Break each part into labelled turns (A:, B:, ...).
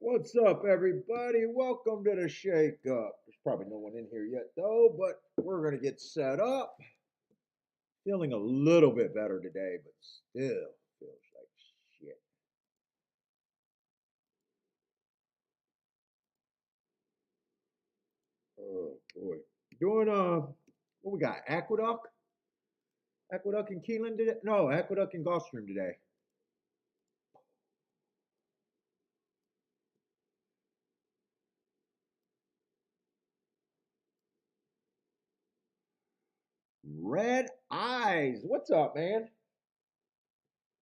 A: What's up, everybody? Welcome to the Shake Up. There's probably no one in here yet, though, but we're going to get set up. Feeling a little bit better today, but still feels like shit. Oh, boy. Doing, what we got? Aqueduct? Aqueduct and Keelan today? No, Aqueduct and Gulfstream today. Red Eyes. What's up, man?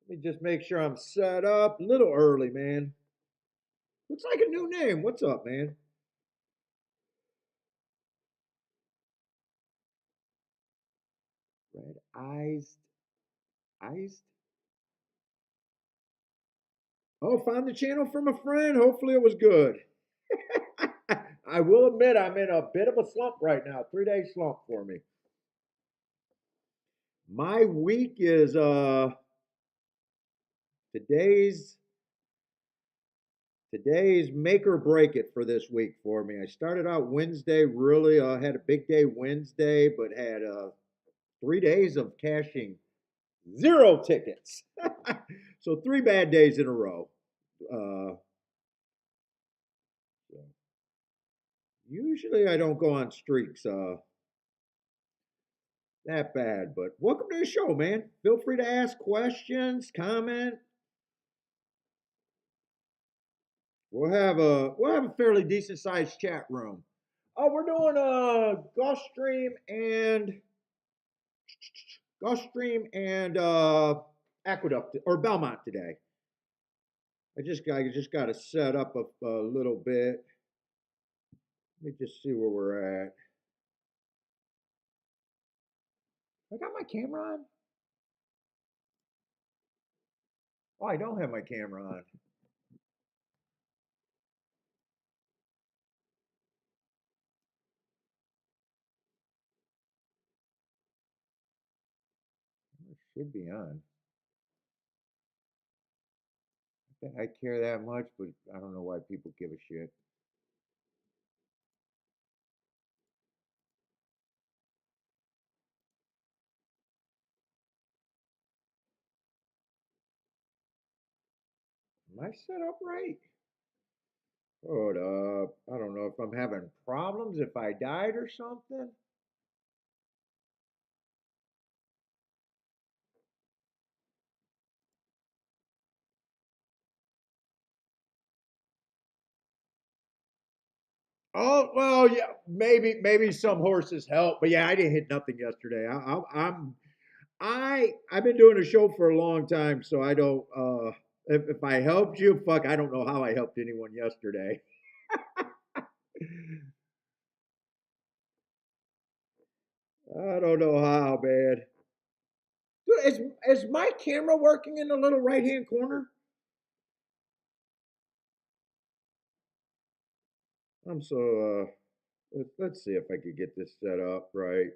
A: Let me just make sure I'm set up. A little early, man. Looks like a new name. What's up, man? Red Eyes. Eyes? Oh, found the channel from a friend. Hopefully it was good. I will admit I'm in a bit of a slump right now. 3 day slump for me. My week is today's today's make or break it for this week for me. I started out Wednesday really had a big day Wednesday, but had 3 days of cashing zero tickets. So 3 bad days in a row. Uh, so usually I don't go on streaks. That bad. But welcome to the show, man. Feel free to ask questions, comment. We'll have a fairly decent sized chat room. Oh, we're doing Gulfstream and Aqueduct or Belmont today. I just got to set up a little bit. Let me just see where we're at. I got my camera on. Oh, I don't have my camera on. It should be on. I care that much, but I don't know why people give a shit. Am I set up right? Hold up. I don't know if I'm having problems, if I died or something. Oh well, yeah, maybe some horses help, but yeah, I didn't hit nothing yesterday. I've been doing a show for a long time, so I don't. If I helped you, fuck, I don't know how I helped anyone yesterday. I don't know how, man. Dude, is my camera working in the little right hand corner? I'm so. Let's see if I could get this set up right.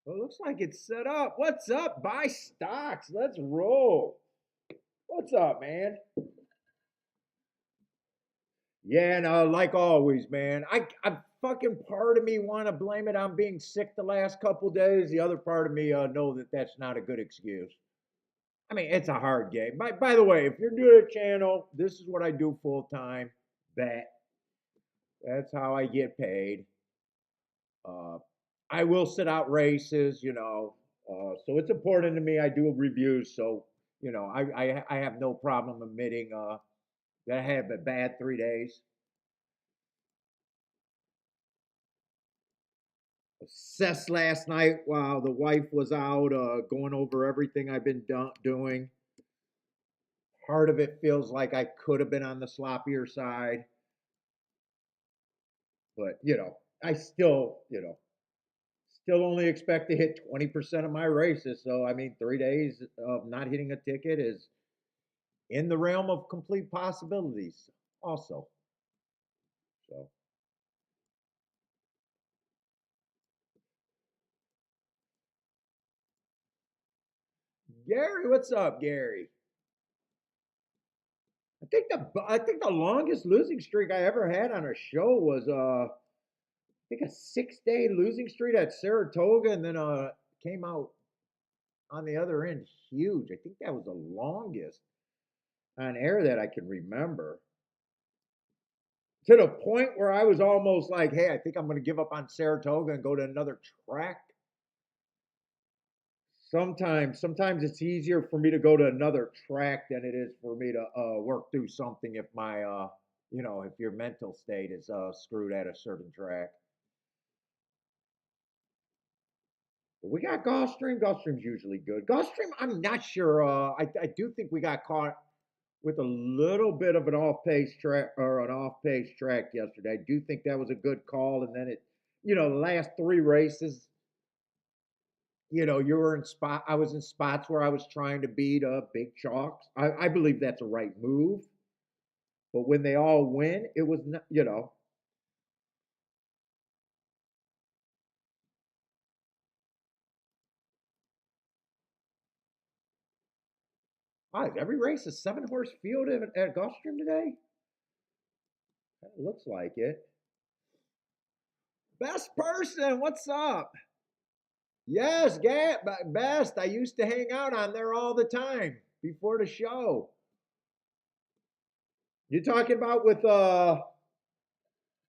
A: Well, it looks like it's set up. What's up? Buy stocks. Let's roll. What's up, man? Yeah, no, like always, man. I fucking part of me want to blame it on being sick the last couple days. The other part of me know that that's not a good excuse. I mean, it's a hard game. By the way, if you're new to the channel, this is what I do full time. Bet. That's how I get paid. Uh, I will sit out races, so it's important to me. I do reviews, so I have no problem admitting that I have a bad 3 days. Assessed last night while the wife was out going over everything I've been doing. Part of it feels like I could have been on the sloppier side, but I still, still only expect to hit 20% of my races. So, I mean, 3 days of not hitting a ticket is in the realm of complete possibilities, also. So, Gary, what's up, Gary? I think the longest losing streak I ever had on a show was I think a 6 day losing streak at Saratoga, and then came out on the other end huge. I think that was the longest on air that I can remember. To the point where I was almost like, hey, I think I'm going to give up on Saratoga and go to another track. Sometimes it's easier for me to go to another track than it is for me to work through something if my if your mental state is screwed at a certain track. But we got Gulfstream. Gulfstream's usually good. Gulfstream, I'm not sure. I do think we got caught with a little bit of an off pace track or an off pace track yesterday. I do think that was a good call. And then the last three races, you were in spot. I was in spots where I was trying to beat big chalks. I believe that's a right move. But when they all win, it was not. Every race is 7 horse field at Gulfstream today. It looks like it. Best person, what's up? Yes, best. I used to hang out on there all the time before the show. You talking about with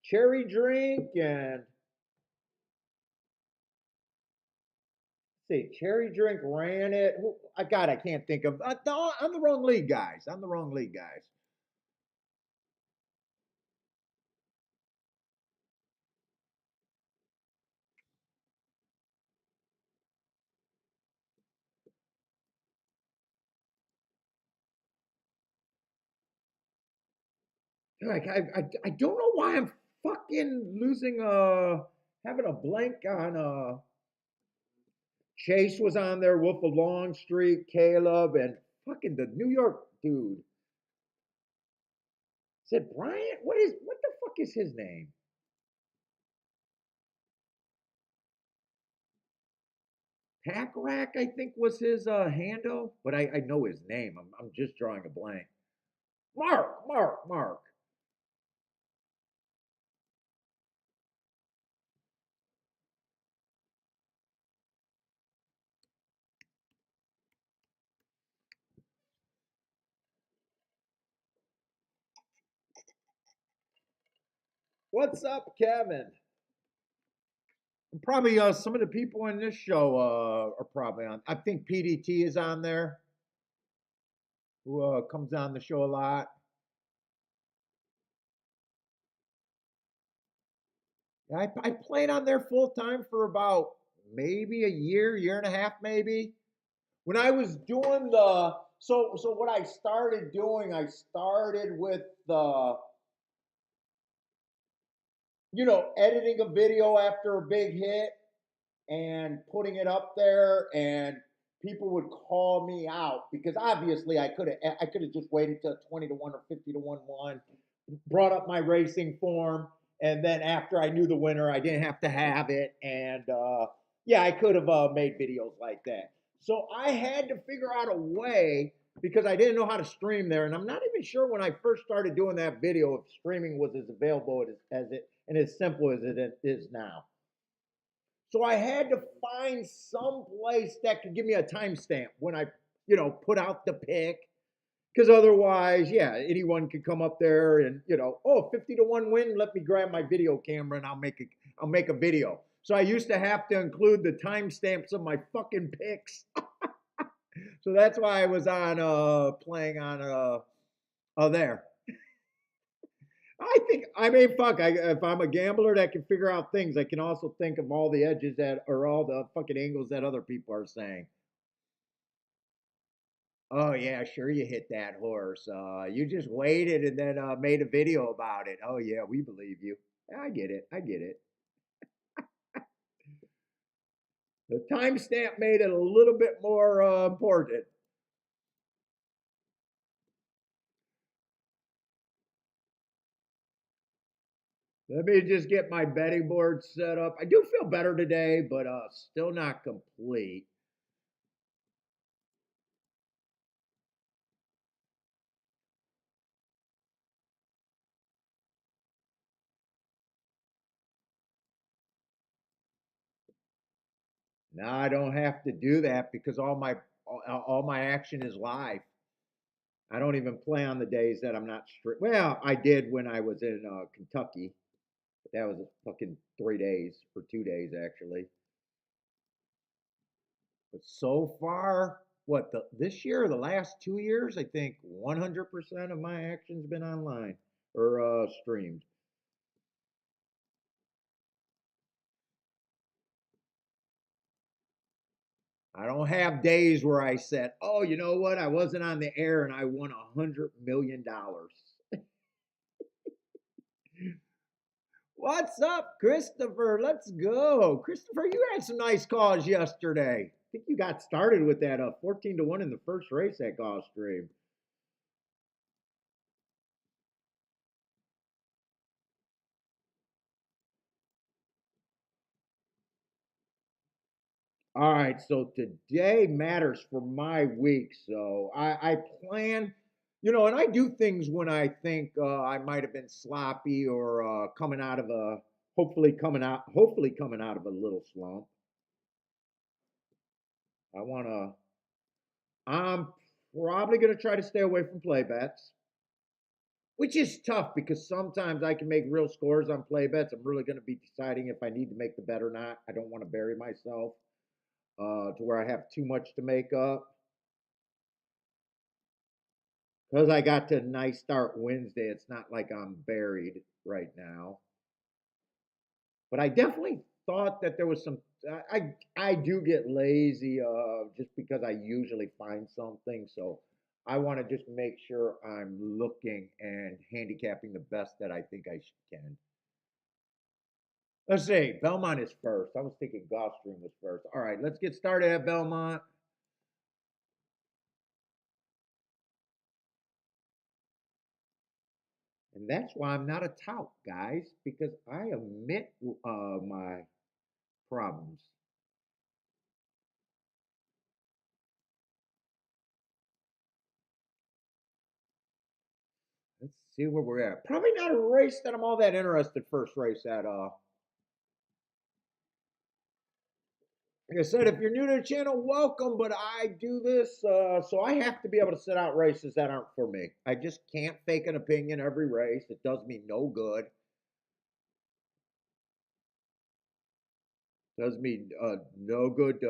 A: cherry drink and see cherry drink ran it. I God, I can't think of. No, I'm the wrong league guys. I'm the wrong league guys. Like I don't know why I'm fucking losing having a blank on Chase was on there, Wolf of Longstreet, Caleb, and fucking the New York dude. Said Bryant? What the fuck is his name? Pack Rack, I think was his handle, but I know his name. I'm just drawing a blank. Mark. What's up, Kevin? Probably some of the people in this show are probably on. I think PDT is on there, who comes on the show a lot. I played on there full time for about maybe a year and a half, maybe. When I was doing so what I started doing, I started with the editing a video after a big hit and putting it up there, and people would call me out because obviously I could have just waited till 20 to 1 or 50 to 1 one, brought up my racing form, and then after I knew the winner, I didn't have to have it, and yeah, I could have made videos like that. So I had to figure out a way because I didn't know how to stream there, and I'm not even sure when I first started doing that video if streaming was as available as it and as simple as it is now. So I had to find some place that could give me a timestamp when I put out the pick. Because otherwise, yeah, anyone could come up there and, 50 to 1 win, let me grab my video camera and I'll make a video. So I used to have to include the timestamps of my fucking picks. So that's why I was on playing on there. Fuck. If I'm a gambler that can figure out things, I can also think of all the edges that or all the fucking angles that other people are saying. Oh yeah, sure you hit that horse. You just waited and then made a video about it. Oh yeah, we believe you. I get it. The timestamp made it a little bit more important. Let me just get my betting board set up. I do feel better today, but still not complete. Now I don't have to do that because all my action is live. I don't even play on the days that I'm not strict. Well, I did when I was in Kentucky, but that was fucking 3 days or 2 days actually. But so far, what this year, the last 2 years, I think 100% of my action's been online or streamed. I don't have days where I said, "Oh, you know what? I wasn't on the air and I won $100 million." What's up, Christopher? Let's go, Christopher. You had some nice calls yesterday. I think you got started with that 14-1 in the first race at Gulfstream. All right, so today matters for my week. So I plan, and I do things when I think I might have been sloppy or coming out of a hopefully coming out of a little slump. I want to. I'm probably going to try to stay away from play bets, which is tough because sometimes I can make real scores on play bets. I'm really going to be deciding if I need to make the bet or not. I don't want to bury myself to where I have too much to make up. Because I got to nice start Wednesday, it's not like I'm buried right now. But I definitely thought that there was some. I do get lazy just because I usually find something. So I want to just make sure I'm looking and handicapping the best that I think I can. Let's see. Belmont is first. I was thinking Gulfstream was first. All right, let's get started at Belmont. And that's why I'm not a tout, guys, because I admit my problems. Let's see where we're at. Probably not a race that I'm all that interested first race at. Like I said, if you're new to the channel, welcome. But I do this, so I have to be able to set out races that aren't for me. I just can't fake an opinion every race. It does me no good. Does me no good.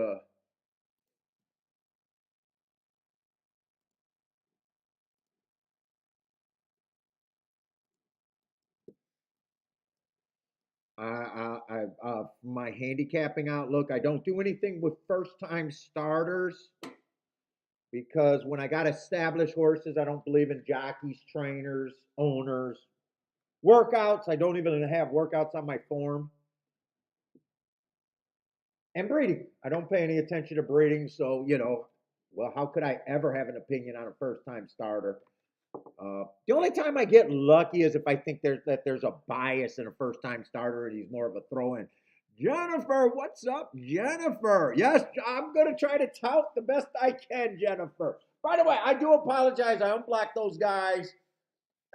A: My handicapping outlook. I don't do anything with first time starters because when I got established horses, I don't believe in jockeys, trainers, owners, workouts. I don't even have workouts on my form. And breeding. I don't pay any attention to breeding, so well, how could I ever have an opinion on a first-time starter? The only time I get lucky is if I think there's a bias in a first-time starter and he's more of a throw-in. Jennifer, what's up, Jennifer? Yes, I'm gonna try to tout the best I can, Jennifer. By the way, I do apologize. I unblocked those guys.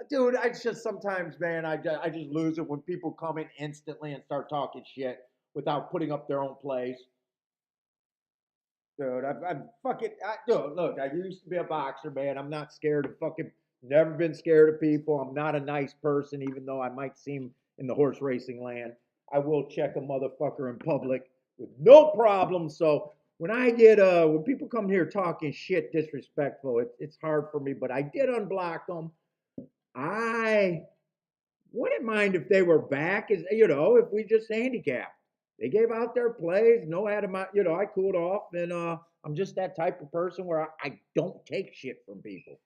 A: Dude, I just sometimes, man, I just lose it when people come in instantly and start talking shit without putting up their own plays. Dude, I'm fucking, dude, look, I used to be a boxer, man. I'm not scared of fucking, never been scared of people. I'm not a nice person, even though I might seem in the horse racing land. I will check a motherfucker in public with no problem. So when people come here talking shit, disrespectful, it's hard for me, but I did unblock them. I wouldn't mind if they were back, if we just handicap. They gave out their plays, no Adam, I cooled off, and I'm just that type of person where I don't take shit from people.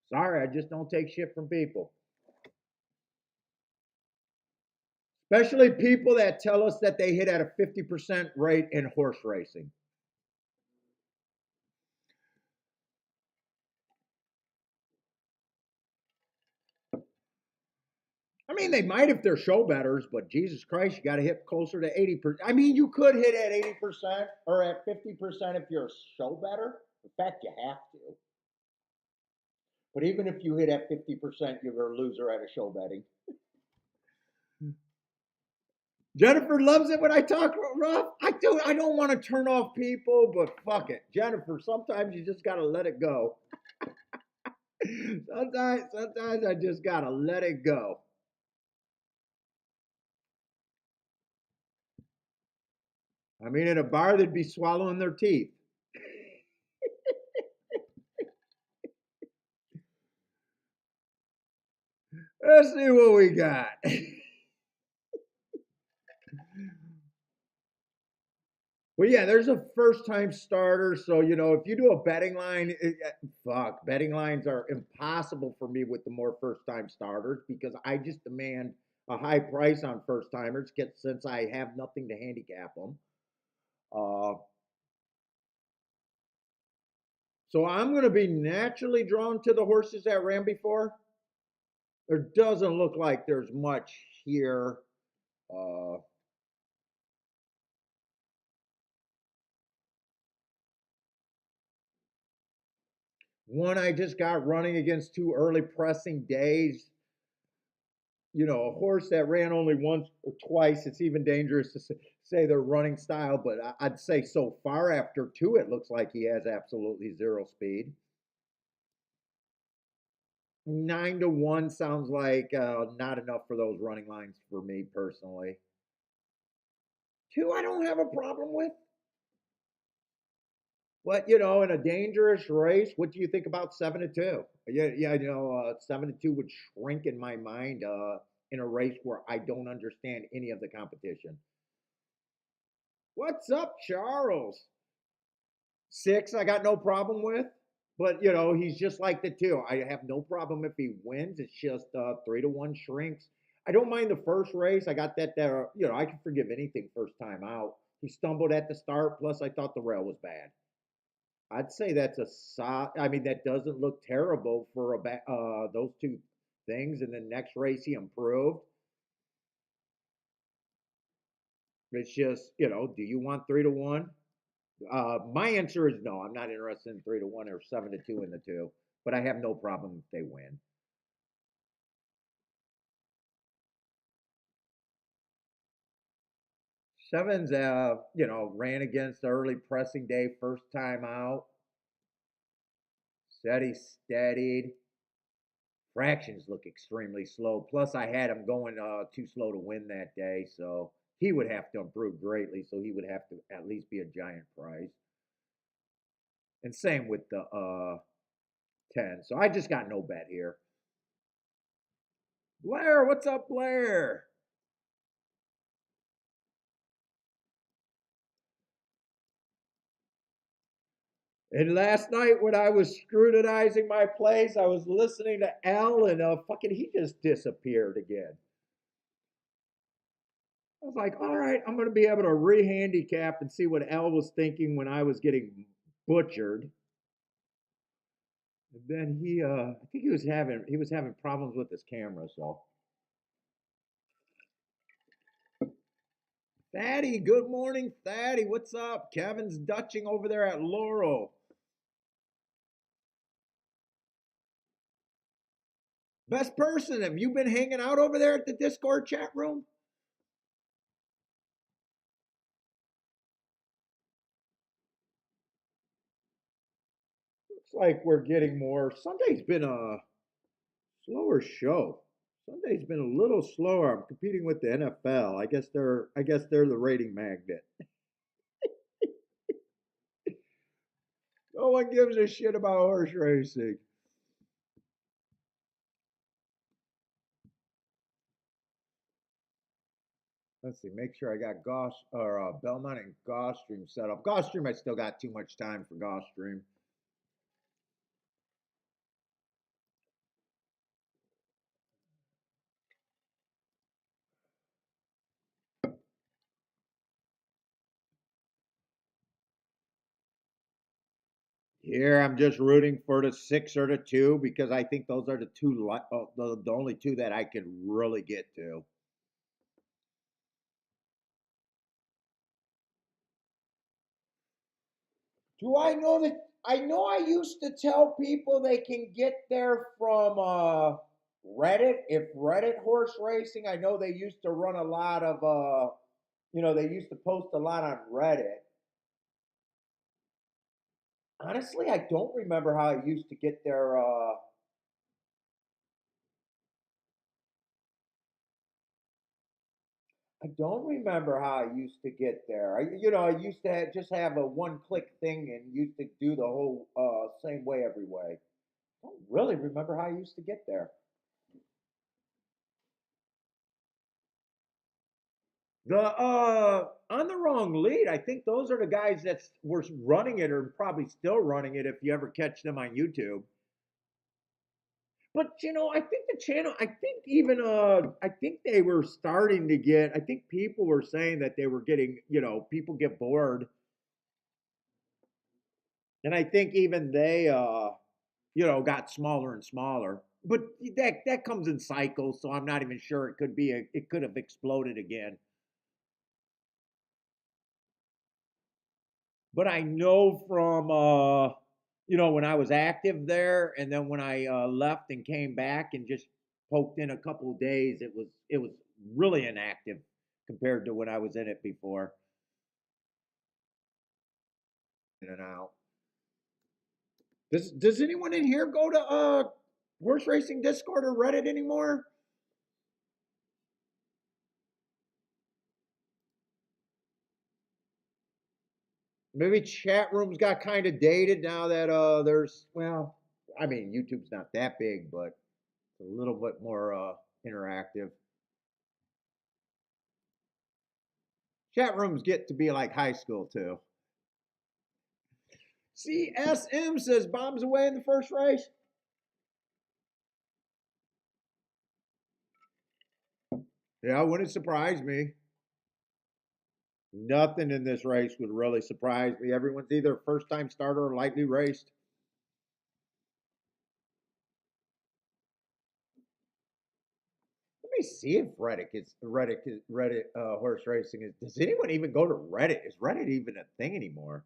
A: Sorry, I just don't take shit from people. Especially people that tell us that they hit at a 50% rate in horse racing. I mean, they might if they're show bettors, but Jesus Christ, you got to hit closer to 80%. I mean, you could hit at 80% or at 50% if you're a show better. In fact, you have to. But even if you hit at 50%, you're a loser at a show betting. Jennifer loves it when I talk rough. I do. I don't want to turn off people, but fuck it, Jennifer. Sometimes you just gotta let it go. Sometimes I just gotta let it go. I mean, in a bar, they'd be swallowing their teeth. Let's see what we got. Well, yeah, there's a first time starter. So, if you do a betting line, fuck, betting lines are impossible for me with the more first time starters because I just demand a high price on first timers since I have nothing to handicap them. Uh, so I'm going to be naturally drawn to the horses that ran before. There doesn't look like there's much here. Uh, One I just got running against two early pressing days. A horse that ran only once or twice, it's even dangerous to say their running style, but I'd say so far after two, it looks like he has absolutely zero speed. 9-1 sounds like not enough for those running lines for me personally. Two, I don't have a problem with. But in a dangerous race, what do you think about 7-2? Yeah, yeah, 7-2 would shrink in my mind in a race where I don't understand any of the competition. What's up, Charles? Six, I got no problem with. But he's just like the two. I have no problem if he wins. It's just 3-1 shrinks. I don't mind the first race. I got that there. I can forgive anything first time out. He stumbled at the start. Plus, I thought the rail was bad. I'd say that's I mean, that doesn't look terrible for those two things. And then next race, he improved. It's just, do you want 3-1? My answer is no. I'm not interested in 3-1 or 7-2 in the two, but I have no problem if they win. Sevens, ran against the early pressing day, first time out. Said he steadied. Fractions look extremely slow. Plus, I had him going too slow to win that day, so he would have to improve greatly. So he would have to at least be a giant price. And same with the 10. So I just got no bet here. Blair, what's up, Blair? And last night when I was scrutinizing my plays, I was listening to L and fucking he just disappeared again. I was like, all right, I'm gonna be able to re-handicap and see what L was thinking when I was getting butchered. And then I think he was having problems with his camera, so Thaddy, good morning, Thaddy. What's up? Kevin's dutching over there at Laurel. Best person, have you been hanging out over there at the Discord chat room? Looks like we're getting more. Sunday's been a slower show. Sunday's been a little slower. I'm competing with the NFL. I guess they're the rating magnet. No one gives a shit about horse racing. Let's see. Make sure I got Belmont and Gulfstream set up. Gulfstream, I still got too much time for Gulfstream. Here, I'm just rooting for the 6 or the 2 because I think those are the two, the only two that I could really get to. Do I know that? I know I used to tell people they can get there from Reddit. If Reddit horse racing, I know they used to run a lot of, they used to post a lot on Reddit. Honestly, I don't remember how I used to get there. I don't remember how I used to get there. I used to just have a one-click thing and used to do the whole same way every way. I don't really remember how I used to get there. The On the wrong lead, I think those are the guys that were running it or probably still running it if you ever catch them on YouTube. But I think the channel, I think even I think they were starting to get, I think people were saying that they were getting, people get bored. And I think even they got smaller and smaller. But that comes in cycles, so I'm not even sure it could have exploded again. But I know from when I was active there, and then when I left and came back and just poked in a couple of days, it was really inactive compared to when I was in it before. In and out. Does anyone in here go to horse racing Discord or Reddit anymore? Maybe chat rooms got kind of dated now that I mean YouTube's not that big, but it's a little bit more interactive. Chat rooms get to be like high school too. CSM says bombs away in the first race. Yeah, wouldn't surprise me. Nothing in this race would really surprise me. Everyone's either a first time starter or lightly raced. Let me see if Reddit horse racing is. Does anyone even go to Reddit? Is Reddit even a thing anymore?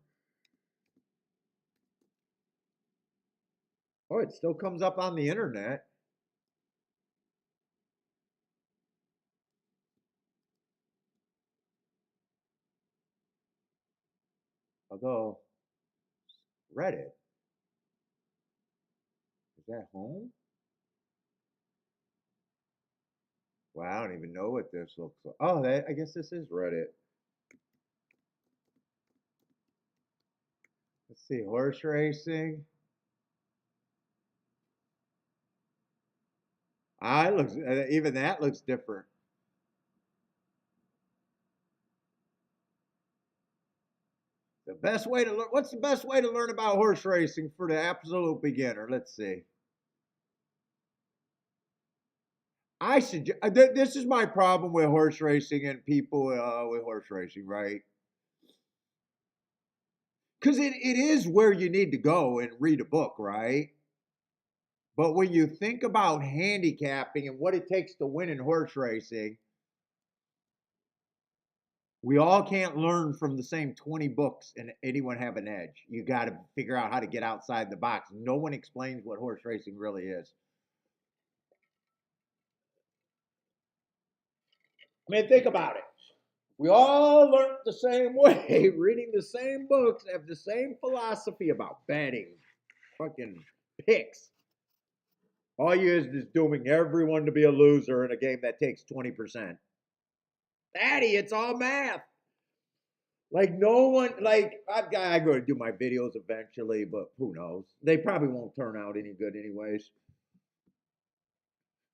A: Oh, it still comes up on the internet. Although Reddit, is that home? Well, I don't even know what this looks like. Oh, I guess this is Reddit. Let's see, horse racing. Ah, it looks even that looks different. The best way to learn. What's the best way to learn about horse racing for the absolute beginner? Let's see. I should. This is my problem with horse racing and people with horse racing, right? Because it is where you need to go and read a book, right? But when you think about handicapping and what it takes to win in horse racing, we all can't learn from the same 20 books and anyone have an edge. You got to figure out how to get outside the box. No one explains what horse racing really is. I mean, think about it. We all learned the same way, reading the same books, have the same philosophy about betting, fucking picks. All you is dooming everyone to be a loser in a game that takes 20%. Daddy, it's all math. Like no one, like I'm going to do my videos eventually, but who knows? They probably won't turn out any good, anyways.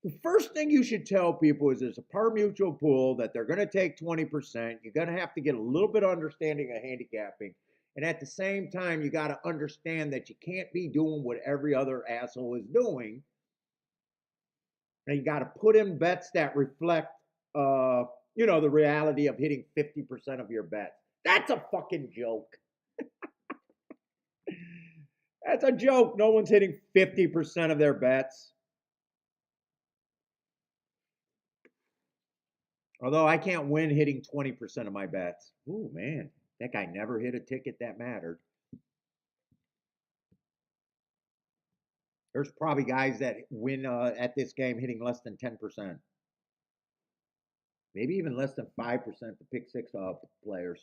A: The first thing you should tell people is there's a par mutual pool that they're going to take 20%. You're going to have to get a little bit of understanding of handicapping. And at the same time, you got to understand that you can't be doing what every other asshole is doing. And you got to put in bets that reflect, the reality of hitting 50% of your bets. That's a fucking joke. That's a joke. No one's hitting 50% of their bets. Although I can't win hitting 20% of my bets. Ooh, man. That guy never hit a ticket that mattered. There's probably guys that win at this game hitting less than 10%. Maybe even less than 5% the pick six players.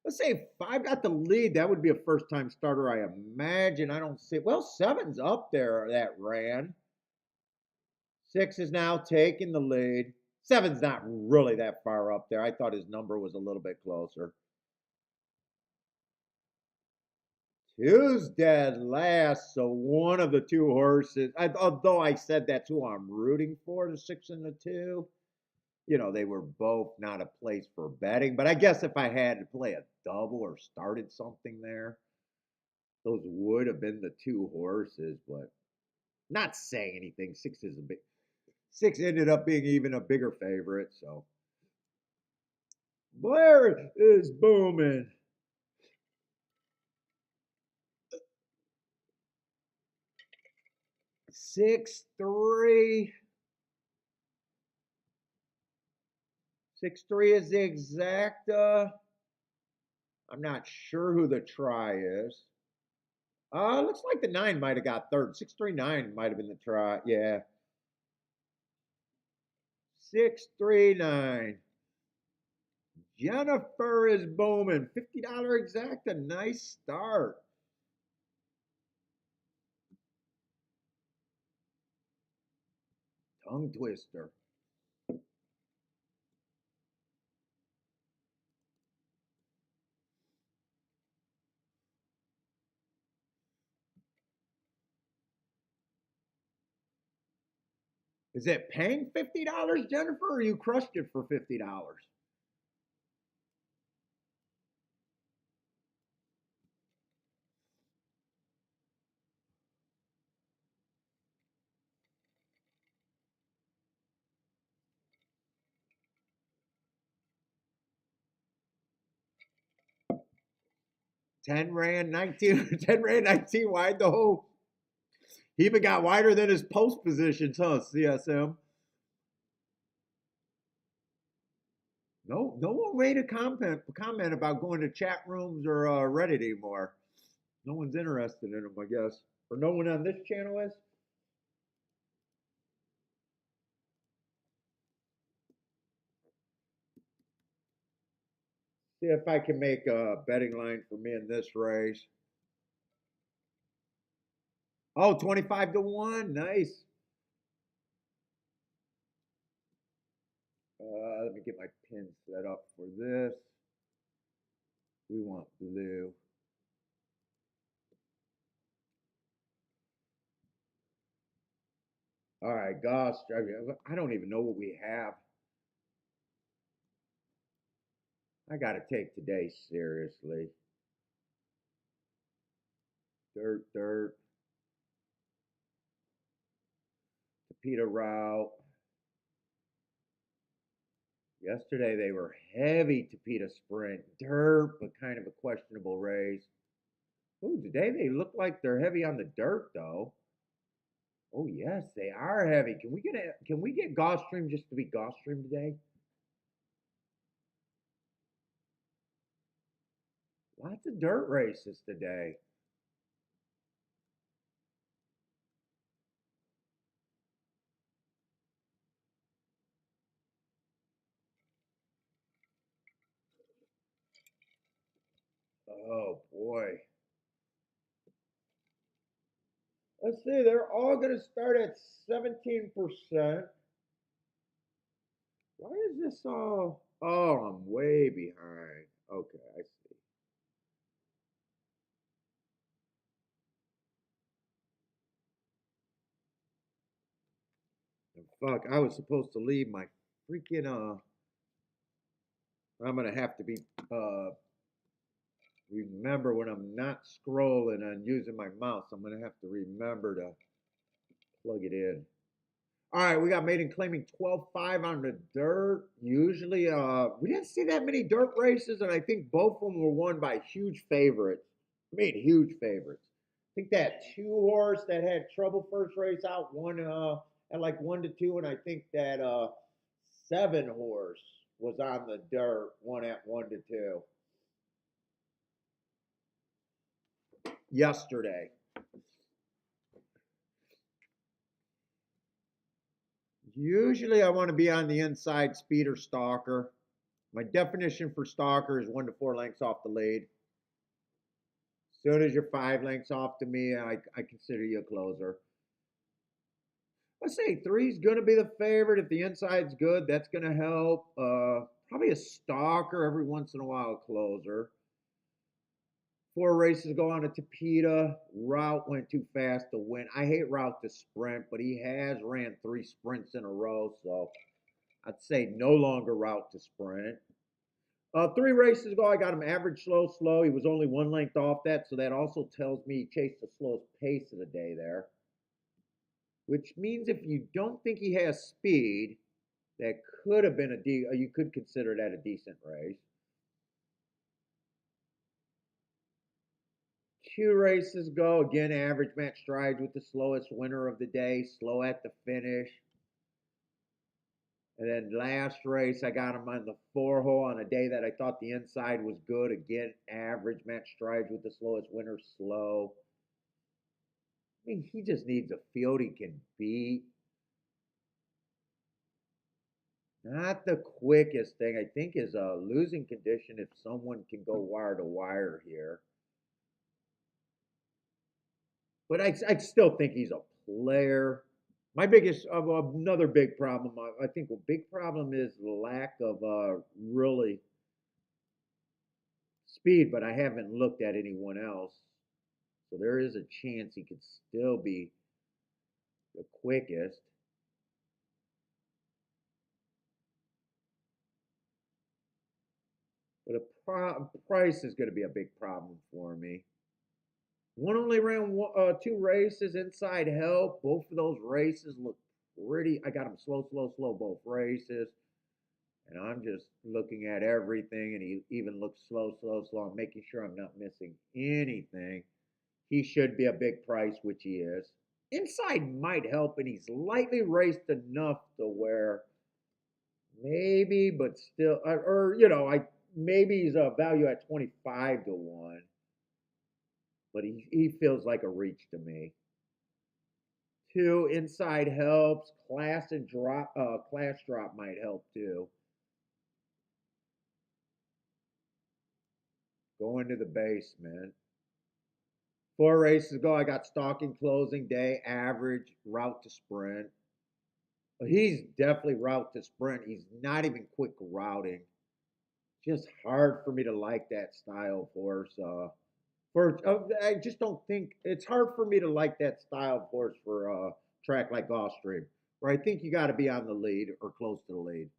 A: Let's say if Five got the lead, that would be a first time starter, I imagine. I don't see. Well, Seven's up there that ran. Six is now taking the lead. Seven's not really that far up there. I thought his number was a little bit closer. Two's dead last, so one of the two horses, although I said that's who I'm rooting for, the six and the two, they were both not a place for betting. But I guess if I had to play a double or started something there, those would have been the two horses, but not saying anything. Six ended up being even a bigger favorite, so Blair is booming. 6-3. 6-3 is the exact. I'm not sure who the try is. Looks like the 9 might have got third. 6-3-9 might have been the try. Yeah. 6-3-9. Jennifer is booming. $50 exact. A nice start. Tongue twister. Is it paying $50, Jennifer, or you crushed it for $50? Ten ran 19. 10 ran 19 wide the hole. He even got wider than his post positions, huh, CSM? No one made a comment about going to chat rooms or Reddit anymore. No one's interested in them, I guess. Or no one on this channel is. See if I can make a betting line for me in this race. Oh, 25-1. Nice. Let me get my pin set up for this. We want blue. All right, gosh, I don't even know what we have. I got to take today seriously. Dirt, dirt. Tapeta route. Yesterday they were heavy Tapeta sprint. Dirt, but kind of a questionable race. Ooh, today they look like they're heavy on the dirt, though. Oh yes, they are heavy. Can we get Gulfstream just to be Gulfstream today? Lots of dirt races today. Oh boy. Let's see, they're all gonna start at 17%. Why is this all? Oh, I'm way behind. Okay, I see. And fuck, I was supposed to leave my freaking I'm gonna have to be remember when I'm not scrolling and using my mouse, I'm gonna have to remember to plug it in. All right, we got Maiden claiming 12-5 on the dirt. Usually, we didn't see that many dirt races, and I think both of them were won by huge favorites. I mean, huge favorites. I think that 2 horse that had trouble first race out won at like 1-2, and I think that 7 horse was on the dirt, won at 1-2 yesterday. Usually, I want to be on the inside speed or stalker. My definition for stalker is 1 to 4 lengths off the lead. As soon as you're 5 lengths off to me, I consider you a closer. Let's say three's going to be the favorite. If the inside's good, that's going to help. Probably a stalker every once in a while, a closer. 4 races go on a Tapeta. Route went too fast to win. I hate Route to sprint, but he has ran 3 sprints in a row, so I'd say no longer Route to sprint. 3 races ago, I got him average, slow, slow. He was only 1 length off that, so that also tells me he chased the slowest pace of the day there. Which means if you don't think he has speed, that could have been you could consider that a decent race. 2 races go, again, average match strides with the slowest winner of the day, slow at the finish. And then last race, I got him on the 4 hole on a day that I thought the inside was good. Again, average match strides with the slowest winner, slow. I mean, he just needs a field he can beat. Not the quickest thing, I think, is a losing condition if someone can go wire to wire here. But I still think he's a player. My biggest, another big problem, I think a big problem is the lack of really speed, but I haven't looked at anyone else. So there is a chance he could still be the quickest. But price is going to be a big problem for me. One only ran 2 races inside help. Both of those races look pretty. I got him slow, slow, slow both races. And I'm just looking at everything, and he even looks slow, slow, slow. I'm making sure I'm not missing anything. He should be a big price, which he is. Inside might help, and he's lightly raced enough to where maybe, but still, or I maybe he's a value at 25-1, but he feels like a reach to me. 2 inside helps. Class and drop, class drop might help too. Go into the basement. 4 races ago, I got stalking closing day, average, route to sprint. He's definitely route to sprint. He's not even quick routing. Just hard for me to like that style horse. I just don't think it's hard for me to like that style of horse for a track like Gulfstream, where I think you got to be on the lead or close to the lead.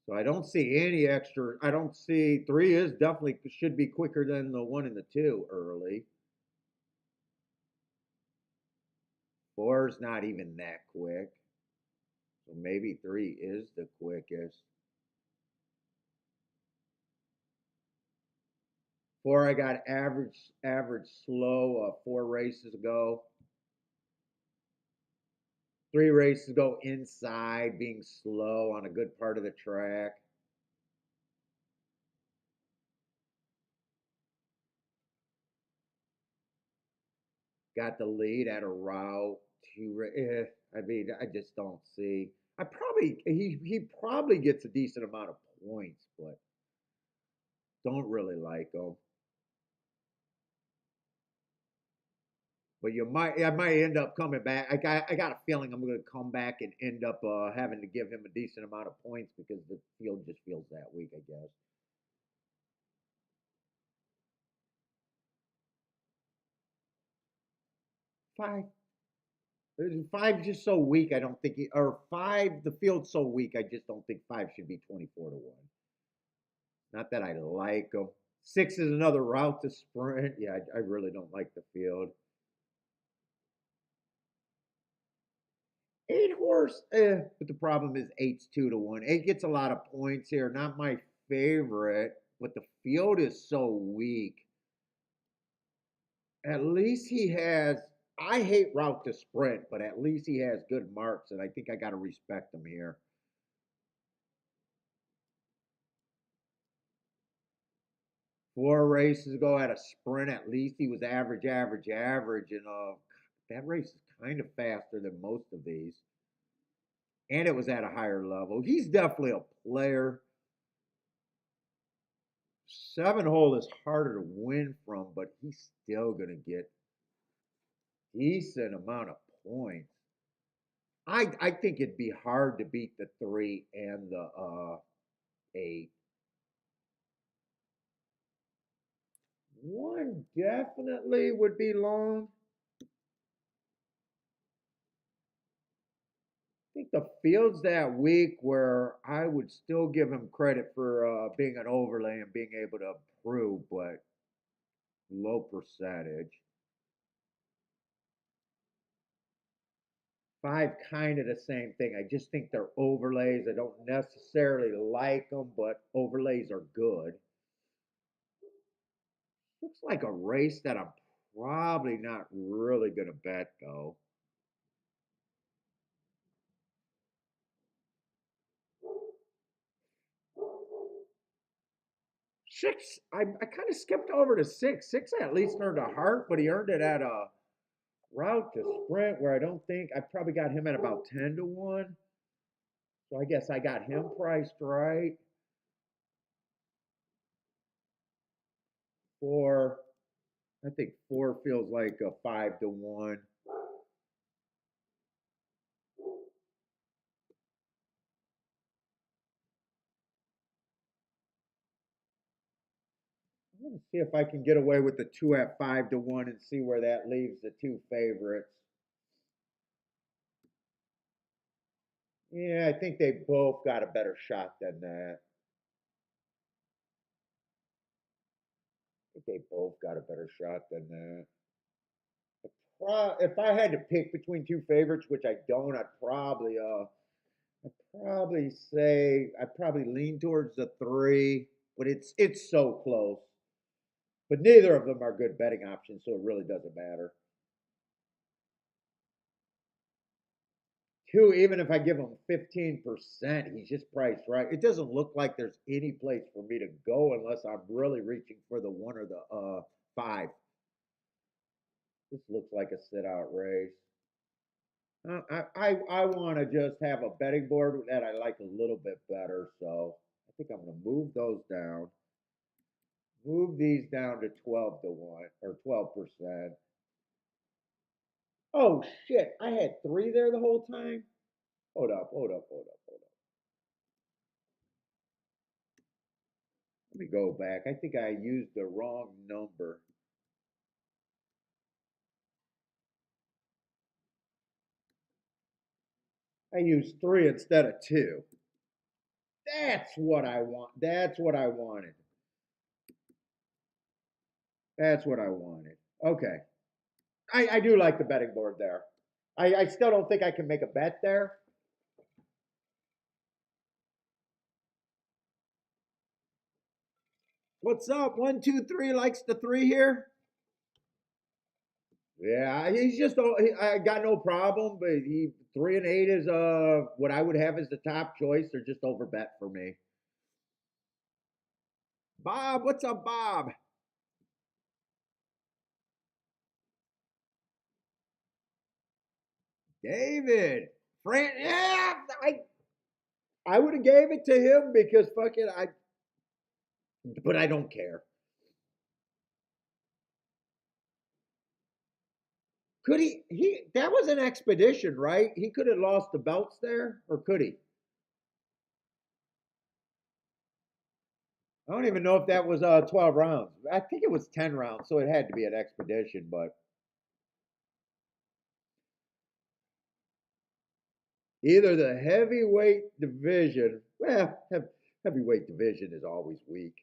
A: So I don't see any extra. I don't see 3 is definitely should be quicker than the 1 and the 2 early. 4 is not even that quick. So maybe 3 is the quickest. 4, I got average slow 4 races ago. 3 races ago inside, being slow on a good part of the track. Got the lead at a route. I mean, I just don't see. He probably gets a decent amount of points, but don't really like him. But I might end up coming back. I got a feeling I'm going to come back and end up having to give him a decent amount of points because the field just feels that weak, I guess. 5, 5 just so weak. I don't think or 5. The field's so weak. I just don't think 5 should be 24-1. Not that I like him. 6 is another route to sprint. Yeah, I really don't like the field. Eight horse, but the problem is eight's 2-1. Eight gets a lot of points here. Not my favorite, but the field is so weak. At least he has. I hate route to sprint, but at least he has good marks, and I think I got to respect him here. Four races ago at a sprint, at least he was average, average, average, and that race is kind of faster than most of these, and it was at a higher level. He's definitely a player. Seven hole is harder to win from, but he's still gonna get decent amount of points. I think it'd be hard to beat the three and the eight. One definitely would be long. I think the field's that weak where I would still give him credit for being an overlay and being able to improve, but low percentage. Five, kind of the same thing. I just think they're overlays. I don't necessarily like them, but overlays are good. Looks like a race that I'm probably not really going to bet, though. Six, I kind of skipped over to six. Six at least earned a heart, but he earned it at a route to sprint where I don't think I probably got him at about 10-1. So I guess I got him priced right. Four, I think four feels like a 5-1. I'm going to see if I can get away with the two at 5-1 and see where that leaves the two favorites. Yeah, I think they both got a better shot than that. I think they both got a better shot than that. If I had to pick between two favorites, which I don't, I'd probably say I'd probably lean towards the three, but it's so close. But neither of them are good betting options, so it really doesn't matter. Two, even if I give him 15%, he's just priced right. It doesn't look like there's any place for me to go unless I'm really reaching for the one or the five. This looks like a sit out race. I want to just have a betting board that I like a little bit better, so I think I'm going to move those down. Move these down to 12-1 or 12%. Oh shit! I had three there the whole time. Hold up, hold up, hold up, hold up. Let me go back. I think I used the wrong number. I used three instead of two. That's what I want. That's what I wanted. That's what I wanted. Okay. I do like the betting board there. I still don't think I can make a bet there. What's up? 1, 2, 3 likes the three here. Yeah, he's just. I got no problem, but he three and eight is what I would have as the top choice. They're just over bet for me. Bob, what's up, Bob? David, Fran. Yeah, I would have gave it to him because fucking I. But I don't care. Could he? He that was an expedition, right? He could have lost the belts there, or could he? I don't even know if that was 12 rounds. I think it was 10 rounds, so it had to be an expedition. But either the heavyweight division, well, heavyweight division is always weak.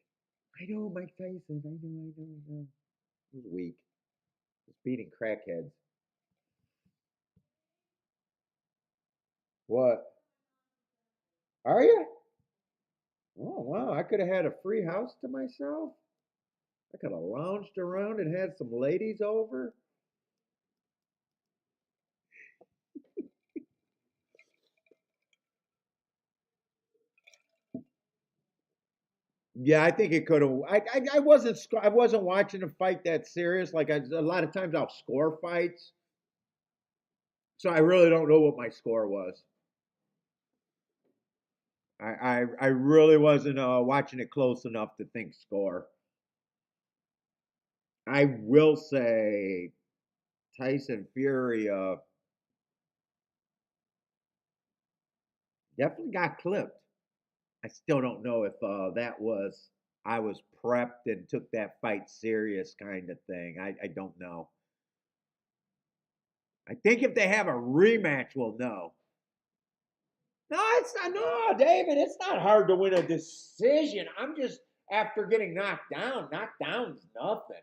A: I know Mike Tyson. I know. He's weak. He's beating crackheads. What? Are you? Oh wow, I could have had a free house to myself. I could have lounged around and had some ladies over. Yeah, I think it could have. I wasn't I wasn't watching the fight that serious. Like a lot of times I'll score fights, so I really don't know what my score was. I really wasn't watching it close enough to think score. I will say Tyson Fury definitely got clipped. I still don't know if that was I was prepped and took that fight serious kind of thing. I don't know. I think if they have a rematch, we'll know. No, it's not. No, David, it's not hard to win a decision. I'm just after getting knocked down. Knocked down's nothing.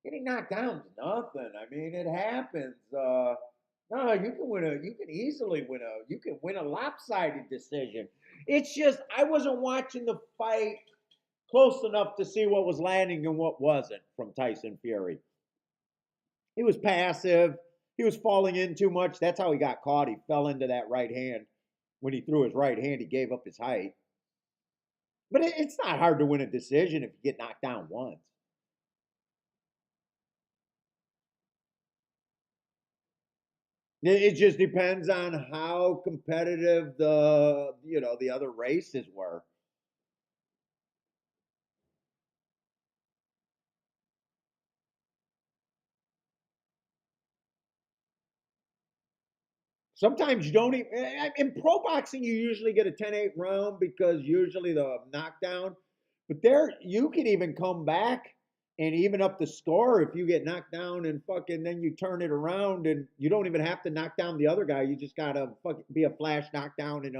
A: Getting knocked down's nothing. I mean, it happens. No, you can win a. You can easily win a. You can win a lopsided decision. It's just I wasn't watching the fight close enough to see what was landing and what wasn't from Tyson Fury. He was passive. He was falling in too much. That's how he got caught. He fell into that right hand. When he threw his right hand, he gave up his height. But it's not hard to win a decision if you get knocked down once. It just depends on how competitive the other races were. Sometimes you don't even in pro boxing you usually get a 10-8 round because usually the knockdown. But there you can even come back and even up the score if you get knocked down and fucking then you turn it around and you don't even have to knock down the other guy. You just gotta fucking be a flash knockdown and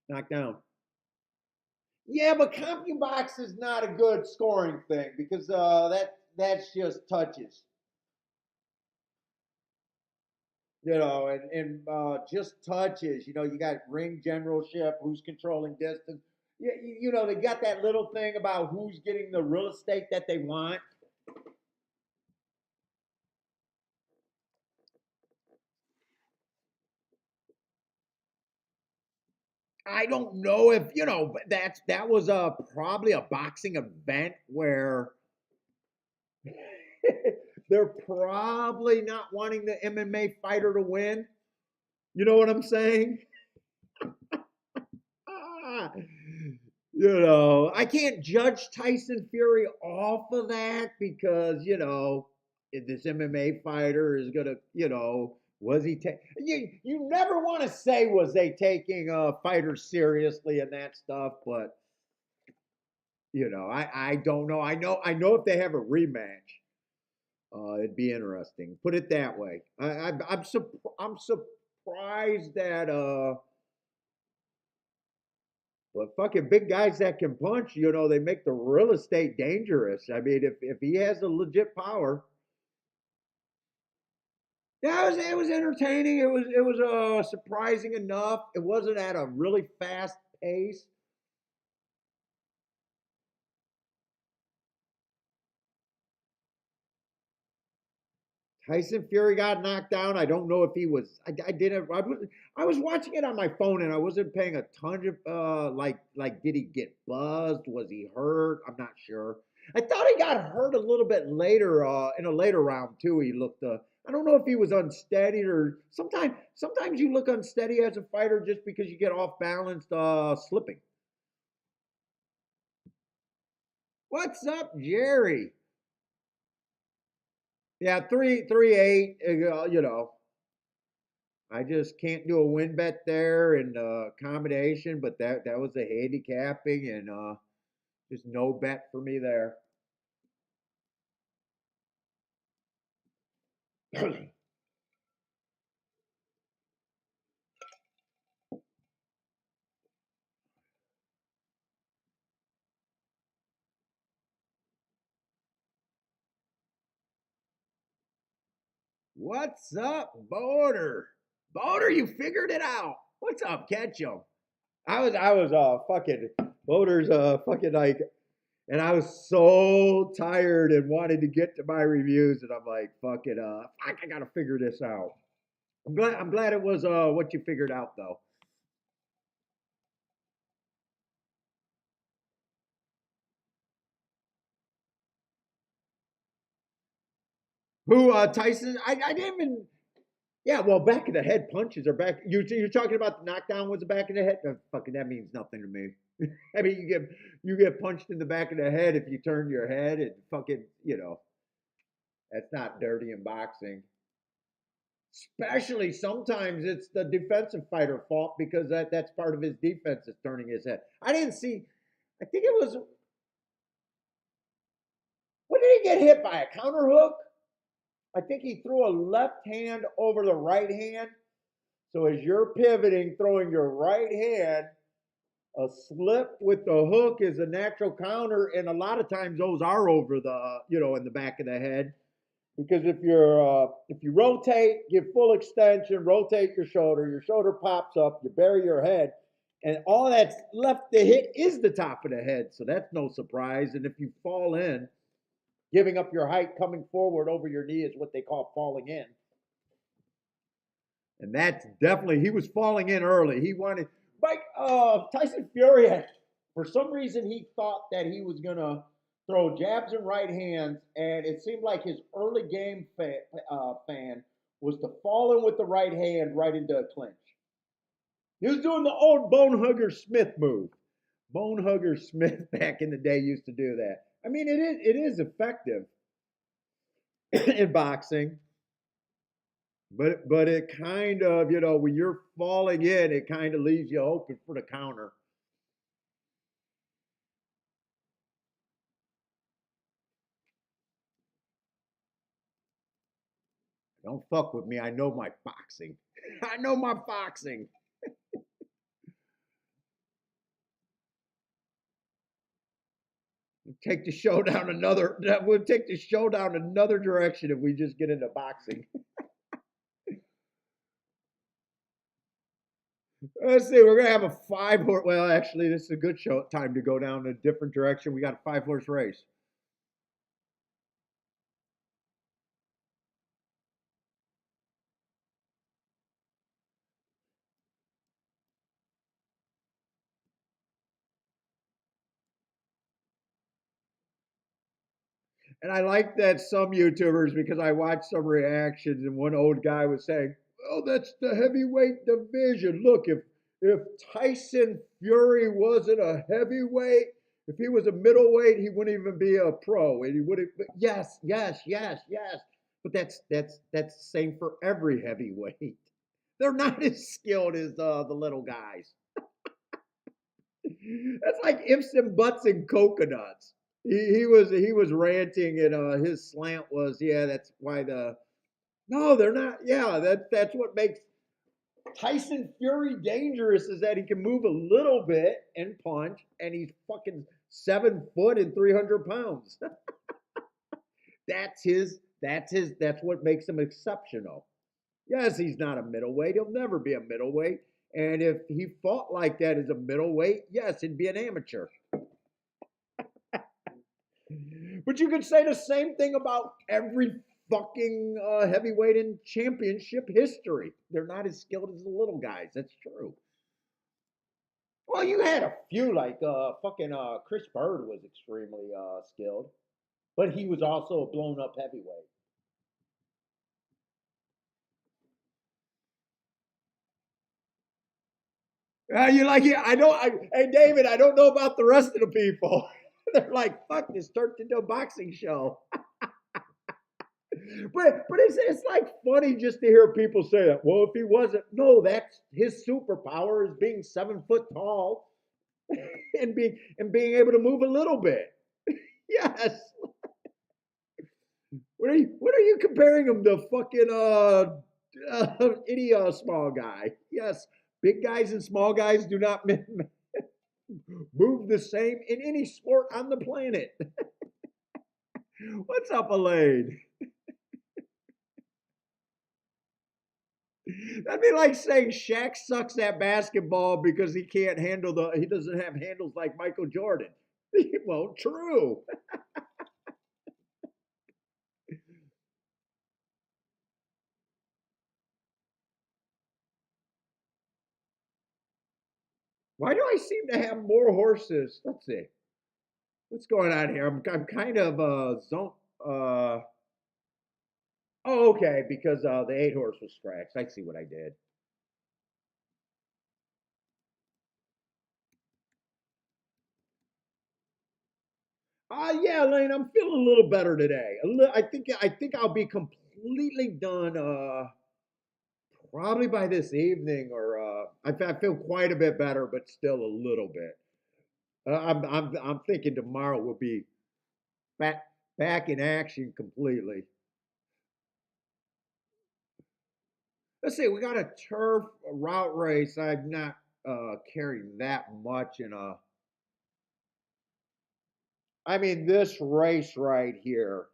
A: knock down. Yeah, but CompuBox is not a good scoring thing because that's just touches. And just touches. You got ring generalship, who's controlling distance. They got that little thing about who's getting the real estate that they want. I don't know if that was probably a boxing event where they're probably not wanting the MMA fighter to win. You know what I'm saying? Ah, I can't judge Tyson Fury off of that because if this MMA fighter is gonna, was he take you never want to say was they taking fighters seriously and that stuff, but I don't know. I know if they have a rematch, it'd be interesting. Put it that way. I'm surprised that but fucking big guys that can punch, they make the real estate dangerous. I mean, if he has a legit power, yeah, it was entertaining. It was surprising enough. It wasn't at a really fast pace. Tyson Fury got knocked down. I don't know if he was. I didn't. I was watching it on my phone and I wasn't paying a ton of like did he get buzzed? Was he hurt? I'm not sure. I thought he got hurt a little bit later in a later round too. He looked. I don't know if he was unsteady or sometimes you look unsteady as a fighter just because you get off balance, slipping. What's up, Jerry? Yeah, 3-8. I just can't do a win bet there and accommodation, but that was the handicapping and just no bet for me there. What's up, Boner? Boner, you figured it out. What's up, Ketchum? I was fucking Boner's fucking like, and I was so tired and wanted to get to my reviews, and I'm like, fuck it, fuck, I gotta figure this out. I'm glad it was what you figured out though. Who Tyson? I didn't even. Yeah, well, back of the head punches are back. You're talking about the knockdown was the back of the head. Fucking that means nothing to me. I mean, you get punched in the back of the head if you turn your head and fucking that's not dirty in boxing. Especially sometimes it's the defensive fighter fault because that's part of his defense is turning his head. I didn't see. I think it was. What did he get hit by? A counter hook? I think he threw a left hand over the right hand. So as you're pivoting, throwing your right hand, a slip with the hook is a natural counter, and a lot of times those are over the in the back of the head. Because if you rotate, give full extension, rotate your shoulder pops up, you bury your head, and all that's left to hit is the top of the head. So that's no surprise. And if you fall in, giving up your height, coming forward over your knee is what they call falling in. And that's definitely he was falling in early. He wanted Mike Tyson Fury had, for some reason he thought that he was gonna throw jabs and right hands, and it seemed like his early game fan was to fall in with the right hand right into a clinch. He was doing the old Bonehugger Smith move. Bonehugger Smith back in the day used to do that. I mean, it is effective in boxing, but it kind of when you're falling in, it kind of leaves you open for the counter. Don't fuck with me. I know my boxing. I know my boxing. Take the show down another. That would take the show down another direction if we just get into boxing. Let's see. We're gonna have a 5 horse. Well, actually, this is a good show time to go down a different direction. We got a 5 horse race. And I like that some YouTubers because I watched some reactions and one old guy was saying, "Oh, that's the heavyweight division. Look, if Tyson Fury wasn't a heavyweight, if he was a middleweight, he wouldn't even be a pro. And he would have yes, yes, yes, yes. But that's the same for every heavyweight. They're not as skilled as the little guys. That's like ifs and buts and coconuts. He was ranting and his slant was that's why the no they're not that's what makes Tyson Fury dangerous is that he can move a little bit and punch and he's fucking 7 foot and 300 pounds. That's what makes him exceptional. Yes, he's not a middleweight. He'll never be a middleweight. And if he fought like that as a middleweight, yes, he'd be an amateur. But you could say the same thing about every fucking heavyweight in championship history. They're not as skilled as the little guys. That's true. Well, you had a few like fucking Chris Bird was extremely skilled, but he was also a blown up heavyweight. You like it? I know. Hey, David, I don't know about the rest of the people. They're like, fuck, this turned into a boxing show. But it's like funny just to hear people say that. Well, if he wasn't, no, that's his superpower is being 7 foot tall and being able to move a little bit. Yes. What are you comparing him to? Fucking any small guy? Yes, big guys and small guys do not move the same in any sport on the planet. What's up, Elaine? That'd be like saying Shaq sucks at basketball because he doesn't have handles like Michael Jordan. Well, true. Why do I seem to have more horses? Let's see. What's going on here? I'm kind of zone. Uh, oh, okay, because the 8 horse was scratched. I see what I did. Yeah, Lane, I'm feeling a little better today. I think I'll be completely done. Probably by this evening, or I feel quite a bit better, but still a little bit. I'm thinking tomorrow will be back back in action completely. Let's see, we got a turf route race. I'm not carrying that much in a. I mean, this race right here.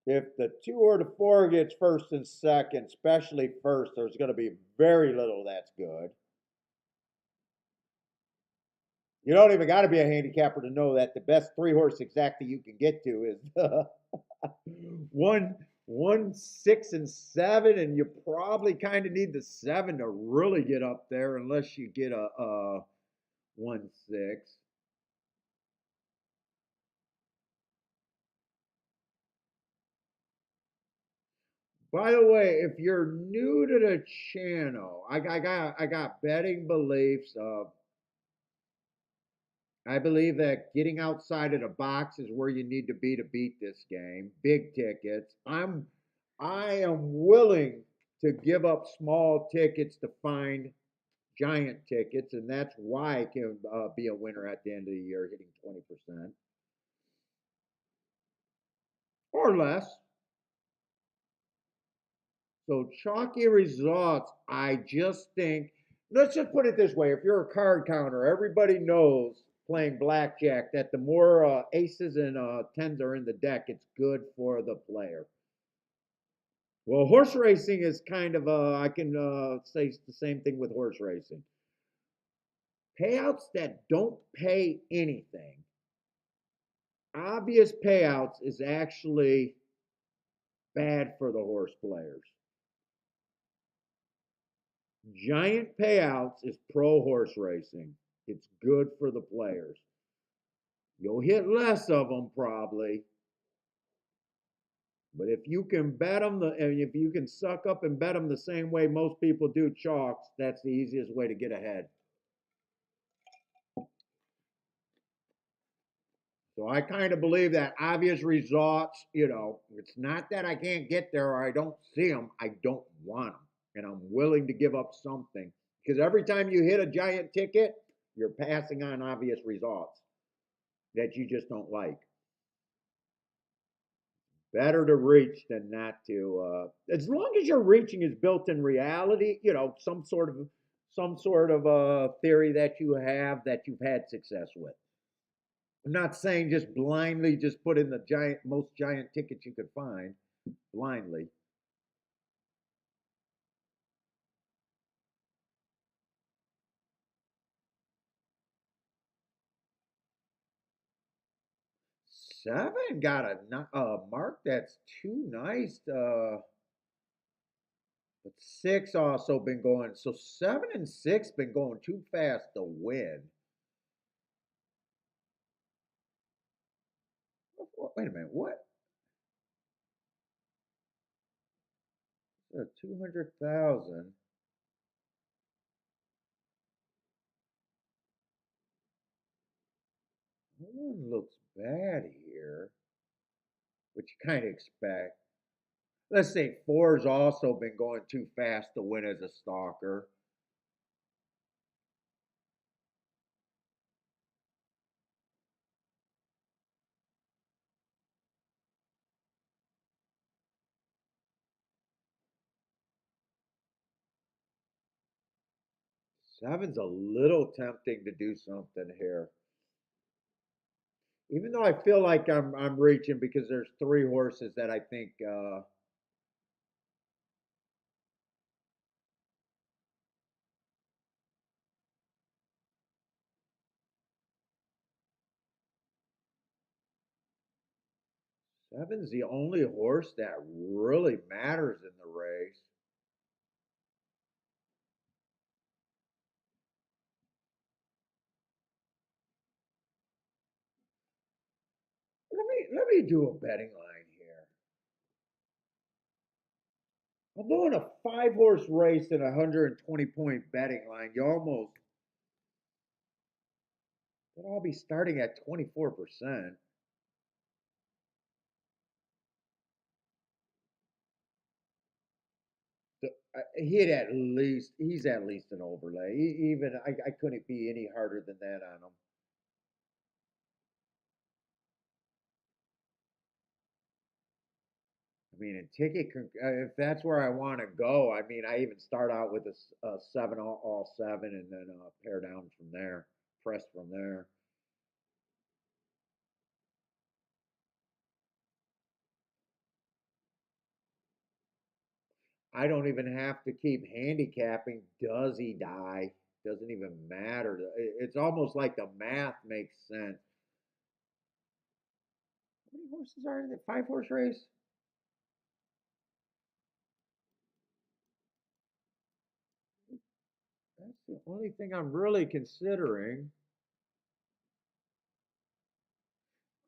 A: If the 2 or the 4 gets first and second, especially first, there's going to be very little that's good. You don't even got to be a handicapper to know that the best 3 horse exactly you can get to is one, 1, 6, and 7, and you probably kind of need the 7 to really get up there, unless you get a 1, 6. By the way, if you're new to the channel, I got betting beliefs. I believe that getting outside of the box is where you need to beat this game. Big tickets. I am willing to give up small tickets to find giant tickets, and that's why I can be a winner at the end of the year, hitting 20% or less. So chalky results. I just think. Let's just put it this way: if you're a card counter, everybody knows playing blackjack that the more aces and tens are in the deck, it's good for the player. Well, horse racing is kind of I can say the same thing with horse racing. Payouts that don't pay anything, obvious payouts, is actually bad for the horse players. Giant payouts is pro horse racing. It's good for the players. You'll hit less of them probably, but if you can bet them and if you can suck up and bet them the same way most people do chalks, that's the easiest way to get ahead. So I kind of believe that obvious results, it's not that I can't get there or I don't see them. I don't want them. And I'm willing to give up something. Because every time you hit a giant ticket, you're passing on obvious results that you just don't like. Better to reach than not to. As long as your reaching is built in reality, some sort of theory that you have that you've had success with. I'm not saying just blindly just put in the most giant tickets you could find blindly. 7 got a mark that's too nice. But 6 also been going. So 7 and 6 been going too fast to win. Wait a minute. What? 200,000. One looks bad here, which you kind of expect. Let's say 4's also been going too fast to win as a stalker. Seven's a little tempting to do something here. Even though I feel like I'm reaching because there's 3 horses that I think Seven's the only horse that really matters in the race. Let me do a betting line here. I'm doing a 5 horse race and a 120 point betting line. You almost could all be starting at 24%. So, he's at least an overlay. Even I couldn't be any harder than that on him. I mean, if that's where I want to go, I mean, I even start out with a seven, all seven, and then pare down from there, press from there. I don't even have to keep handicapping. Does he die? Doesn't even matter. It's almost like the math makes sense. How many horses are in the 5 horse race? That's the only thing I'm really considering.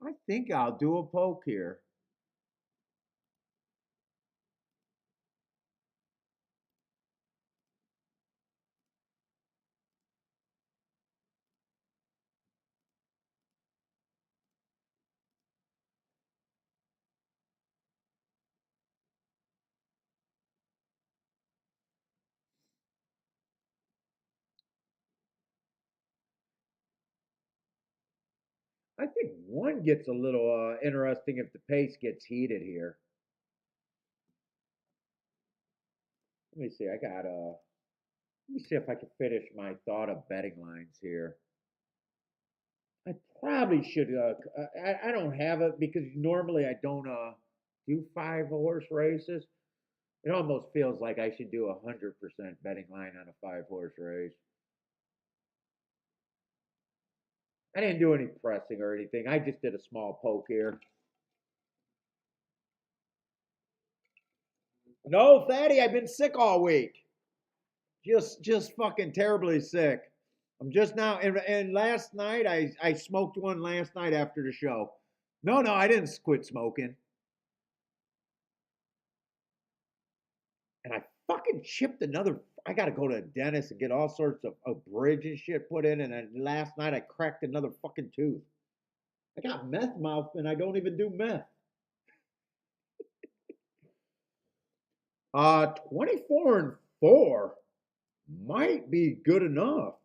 A: I think I'll do a poke here. I think one gets a little interesting if the pace gets heated here. Let me see. Let me see if I can finish my thought of betting lines here. I probably should. I don't have it because normally I don't do 5 horse races. It almost feels like I should do 100% betting line on a 5 horse race. I didn't do any pressing or anything. I just did a small poke here. No, Fatty, I've been sick all week. Just fucking terribly sick. I'm just now and last night I smoked one last night after the show. No, I didn't quit smoking. And I fucking chipped another. I got to go to a dentist and get all sorts of bridge and shit put in. And then last night I cracked another fucking tooth. I got meth mouth and I don't even do meth. 24-4 might be good enough.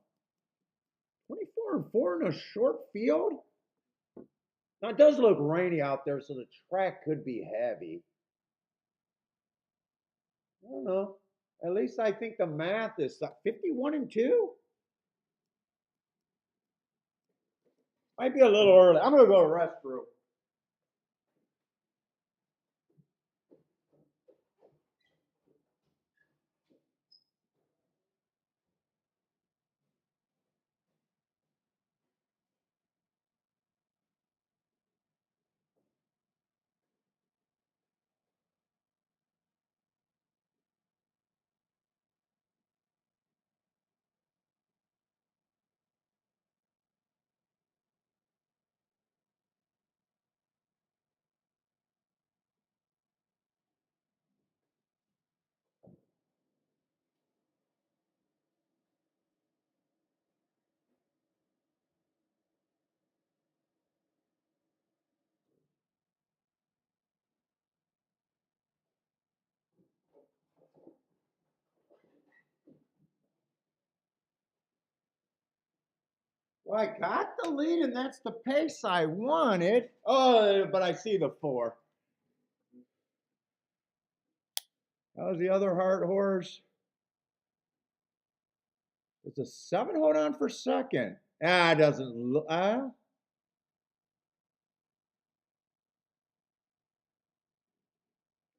A: 24-4 in a short field. Now it does look rainy out there, so the track could be heavy. I don't know. At least I think the math is 51-2. Might be a little early. I'm gonna go to restroom. Well, I got the lead, and that's the pace I wanted. Oh, but I see the 4. That was the other hard horse. It's a 7. Hold on for second. Ah, it doesn't look.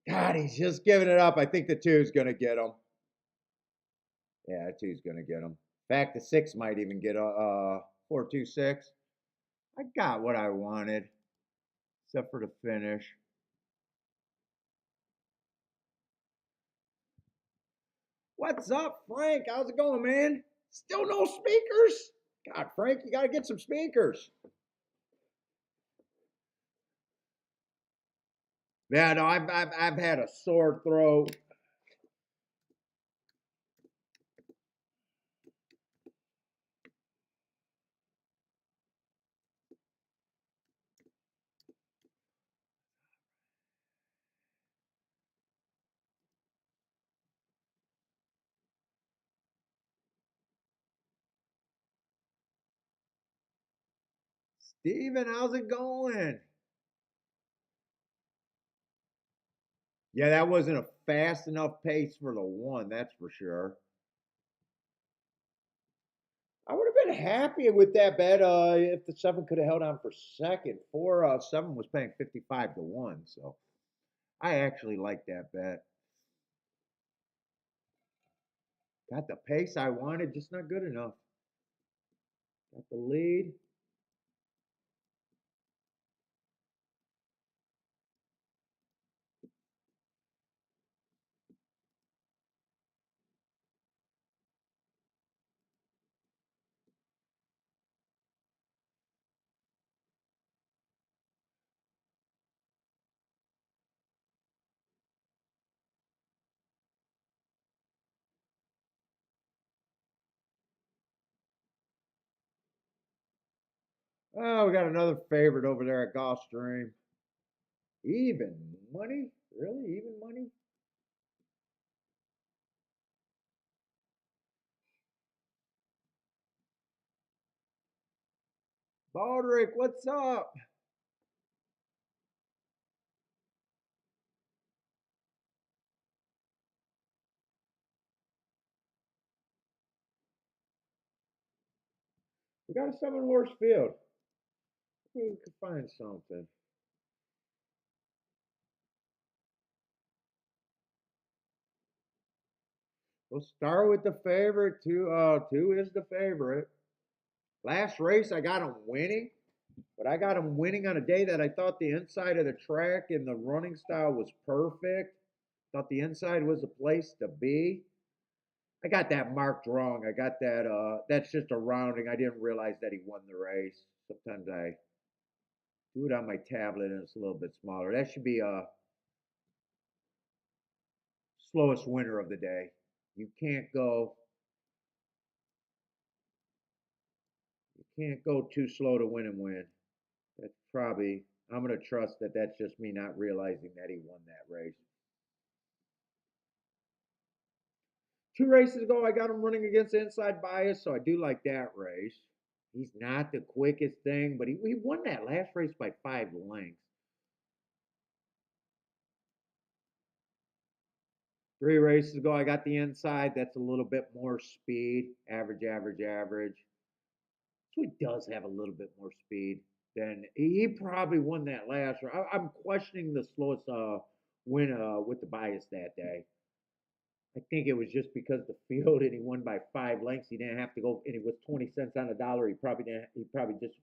A: God, he's just giving it up. I think the 2 is going to get him. Yeah, the 2 is going to get him. In fact, the 6 might even get a 4-2-6. I got what I wanted, except for the finish. What's up, Frank? How's it going, man? Still no speakers? God, Frank, you got to get some speakers. Yeah, no, I've had a sore throat. Steven, how's it going? Yeah, that wasn't a fast enough pace for the one, that's for sure. I would have been happy with that bet if the seven could have held on for second. Four seven was paying 55 to one, so I actually like that bet. Got the pace I wanted, just not good enough. Got the lead. Oh, we got another favorite over there at Gulfstream. Even money? Really? Even money? Baldrick, what's up? We got a seven horse field. We could find something. We'll start with the favorite. Two is the favorite. Last race, I got him winning, but I got him winning on a day that I thought the inside of the track and the running style was perfect. Thought the inside was the place to be. I got that marked wrong. I got that. That's just a rounding. I didn't realize that he won the race. Sometimes I do it on my tablet and it's a little bit smaller. That should be slowest winner of the day. You can't go too slow to win and win. That's probably I'm gonna trust that that's just me not realizing that he won that race. Two races ago, I got him running against inside bias, so I do like that race. He's not the quickest thing, but he won that last race by 5 lengths. Three races ago, I got the inside. That's a little bit more speed. Average, average, average. So he does have a little bit more speed than he probably won that last round. I'm questioning the slowest win with the bias that day. I think it was just because the field and he won by 5 lengths. He didn't have to go, and it was 20 cents on the dollar. He probably didn't. He probably just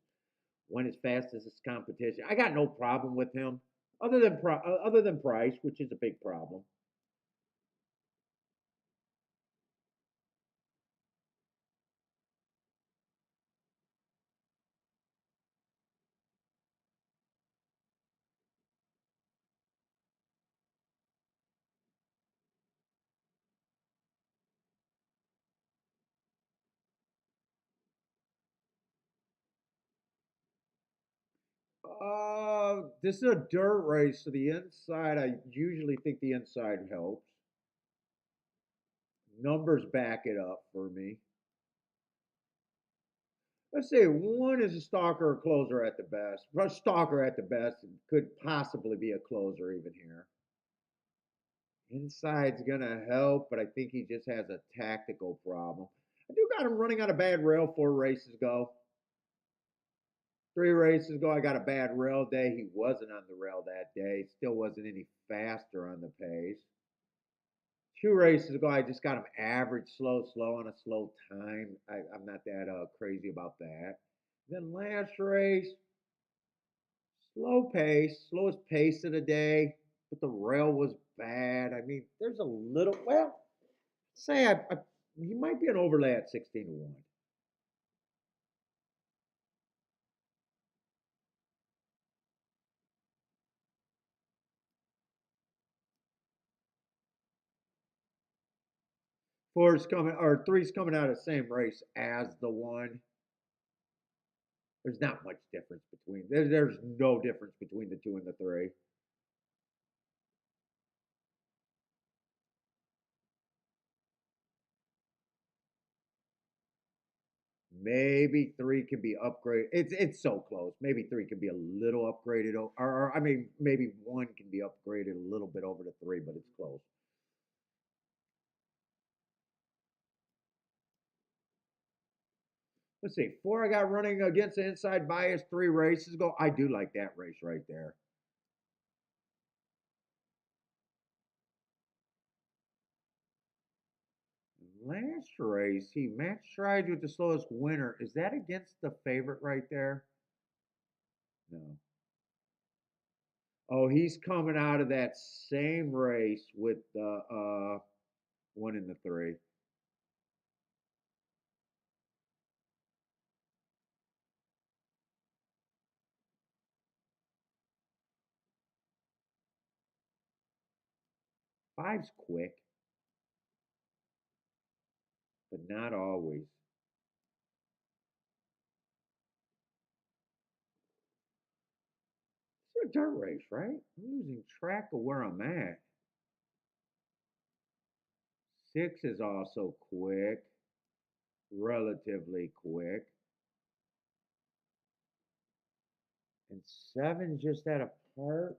A: went as fast as his competition. I got no problem with him, other than price, which is a big problem. This is a dirt race, so the inside. I usually think the inside helps. Numbers back it up for me. Let's say one is a stalker or closer at the best. A stalker at the best could possibly be a closer even here. Inside's gonna help, but I think he just has a tactical problem. I do got him running on a bad rail 4 races ago. 3 races ago, I got a bad rail day. He wasn't on the rail that day. Still wasn't any faster on the pace. 2 races ago, I just got him average, slow on a slow time. I'm not that crazy about that. Then last race, slow pace, slowest pace of the day, but the rail was bad. I mean, there's a little, well, Say he might be an overlay at 16-1. Four's coming or three's coming out of the same race as the one. There's not much difference between there's no difference between the two and the three. Maybe three can be upgraded. It's so close. Maybe three can be a little upgraded, or I mean, maybe one can be upgraded a little bit over to three, but it's close. Let's see. Four I got running against the inside bias 3 races ago. I do like that race right there. Last race, he matched strides with the slowest winner. Is that against the favorite right there? No. Oh, he's coming out of that same race with the one in the three. Five's quick, but not always. It's a dirt race, right? I'm losing track of where I'm at. Six is also quick, relatively quick. And seven's just at a part.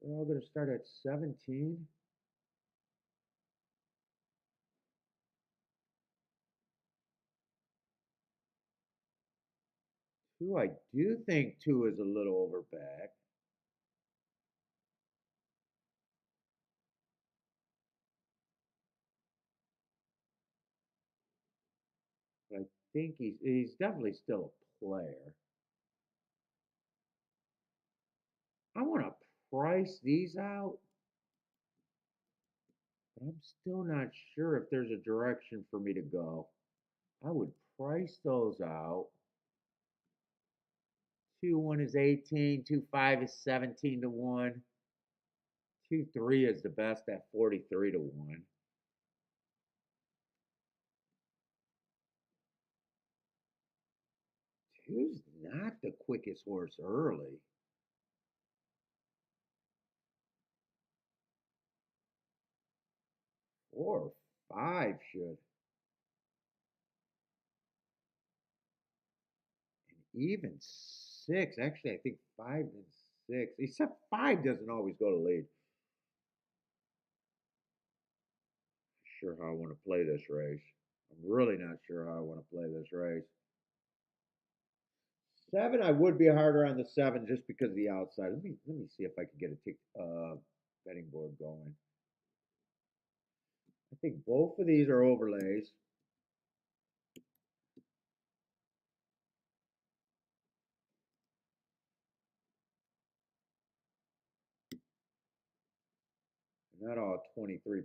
A: They're all going to start at 17. Two, I do think two is a little over back. But I think he's definitely still a player. I want to price these out, but I'm still not sure if there's a direction for me to go. I would price those out. 2-1 is 18, 2-5 is 17-1. 2-3 is the best at 43-1. Two's not the quickest horse early. 4 or 5 should. And even six. Actually, I think 5 and 6. Except five doesn't always go to lead. Sure how I want to play this race. I'm really not sure how I want to play this race. Seven, I would be harder on the seven just because of the outside. Let me see if I can get a betting board going. I think both of these are overlays. Not all 23%.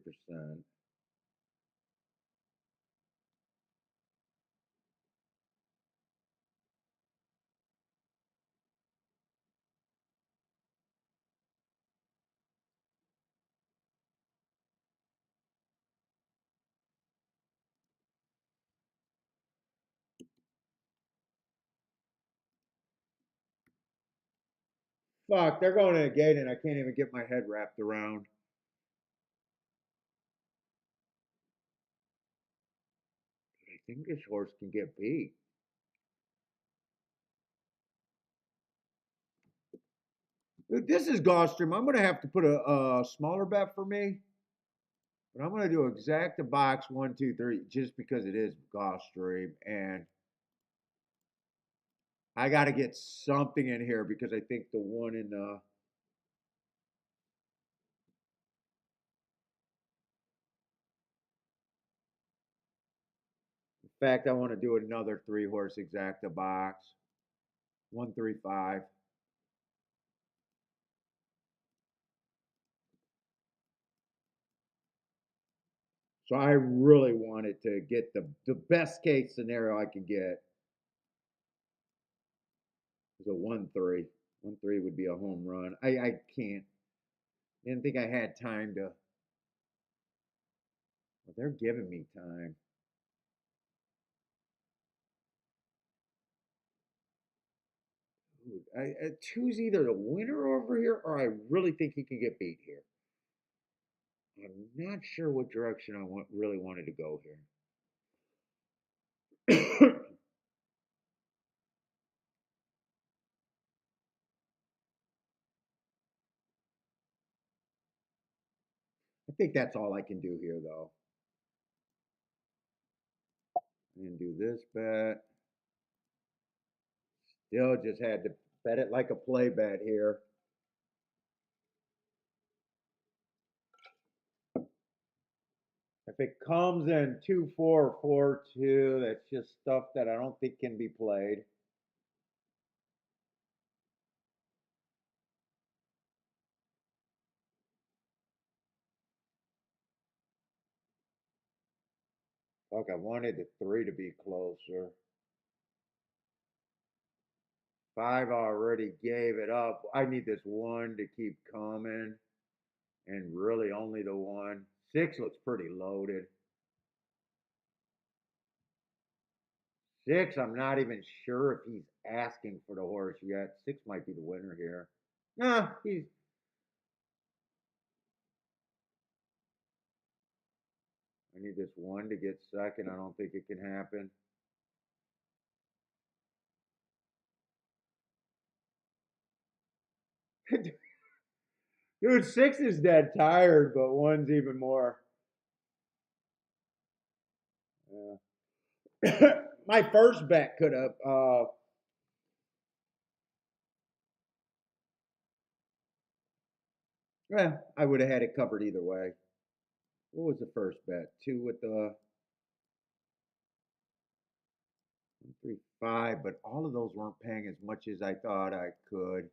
A: Fuck, they're going to a gate and I can't even get my head wrapped around. I think this horse can get beat. Dude, this is Gulfstream. I'm going to have to put a smaller bet for me. But I'm going to do exact the box 1, 2, 3 just because it is Gulfstream. And I got to get something in here because I think the one in in fact, I want to do another 3 horse exacta box. 1, 3, 5. So I really wanted to get the best case scenario I could get is a 1-3. 1-3 would be a home run. I can't. Didn't think I had time to. Well, they're giving me time. Ooh, two's either the winner over here, or I really think he can get beat here. I'm not sure what direction really wanted to go here. I think that's all I can do here, though. And do this bet. Still just had to bet it like a play bet here. If it comes in 2-4, 4-2, that's just stuff that I don't think can be played. Fuck, I wanted the 3 to be closer. 5 already gave it up. I need this 1 to keep coming. And really only the 1. 6 looks pretty loaded. 6, I'm not even sure if he's asking for the horse yet. 6 might be the winner here. Nah, I need this 1 to get second. I don't think it can happen. Dude, 6 is dead tired, but 1's even more. My first bet could have. Well, I would have had it covered either way. What was the first bet? 2 with the 3, 5, but all of those weren't paying as much as I thought I could.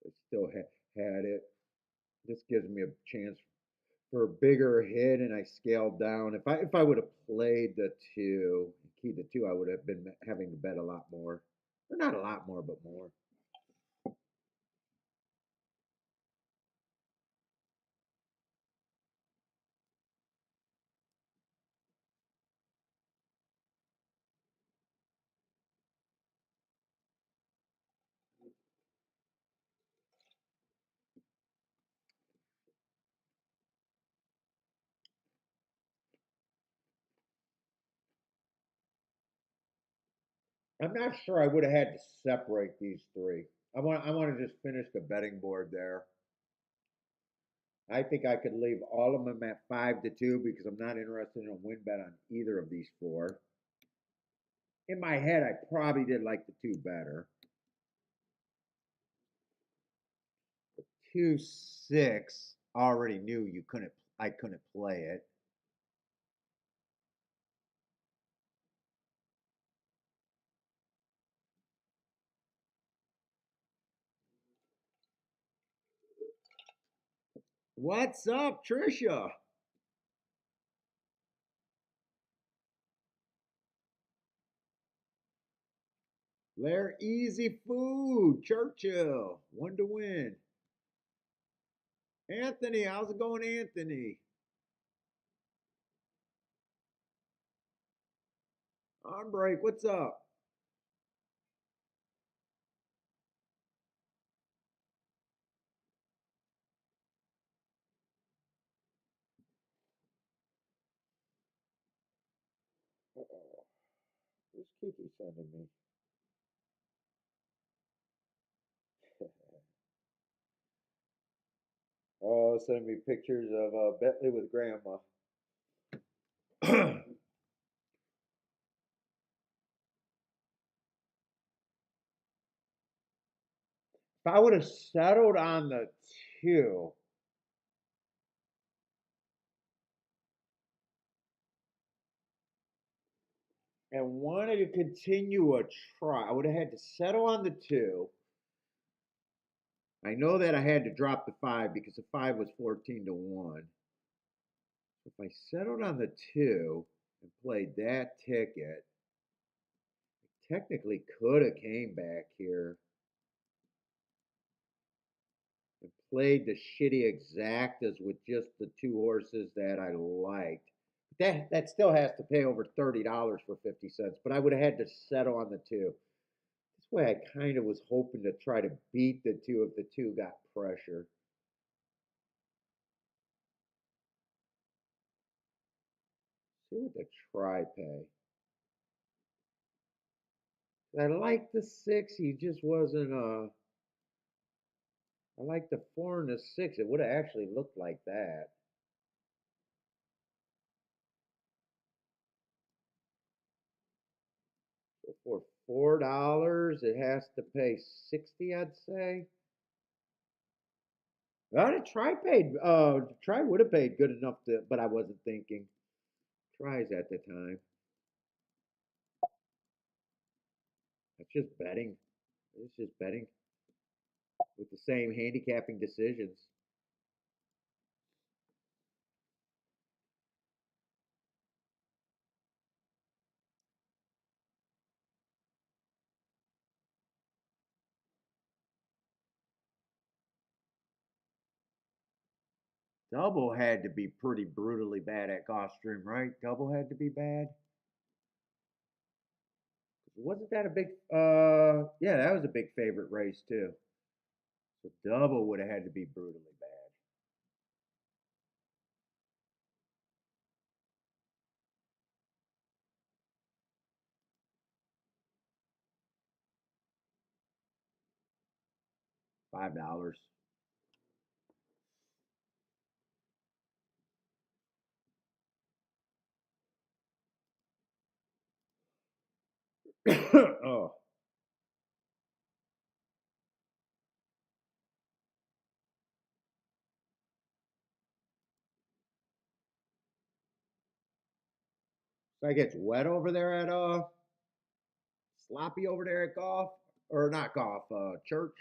A: I still had it. This gives me a chance for a bigger hit, and I scaled down. If I would have played the 2, keyed the 2, I would have been having to bet a lot more, or not a lot more, but more. I'm not sure I would have had to separate these 3. I want to just finish the betting board there. I think I could leave all of them at 5-2 because I'm not interested in a win bet on either of these 4. In my head, I probably did like the 2 better. 2-6 already knew I couldn't play it. What's up, Trisha? They're easy food. Churchill. 1 to win. Anthony, how's it going, Anthony? On break, what's up? Uh-oh. Where's Kiki sending me? Oh, sending me pictures of Bentley with grandma. If I would have settled on the 2 and wanted to continue a try, I would have had to settle on the 2 I know that I had to drop the 5 because the 5 was 14 to 1. If I settled on the 2 and played that ticket, I technically could have came back here and played the shitty exactas with just the 2 horses that I liked. That still has to pay over $30 for 50 cents, but I would have had to settle on the 2. This way I kind of was hoping to try to beat the 2 if the 2 got pressure. See what the try pay. I liked the 6, he just wasn't I like the 4 and the 6. It would have actually looked like that. So for $4, it has to pay 60, I'd say. Well, the try would have paid good enough to, but I wasn't thinking. Tries at the time. That's just betting. It's just betting with the same handicapping decisions. Double had to be pretty brutally bad at Gulfstream, right? Double had to be bad. Wasn't that a big? Yeah, that was a big favorite race too. So double would have had to be brutally bad. $5. Oh, so it gets wet over there at sloppy over there at golf or not golf, church.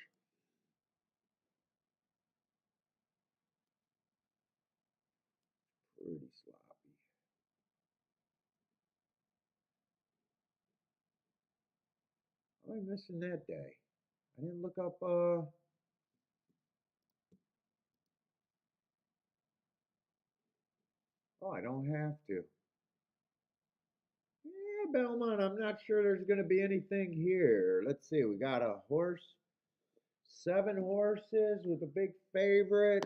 A: Pretty sloppy. Am I missing that day? I didn't look up. Oh, I don't have to. Yeah, Belmont. I'm not sure there's going to be anything here. Let's see. We got a horse, 7 horses with a big favorite.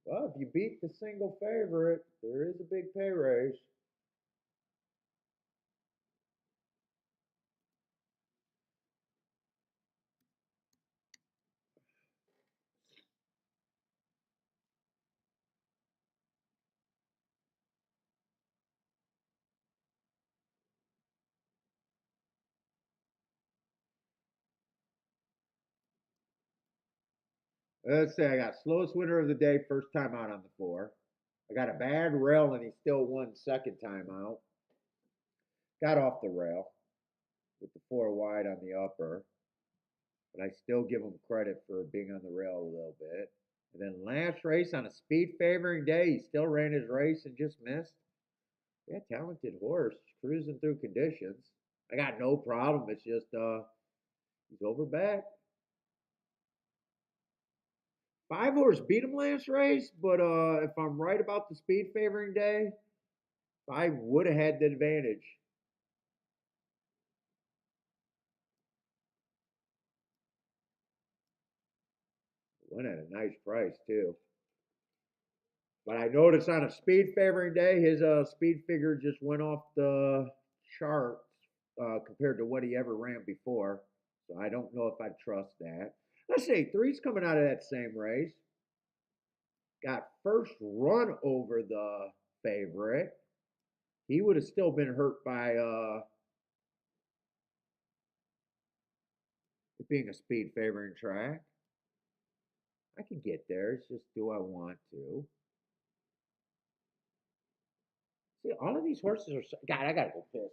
A: Well, if you beat the single favorite, there is a big pay raise. Let's say I got slowest winner of the day, first time out on the 4. I got a bad rail and he still won second time out. Got off the rail with the 4 wide on the upper, but I still give him credit for being on the rail a little bit. And then last race on a speed favoring day, he still ran his race and just missed. Yeah, talented horse, cruising through conditions. I got no problem. It's just he's over back. 5 horse beat him last race, but if I'm right about the speed favoring day, 5 would have had the advantage. Went at a nice price too. But I noticed on a speed favoring day, his speed figure just went off the charts compared to what he ever ran before. So I don't know if I trust that. Let's see, 3's coming out of that same race. Got first run over the favorite. He would have still been hurt by it being a speed favoring track. I can get there. It's just, do I want to? See, all of these horses are. God, I gotta go piss.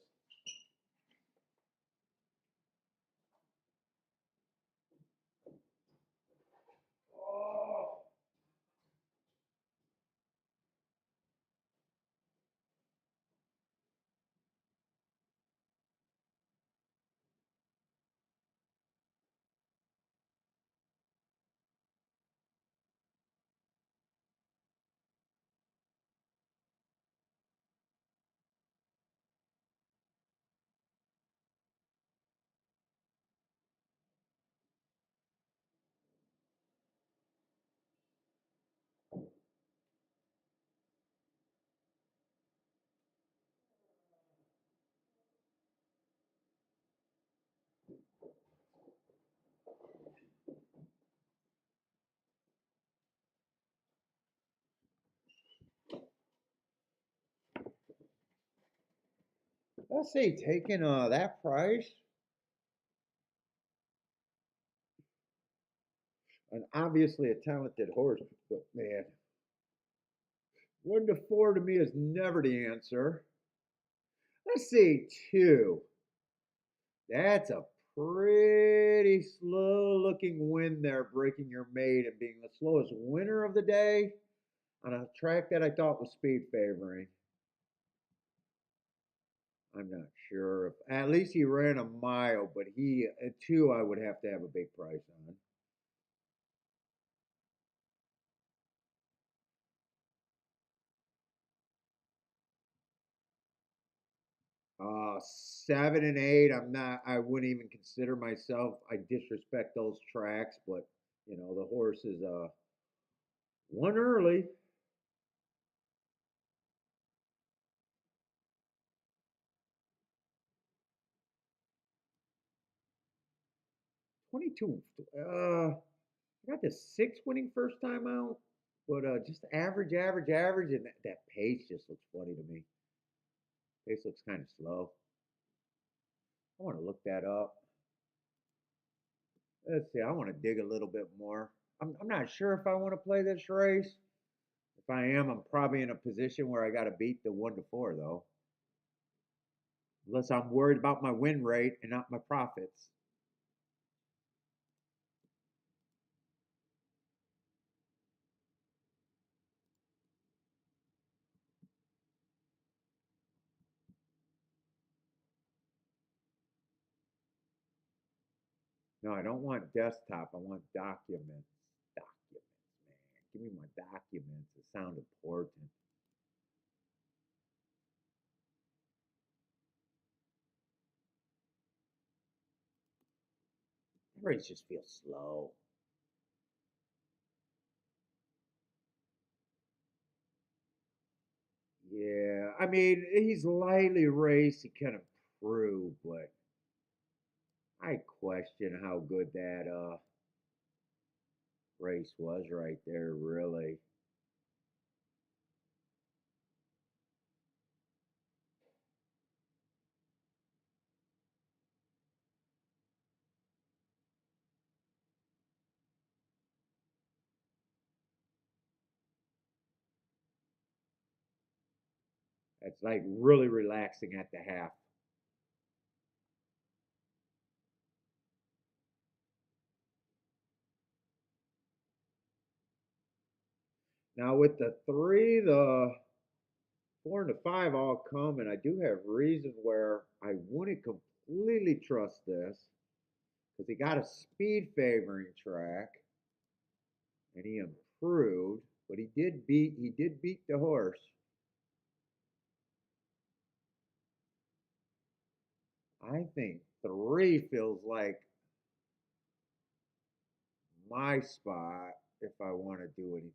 A: Let's see, taking that price, and obviously a talented horse, but man, 1 to 4 to me is never the answer. Let's see, two. That's a pretty slow looking win there, breaking your maid and being the slowest winner of the day on a track that I thought was speed favoring. I'm not sure. If, at least he ran a mile, but he, two, I would have to have a big price on. 7 and 8, I'm not, I wouldn't even consider myself, I disrespect those tracks, but, the horse is one early. 22. I got the six winning first time out, but just average, average, average, and that pace just looks funny to me. Pace looks kind of slow. I want to look that up. Let's see. I want to dig a little bit more. I'm not sure if I want to play this race. If I am, I'm probably in a position where I got to beat the 1 to 4 though, unless I'm worried about my win rate and not my profits. No, I don't want desktop. I want documents. Documents, man. Give me my documents. It sound important. That race just feels slow. Yeah, I mean, he's lightly raced. He can improve, but I question how good that race was right there, really. It's like really relaxing at the half. Now with the three, the 4 and the 5 all come, and I do have reasons where I wouldn't completely trust this because he got a speed favoring track and he improved, but he did beat the horse. I think three feels like my spot if I want to do anything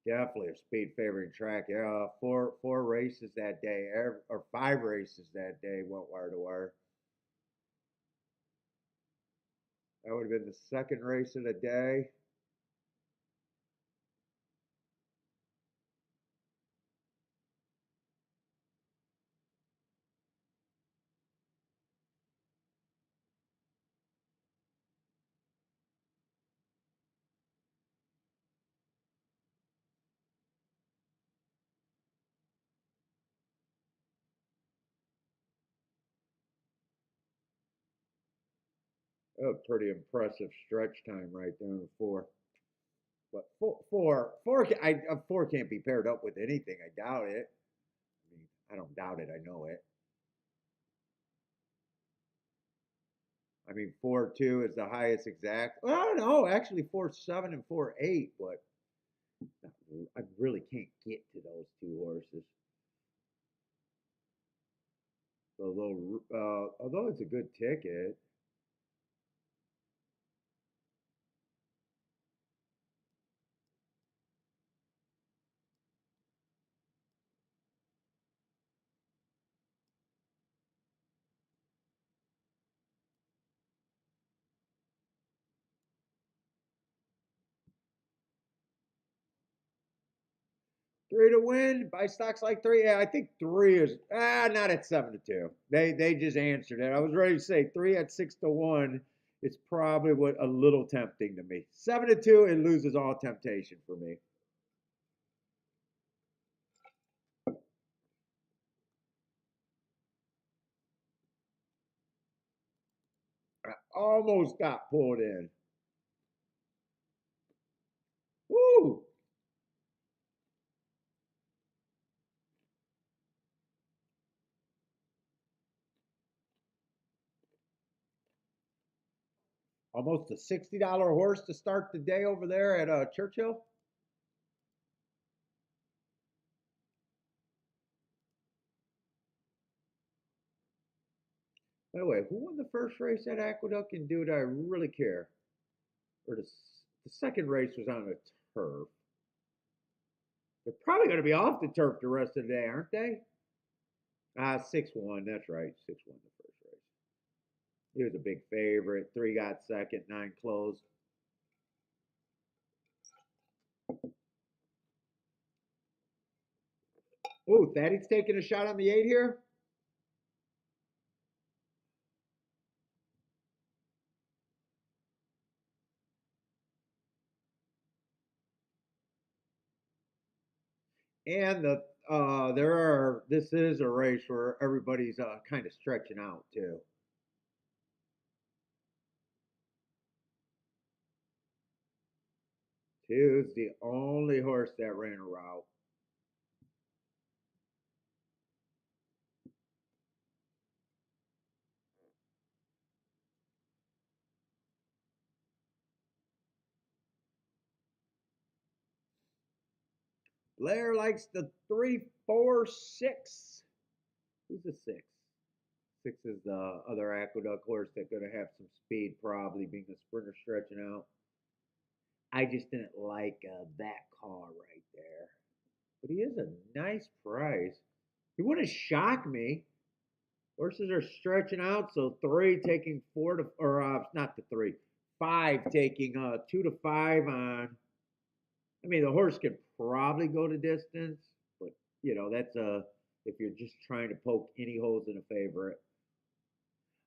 A: here. Definitely a speed favoring track. Yeah, four races that day, or 5 races that day went wire to wire. That would have been the second race of the day. A pretty impressive stretch time right there in 4. But four can't be paired up with anything. I doubt it. I mean, I don't doubt it. I know it. I mean, 4-2 is the highest exact. Well, no, actually 4-7 and 4-8, but I really can't get to those two horses. Although it's a good ticket, Three to win. Buy stocks like three. Yeah, I think three is not at 7-2. They just answered it. I was ready to say three at 6-1. It's probably what a little tempting to me. 7-2, it loses all temptation for me. I almost got pulled in. Woo! Almost a $60 horse to start the day over there at Churchill. By the way, who won the first race at Aqueduct? And do I really care? Or the second race was on a turf. They're probably going to be off the turf the rest of the day, aren't they? 6-1. That's right. 6-1 the first race. He was a big favorite. Three got second, nine closed. Oh, Thaddeus taking a shot on the eight here. And this is a race where everybody's kind of stretching out too. Two's the only horse that ran a route. Blair likes the 3-4-6. Who's the six? Six is the other Aqueduct horse that's going to have some speed, probably being a sprinter stretching out. I just didn't like that call right there. But he is a nice price. He wouldn't shock me. Horses are stretching out, so three taking four to, or not the three, five taking 2 to 5 on. I mean, the horse can probably go the distance, but that's if you're just trying to poke any holes in a favorite.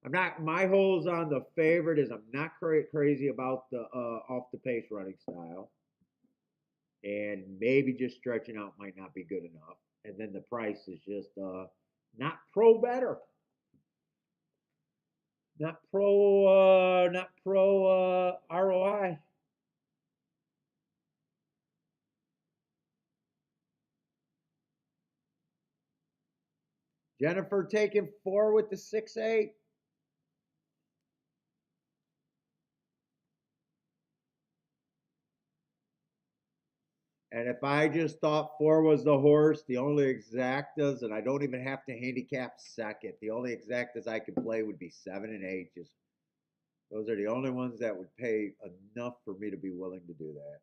A: I'm not. My holes on the favorite is I'm not crazy about the off the pace running style, and maybe just stretching out might not be good enough. And then the price is just not pro better, not pro ROI. Jennifer taking four with the 6-8. And if I just thought four was the horse, the only exactas, and I don't even have to handicap second, the only exactas I could play would be 7 and 8. Just those are the only ones that would pay enough for me to be willing to do that.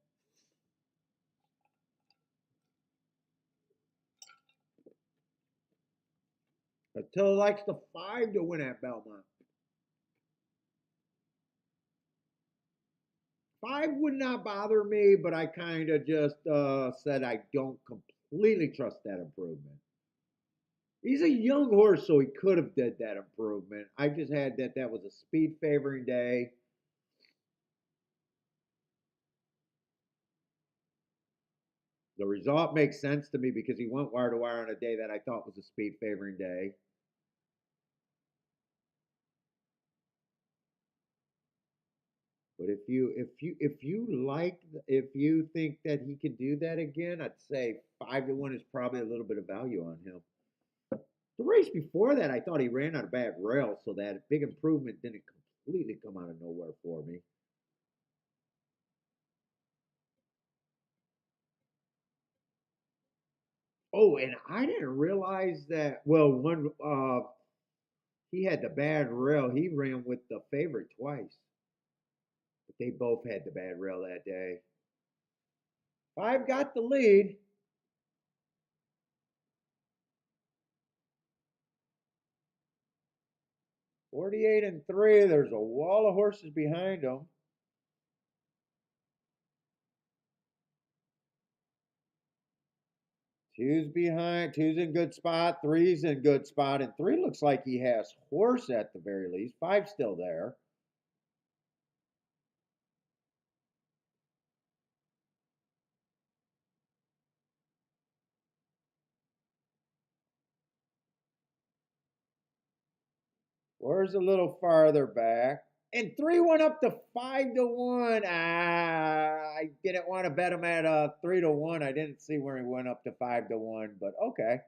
A: Until likes the 5 to win at Belmont. 5 would not bother me, but I kind of just said I don't completely trust that improvement. He's a young horse, so he could have did that improvement. I just had that was a speed favoring day. The result makes sense to me because he went wire to wire on a day that I thought was a speed favoring day. But if you think that he could do that again, I'd say 5 to 1 is probably a little bit of value on him. The race before that, I thought he ran on a bad rail, so that big improvement didn't completely come out of nowhere for me. Oh, and I didn't realize that. Well, when he had the bad rail, he ran with the favorite twice, but they both had the bad rail that day. 5 got the lead. 48-3. There's a wall of horses behind him. Two's behind. Two's in good spot. Three's in good spot. And three looks like he has horse at the very least. Five's still there. Four's a little farther back. And three went up to 5-1. I didn't want to bet him at 3-1. I didn't see where he went up to 5-1, but okay.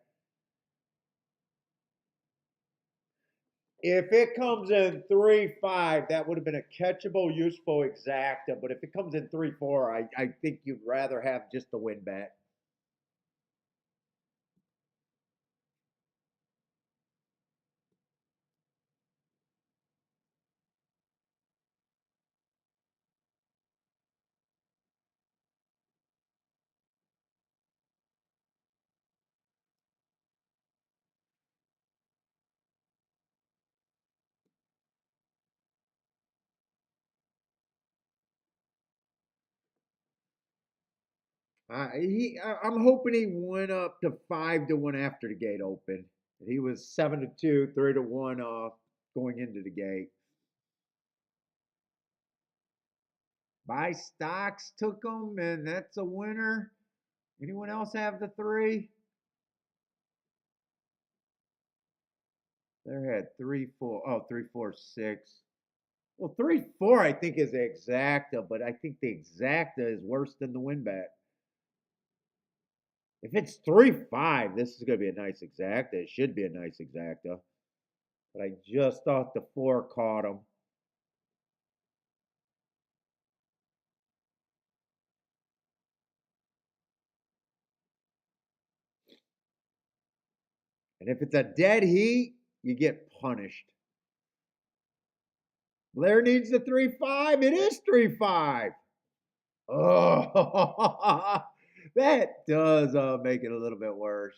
A: If it comes in 3-5, that would have been a catchable, useful exacta. But if it comes in 3-4, I think you'd rather have just the win bet. I'm hoping he went up to 5-1 after the gate opened. He was 7-2, 3-1 off going into the gate. Buy stocks took him, and that's a winner. Anyone else have the three? There had 3-4. Oh, 3-4-6. Well, 3-4 I think is the exacta, but I think the exacta is worse than the win bet. If it's 3-5, this is going to be a nice exacta. It should be a nice exacta. But I just thought the four caught him. And if it's a dead heat, you get punished. Blair needs the 3-5. It is 3-5. Oh, that does make it a little bit worse.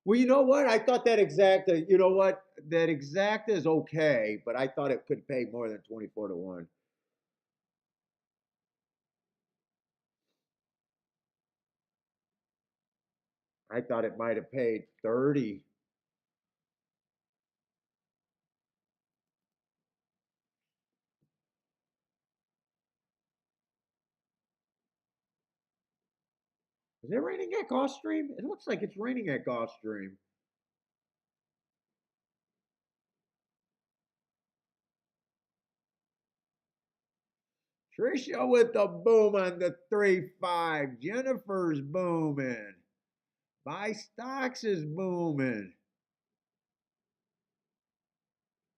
A: Well, you know what? I thought that exacta, you know what? That exacta is okay, but I thought it could pay more than 24-1. I thought it might have paid 30. Is it raining at Gulfstream? It looks like it's raining at Gulfstream. Trisha with the boom on the 3-5. Jennifer's booming. Buy stocks is booming.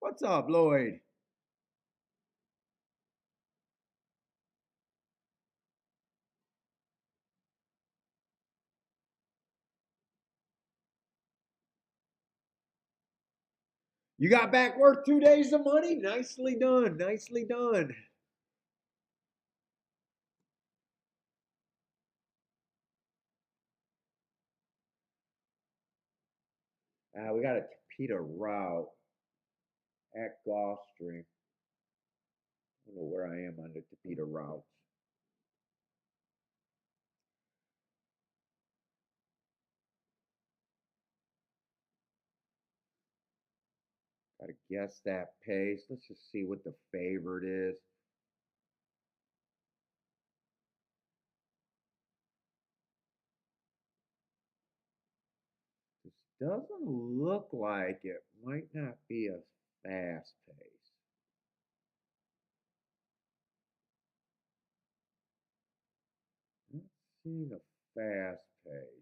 A: What's up, Lloyd? You got back worth 2 days of money? Nicely done. Nicely done. We got a Peter route at Gulfstream. I don't know where I am on the Peter routes. Gotta guess that pace. Let's just see what the favorite is. This doesn't look like it might not be a fast pace. Not seeing a fast pace.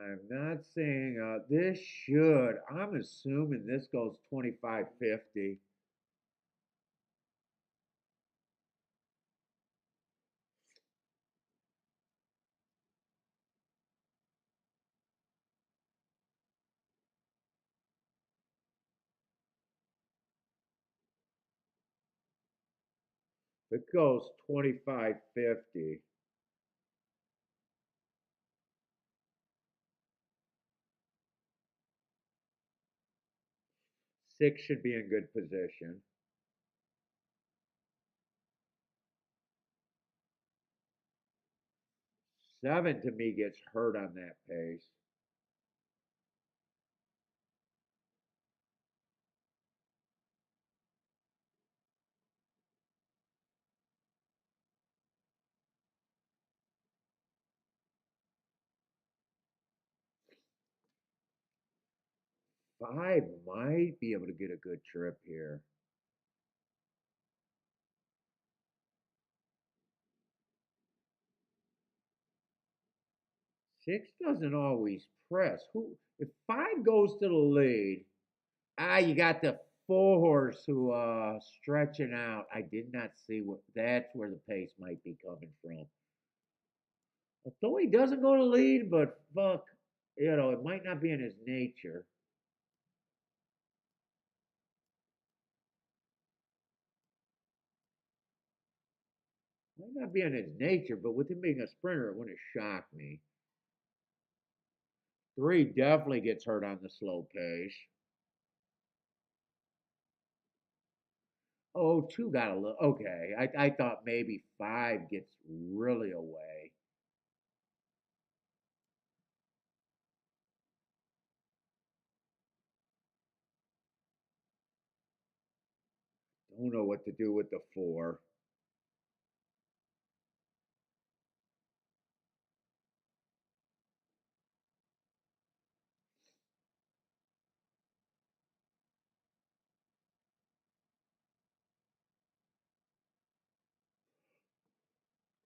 A: I'm not saying this should. I'm assuming this goes 25.50. It goes 25.50. Six should be in good position. Seven to me gets hurt on that pace. Five might be able to get a good trip here. Six doesn't always press. Who if five goes to the lead? You got the four horse who stretching out. I did not see what that's where the pace might be coming from. Although he doesn't go to lead, but fuck, it might not be in his nature. Might not be in his nature, but with him being a sprinter, it wouldn't shock me. Three definitely gets hurt on the slow pace. Oh, two got a little okay. I thought maybe five gets really away. Don't know what to do with the four.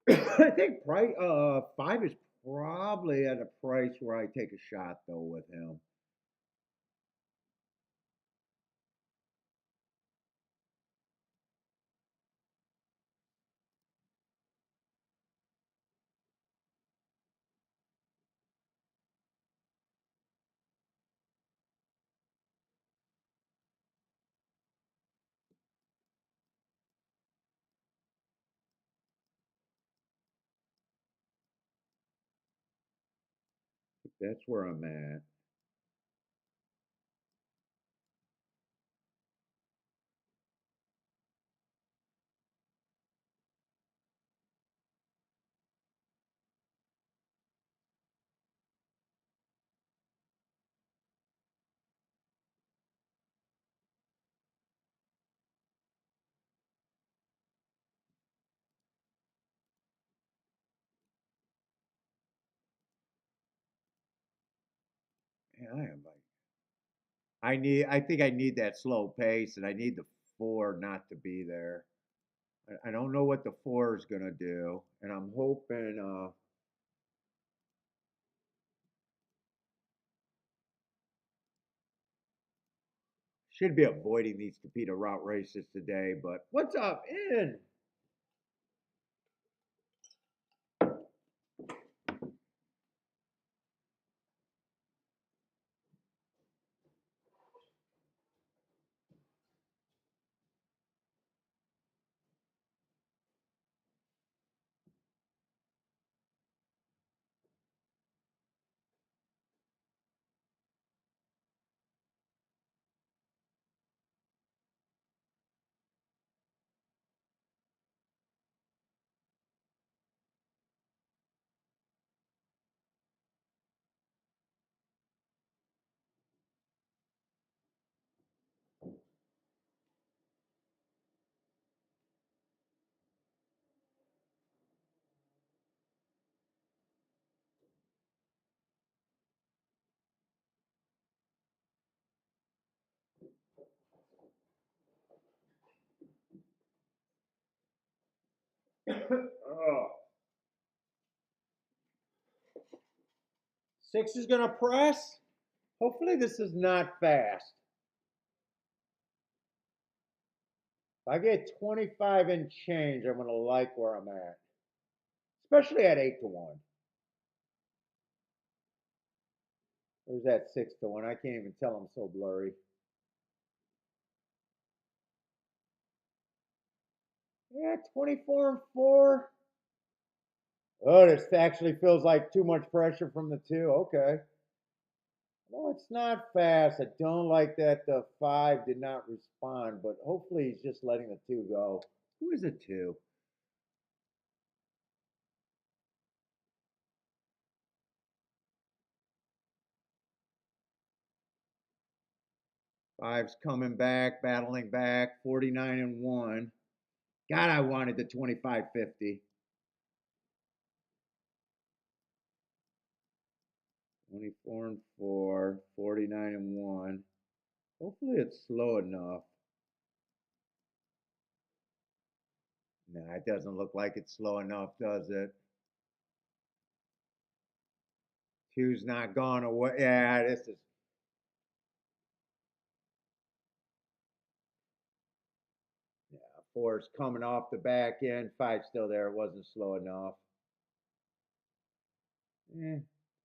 A: I think five is probably at a price where I take a shot though with him. That's where I'm at. Man, I am like I think I need that slow pace and I need the four not to be there. I don't know what the four is gonna do, and I'm hoping should be avoiding these Capita route races today, but what's up in? Oh, six is gonna press. Hopefully this is not fast. If I get 25 and change, I'm gonna like where I'm at, especially at 8 to 1. Where's that 6 to 1? I can't even tell. I'm so blurry. Yeah, 24 and 4. Oh, this actually feels like too much pressure from the two. Okay. No, it's not fast. I don't like that the five did not respond, but hopefully he's just letting the two go. Who is a two? Five's coming back, battling back, 49 and 1. God, I wanted the 25-50. 24 and 4, 49 and 1. Hopefully it's slow enough. Nah, it doesn't look like it's slow enough, does it? Two's not gone away. Yeah, this is. Yeah, four's coming off the back end. Five's still there. It wasn't slow enough.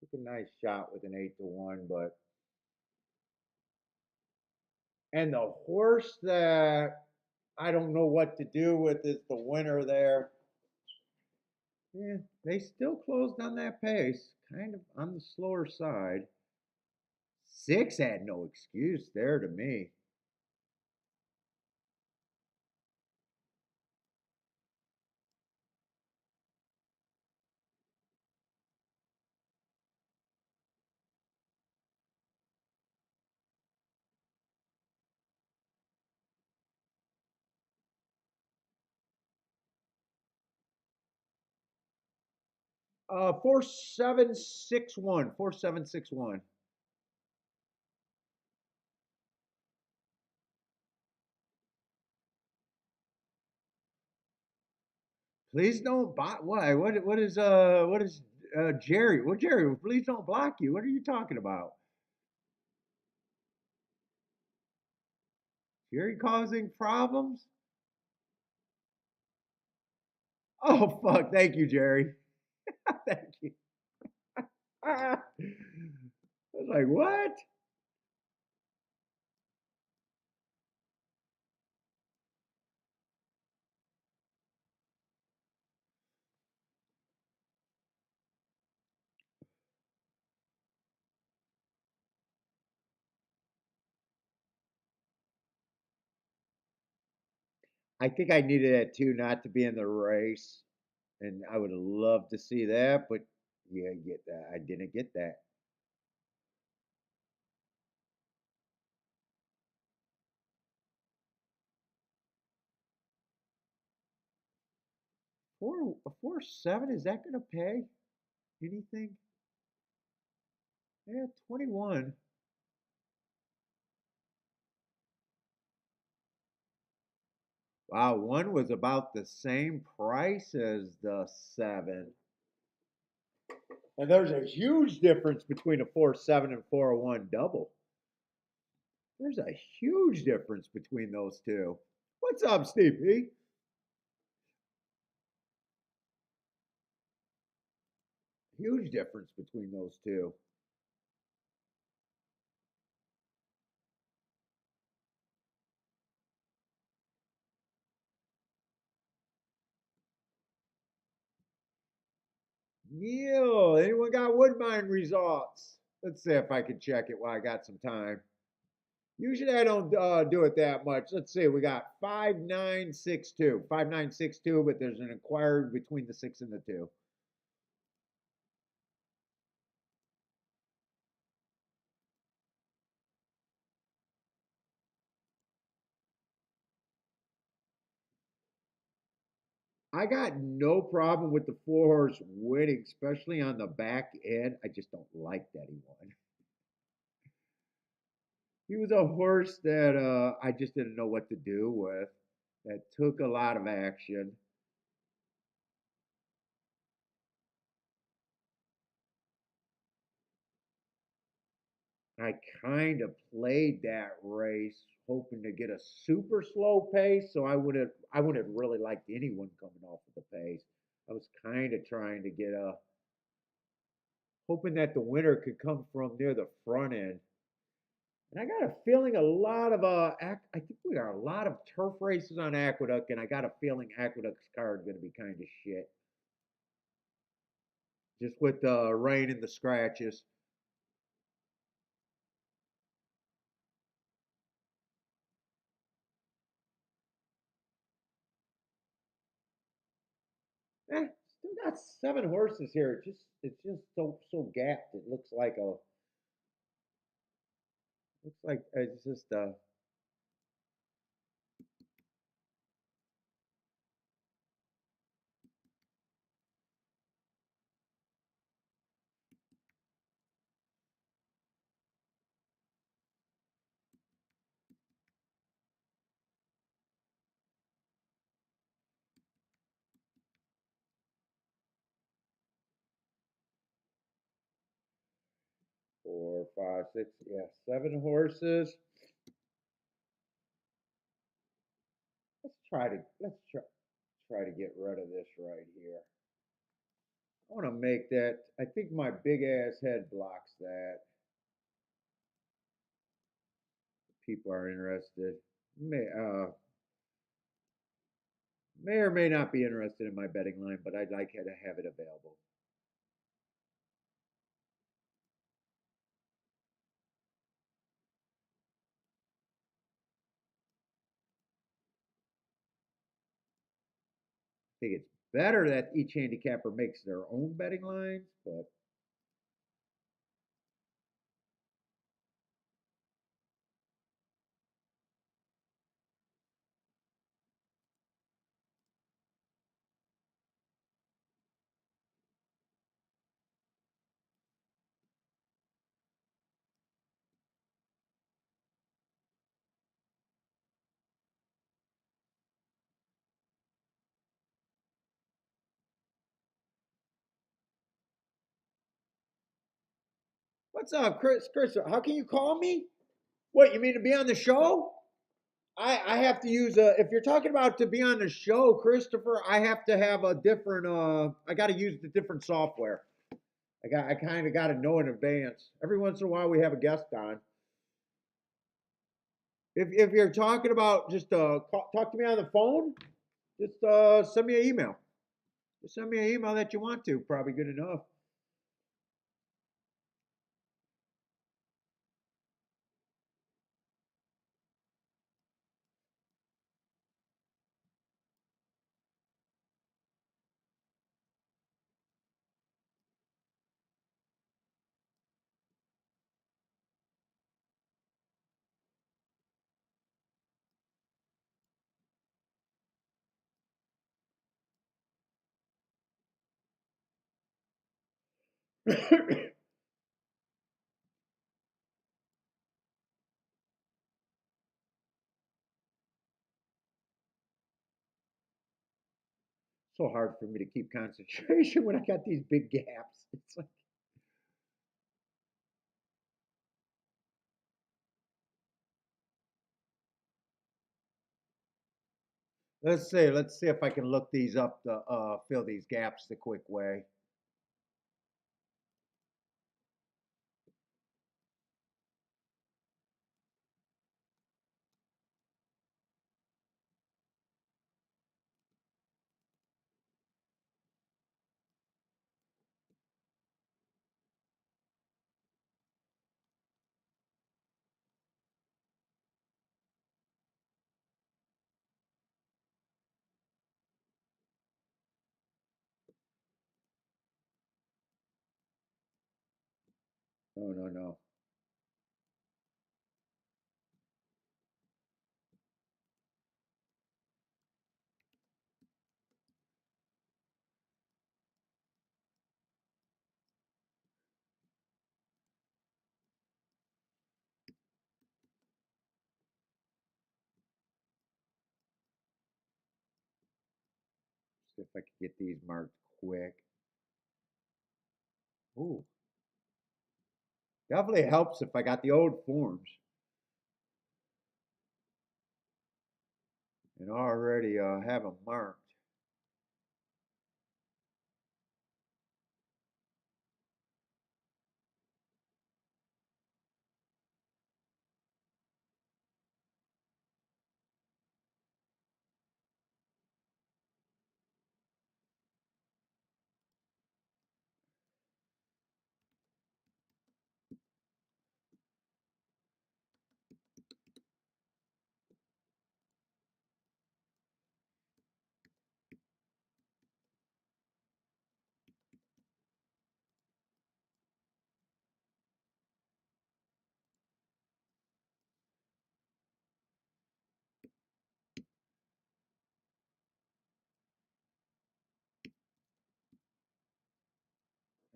A: Took a nice shot with an 8-1, but. And the horse that I don't know what to do with is the winner there. Yeah, they still closed on that pace, kind of on the slower side. Six had no excuse there to me. Uh, 4761. 4761. Please don't block. Why? What is Jerry? Well, Jerry, please don't block you. What are you talking about? Jerry causing problems? Oh fuck! Thank you, Jerry. Thank you. I was like, what? I think I needed that too, not to be in the race, and I would have loved to see that, but yeah, get that. I didn't get that. A 4-7, is that gonna pay anything? Yeah, 21. Wow, one was about the same price as the seven. And there's a huge difference between a 4-7 and 401 double. There's a huge difference between those two. What's up, Steve P? Huge difference between those two. Neil, anyone got Woodbine results? Let's see if I can check it while I got some time. Usually I don't do it that much. Let's see, we got 5962. 5962, but there's an inquired between the six and the two. I got no problem with the four horse winning, especially on the back end. I just don't like that he won. He was a horse that I just didn't know what to do with, that took a lot of action. I kind of played that race hoping to get a super slow pace, so I wouldn't have really liked anyone coming off of the pace. I was kind of trying to get a hoping that the winner could come from near the front end. And I got a feeling a lot of I think we are a lot of turf races on Aqueduct, and I got a feeling Aqueduct's card is going to be kind of shit, just with the rain and the scratches. Still got 7 horses here. It's just so gapped. It looks like it's just 4, 5, 6, yeah, 7 horses. Let's try to get rid of this right here. I want to make that. I think my big ass head blocks that. People are interested. May or may not be interested in my betting line, but I'd like to have it available. I think it's better that each handicapper makes their own betting lines, but what's up, Chris? Chris, how can you call me? What, you mean to be on the show? I have to use a. If you're talking about to be on the show, Christopher, I have to have a different. I got to use the different software. I kind of got to know in advance. Every once in a while, we have a guest on. If you're talking about just talk to me on the phone, just send me an email. Just send me an email that you want to. Probably good enough. So hard for me to keep concentration when I got these big gaps. It's like, let's see if I can look these up to fill these gaps the quick way. No, no, no. See if I can get these marked quick. Ooh, definitely helps if I got the old forms and already have them marked.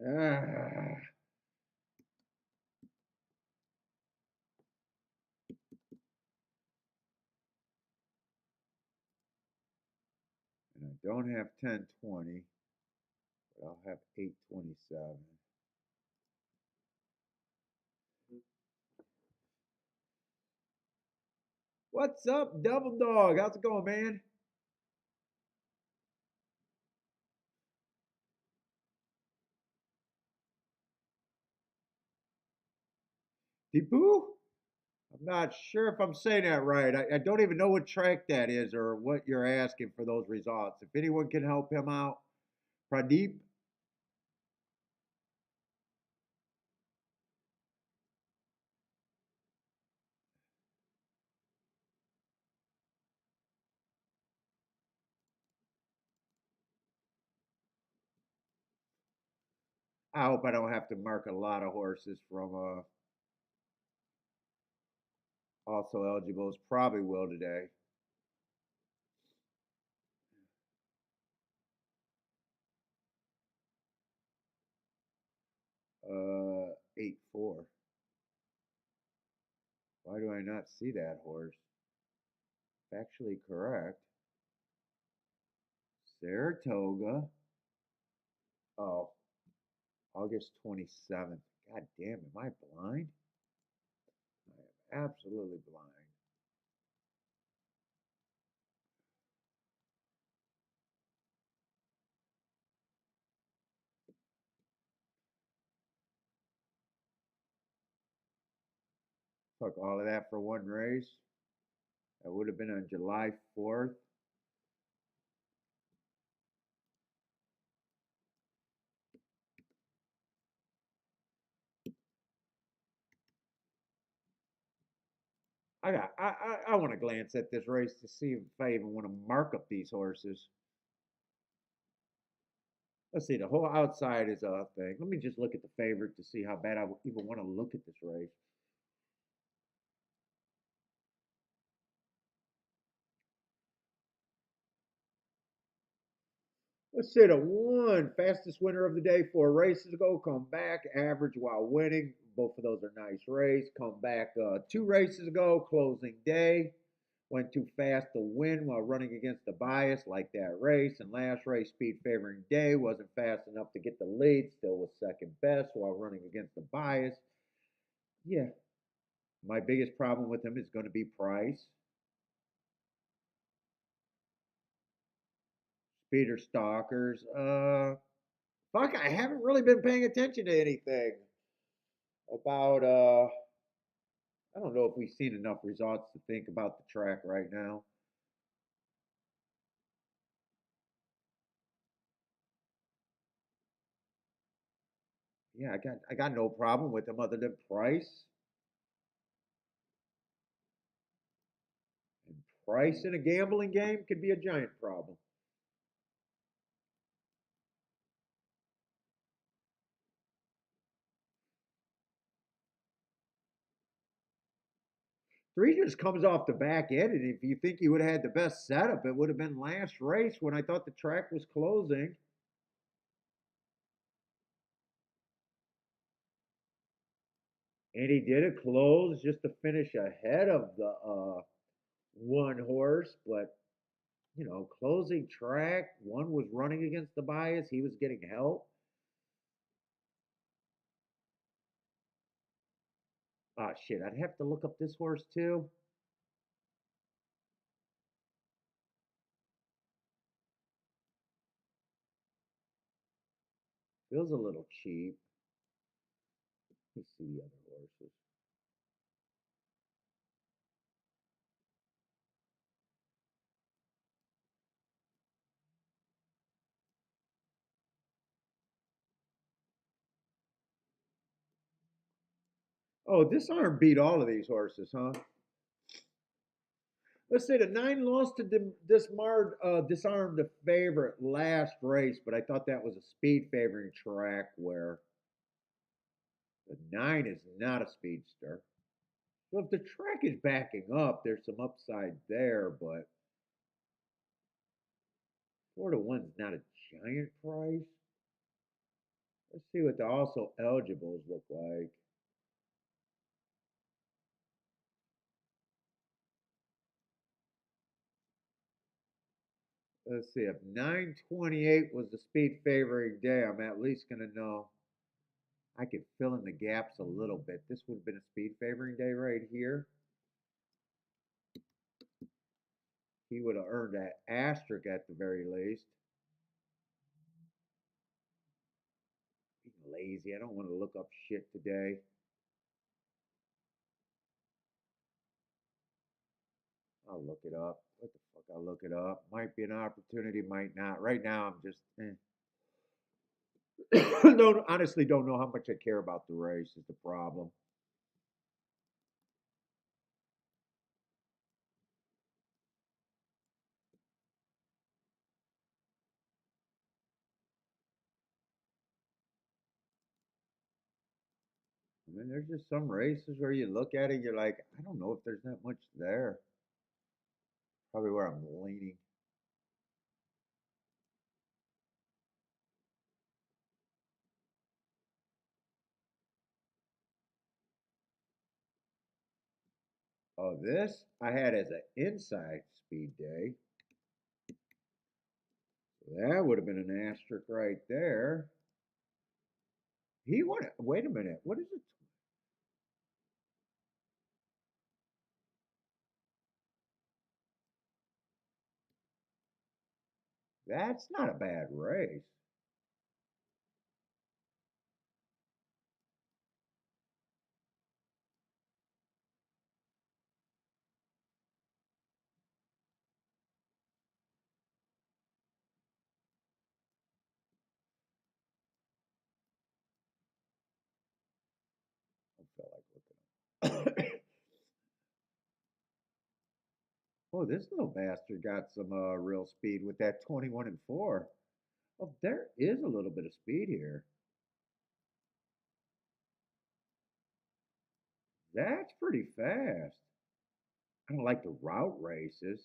A: Ah. And I don't have 1020, but I'll have 827. What's up, Double Dog? How's it going, man? Deepu? I'm not sure if I'm saying that right. I don't even know what track that is or what you're asking for those results. If anyone can help him out, Pradeep? I hope I don't have to mark a lot of horses from also eligibles. Probably will today. 8-4. Why do I not see that horse? Factually correct. Saratoga. Oh, August 27th. God damn, am I blind? I am absolutely blind. Took all of that for one race. That would have been on July 4th. I want to glance at this race to see if I even want to mark up these horses. Let's see, the whole outside is a thing. Let me just look at the favorite to see how bad I even want to look at this race. Let's say the one fastest winner of the day 4 races ago, come back, average while winning. Both of those are nice race. Come back 2 races ago, closing day. Went too fast to win while running against the bias, like that race. And last race, speed favoring day, wasn't fast enough to get the lead, still was second best while running against the bias. Yeah, my biggest problem with him is going to be price. Speeder stalkers. Fuck, I haven't really been paying attention to anything about I don't know if we've seen enough results to think about the track right now. Yeah, I got no problem with him other than price. And price in a gambling game could be a giant problem. Three just comes off the back end, and if you think he would have had the best setup, it would have been last race when I thought the track was closing. And he did it close just to finish ahead of the one horse, but closing track. One was running against the bias. He was getting help. Ah, shit. I'd have to look up this horse too. Feels a little cheap. Let me see the other horses. Oh, Disarm beat all of these horses, huh? Let's say the 9 lost to Disarm the favorite last race, but I thought that was a speed favoring track where the 9 is not a speedster. So if the track is backing up, there's some upside there, but 4-1's not a giant price. Let's see what the also eligibles look like. Let's see, if 928 was the speed favoring day, I'm at least going to know I could fill in the gaps a little bit. This would have been a speed favoring day right here. He would have earned an asterisk at the very least. Being lazy, I don't want to look up shit today. I'll look it up. What the fuck? I'll look it up. Might be an opportunity, might not. Right now, I'm just don't honestly don't know how much I care about the race is the problem. I mean, there's just some races where you look at it, you're like, I don't know if there's that much there. Probably where I'm leaning. Oh, this I had as an inside speed day. That would have been an asterisk right there. He won it. Wait a minute. What is it? That's not a bad race. I felt like looking up. Oh, this little bastard got some real speed with that 21 and 4. Oh, there is a little bit of speed here. That's pretty fast. I don't like the route races.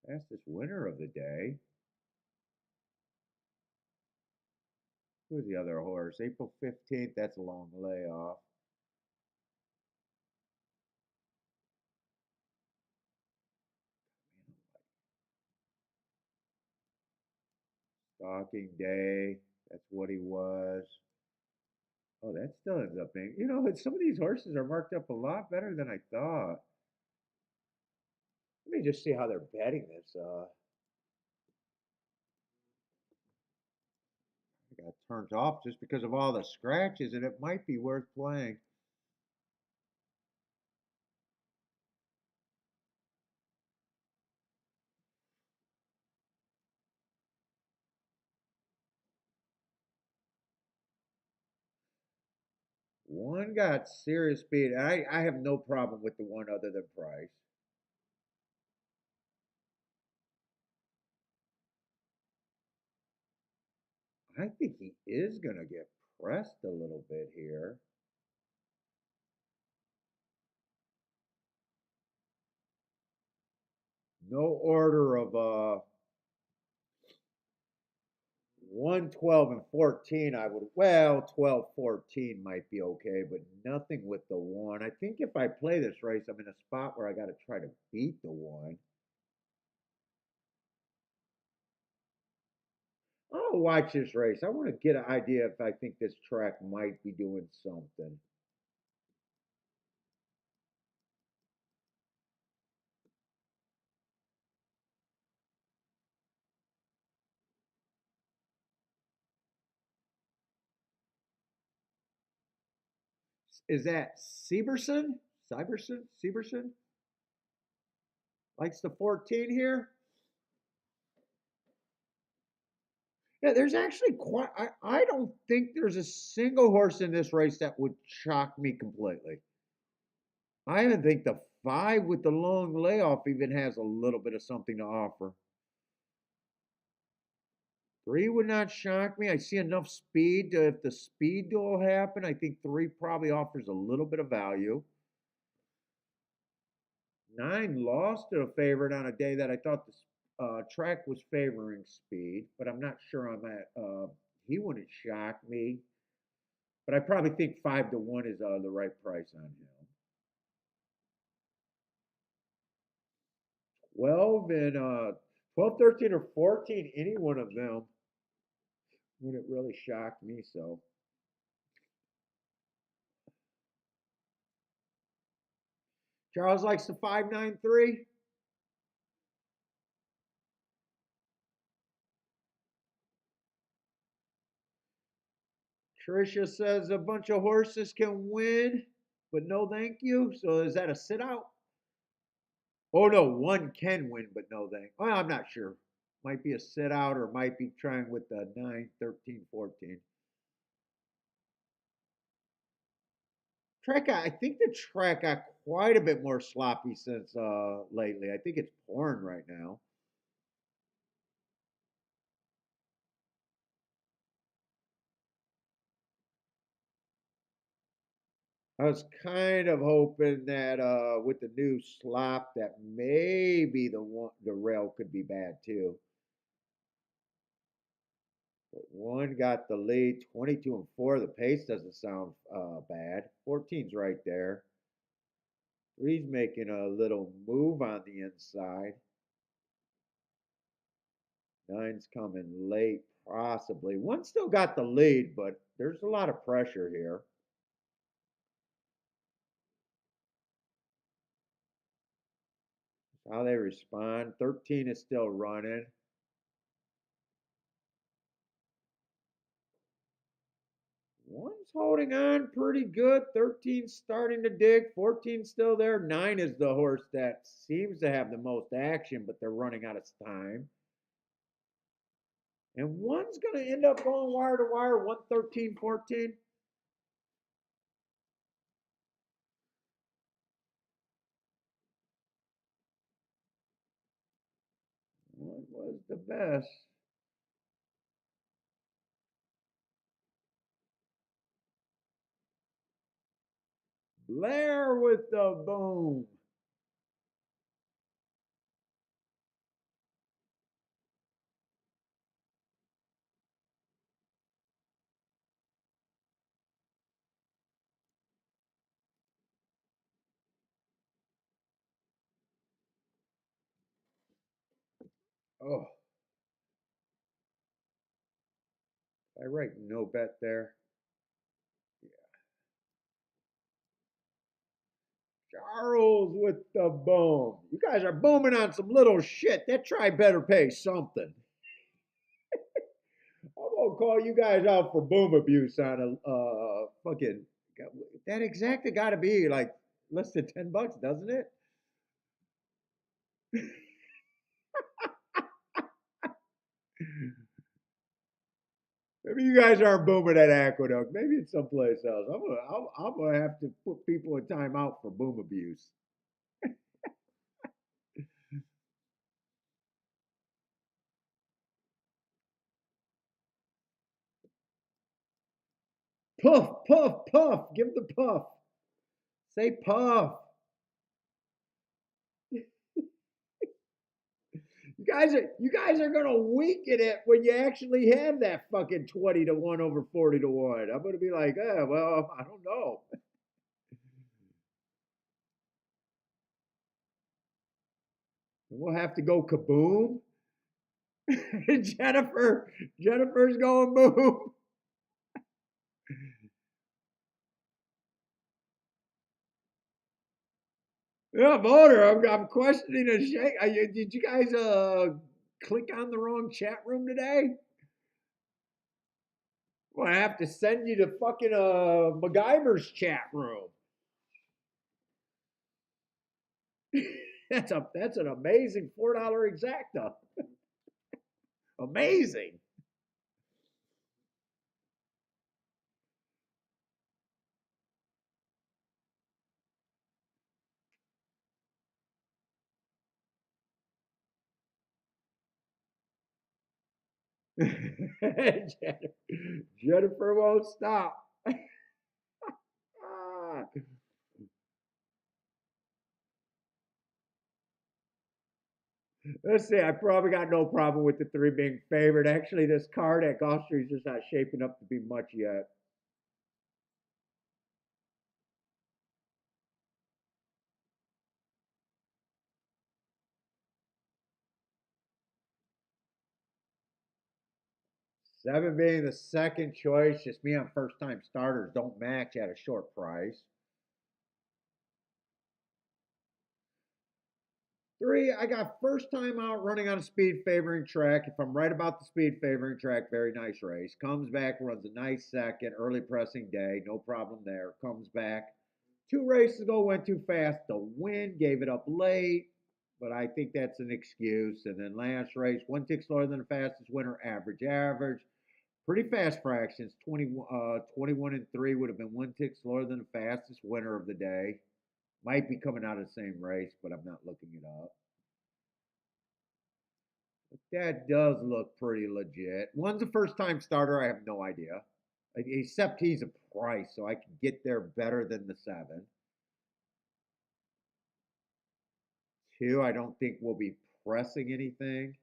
A: Fastest winner of the day. Who's the other horse? April 15th. That's a long layoff. Stalking Day. That's what he was. Oh, that still ends up being. Some of these horses are marked up a lot better than I thought. Let me just see how they're betting this. I got turned off just because of all the scratches, and it might be worth playing. One got serious speed. I have no problem with the one other than price. I think he is going to get pressed a little bit here. No order of 1, 12, and 14. I would, well, 12, 14 might be okay, but nothing with the one. I think if I play this race, I'm in a spot where I got to try to beat the one. I'll watch this race. I want to get an idea if I think this track might be doing something. Is that Severson? Severson? Likes the 14 here? Yeah, there's actually quite. I don't think there's a single horse in this race that would shock me completely. I even think the 5 with the long layoff even has a little bit of something to offer. 3 would not shock me. I see enough speed to, if the speed duel happen, I think 3 probably offers a little bit of value. 9 lost to a favorite on a day that I thought track was favoring speed, but I'm not sure on that. He wouldn't shock me, but I probably think 5 to 1 is the right price on him. 12 and 12, 13, or 14, any one of them wouldn't really shock me. So Charles likes the 593. Trisha says a bunch of horses can win, but no thank you. So is that a sit out? Oh no, one can win, but no thank. Well, I'm not sure. Might be a sit out or might be trying with the 9, 13, 14. I think the track got quite a bit more sloppy since lately. I think it's pouring right now. I was kind of hoping that with the new slop that maybe the rail could be bad too. But one got the lead, 22 and 4. The pace doesn't sound bad. 14's right there. Three's making a little move on the inside. Nine's coming late, possibly. One still got the lead, but there's a lot of pressure here. How they respond. 13 is still running. One's holding on pretty good. 13's starting to dig. 14's still there. 9 is the horse that seems to have the most action, but they're running out of time. And one's going to end up going wire to wire. 113, 14. One was the best. Blair with the boom. Oh, I write no bet there. Charles with the boom. You guys are booming on some little shit. That try better pay something. I'm gonna call you guys out for boom abuse on a fucking. That exactly got to be like less than $10, doesn't it? Maybe you guys aren't booming at Aqueduct. Maybe it's someplace else. I'm gonna have to put people in timeout for boom abuse. Puff, puff, puff. Give the puff. Say puff. You guys are gonna weaken it when you actually have that fucking 20 to 1 over 40 to 1. I'm gonna be like, well, I don't know. We'll have to go kaboom. Jennifer's going boom. Yeah, voter. I'm questioning a shake. Did you guys click on the wrong chat room today? Well, I have to send you to fucking MacGyver's chat room. That's an amazing $4 exacta. Amazing. Jennifer won't stop. Ah. Let's see. I probably got no problem with the three being favored. Actually, this card at Gulfstream's just not shaping up to be much yet. Seven being the second choice, just me on first time starters don't match at a short price. Three, I got first time out running on a speed favoring track. If I'm right about the speed favoring track, very nice race. Comes back, runs a nice second, early pressing day, no problem there. Comes back. Two races ago, went too fast to win, gave it up late, but I think that's an excuse. And then last race, one tick slower than the fastest winner, average, average. Pretty fast fractions, 21 and 3 would have been one tick slower than the fastest winner of the day. Might be coming out of the same race, but I'm not looking it up. But that does look pretty legit. One's a first time starter. I have no idea. Except he's a price, so I can get there better than the seven. Two, I don't think we'll be pressing anything.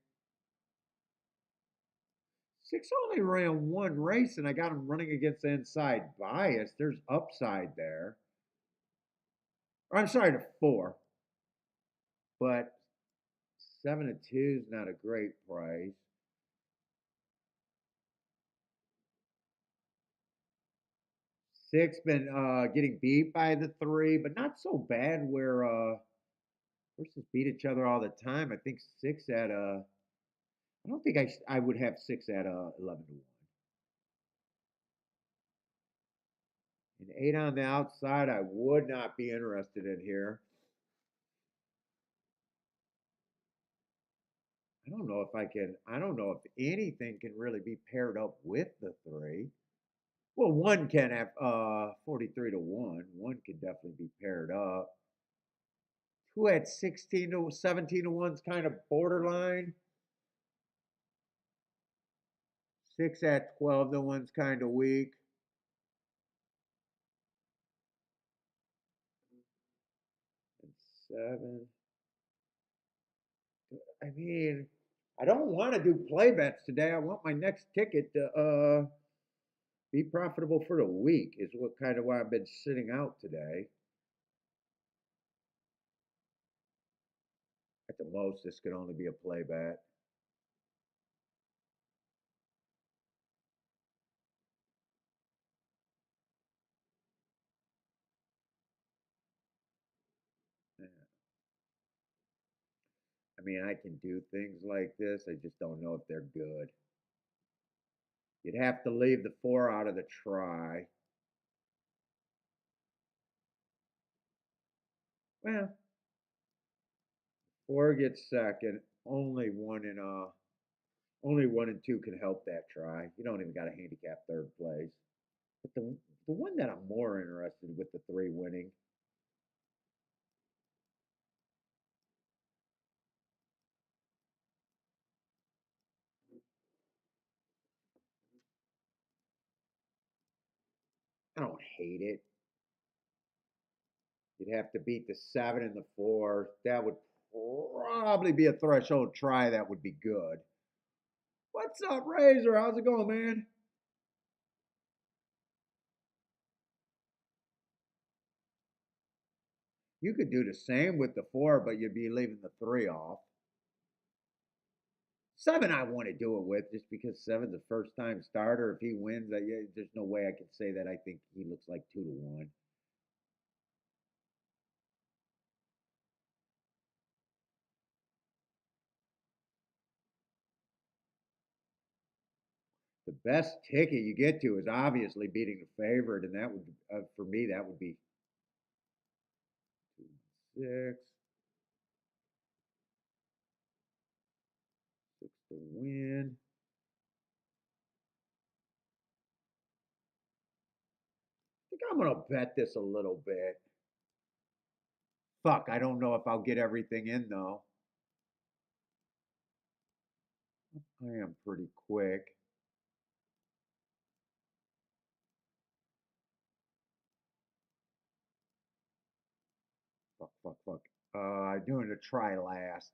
A: Six only ran one race, and I got him running against the inside bias. There's upside there. Or, I'm sorry, to four. But 7 to 2 is not a great price. Six been getting beat by the three, but not so bad where horses beat each other all the time. I think six at I don't think I would have six at 11 to 1. And eight on the outside, I would not be interested in here. I don't know if I can. I don't know if anything can really be paired up with the three. Well, one can have 43 to 1. One can definitely be paired up. Two at 16 to 17 to 1's kind of borderline. Six at 12 to 1's kind of weak. And seven. I mean, I don't want to do play bets today. I want my next ticket to be profitable for the week. Is what kind of why I've been sitting out today. At the most, this could only be a play bet. Yeah. I mean, I can do things like this. I just don't know if they're good. You'd have to leave the four out of the try. Well, four gets second. Only one and two can help that try. You don't even got a handicap third place. But the one that I'm more interested with the three winning. I don't hate it. You'd have to beat the seven and the four. That would probably be a threshold try that would be good. What's up, Razor? How's it going, man? You could do the same with the four, but you'd be leaving the three off. Seven, I want to do it with just because seven's a first time starter. If he wins, yeah, there's no way I can say that I think he looks like 2 to 1. The best ticket you get to is obviously beating the favorite, and that would, for me, that would be 2 6, 6 to win. I think I'm gonna bet this a little bit. Fuck, I don't know if I'll get everything in though. I am pretty quick. Fuck, fuck, fuck. I'm doing a try last.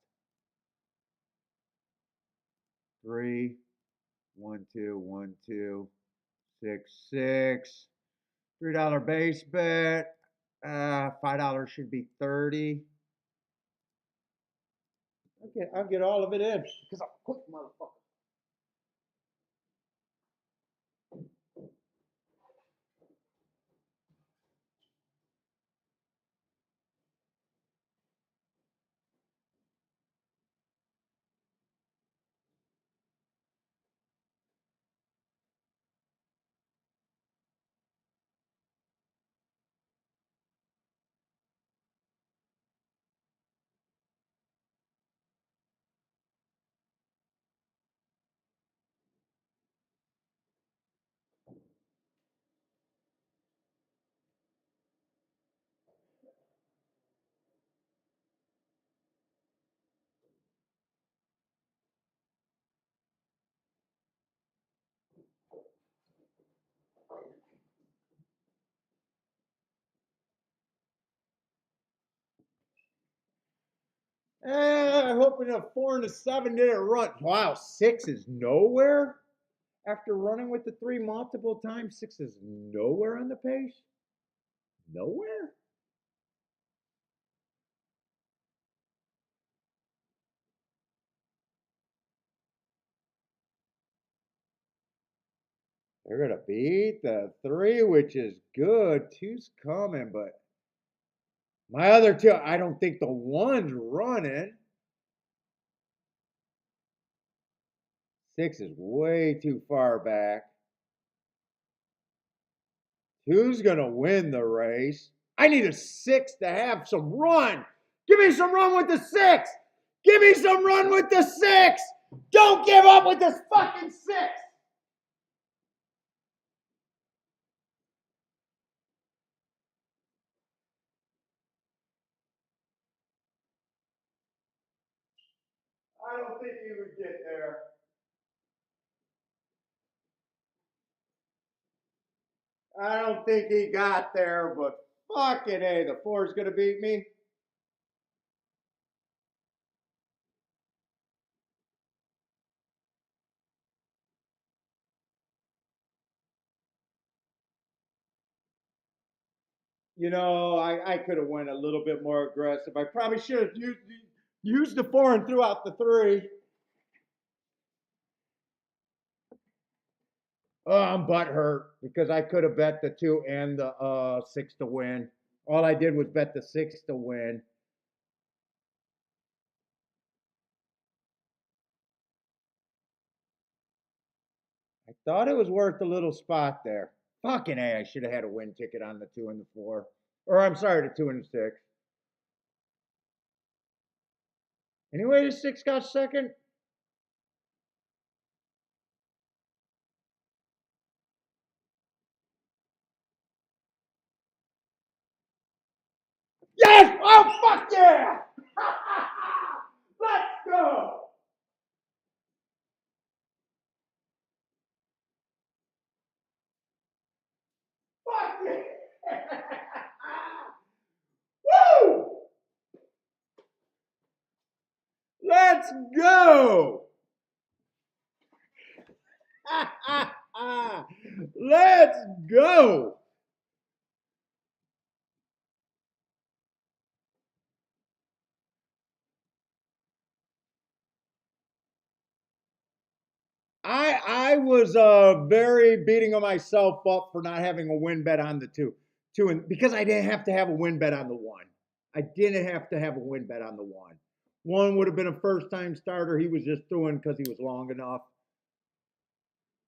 A: Three, 1, 2, 1, 2, 6, 6. $3 base bet. $5 should be 30. I'll get all of it in because I'm a quick motherfucker. I'm hoping a 4 and a 7 didn't run. Wow, 6 is nowhere? After running with the 3 multiple times, 6 is nowhere on the page? Nowhere? They're going to beat the 3, which is good. 2's coming, but my other 2, I don't think the 1's running. 6 is way too far back. 2's going to win the race. I need a 6 to have some run. Give me some run with the 6. Give me some run with the 6. Don't give up with this fucking 6. I don't think he would get there. I don't think he got there, but fucking A, the 4's going to beat me. I could have went a little bit more aggressive. I probably should have used the 4 and threw out the 3. Oh, I'm butthurt because I could have bet the 2 and the 6 to win. All I did was bet the 6 to win. I thought it was worth a little spot there. Fucking A, I should have had a win ticket on the 2 and the 4. Or I'm sorry, the 2 and the 6. Anyway, the 6 got second. Yes! Oh, fuck yeah! Let's go! Fuck yeah! Woo! Let's go! Let's go! I was very beating myself up for not having a win bet on the 2 and because I didn't have to have a win bet on the 1. I didn't have to have a win bet on the 1. 1 would have been a first time starter. He was just doing because he was long enough.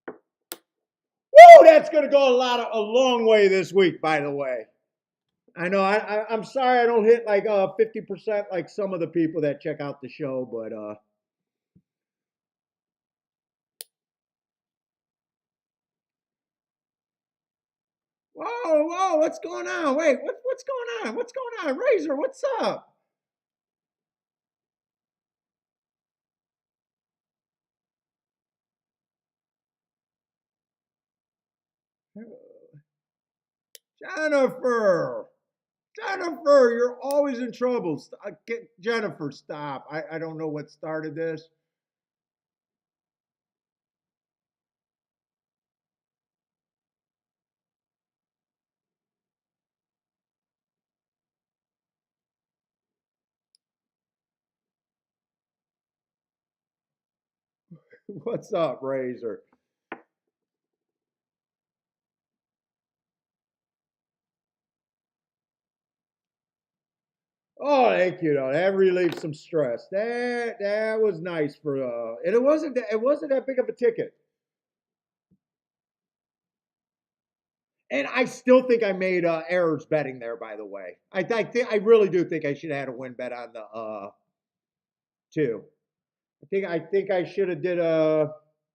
A: Woo! That's going to go a long way this week. By the way, I know I'm sorry I don't hit like 50% like some of the people that check out the show, but whoa, what's going on? Wait, what's going on? What's going on? Razor, what's up? Jennifer, Jennifer, you're always in trouble. Jennifer, stop. I don't know what started this. What's up, Razor? Oh, thank you. Though that relieved some stress. That was nice for and it wasn't that big of a ticket. And I still think I made errors betting there. By the way, I really do think I should have had a win bet on the two. I think I should have did a.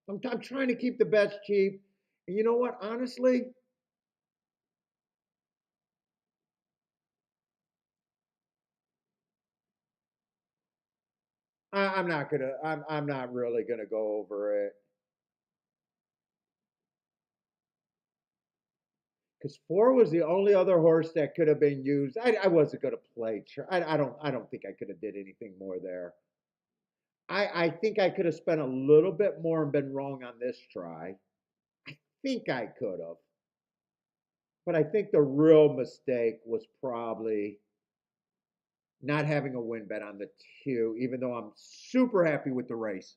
A: I'm trying to keep the bets cheap. And you know what? Honestly, I'm not gonna. I'm not really gonna go over it because four was the only other horse that could have been used. I wasn't gonna play. I don't think I could have did anything more there. I think I could have spent a little bit more and been wrong on this try. Think I could have, but I think the real mistake was probably not having a win bet on the two, even though I'm super happy with the race.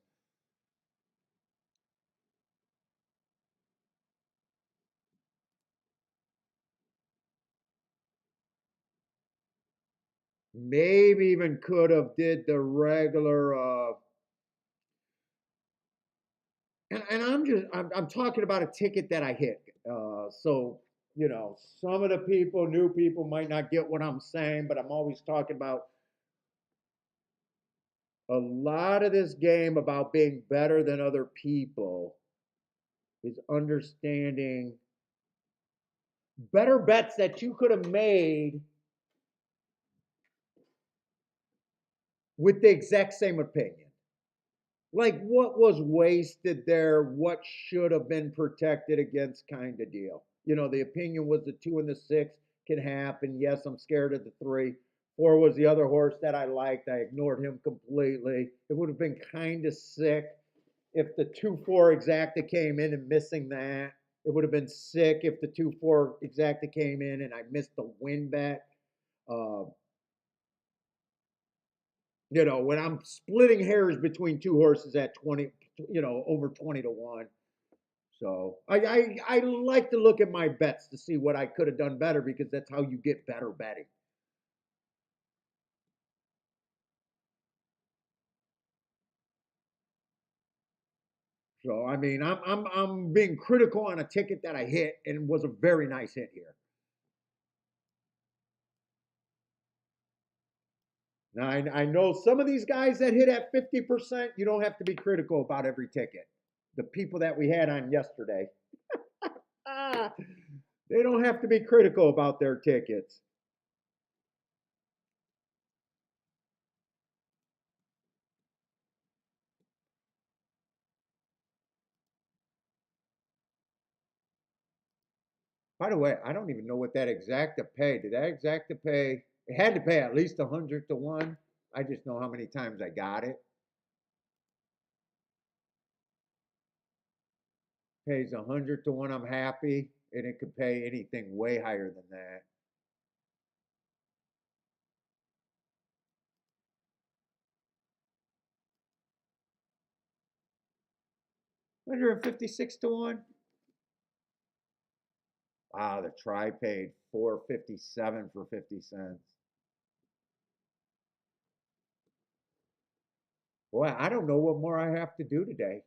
A: Maybe even could have did the regular and I'm talking about a ticket that I hit. So some of the people, new people, might not get what I'm saying, but I'm always talking about a lot of this game about being better than other people is understanding better bets that you could have made with the exact same opinion. Like what was wasted there, what should have been protected against kind of deal. The opinion was the two and the six can happen. Yes, I'm scared of the three. Four was the other horse that I liked. I ignored him completely. It would have been kind of sick if the 2-4 exacta came in and missing that. It would have been sick if the 2-4 exacta came in and I missed the win bet. Uh, when I'm splitting hairs between two horses at 20, over 20 to 1. So I like to look at my bets to see what I could have done better because that's how you get better betting. So I mean, I'm being critical on a ticket that I hit and was a very nice hit here. Now I know some of these guys that hit at 50%. You don't have to be critical about every ticket. The people that we had on yesterday, ah, they don't have to be critical about their tickets. By the way, I don't even know what that exacta pay. Did that exacta pay? It had to pay at least 100 to 1. I just know how many times I got it. Pays 100 to 1. I'm happy, and it could pay anything way higher than that. 156 to 1. Wow, the try paid 457 for 50 cents. Boy, I don't know what more I have to do today.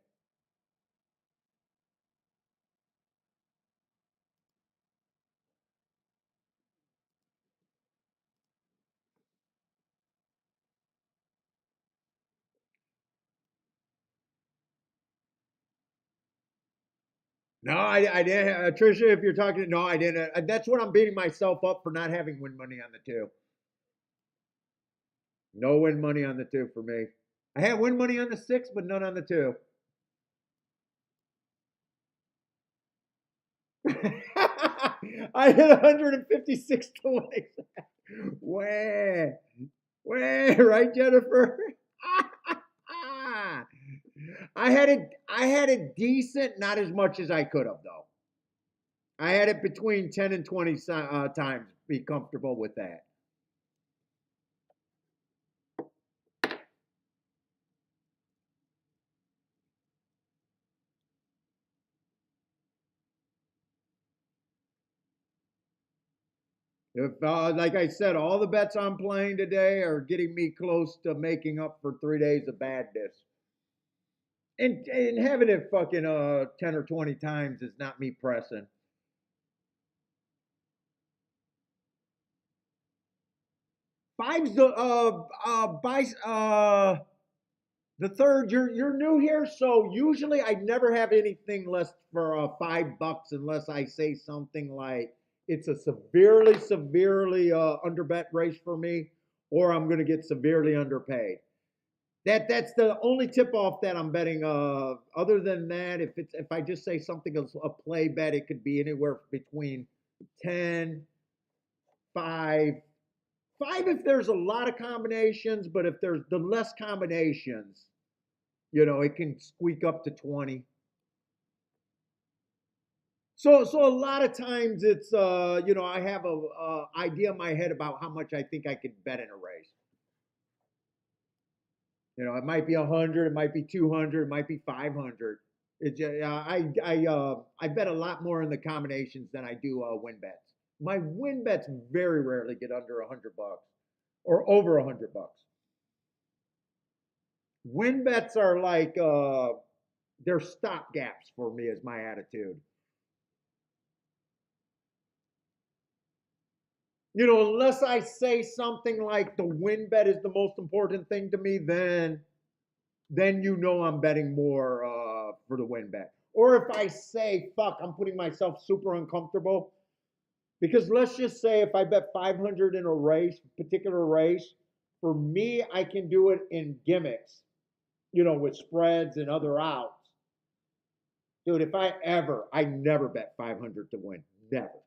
A: No, I didn't. Trisha, if you're talking, no, I didn't. That's what I'm beating myself up for not having win money on the two. No win money on the two for me. I had win money on the six, but none on the two. I hit 156 to 1. Way, way, right, Jennifer? I had a decent, not as much as I could have though. I had it between 10 and 20 times. Be comfortable with that. If, like I said, all the bets I'm playing today are getting me close to making up for 3 days of badness. And having it fucking 10 or 20 times is not me pressing. Five's the third. You're new here, so usually I never have anything less for $5 unless I say something like it's a severely underbet race for me, or I'm going to get severely underpaid. That's the only tip off that I'm betting. Other than that, if I just say something as a play bet, it could be anywhere between 10, 5, 5 if there's a lot of combinations, but if there's the less combinations, it can squeak up to 20. So a lot of times it's I have a idea in my head about how much I think I could bet in a race. It might be 100, it might be 200, it might be 500. I bet a lot more in the combinations than I do win bets. My win bets very rarely get under $100 or over $100. Win bets are like they're stop gaps for me, is my attitude. Unless I say something like the win bet is the most important thing to me, then I'm betting more for the win bet. Or if I say, fuck, I'm putting myself super uncomfortable. Because let's just say if I bet 500 in a race, particular race, for me, I can do it in gimmicks, with spreads and other outs. Dude, I never bet 500 to win. Never.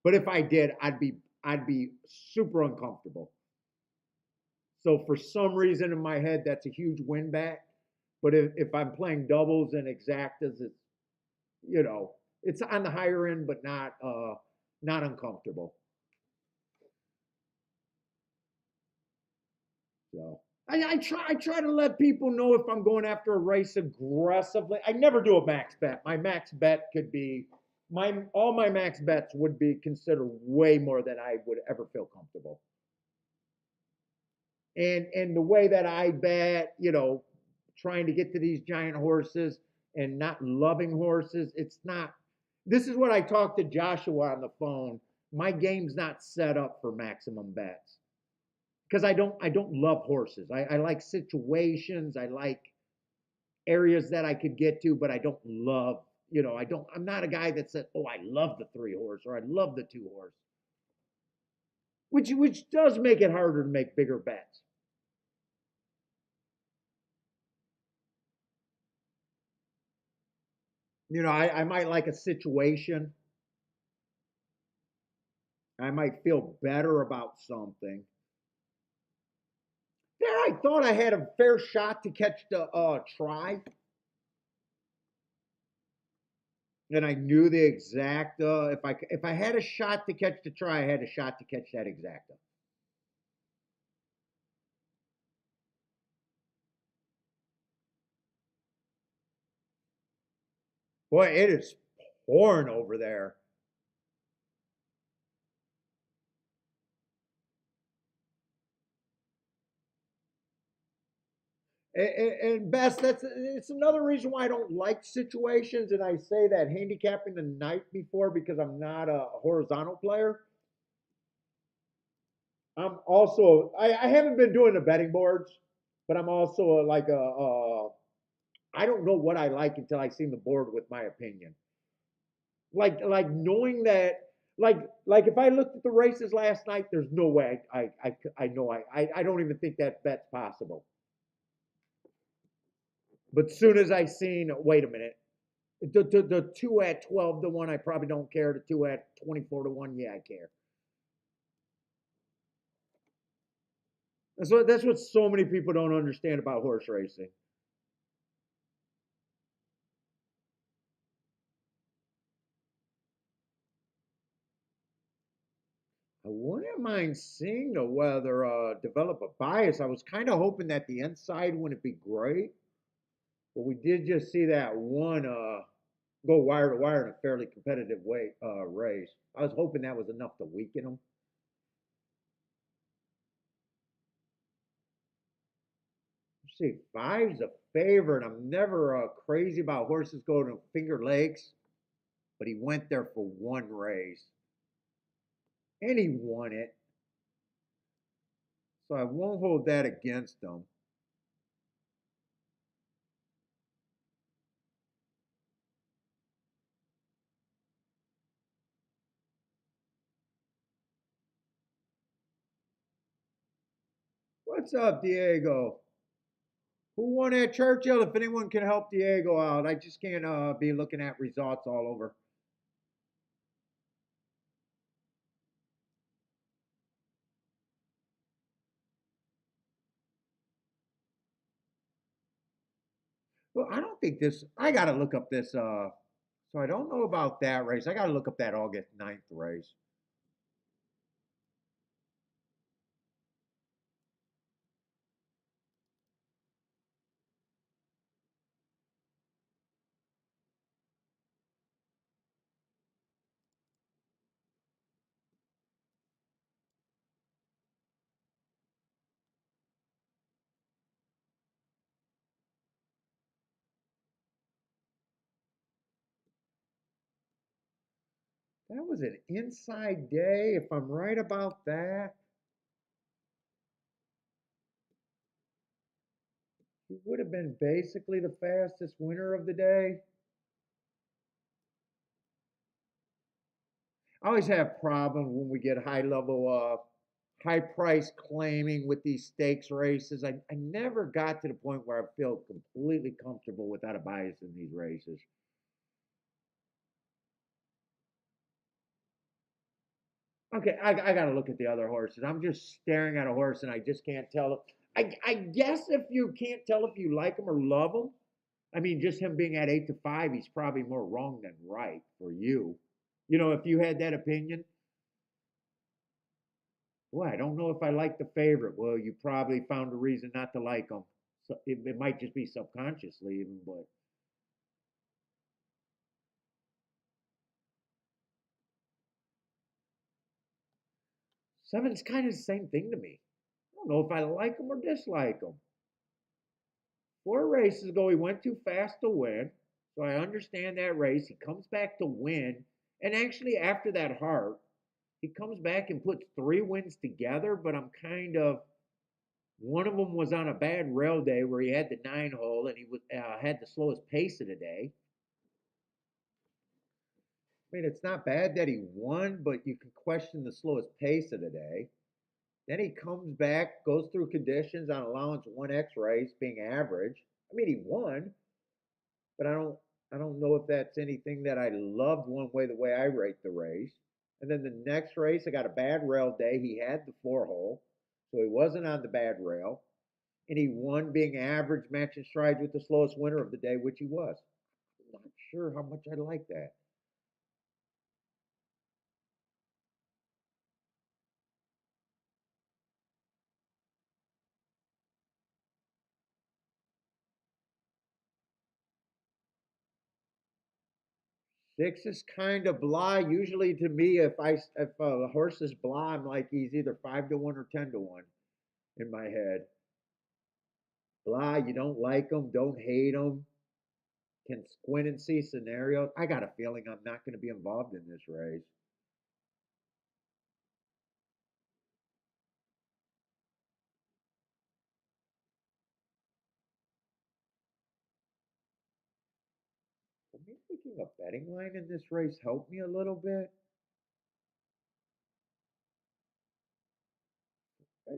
A: But if I did, I'd be super uncomfortable. So for some reason in my head, that's a huge win bet. But if I'm playing doubles and exactas, you know, it's on the higher end, but not uncomfortable. So I try to let people know if I'm going after a race aggressively. I never do a max bet. My max bet could be all my max bets would be considered way more than I would ever feel comfortable. And the way that I bet, trying to get to these giant horses and not loving horses, it's not. This is what I talked to Joshua on the phone. My game's not set up for maximum bets because I don't love horses. I like situations. I like areas that I could get to, but I don't love. I'm not a guy that said, "Oh, I love the 3 horse" or "I love the 2 horse," which does make it harder to make bigger bets. I might like a situation. I might feel better about something. There, I thought I had a fair shot to catch the try, and I knew the exact. If I had a shot to catch the try, I had a shot to catch that exacta. Boy, it is pouring over there. And best, it's another reason why I don't like situations, and I say that handicapping the night before because I'm not a horizontal player. I haven't been doing the betting boards, but I'm also like I don't know what I like until I see the board with my opinion. Like knowing that like if I looked at the races last night, there's no way I know I don't even think that bet's possible. But soon as I seen, wait a minute, the two at 12 to 1, I probably don't care. The two at 24 to 1, yeah, I care. That's what so many people don't understand about horse racing. I wouldn't mind seeing the weather develop a bias. I was kind of hoping that the inside wouldn't be great, but we did just see that one go wire to wire in a fairly competitive way race. I was hoping that was enough to weaken them. See, five's a favorite. I'm never crazy about horses going to Finger Lakes, but he went there for one race and he won it. So I won't hold that against him. What's up, Diego? Who won at Churchill? If anyone can help Diego out, I just can't be looking at results all over. Well, I don't think this. I got to look up this. So I don't know about that race. I got to look up that August 9th race. That was an inside day. If I'm right about that, he would have been basically the fastest winner of the day. I always have problems when we get high level, high price claiming with these stakes races. I never got to the point where I feel completely comfortable without a bias in these races. Okay, I got to look at the other horses. I'm just staring at a horse and I just can't tell. I guess if you can't tell if you like him or love him, I mean, just him being at 8 to 5, he's probably more wrong than right for you. You know, if you had that opinion, well, I don't know if I like the favorite. Well, you probably found a reason not to like him. So it might just be subconsciously, even, but seven's kind of the same thing to me. I don't know if I like him or dislike him. 4 races ago, he went too fast to win. So I understand that race. He comes back to win. And actually, after that heart, he comes back and puts 3 wins together. But I'm kind of one of them was on a bad rail day where he had the 9 hole and he was had the slowest pace of the day. I mean, it's not bad that he won, but you can question the slowest pace of the day. Then he comes back, goes through conditions on allowance 1X race being average. I mean, he won, but I don't know if that's anything that I loved one way the way I rate the race. And then the next race, I got a bad rail day. He had the 4 hole, so he wasn't on the bad rail, and he won being average, matching strides with the slowest winner of the day, which he was. I'm not sure how much I like that. 6 is kind of blah. Usually, to me, if a horse is blah, I'm like he's either 5 to 1 or 10 to 1 in my head. Blah, you don't like him, don't hate him, can squint and see scenarios. I got a feeling I'm not going to be involved in this race. For me, thinking a betting line in this race helped me a little bit. Let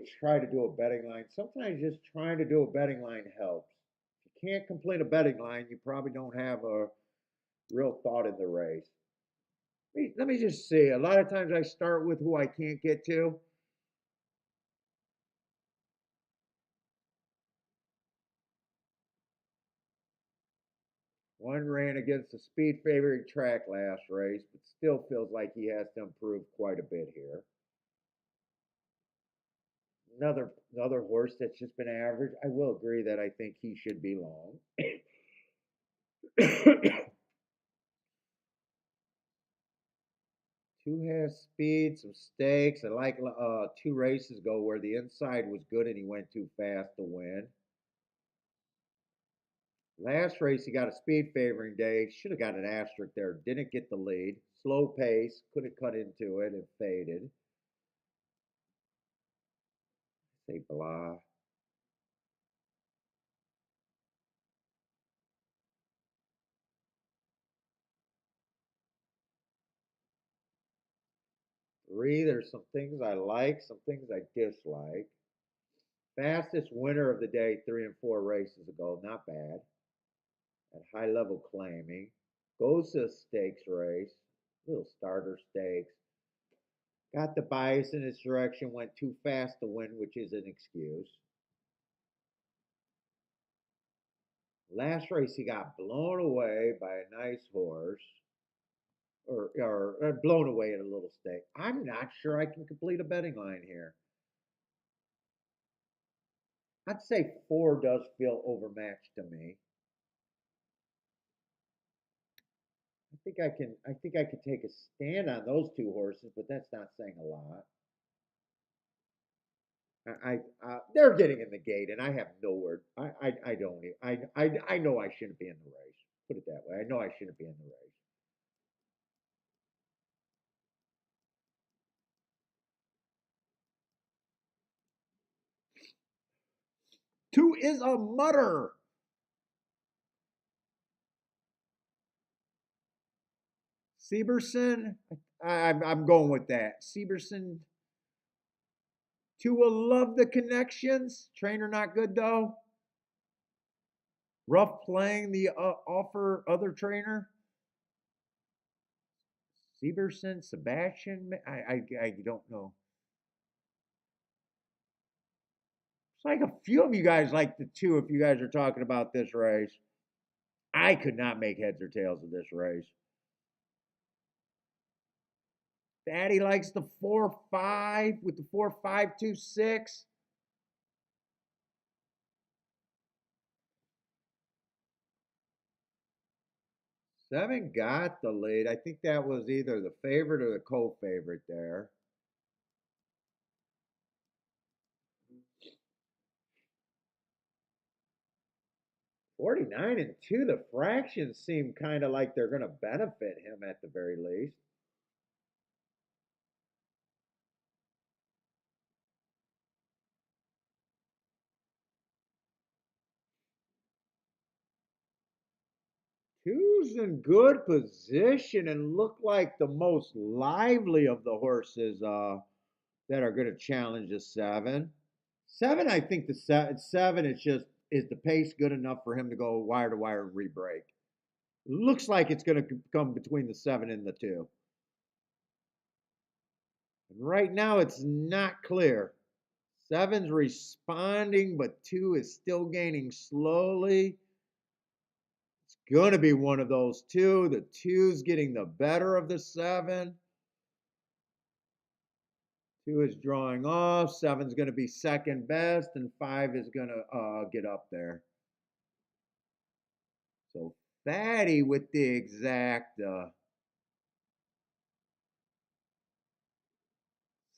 A: me try to do a betting line. Sometimes just trying to do a betting line helps. If you can't complete a betting line, you probably don't have a real thought in the race. Let me just see. A lot of times I start with who I can't get to. One ran against the speed favoring track last race, but still feels like he has to improve quite a bit here. Another horse that's just been average. I will agree that I think he should be long. Two has speed, some stakes. I like 2 races ago where the inside was good and he went too fast to win. Last race, he got a speed favoring day. Should have got an asterisk there. Didn't get the lead. Slow pace. Could have cut into it and faded. Say blah. Three, there's some things I like, some things I dislike. Fastest winner of the day, 3 and 4 races ago. Not bad. At high level claiming. Goes to a stakes race. Little starter stakes. Got the bias in his direction, went too fast to win, which is an excuse. Last race, he got blown away by a nice horse, or blown away at a little stake. I'm not sure I can complete a betting line here. I'd say 4 does feel overmatched to me. I think I could take a stand on those 2 horses, but that's not saying a lot. They're getting in the gate, and I have no word. I don't. I know I shouldn't be in the race. Put it that way. I know I shouldn't be in the race. 2 is a mutter. Severson. I'm going with that. Severson. 2 will love the connections. Trainer not good though. Rough playing the offer other trainer. Severson, Sebastian. I don't know. It's like a few of you guys like the 2 if you guys are talking about this race. I could not make heads or tails of this race. Daddy likes the 4-5 with the 4-5-2-6. Seven got the lead. I think that was either the favorite or the co-favorite there. 49-2, the fractions seem kind of like they're going to benefit him at the very least. Two's in good position and look like the most lively of the horses that are going to challenge the 7. 7, I think the 7 is the pace good enough for him to go wire to wire and re-break. Looks like it's going to come between the 7 and the 2. And right now, it's not clear. 7's responding, but 2 is still gaining slowly. It's going to be one of those 2. The 2's getting the better of the 7. 2 is drawing off. 7's going to be second best, and 5 is going to get up there. So Fatty with the exact.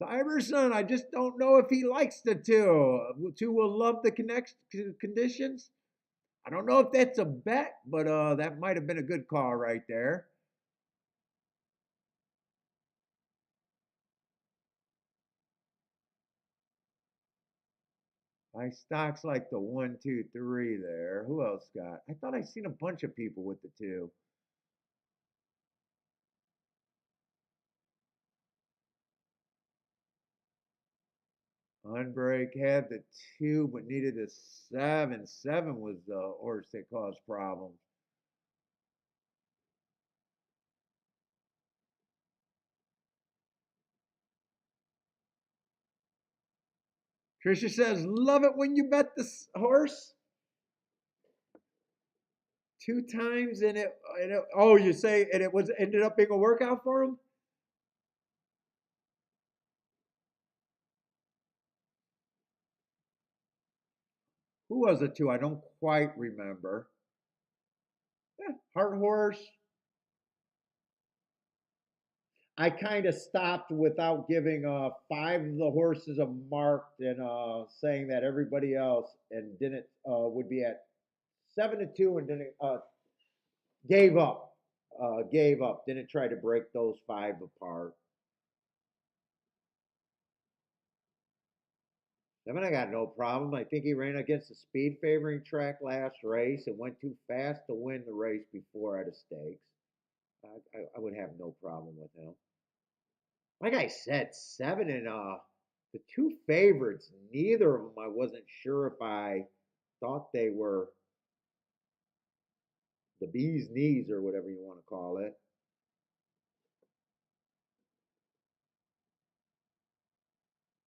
A: Cyberson, I just don't know if he likes the 2. 2 will love the conditions. I don't know if that's a bet, but that might have been a good call right there. My stocks like the 1, 2, 3 there. Who else got? I thought I seen a bunch of people with the 2. Unbreak had the 2, but needed a 7. 7 was the horse that caused problems. Trisha says, "Love it when you bet the horse." 2 times and it. Oh, you say and it was ended up being a workout for him. Who was it to? I don't quite remember. Heart horse. I kind of stopped without giving 5 of the horses a mark and saying that everybody else and didn't would be at 7-2, and then gave up. Gave up. Didn't try to break those five apart. I mean, I got no problem. I think he ran against the speed favoring track last race and went too fast to win the race before at a stakes. I would have no problem with him. Like I said, seven and the two favorites, neither of them I wasn't sure if I thought they were the bee's knees or whatever you want to call it.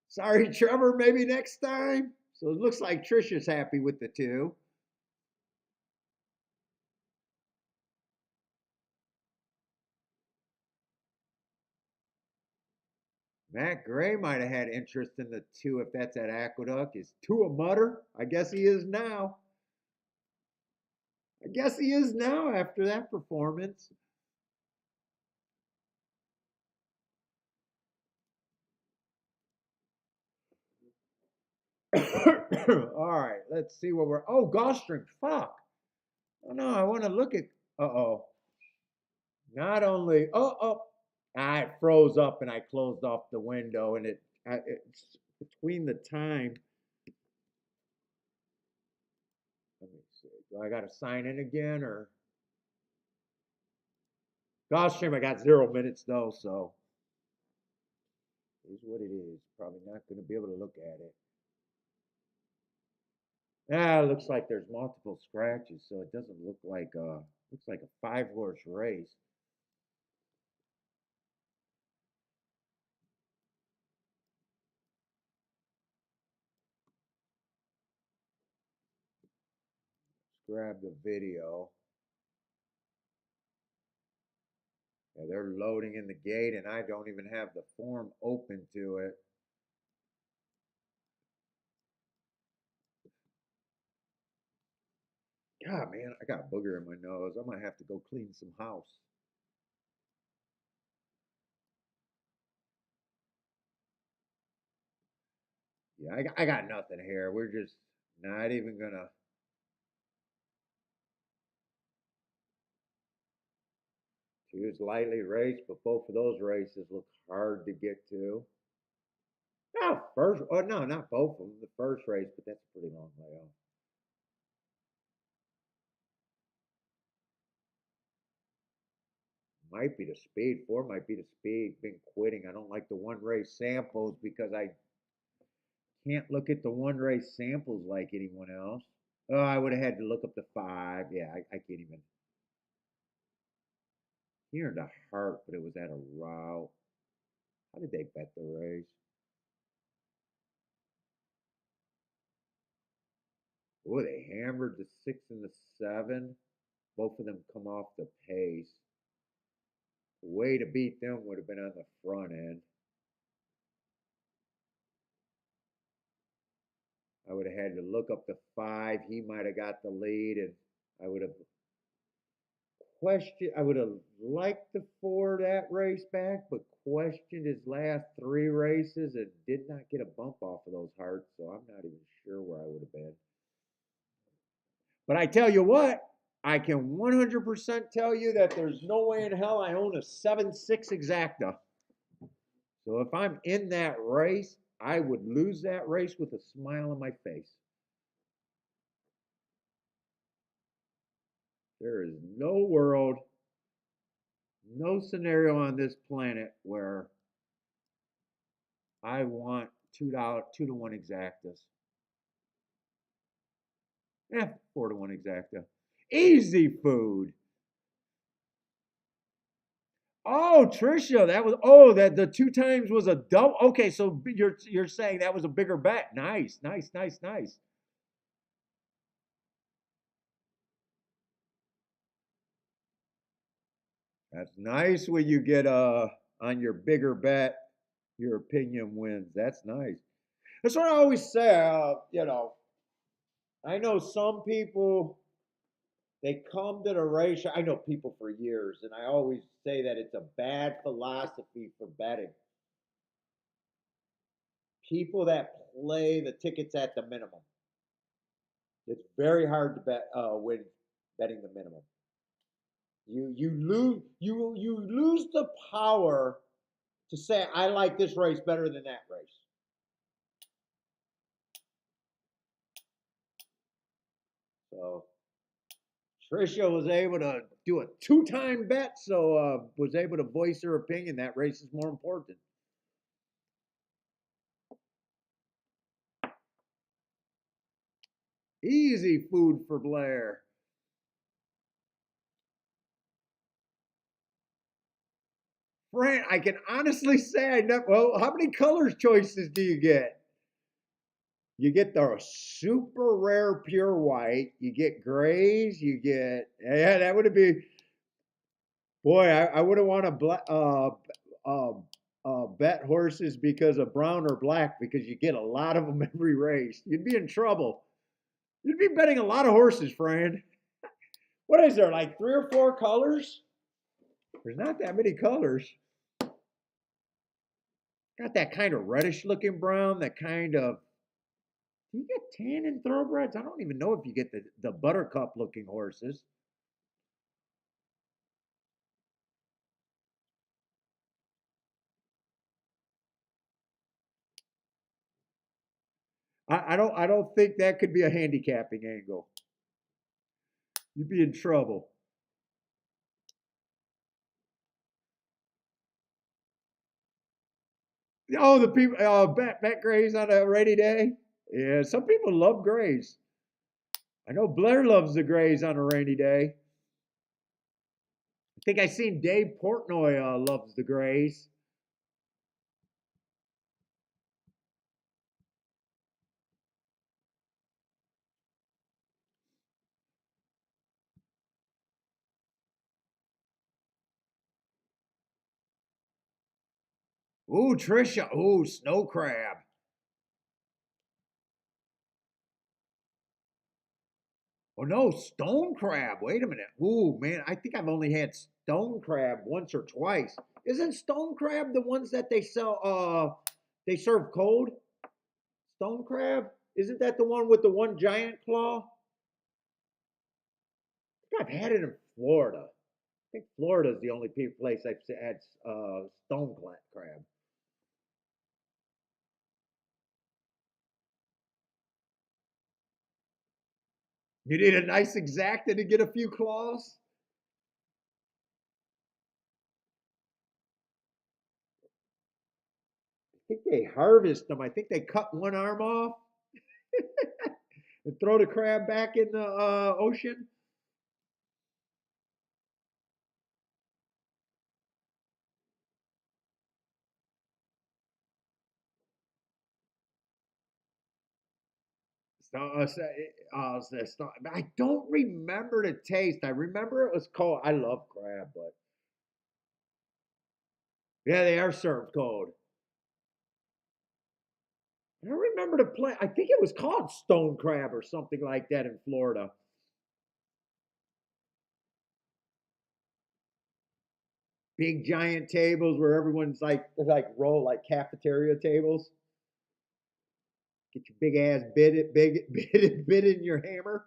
A: Sorry, Trevor, maybe next time. So it looks like Trisha's happy with the two. Matt Gray might have had interest in the two if that's at Aqueduct. Is two a mutter? I guess he is now. I guess he is now after that performance. All right, let's see what we're. Oh, Gulfstream. Fuck. Oh no, I want to look at. Uh oh. Not only. I froze up and I closed off the window and it's between the time. Let me see. Do I got to sign in again or? Gulfstream, I got 0 minutes though, so it is what it is. Probably not going to be able to look at it. Yeah, it looks like there's multiple scratches, so it doesn't look like looks like a 5-horse race. Let's grab the video. Yeah, they're loading in the gate, and I don't even have the form open to it. God, man, I got a booger in my nose. I might have to go clean some house. Yeah, I got nothing here. We're just not even gonna. Choose lightly raced, but both of those races look hard to get to. No, first, oh no, not both of them. The first race, but that's a pretty long way off. Might be the speed. Four might be the speed. Been quitting. I don't like the one race samples because I can't look at the one race samples like anyone else. Oh, I would have had to look up the five. Yeah, I can't even. Here in the heart, but it was at a route. How did they bet the race? Oh, they hammered the six and the seven. Both of them come off the pace. The way to beat them would have been on the front end. I would have had to look up the five. He might have got the lead, and I would have questioned. I would have liked the four that race back, but questioned his last three races and did not get a bump off of those hearts. So I'm not even sure where I would have been. But I tell you what, I can 100% tell you that there's no way in hell I own a 7-6 exacta. So if I'm in that race, I would lose that race with a smile on my face. There is no world, no scenario on this planet where I want $2, 2-to-1 exactas. 4-to-1 exacta. Easy food. Oh, Trisha, that was that the two times was a double. Okay, so you're saying that was a bigger bet. Nice, nice, nice, nice. That's nice when you get on your bigger bet, your opinion wins. That's nice. That's what I always say. I know some people they come to the race. I know people for years, and I always say that it's a bad philosophy for betting. People that play the tickets at the minimum. It's very hard to bet win betting the minimum. You lose the power to say I like this race better than that race. So Tricia was able to do a two-time bet, so was able to voice her opinion that race is more important. Easy food for Blair. Fran, I can honestly say I never. Well, how many colors choices do you get? You get the super rare pure white. You get grays. You get yeah. That would be boy. I wouldn't want to uh, bet horses because of brown or black because you get a lot of them every race. You'd be in trouble. You'd be betting a lot of horses, Fran. What is there like three or four colors? There's not that many colors. Got that kind of reddish looking brown. That kind of do you get tan in thoroughbreds? I don't even know if you get the buttercup looking horses. I don't think that could be a handicapping angle. You'd be in trouble. Oh, the people bet grays on a rainy day. Yeah, some people love grays. I know Blair loves the grays on a rainy day. I think I seen Dave Portnoy loves the grays. Ooh, Trisha. Ooh, snow crab. Oh no, stone crab. Wait a minute. Ooh, man, I think I've only had stone crab once or twice. Isn't stone crab the ones that they sell they serve cold? Stone crab? Isn't that the one with the one giant claw? I think I've had it in Florida. I think Florida is the only place I've had stone crab. You need a nice exacta to get a few claws? I think they harvest them. I think they cut one arm off and throw the crab back in the ocean. So, I don't remember the taste. I remember it was cold. I love crab, but yeah, they are served cold. I don't remember the play. I think it was called stone crab or something like that in Florida. Big giant tables where everyone's like roll like cafeteria tables. Get your big ass bit in your hammer.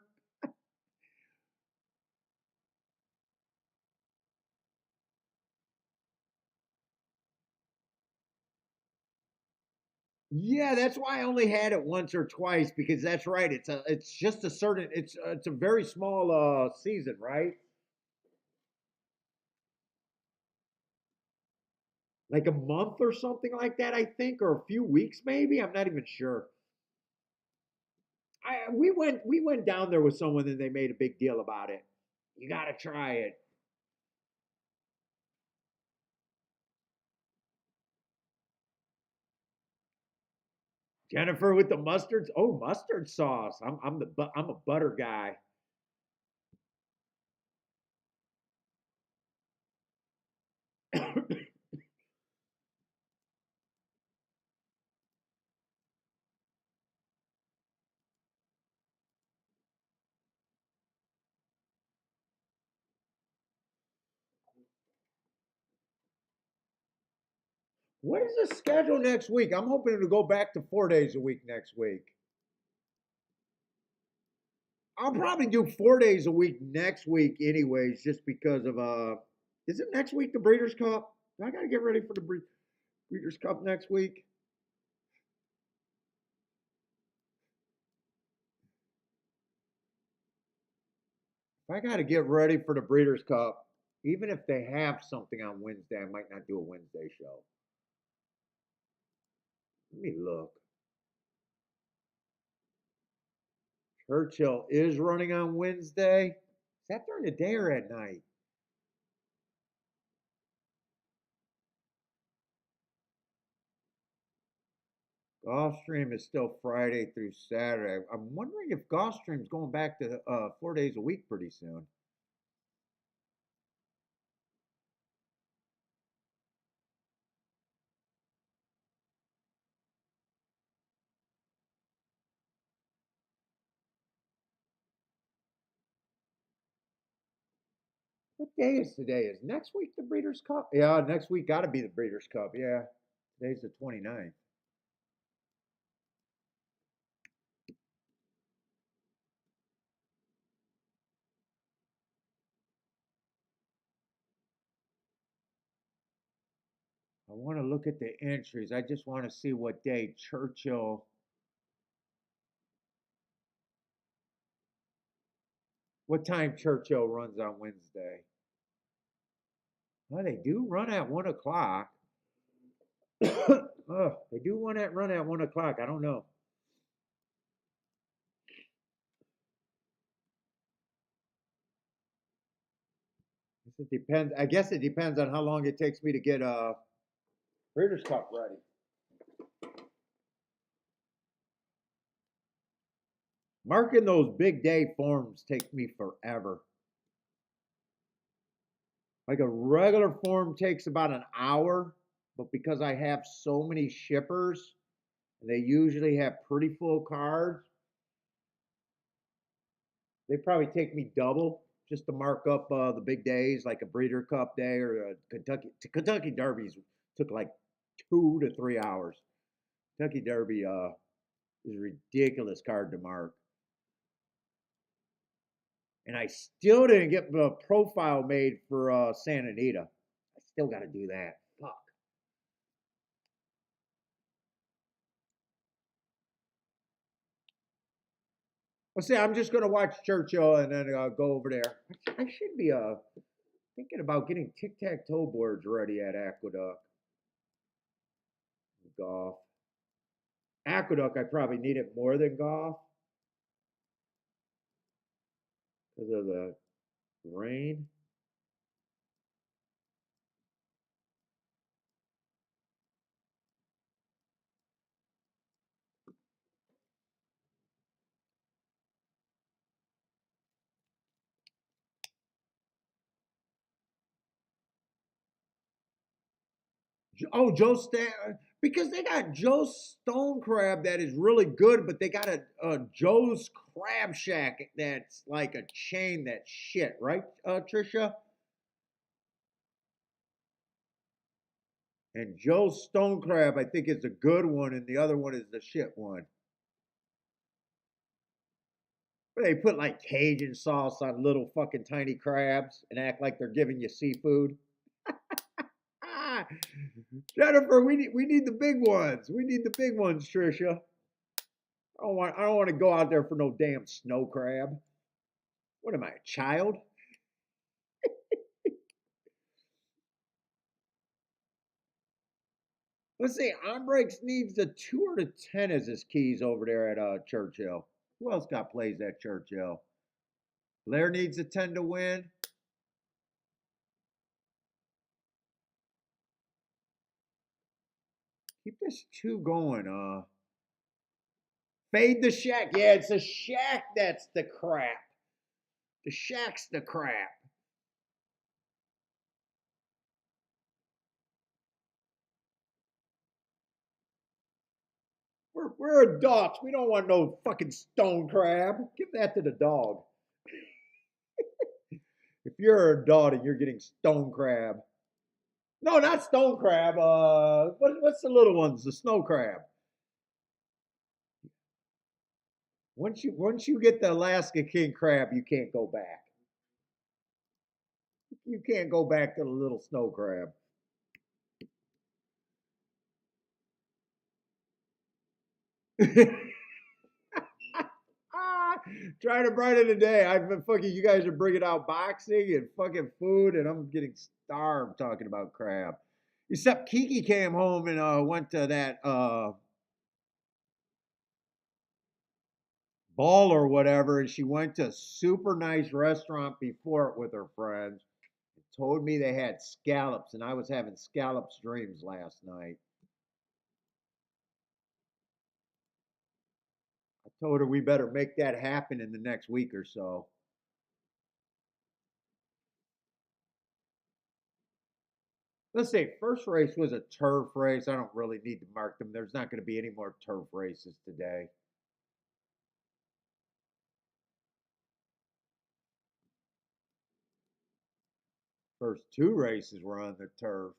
A: Yeah, that's why I only had it once or twice because that's right. It's just a certain it's a very small season, right? Like a month or something like that, I think, or a few weeks maybe. I'm not even sure. We went down there with someone and they made a big deal about it. You got to try it. Jennifer with the mustards. Oh, mustard sauce. I'm a butter guy. What is the schedule next week? I'm hoping to go back to 4 days a week next week. I'll probably do 4 days a week next week, anyways, just because of Is it next week the Breeders' Cup? I got to get ready for the Breeders' Cup next week. If I got to get ready for the Breeders' Cup, even if they have something on Wednesday, I might not do a Wednesday show. Let me look. Churchill is running on Wednesday. Is that during the day or at night? Gulfstream is still Friday through Saturday. I'm wondering if Gulfstream's going back to 4 days a week pretty soon. What day is today? Is next week the Breeders' Cup? Yeah, next week got to be the Breeders' Cup. Yeah, today's the 29th. I want to look at the entries. I just want to see what day Churchill. What time Churchill runs on Wednesday? Well, they do run at 1 o'clock. Oh, they do run at 1 o'clock. I don't know. It depends. I guess it depends on how long it takes me to get Breeders' Cup ready. Marking those big day forms takes me forever. Like a regular form takes about an hour, but because I have so many shippers, and they usually have pretty full cards, they probably take me double just to mark up the big days, like a Breeder Cup day or a Kentucky Derbies took like 2 to 3 hours. Kentucky Derby is a ridiculous card to mark. And I still didn't get the profile made for Santa Anita. I still got to do that. Fuck. Well, see, I'm just gonna watch Churchill and then go over there. I should be thinking about getting tic tac toe boards ready at Aqueduct Golf. Aqueduct, I probably need it more than golf because of the rain. Oh, because they got Joe Stone Crab that is really good, but they got a Joe's Crab Shack that's like a chain that's shit, right, Trisha? And Joe Stone Crab, I think, is the good one, and the other one is the shit one. Where they put like Cajun sauce on little fucking tiny crabs and act like they're giving you seafood. Ah, Jennifer, we need the big ones. We need the big ones, Trisha. I don't want to go out there for no damn snow crab. What am I, a child? Let's see. Ombrex needs a 2 or a 10 as his keys over there at Churchill. Who else got plays at Churchill? Blair needs a 10 to win. Keep this 2 going. Fade the shack. Yeah, it's a shack that's the crap. The shack's the crap. We're adults. We don't want no fucking stone crab. Give that to the dog. If you're an adult and you're getting stone crab. No, not stone crab. What's the little ones? The snow crab. Once you get the Alaska king crab, you can't go back. You can't go back to the little snow crab. Ah, trying to brighten the day. I've been fucking. You guys are bringing out boxing and fucking food, and I'm getting starved talking about crab. Except Kiki came home and went to that ball or whatever, and she went to a super nice restaurant before it with her friends. Told me they had scallops, and I was having scallops dreams last night. I told her we better make that happen in the next week or so. Let's say first race was a turf race. I don't really need to mark them. There's not going to be any more turf races today. First two races were on the turf.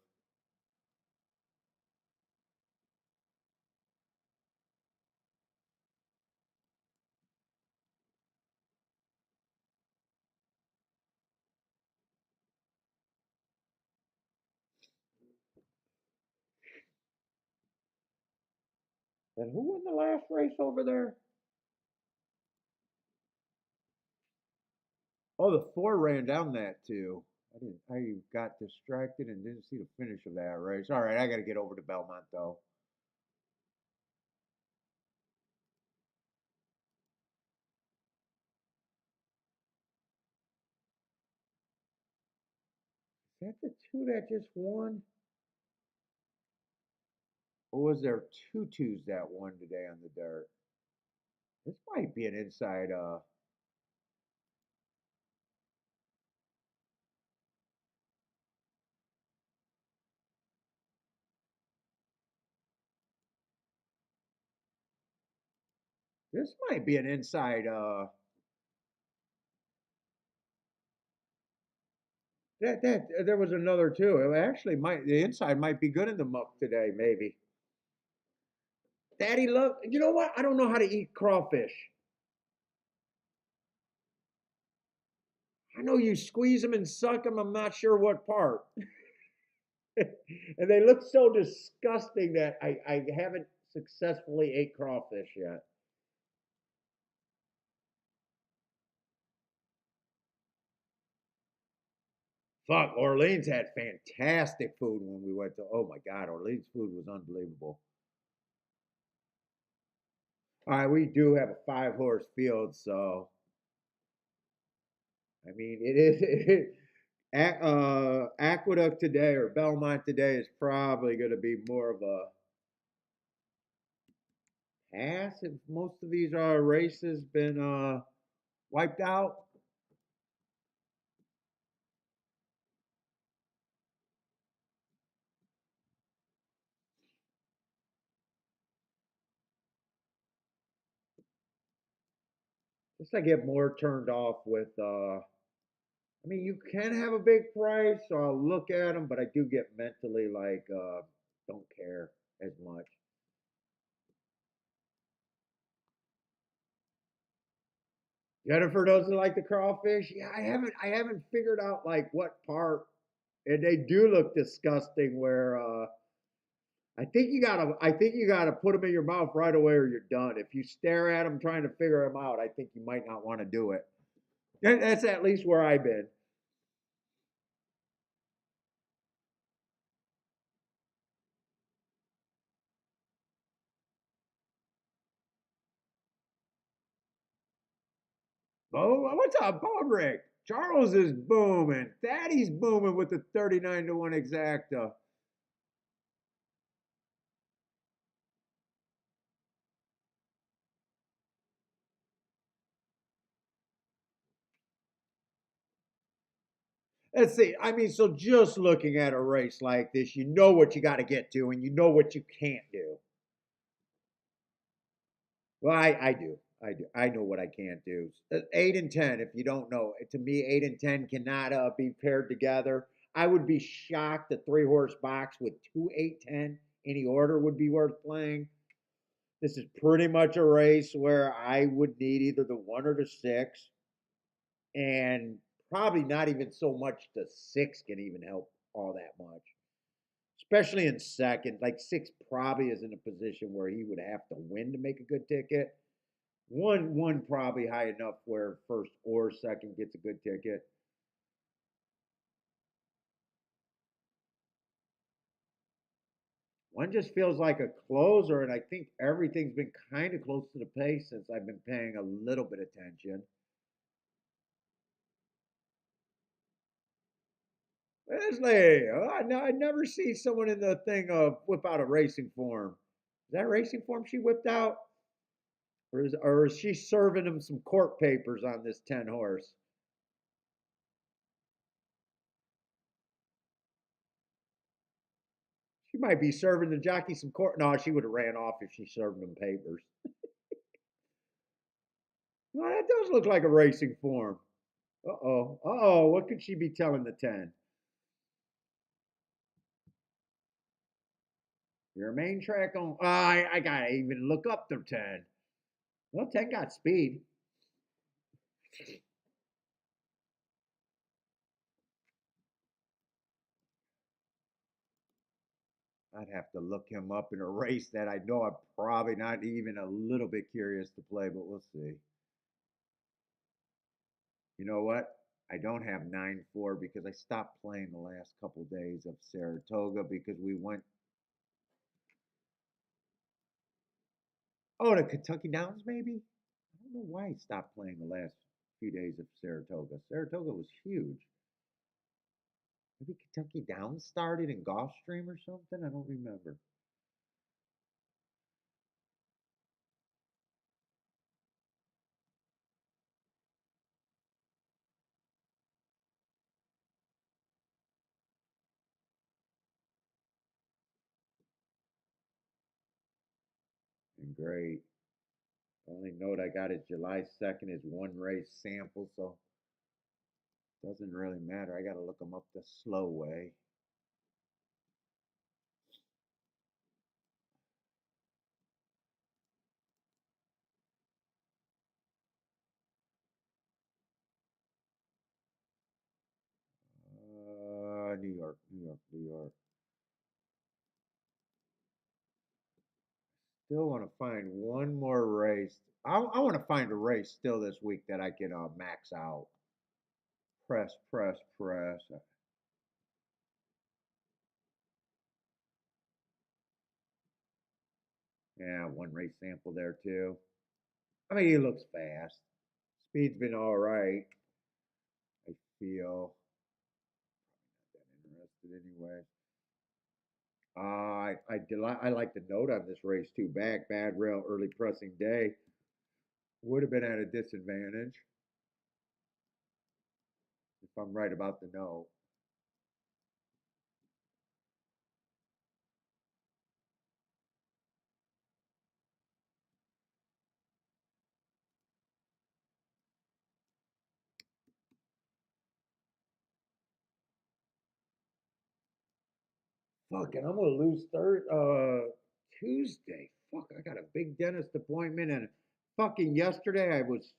A: And who won the last race over there? Oh, the four ran down that too. I didn't. I got distracted and didn't see the finish of that race. All right, I got to get over to Belmont though. Is that the two that just won? Or was there two twos that won today on the dirt? This might be an inside. This might be an inside. That there was another too. It actually might the inside might be good in the muck today. Maybe. Daddy love. You know what? I don't know how to eat crawfish. I know you squeeze them and suck them. I'm not sure what part. And they look so disgusting that I haven't successfully ate crawfish yet. Fuck, Orleans had fantastic food when we went to. Oh my God, Orleans food was unbelievable. All right, we do have a five-horse field, so I mean it is. Aqueduct today or Belmont today is probably going to be more of a pass if most of these races been wiped out. Just I get more turned off with. I mean, you can have a big price, so I'll look at them, but I do get mentally like don't care as much. Jennifer doesn't like the crawfish. Yeah, I haven't figured out like what part, and they do look disgusting. Where I think you gotta put them in your mouth right away, or you're done. If you stare at them trying to figure them out, I think you might not want to do it. That's at least where I've been. Oh, what's up, Bodrick? Charles is booming. Daddy's booming with the 39-1 exacta. Let's see. I mean, so just looking at a race like this, you know what you got to get to, and you know what you can't do. Well, I do. I do. I know what I can't do. 8 and 10. If you don't know, to me, 8 and 10 cannot be paired together. I would be shocked. A three-horse box with two 8-10 any order would be worth playing. This is pretty much a race where I would need either the 1 or the 6, and probably not even so much the 6 can even help all that much, especially in second. Like 6 probably is in a position where he would have to win to make a good ticket. One probably high enough where first or second gets a good ticket. One just feels like a closer, and I think everything's been kind of close to the pace since I've been paying a little bit of attention. Leslie, I never see someone in the thing whip out a racing form. Is that a racing form she whipped out? Or is she serving him some court papers on this 10 horse? She might be serving the jockey some court. No, she would have ran off if she served him papers. Well, that does look like a racing form. Uh-oh. Uh-oh. What could she be telling the 10? Your main track on. I gotta even look up the 10. Well, 10 got speed. I'd have to look him up in a race that I know I'm probably not even a little bit curious to play, but we'll see. You know what? I don't have 9-4 because I stopped playing the last couple days of Saratoga because we went. Oh, the Kentucky Downs, maybe? I don't know why I stopped playing the last few days of Saratoga. Saratoga was huge. Maybe Kentucky Downs started in Gulfstream or something? I don't remember. And great. The only note I got is July 2nd is one race sample, so it doesn't really matter. I got to look them up the slow way. New York, New York, New York. Still want to find one more race. I want to find a race still this week that I can max out. Press, press, press. Yeah, one race sample there too. I mean, he looks fast. Speed's been all right. I feel not that interested anyway. I like the note on this race too. Back, bad rail, early pressing day. Would have been at a disadvantage if I'm right about the note. Fuck, and I'm gonna lose Tuesday. Fuck, I got a big dentist appointment, and fucking yesterday I was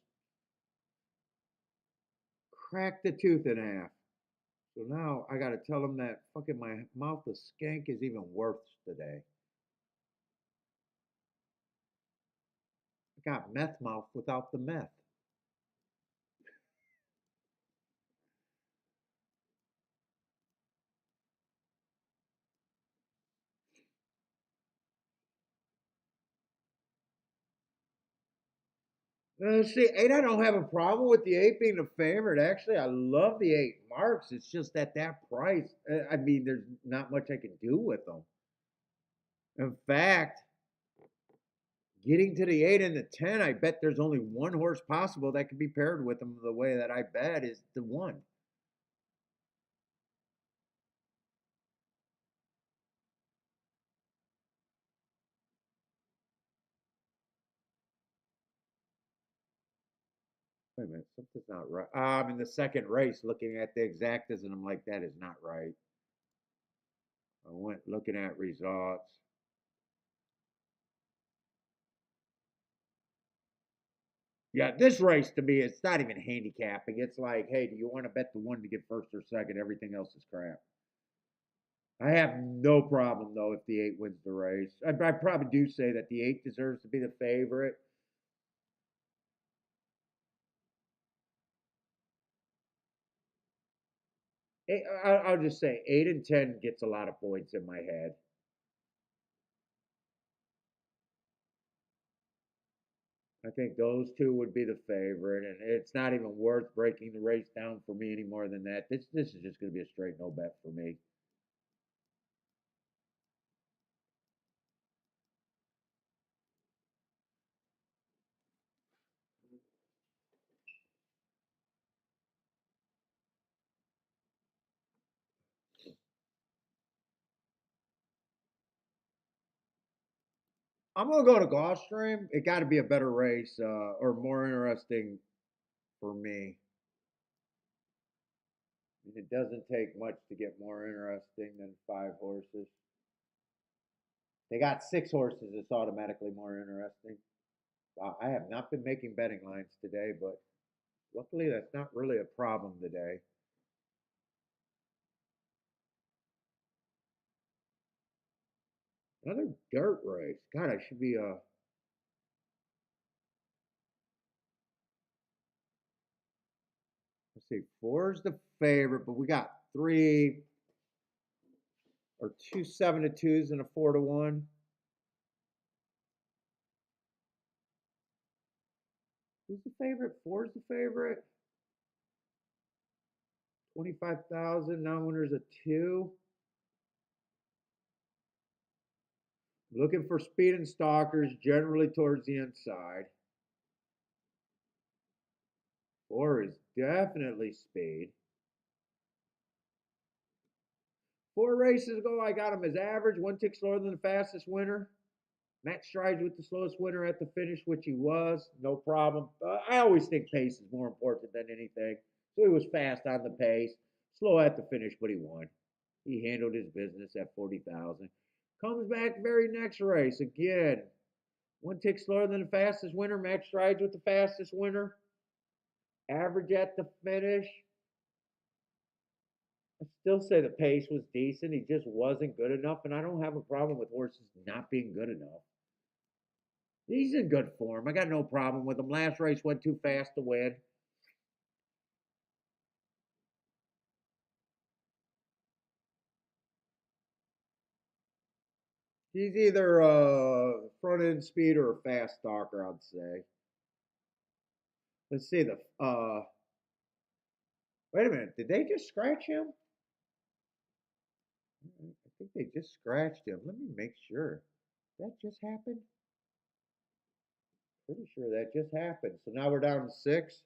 A: cracked the tooth in half. So now I gotta tell them that fucking my mouth of skank is even worse today. I got meth mouth without the meth. See, eight, I don't have a problem with the eight being the favorite. Actually, I love the eight marks. It's just at that price. I mean, there's not much I can do with them. In fact, getting to the eight and the 10, I bet there's only one horse possible that could be paired with them the way that I bet is the one. Wait a minute, something's not right. In the second race, looking at the exactas and I'm like, that is not right. I went looking at results. Yeah, this race to me, it's not even handicapping. It's like, hey, do you want to bet the one to get first or second? Everything else is crap. I have no problem though if the eight wins the race. I probably do say that the eight deserves to be the favorite. I'll just say 8 and 10 gets a lot of points in my head. I think those two would be the favorite, and it's not even worth breaking the race down for me any more than that. This is just going to be a straight no bet for me. I'm gonna go to Gulfstream. It got to be a better race or more interesting for me. It doesn't take much to get more interesting than five horses. They got six horses. It's automatically more interesting. I have not been making betting lines today, but luckily that's not really a problem today. Another dirt race. God, I should be let's see, four's the favorite, but we got three or two 7-2s and a 4-1. Who's the favorite? Four's the favorite. 25,000. Non-winners a two. Looking for speed and stalkers, generally towards the inside. Four is definitely speed. Four races ago, I got him as average, one tick slower than the fastest winner. Matt strides with the slowest winner at the finish, which he was, no problem. I always think pace is more important than anything. So he was fast on the pace, slow at the finish, but he won. He handled his business at 40,000. Comes back very next race again. One tick slower than the fastest winner. Matt strides with the fastest winner. Average at the finish. I still say the pace was decent. He just wasn't good enough, and I don't have a problem with horses not being good enough. He's in good form. I got no problem with him. Last race went too fast to win. He's either front end speed or a fast stalker, I'd say. Let's see the. Wait a minute. Did they just scratch him? I think they just scratched him. Let me make sure. That just happened. Pretty sure that just happened. So now we're down to six.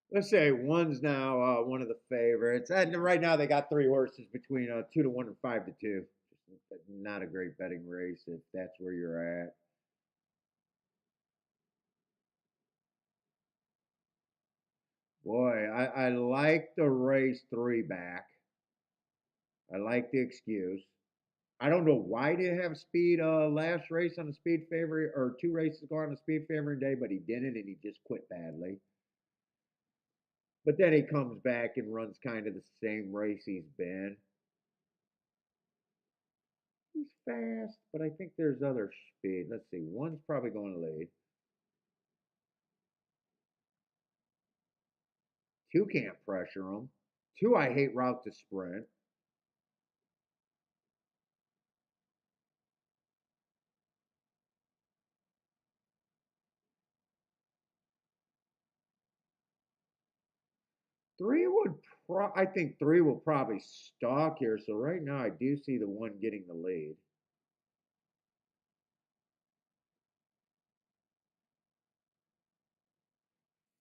A: Let's say one's now one of the favorites, and right now they got three horses between 2-1 and 5-2. Not a great betting race if that's where you're at. Boy, I like the race three back. I like the excuse. I don't know why they have speed last race on the speed favorite or two races ago on the speed favorite day, but he didn't and he just quit badly. But then he comes back and runs kind of the same race he's been. He's fast, but I think there's other speed. Let's see. One's probably going to lead. Two can't pressure him. Two, I hate route to sprint. Three would I think three will probably stalk here. So right now I do see the one getting the lead.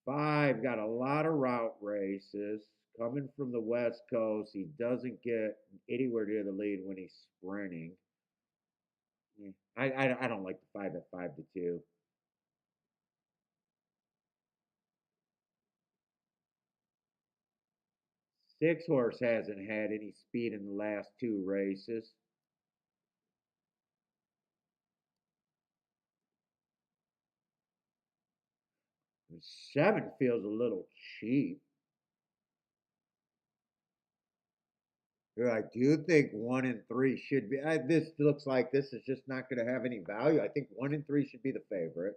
A: Five got a lot of route races coming from the West Coast. He doesn't get anywhere near the lead when he's sprinting. Yeah. I don't like the five at 5-2. Six horse hasn't had any speed in the last two races. Seven feels a little cheap. Yeah, I do think one and three should be. This looks like this is just not going to have any value. I think one and three should be the favorite.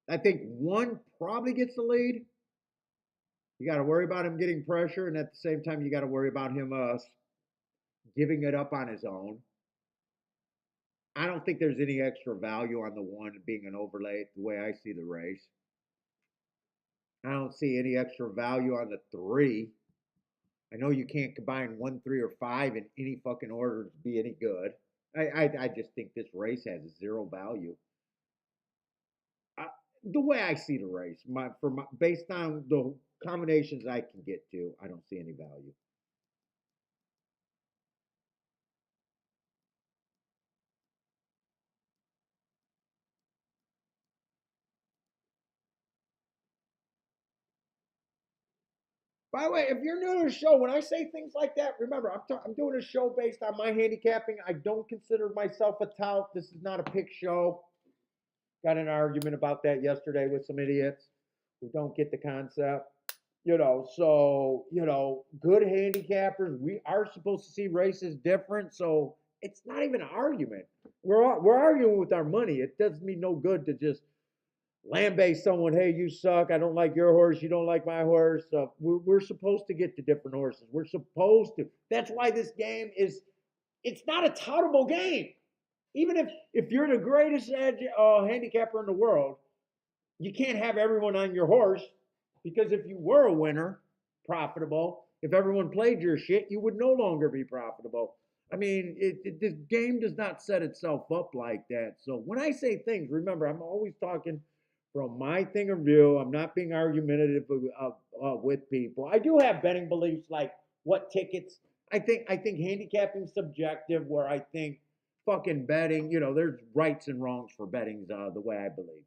A: I think one probably gets the lead. You got to worry about him getting pressure, and at the same time, you got to worry about him giving it up on his own. I don't think there's any extra value on the one being an overlay the way I see the race. I don't see any extra value on the three. I know you can't combine one, three, or five in any fucking order to be any good. I just think this race has zero value. I, the way I see the race, based on the combinations I can get to, I don't see any value. By the way, if you're new to the show, when I say things like that, remember I'm doing a show based on my handicapping. I don't consider myself a tout. This is not a pick show. Got in an argument about that yesterday with some idiots who don't get the concept. Good handicappers, we are supposed to see races different, so it's not even an argument. We're arguing with our money. It does me no good to just lambaste someone. Hey, you suck. I don't like your horse. You don't like my horse. We're supposed to get to different horses. We're supposed to. That's why this game is. It's not a toutable game. Even if you're the greatest handicapper in the world, you can't have everyone on your horse because if you were a winner, profitable, if everyone played your shit, you would no longer be profitable. I mean, this game does not set itself up like that. So when I say things, remember, I'm always talking from my thing of view. I'm not being argumentative with people. I do have betting beliefs like what tickets. I think handicapping subjective. Where I think fucking betting, there's rights and wrongs for betting. The way I believe.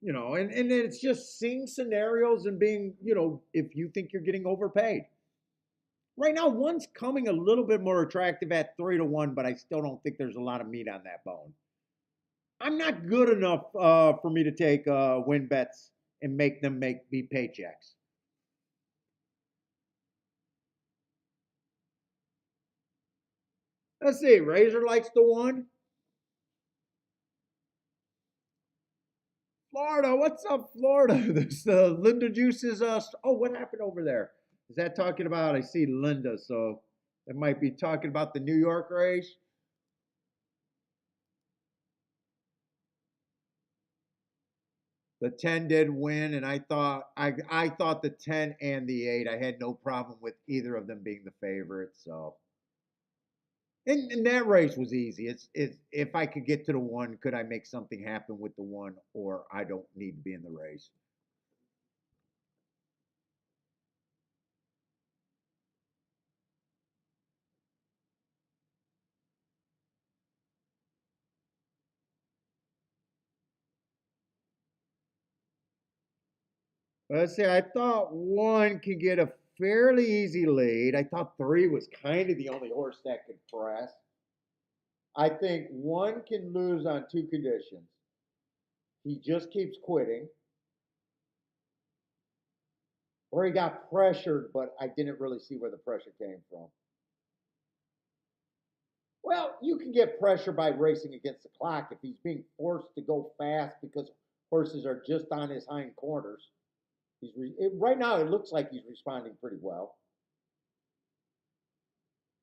A: And then it's just seeing scenarios and being, if you think you're getting overpaid. Right now, one's coming a little bit more attractive at 3-1, but I still don't think there's a lot of meat on that bone. I'm not good enough for me to take win bets and make them be paychecks. Let's see. Razor likes the one. Florida, what's up, Florida? This Linda Juice is Oh, what happened over there? Is that talking about? I see Linda, so that might be talking about the New York race. The 10 did win, and I thought the 10 and the 8. I had no problem with either of them being the favorites. So, and that race was easy. It's if I could get to the one, could I make something happen with the one, or I don't need to be in the race. Let's see. I thought one could get a fairly easy lead. I thought three was kind of the only horse that could press. I think one can lose on two conditions. He just keeps quitting, or he got pressured, but I didn't really see where the pressure came from. Well, you can get pressure by racing against the clock if he's being forced to go fast because horses are just on his hind corners. Right now. It looks like he's responding pretty well.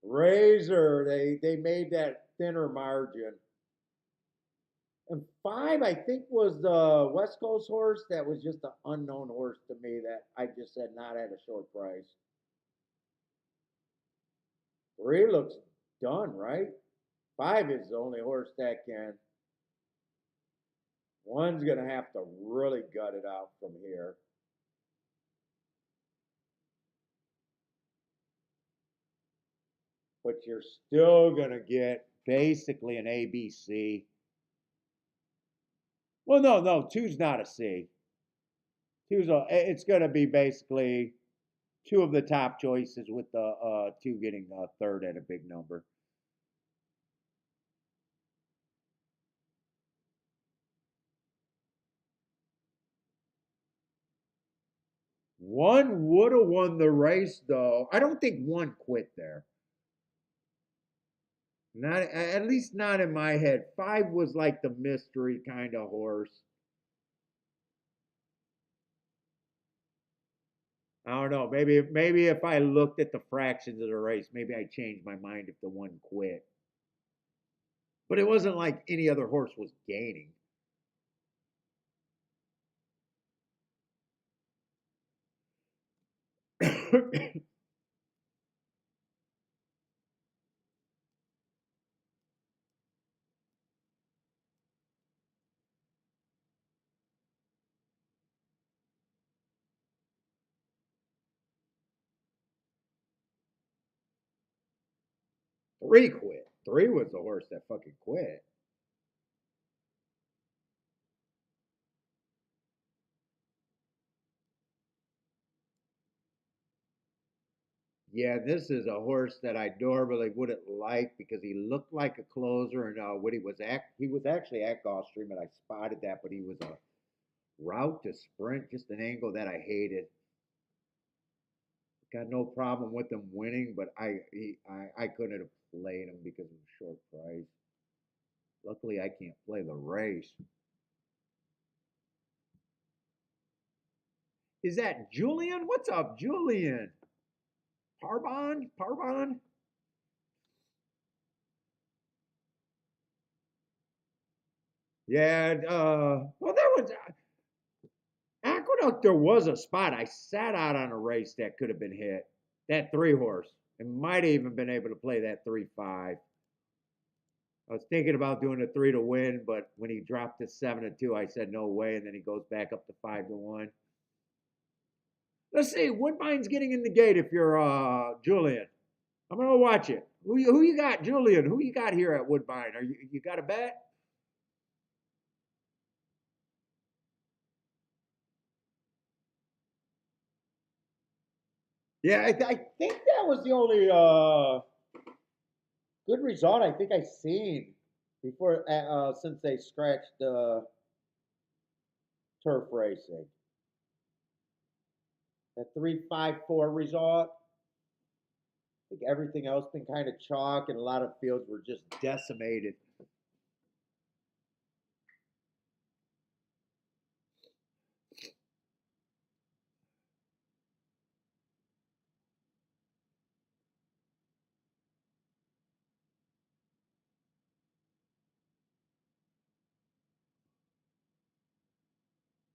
A: Razor, they made that thinner margin. And five, I think, was the West Coast horse that was just an unknown horse to me that I just said not at a short price. Three looks done, right? Five is the only horse that can. One's going to have to really gut it out from here. But you're still going to get basically an ABC. Well, no, no, two's not a C. It's going to be basically two of the top choices with the two getting third at a big number. One would have won the race though. I don't think one quit there. Not at least not in my head. Five was like the mystery kind of horse. I don't know. Maybe if I looked at the fractions of the race, maybe I changed my mind if the one quit. But it wasn't like any other horse was gaining. Three quit. Three was the horse that fucking quit. Yeah, this is a horse that I normally wouldn't like because he looked like a closer, and when he was actually at Gulfstream, and I spotted that, but he was a route to sprint, just an angle that I hated. Got no problem with him winning, but I couldn't have played him because of short price. Luckily, I can't play the race. Is that Julian? What's up, Julian? Parbon? Parbon? Yeah, well, there was Aqueduct. There was a spot I sat out on a race that could have been hit. That three horse. It might have even been able to play that 3-5. I was thinking about doing a 3 to win, but when he dropped to 7-2, I said no way, and then he goes back up to 5-1. Let's see. Woodbine's getting in the gate if you're Julian. I'm gonna watch it. Who you got, Julian? Who you got here at Woodbine? Are you got a bet? Yeah, I think that was the only good result I think I seen before since they scratched turf racing. That 3-5-4 result. I think everything else been kind of chalk, and a lot of fields were just decimated.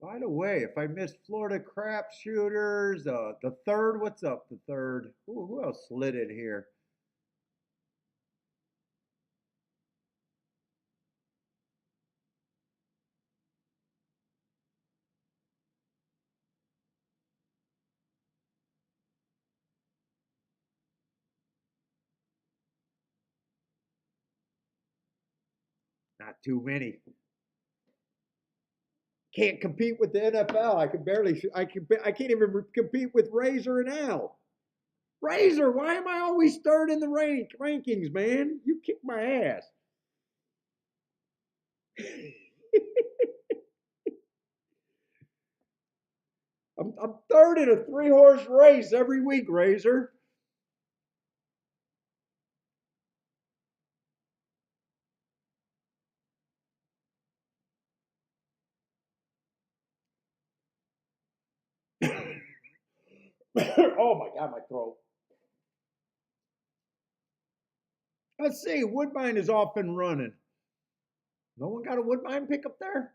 A: By the way, if I missed Florida crap shooters, the third, what's up? The third, who else slid in here? Not too many. Can't compete with the NFL. I can barely. I can't even compete with Razor and Al. Razor, why am I always third in the rankings, man? You kick my ass. I'm third in a three-horse race every week, Razor. Oh my god, my throat. Let's see. Woodbine is off and running. No one got a Woodbine pick up there?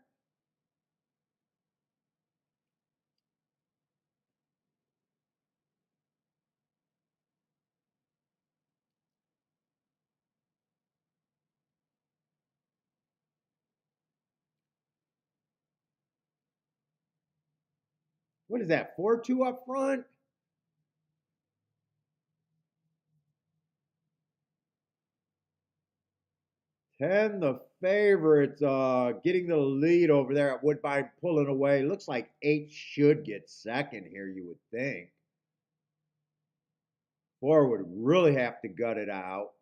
A: What is that? 4-2 up front? 10, the favorites, getting the lead over there at Woodbine, pulling away. Looks like 8 should get second here, you would think. 4 would really have to gut it out.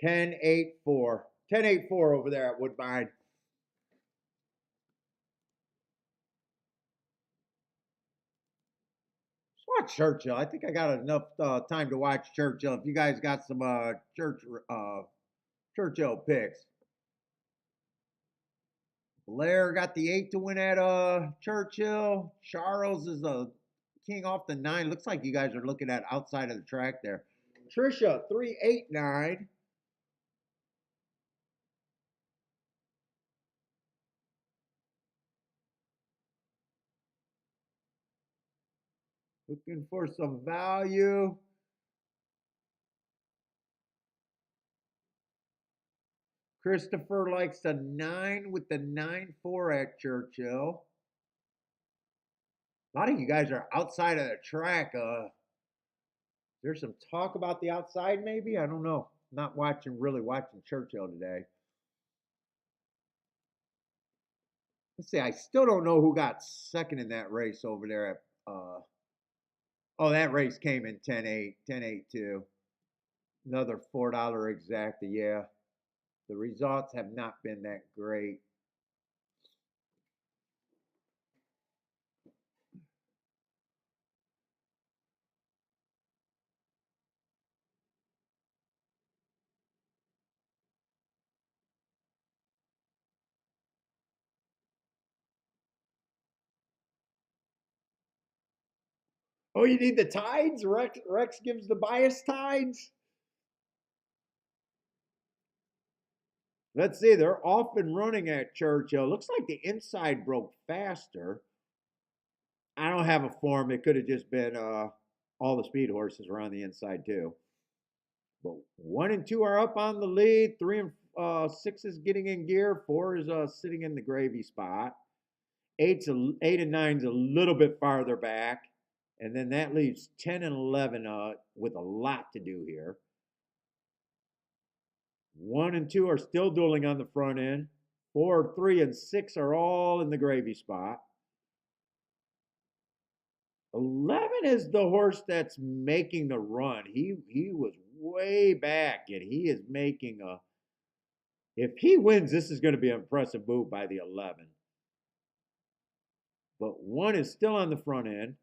A: 10-8-4. 10-8-4 over there at Woodbine. Let's watch Churchill. I think I got enough time to watch Churchill. If you guys got some Churchill picks. Blair got the 8 to win at Churchill. Charles is a king off the 9. Looks like you guys are looking at outside of the track there. Trisha 3-8-9. Looking for some value. Christopher likes the 9 with the 9-4 at Churchill. A lot of you guys are outside of the track. There's some talk about the outside, maybe? I don't know. Not really watching Churchill today. Let's see. I still don't know who got second in that race over there at. Oh, that race came in 10-8, 10-8 too. Another $4 exacta. Yeah, the results have not been that great. Oh, you need the tides? Rex gives the bias tides? Let's see. They're off and running at Churchill. Looks like the inside broke faster. I don't have a form. It could have just been all the speed horses were on the inside too. But 1 and 2 are up on the lead. 3 and 6 is getting in gear. 4 is sitting in the gravy spot. 8 and 9 is a little bit farther back. And then that leaves 10 and 11 with a lot to do here. 1 and 2 are still dueling on the front end. 4, 3, and 6 are all in the gravy spot. 11 is the horse that's making the run. He was way back, and he is making a. If he wins, this is going to be an impressive move by the 11. But 1 is still on the front end.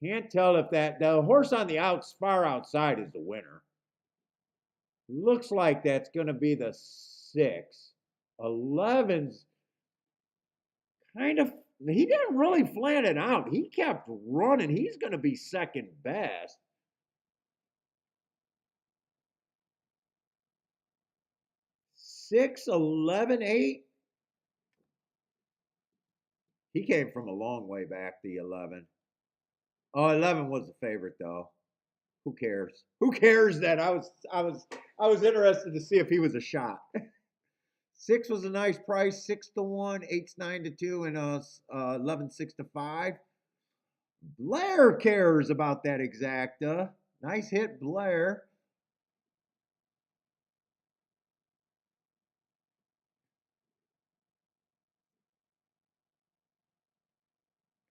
A: Can't tell if the horse on the far outside is the winner. Looks like that's going to be the 6. 11's kind of, he didn't really flat it out. He kept running. He's going to be second best. 6, 11, 8. He came from a long way back, the 11. Oh, 11 was the favorite though. Who cares? Who cares that I was interested to see if he was a shot. 6 was a nice price, 6-1, 8's 9-2, and 11 6-5. Blair cares about that exacta. Nice hit, Blair.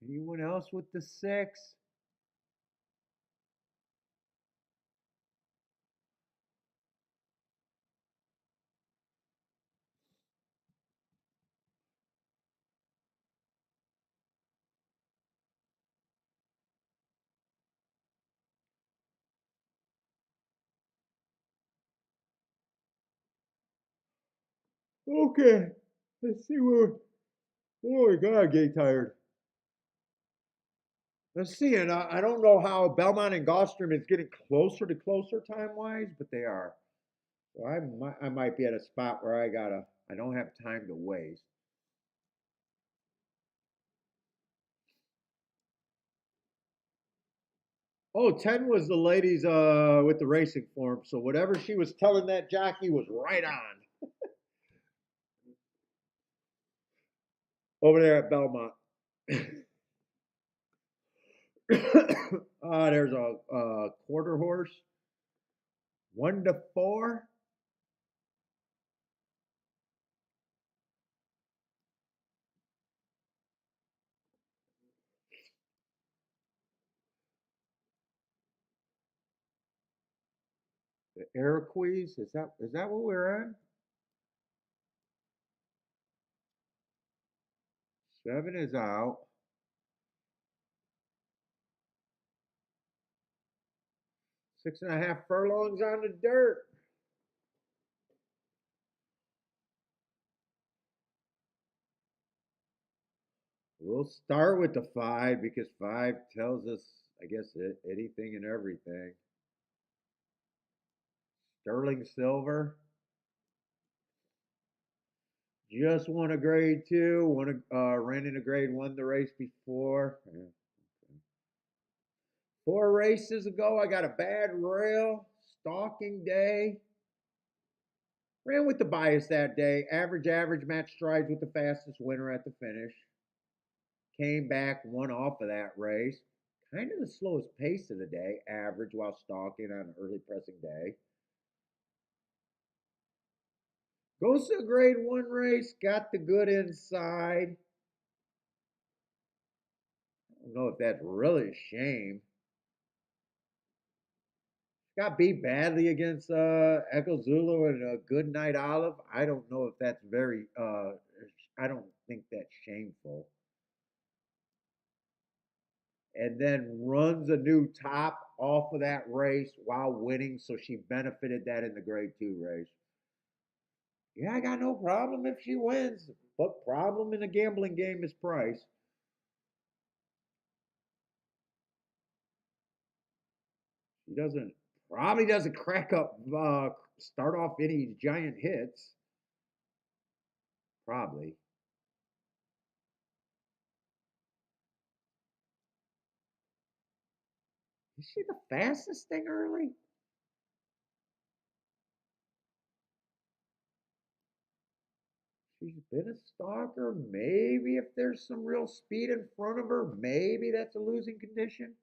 A: Anyone else with the 6? Okay, let's see where. Oh my God, I'm getting tired. Let's see, and I don't know how Belmont and Gulfstream is getting closer to closer time wise, but they are. So I might be at a spot where I don't have time to waste. Oh, 10 was the ladies with the racing form, so whatever she was telling that jockey was right on over there at Belmont. There's a, quarter horse, 1 to 4. The Iroquois. Is that what we're on? 7 is out. 6.5 furlongs on the dirt. We'll start with the 5 because 5 tells us, I guess, anything and everything. Sterling Silver just won a grade 2. Ran in a grade 1 the race before. Yeah, okay. 4 races ago, I got a bad rail. Stalking day. Ran with the bias that day. Average match strides with the fastest winner at the finish. Came back, won off of that race. Kind of the slowest pace of the day, average while stalking on an early pressing day. Goes to a grade 1 race, got the good inside. I don't know if that's really a shame. Got beat badly against Echo Zulu and Good Night Olive. I don't know if that's very. I don't think that's shameful. And then runs a new top off of that race while winning, so she benefited that in the grade 2 race. Yeah, I got no problem if she wins. But problem in a gambling game is price. She doesn't probably doesn't crack up start off any giant hits. Probably. Is she the fastest thing early? She's been a stalker. Maybe if there's some real speed in front of her, maybe that's a losing condition.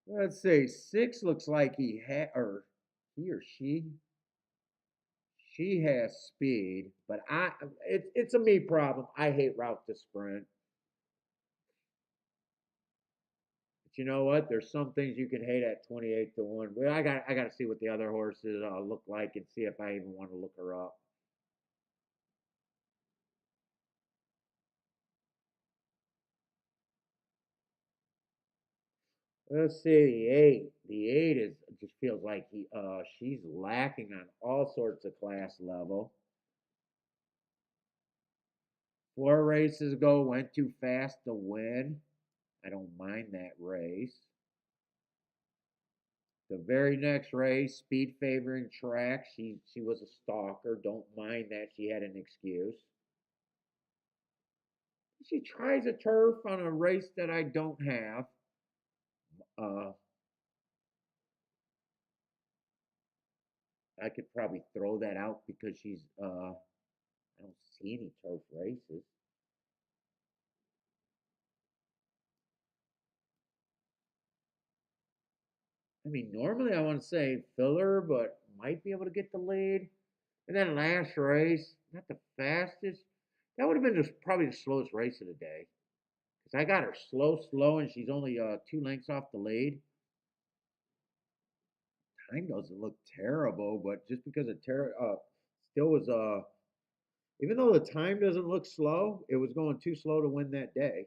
A: Let's see. 6 looks like he or she has speed, but it's a me problem. I hate route to sprint. But you know what? There's some things you can hate at 28 to 1. Well, I got to see what the other horses look like and see if I even want to look her up. Let's see the 8. The 8 is just feels like she's lacking on all sorts of class level. 4 races ago, went too fast to win. I don't mind that race. The very next race, speed favoring track. She was a stalker. Don't mind that she had an excuse. She tries a turf on a race that I don't have. Uh, I could probably throw that out because I don't see any turf races. I mean, normally I want to say filler, but might be able to get the lead. And then last race, not the fastest. That would have been probably the slowest race of the day. Because I got her slow, and she's only 2 lengths off the lead. Time doesn't look terrible, but just because still was even though the time doesn't look slow, it was going too slow to win that day.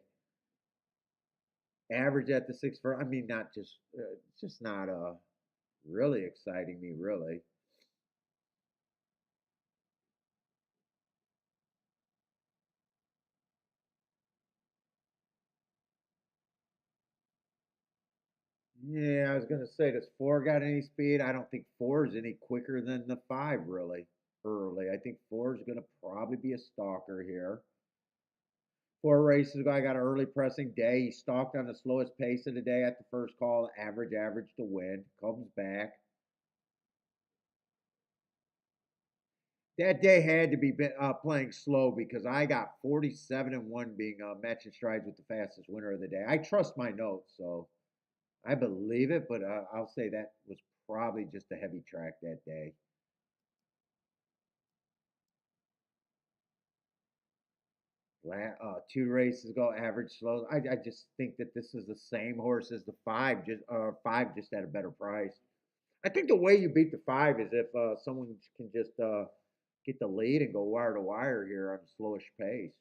A: Average at the 6 for I mean, not just it's just not really exciting me really. Yeah, I was gonna say, does 4 got any speed? I don't think 4 is any quicker than the 5 really early. I think 4 is gonna probably be a stalker here. 4 races ago, I got an early pressing day. He stalked on the slowest pace of the day at the first call, average to win. Comes back. That day had to be playing slow because I got 47-1 being matching strides with the fastest winner of the day. I trust my notes, so I believe it, but I'll say that was probably just a heavy track that day. Two races ago, average slow. I just think that this is the same horse as the five just at a better price. I think the way you beat the five is if someone can just get the lead and go wire to wire here on a slowish pace.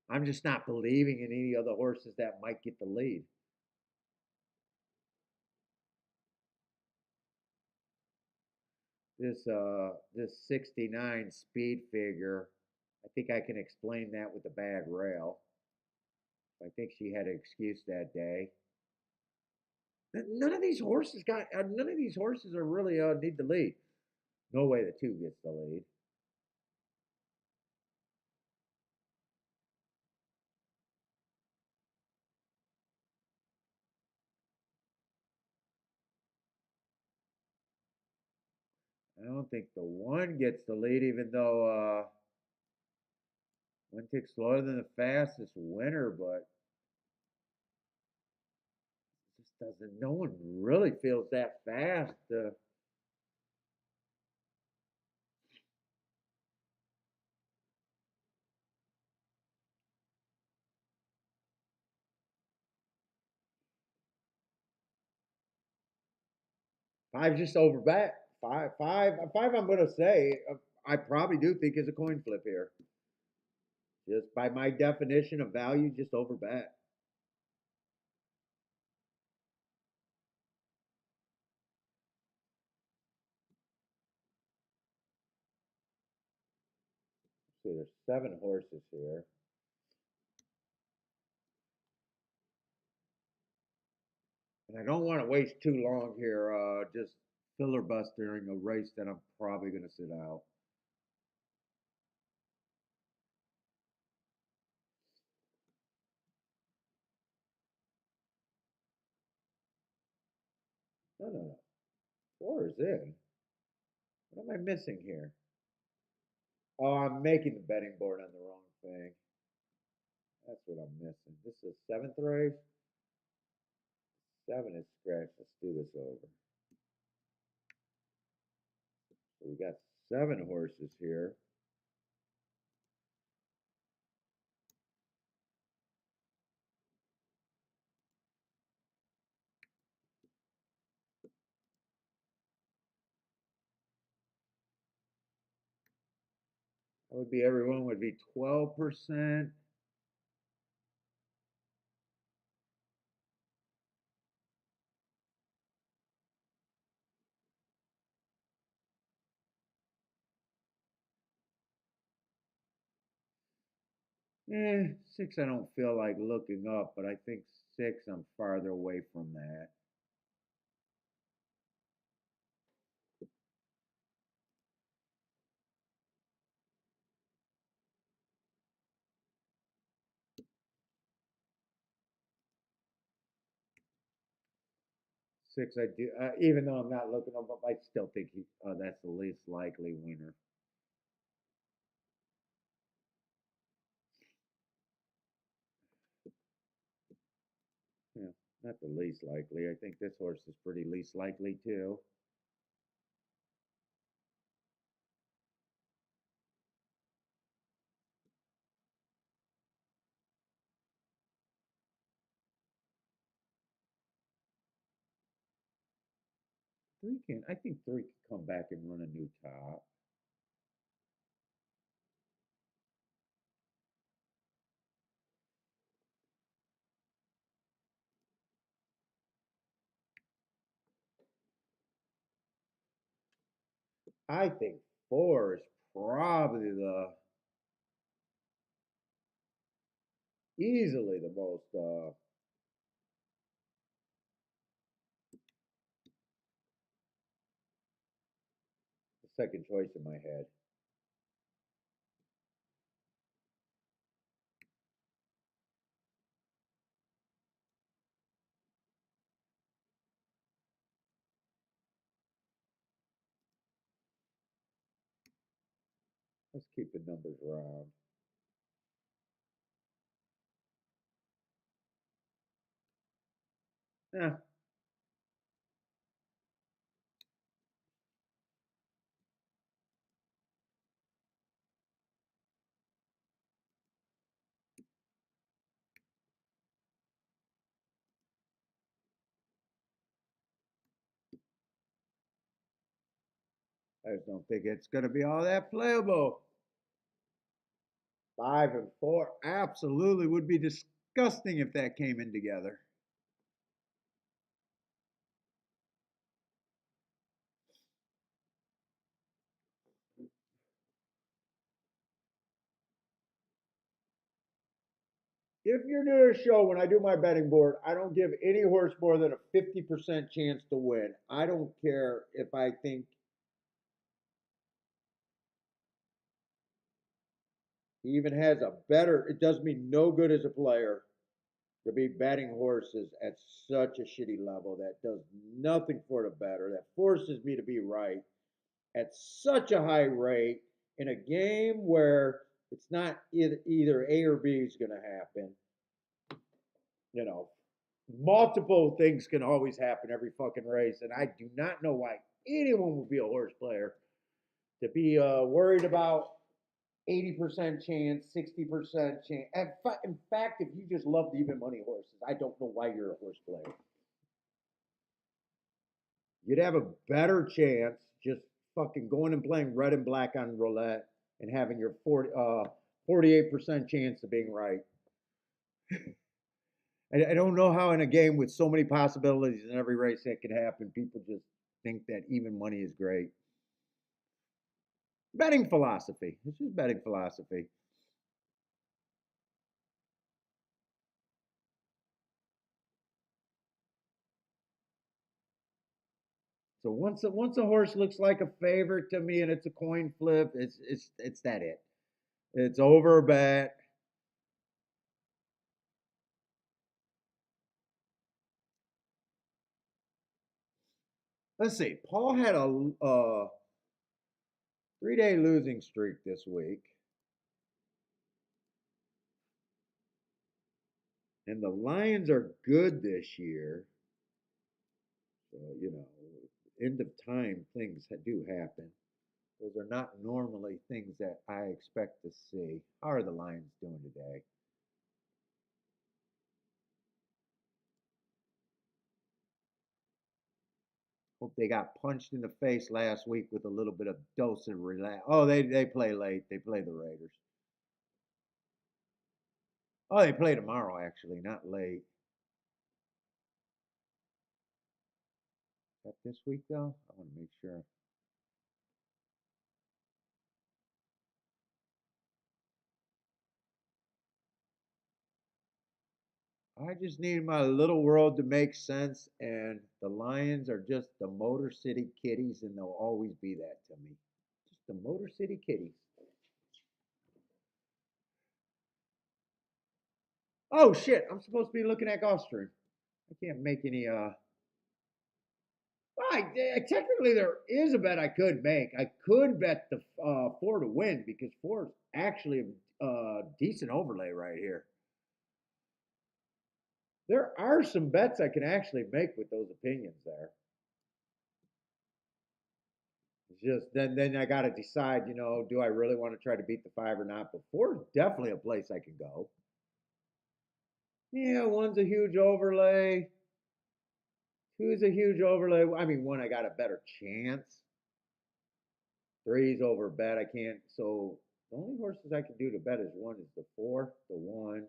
A: I'm just not believing in any of the horses that might get the lead. This 69 speed figure, I think I can explain that with the bad rail. I think she had an excuse that day. None of these horses got. None of these horses are really need the lead. No way the two gets the lead. I don't think the one gets the lead, even though one ticks slower than the fastest winner, but it just doesn't. No one really feels that fast. Five just over bet. Five. I'm gonna say I probably do think is a coin flip here. Just by my definition of value, just over bet. See, there's seven horses here, and I don't want to waste too long here. Just filibustering a race that I'm probably gonna sit out. No, no, no. Four is in. What am I missing here? Oh, I'm making the betting board on the wrong thing. That's what I'm missing. This is seventh race. Seven is scratched. Let's do this over. So we got seven horses here. That would be everyone would be 12%. Six I don't feel like looking up, but I think six I'm farther away from that. Six I do, even though I'm not looking up, I still think that's the least likely winner. Yeah, not the least likely. I think this horse is pretty least likely too. I think three can come back and run a new top. I think four is probably the easily the most second choice in my head. Let's keep the numbers around. Yeah, I just don't think it's going to be all that playable. 5 and 4 absolutely would be disgusting if that came in together. If you're doing a show, when I do my betting board, I don't give any horse more than a 50% chance to win. I don't care if I think he even has a better, it does me no good as a player to be betting horses at such a shitty level that does nothing for the better, that forces me to be right at such a high rate in a game where it's not either A or B is going to happen. You know, multiple things can always happen every fucking race, and I do not know why anyone would be a horse player to be worried about 80% chance, 60% chance. In fact, if you just love the even money horses, I don't know why you're a horse player. You'd have a better chance just fucking going and playing red and black on roulette and having your 48% chance of being right. I don't know how in a game with so many possibilities in every race that could happen, people just think that even money is great. Betting philosophy. It's just betting philosophy. So once a horse looks like a favorite to me and it's a coin flip, it's that it. It's over a bet. Let's see. Paul had a 3-day losing streak this week, and the Lions are good this year. So end of time things do happen. Those are not normally things that I expect to see. How are the Lions doing today? Hope they got punched in the face last week with a little bit of dose and relax. Oh, they play late. They play the Raiders. Oh, they play tomorrow actually, not late. That this week though? I want to make sure. I just need my little world to make sense, and the Lions are just the Motor City Kitties, and they'll always be that to me. Just the Motor City Kitties. Oh shit! I'm supposed to be looking at Gulfstream. I can't make any. Well, technically there is a bet I could make. I could bet the four to win because four is actually a decent overlay right here. There are some bets I can actually make with those opinions there. It's just then I got to decide, do I really want to try to beat the five or not? But four is definitely a place I can go. Yeah, one's a huge overlay. Two's a huge overlay. I mean, one I got a better chance. Three's over bet. I can't. So the only horses I can do to bet is one is the four, the one.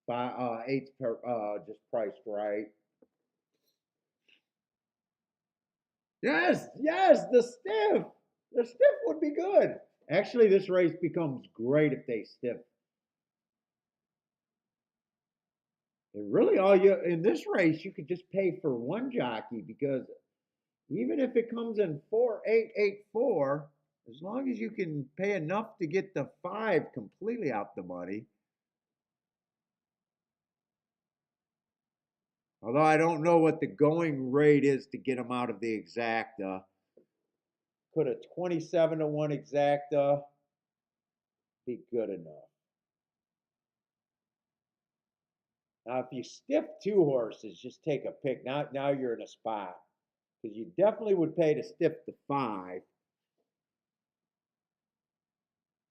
A: Five, eight's just priced right. Yes, yes, the stiff. The stiff would be good. Actually, this race becomes great if they stiff. And really, all you in this race, you could just pay for one jockey because even if it comes in 4-8-8-4, as long as you can pay enough to get the five completely out the money. Although I don't know what the going rate is to get them out of the exacta. Could a 27 to 1 exacta be good enough? Now, if you stiff two horses, just take a pick. Now you're in a spot because you definitely would pay to stiff the 5.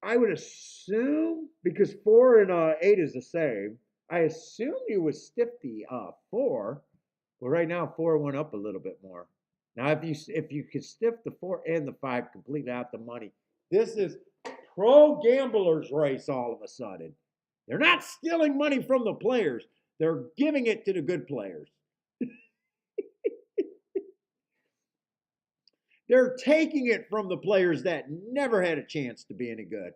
A: I would assume because 4 and 8 is the same. I assume you would stiff the 4. Well, right now 4 went up a little bit more. Now, if you could stiff the 4 and the 5 completely out the money, this is pro gamblers race all of a sudden. They're not stealing money from the players. They're giving it to the good players. They're taking it from the players that never had a chance to be any good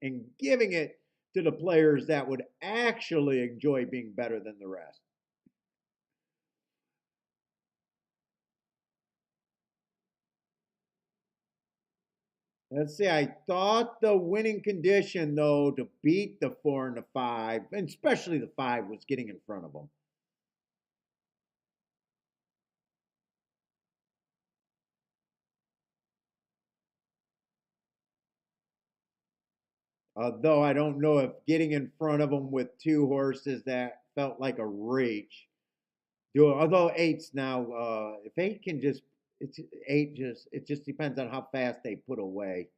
A: and giving it to the players that would actually enjoy being better than the rest. Let's see. I thought the winning condition, though, to beat the 4 and the 5, and especially the 5, was getting in front of them. Though I don't know if getting in front of them with 2 horses that felt like a reach. Although 8's now, if 8 can just, it's 8 just, it just depends on how fast they put away.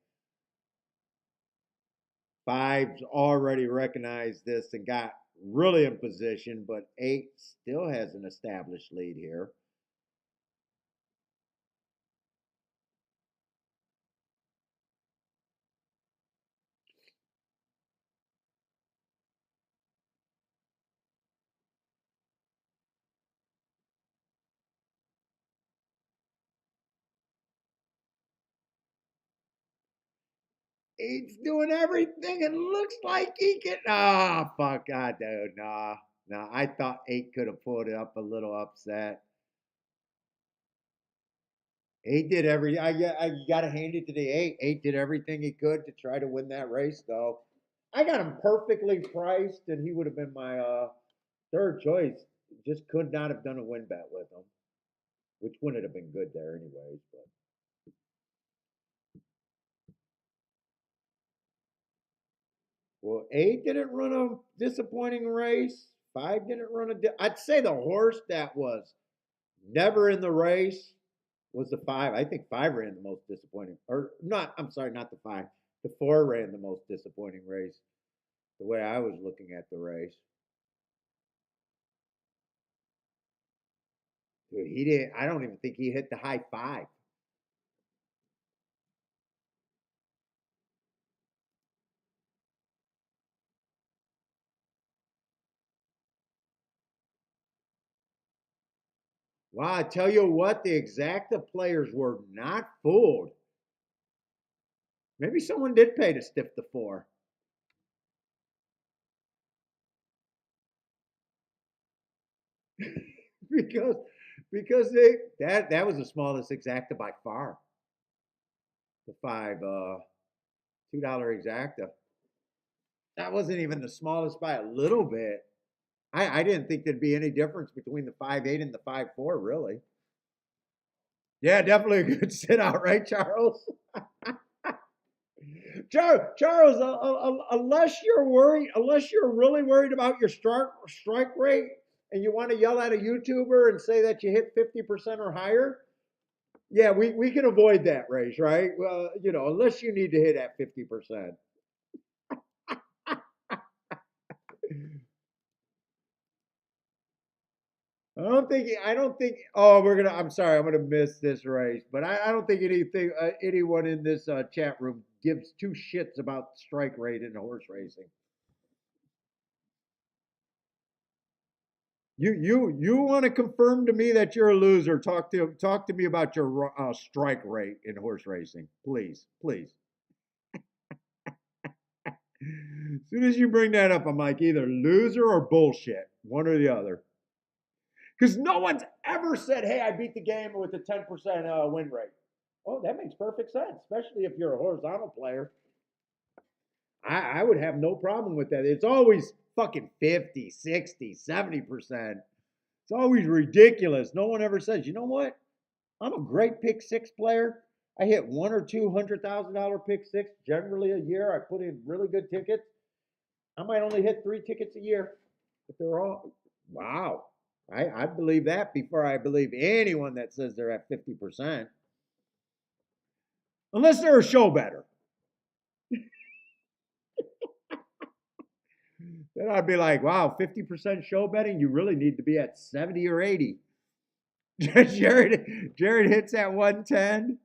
A: 5's already recognized this and got really in position, but 8 still has an established lead here. He's doing everything. It looks like he can. Ah, fuck, God, dude, nah, nah. I thought 8 could have pulled it up a little upset. 8 did every. I got to hand it to the 8. 8 did everything he could to try to win that race, though. I got him perfectly priced, and he would have been my third choice. Just could not have done a win bet with him, which wouldn't have been good there, anyways. But well, 8 didn't run a disappointing race. 5 didn't run a. I'd say the horse that was never in the race was the 5. I think 5 ran the most disappointing. Or not, I'm sorry, not the 5. The 4 ran the most disappointing race, the way I was looking at the race. Dude, he didn't. I don't even think he hit the high 5. Wow, I tell you what, the exacta players were not fooled. Maybe someone did pay to stiff the 4. because because that was the smallest exacta by far. The 5 $2 exacta. That wasn't even the smallest by a little bit. I didn't think there'd be any difference between the 5.8 and the 5.4, really. Yeah, definitely a good sit out, right, Charles? Charles, unless you're really worried about your strike rate, and you want to yell at a YouTuber and say that you hit 50% or higher, yeah, we can avoid that race, right? Well, unless you need to hit at 50%. I don't think. Oh, I'm sorry. I'm gonna miss this race, but I don't think anyone in this chat room gives two shits about strike rate in horse racing. You want to confirm to me that you're a loser? Talk to me about your strike rate in horse racing, please, please. As soon as you bring that up, I'm like either loser or bullshit, one or the other. Because no one's ever said, "Hey, I beat the game with a 10% win rate." Oh, that makes perfect sense, especially if you're a horizontal player. I would have no problem with that. It's always fucking 50, 60, 70%. It's always ridiculous. No one ever says, you know what? I'm a great pick six player. I hit one or two $100,000 pick six generally a year. I put in really good tickets. I might only hit 3 tickets a year, but they're all wow. I believe that before I believe anyone that says they're at 50%, unless they're a show better. Then I'd be like, wow, 50% show betting. You really need to be at 70 or 80. Jared hits at 110.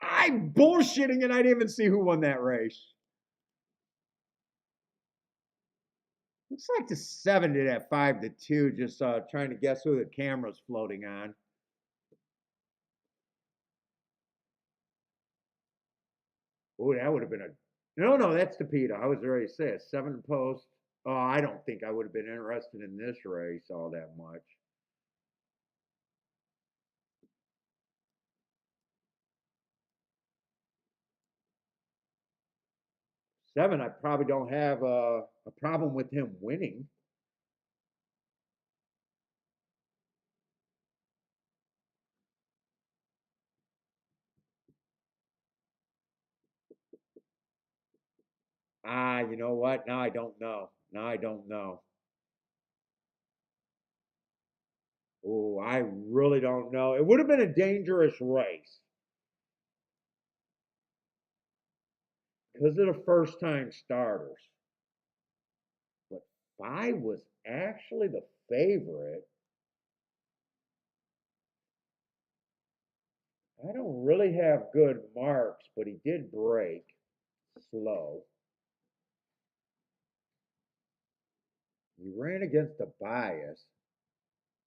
A: I'm bullshitting and I didn't even see who won that race. Looks like the 7 did at 5-2, just trying to guess who the camera's floating on. Oh, that would have been a. No, that's the Peta. I was ready to say a 7 post. Oh, I don't think I would have been interested in this race all that much. 7, I probably don't have a problem with him winning. Ah, you know what? Now I don't know. Now I don't know. Oh, I really don't know. It would have been a dangerous race because of the first time starters. But 5 was actually the favorite. I don't really have good marks, but he did break slow. He ran against a bias.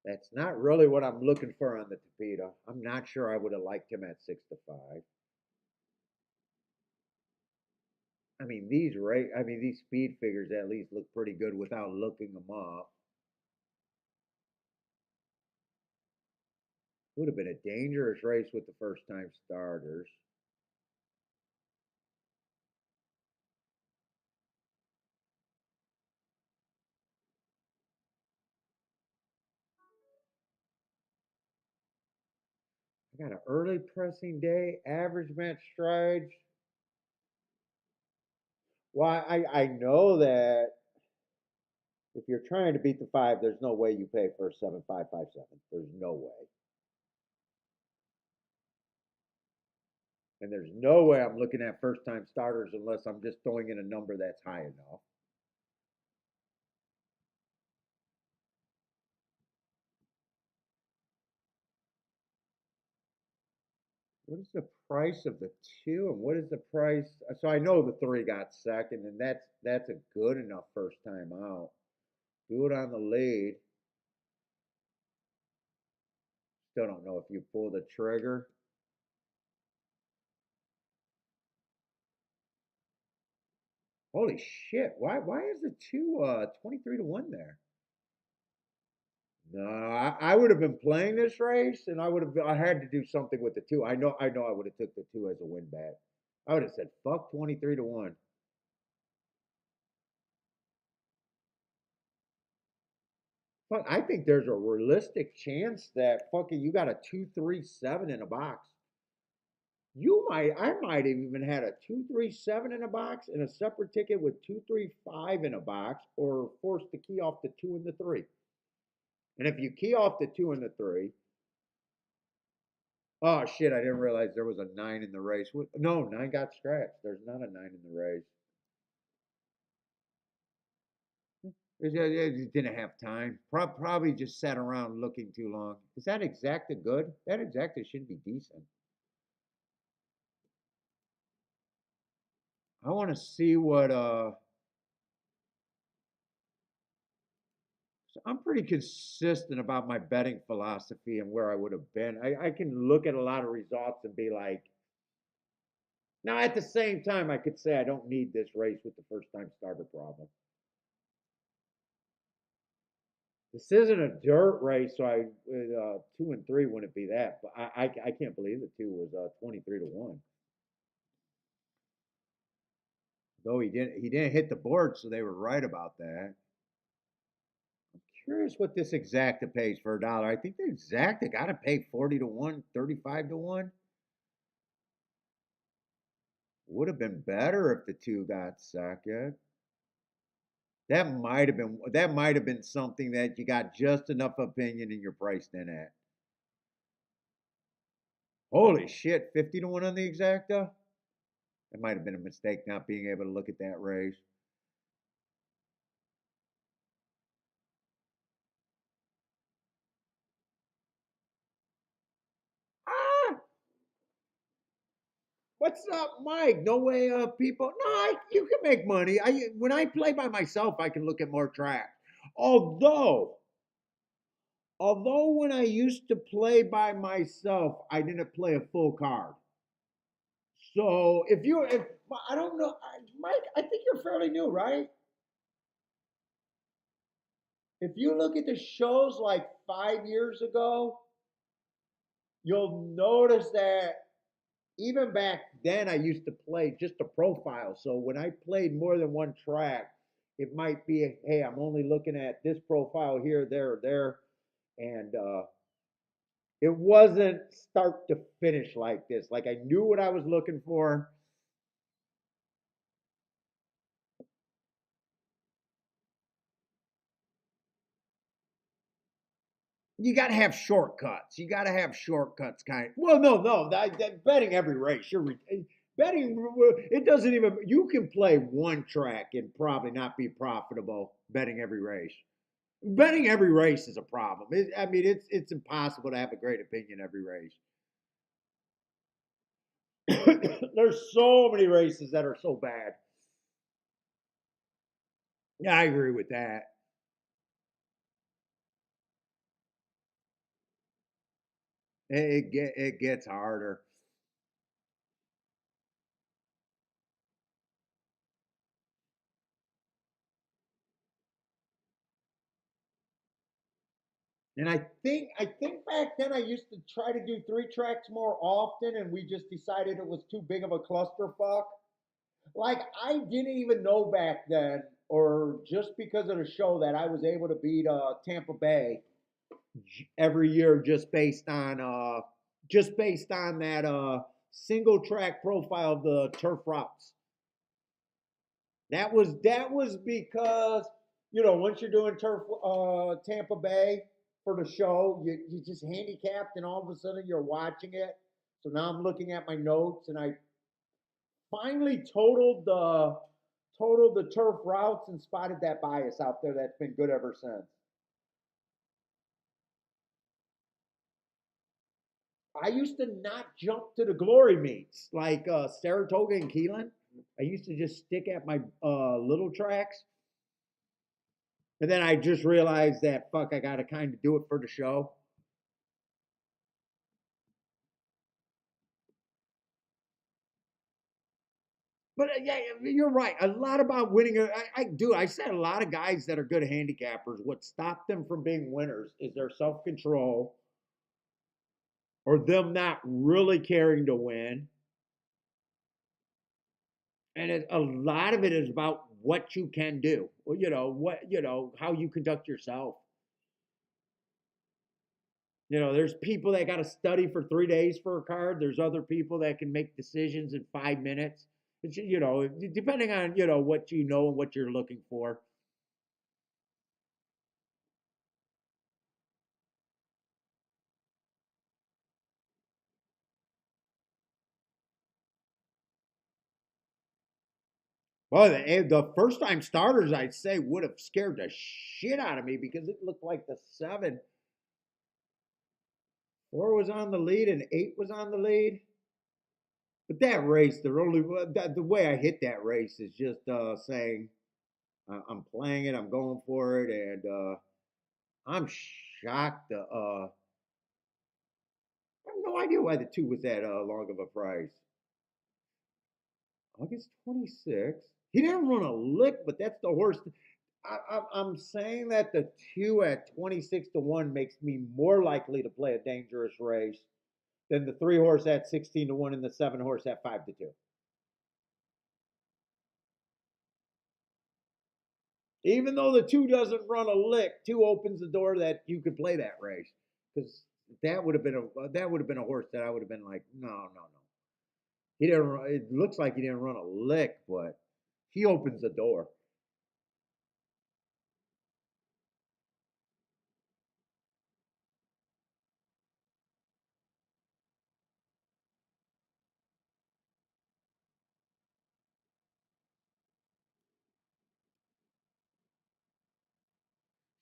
A: That's not really what I'm looking for on the Tapeta. I'm not sure I would have liked him at 6-5. These speed figures at least look pretty good without looking them up. Would have been a dangerous race with the first time starters. I got an early pressing day, average match strides. Well, I know that if you're trying to beat the 5, there's no way you pay for a 7-5-5-7. There's no way. And there's no way I'm looking at first time starters unless I'm just throwing in a number that's high enough. What is the price of the 2 and what is the price? So I know the 3 got second, and that's a good enough first time out. Do it on the lead. Still don't know if you pull the trigger. Holy shit! Why is the 2 23-1 there? No, I would have been playing this race, and I had to do something with the 2. I know I would have took the 2 as a win bet. I would have said fuck 23-1. Fuck, I think there's a realistic chance that fucking you got a 2-3-7 in a box. I might have even had a 2-3-7 in a box and a separate ticket with 2-3-5 in a box, or forced to key off the 2 and the 3. And if you key off the 2 and the 3, oh shit, I didn't realize there was a 9 in the race. No, 9 got scratched. There's not a 9 in the race. It didn't have time. Probably just sat around looking too long. Is that exacta good? That exacta should be decent. I want to see what so I'm pretty consistent about my betting philosophy and where I would have been. I can look at a lot of results and be like, now at the same time, I could say I don't need this race with the first time starter problem. This isn't a dirt race, so 2 and 3 wouldn't be that. But I can't believe the 2 was 23-1. Though he didn't hit the board, so they were right about that. Curious what this exacta pays for a dollar. I think the exacta got to pay 40 to 1, 35 to 1. Would have been better if the two got second. That might have been something that you got just enough opinion and you're priced in at. Holy shit, 50 to 1 on the exacta? That might have been a mistake not being able to look at that race. Ah, what's up, Mike? No way, people. No, you can make money. When I play by myself, I can look at more tracks. Although, although when I used to play by myself, I didn't play a full card. So if I don't know, Mike, I think you're fairly new, right? If you look at the shows like 5 years ago, you'll notice that even back then I used to play just a profile. So when I played more than one track, it might be, hey, I'm only looking at this profile here, there, or there, and it wasn't start to finish like this. Like I knew what I was looking for. You got to have shortcuts. You got to have shortcuts, kind. Of. Well, no. Betting every race, betting. It doesn't even. You can play one track and probably not be profitable betting every race. Betting every race is a problem. I mean, it's impossible to have a great opinion every race. There's so many races that are so bad. Yeah, I agree with that. It gets harder. And I think back then I used to try to do three tracks more often, and we just decided it was too big of a clusterfuck. Like I didn't even know back then, or just because of the show, that I was able to beat Tampa Bay every year just based on that single track profile of the turf routes. That was because once you're doing turf Tampa Bay for the show, you just handicapped, and all of a sudden you're watching it. So now I'm looking at my notes, and I finally totaled the turf routes and spotted that bias out there that's been good ever since. I used to not jump to the glory meets like Saratoga and Keelan. I used to just stick at my little tracks. And then I just realized that fuck, I gotta kind of do it for the show. But yeah, you're right. A lot about winning. I do. I said a lot of guys that are good handicappers. What stopped them from being winners is their self control, or them not really caring to win. And a lot of it is about what you can do. How you conduct yourself. There's people that got to study for 3 days for a card. There's other people that can make decisions in 5 minutes. It's, depending on what you know and what you're looking for. Well, the first time starters, I'd say, would have scared the shit out of me because it looked like the seven, four was on the lead and eight was on the lead. But that race, the way I hit that race is just saying I'm playing it, I'm going for it, and I'm shocked. I have no idea why the two was that long of a price. August 26th. He didn't run a lick, but that's the horse. I'm saying that the two at 26 to 1 makes me more likely to play a dangerous race than the three horse at 16 to 1 and the seven horse at 5 to 2. Even though the two doesn't run a lick, two opens the door that you could play that race. Because that would have been a horse that I would have been like, no, no, no. He didn't. It looks like he didn't run a lick, but he opens the door.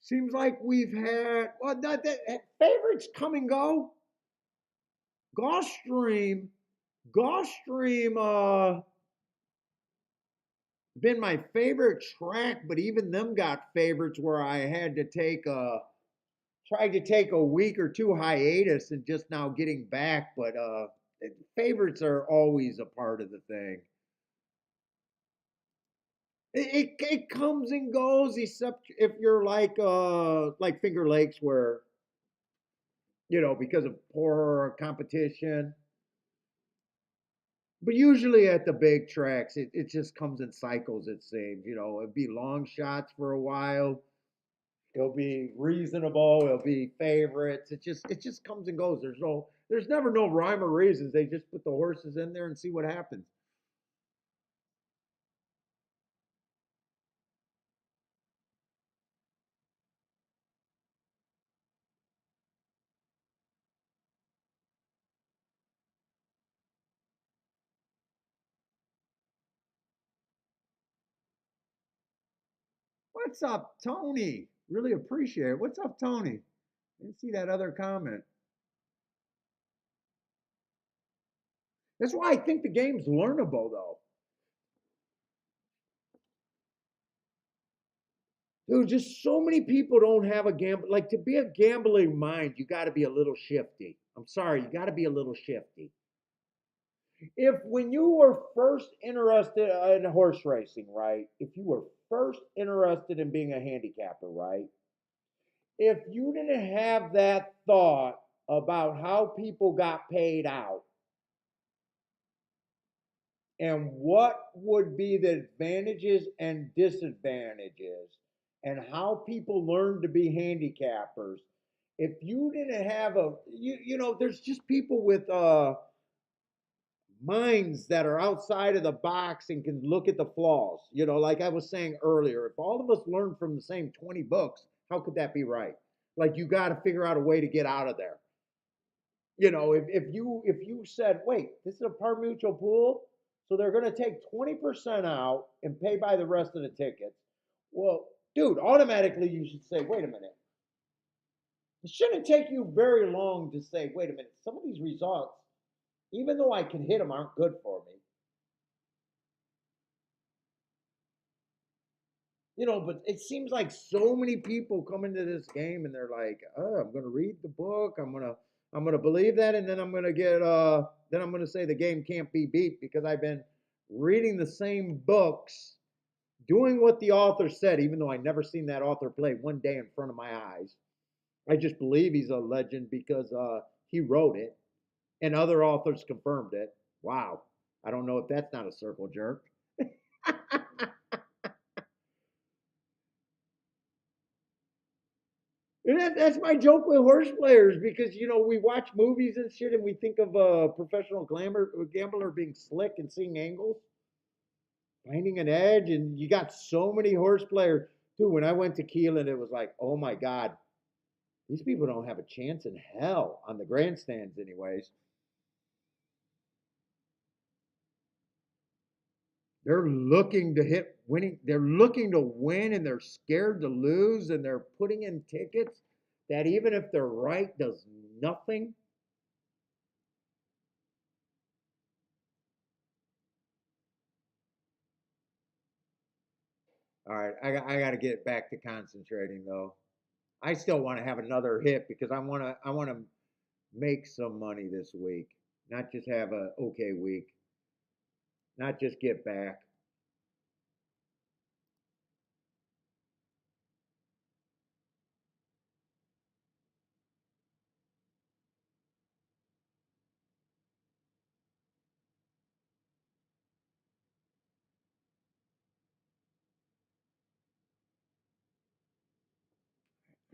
A: Seems like we've had well, favorites come and go. Gulfstream, Gulfstream, been my favorite track, but even them got favorites where I had to take a tried to take a week or two hiatus and just now getting back. But favorites are always a part of the thing. It comes and goes, except if you're like Finger Lakes, where because of poor competition. But usually at the big tracks, it just comes in cycles. It seems, it'd be long shots for a while. It'll be reasonable. It'll be favorites. It just comes and goes. There's never no rhyme or reasons. They just put the horses in there and see what happens. What's up, Tony? Really appreciate it. What's up, Tony? Didn't see that other comment. That's why I think the game's learnable, though. Dude, just so many people don't have a gamble. Like to be a gambling mind, you got to be a little shifty. I'm sorry, you got to be a little shifty. If when you were first interested in horse racing, right? If you were first interested in being a handicapper, right? If you didn't have that thought about how people got paid out and what would be the advantages and disadvantages and how people learn to be handicappers, if you didn't have there's just people with minds that are outside of the box and can look at the flaws. Like I was saying earlier, if all of us learned from the same 20 books, how could that be right? Like you got to figure out a way to get out of there. If you said, wait, this is a par mutual pool, so they're going to take 20% out and pay by the rest of the tickets. Well, dude, automatically you should say, wait a minute. It shouldn't take you very long to say, wait a minute, some of these results, even though I can hit them, aren't good for me. But it seems like so many people come into this game and they're like, "Oh, I'm going to read the book. I'm going to believe that and then I'm going to say the game can't be beat because I've been reading the same books, doing what the author said even though I never seen that author play one day in front of my eyes. I just believe he's a legend because he wrote it and other authors confirmed it. Wow. I don't know if that's not a circle jerk. And that's my joke with horse players because we watch movies and shit and we think of a professional gambler being slick and seeing angles, finding an edge, and you got so many horse players. Dude, when I went to Keelan, it was like, oh my god, these people don't have a chance in hell on the grandstands, anyways. They're looking to hit winning. They're looking to win, and they're scared to lose, and they're putting in tickets that even if they're right, does nothing. All right, I got to get back to concentrating though. I still want to have another hit because I want to make some money this week, not just have a okay week, not just get back.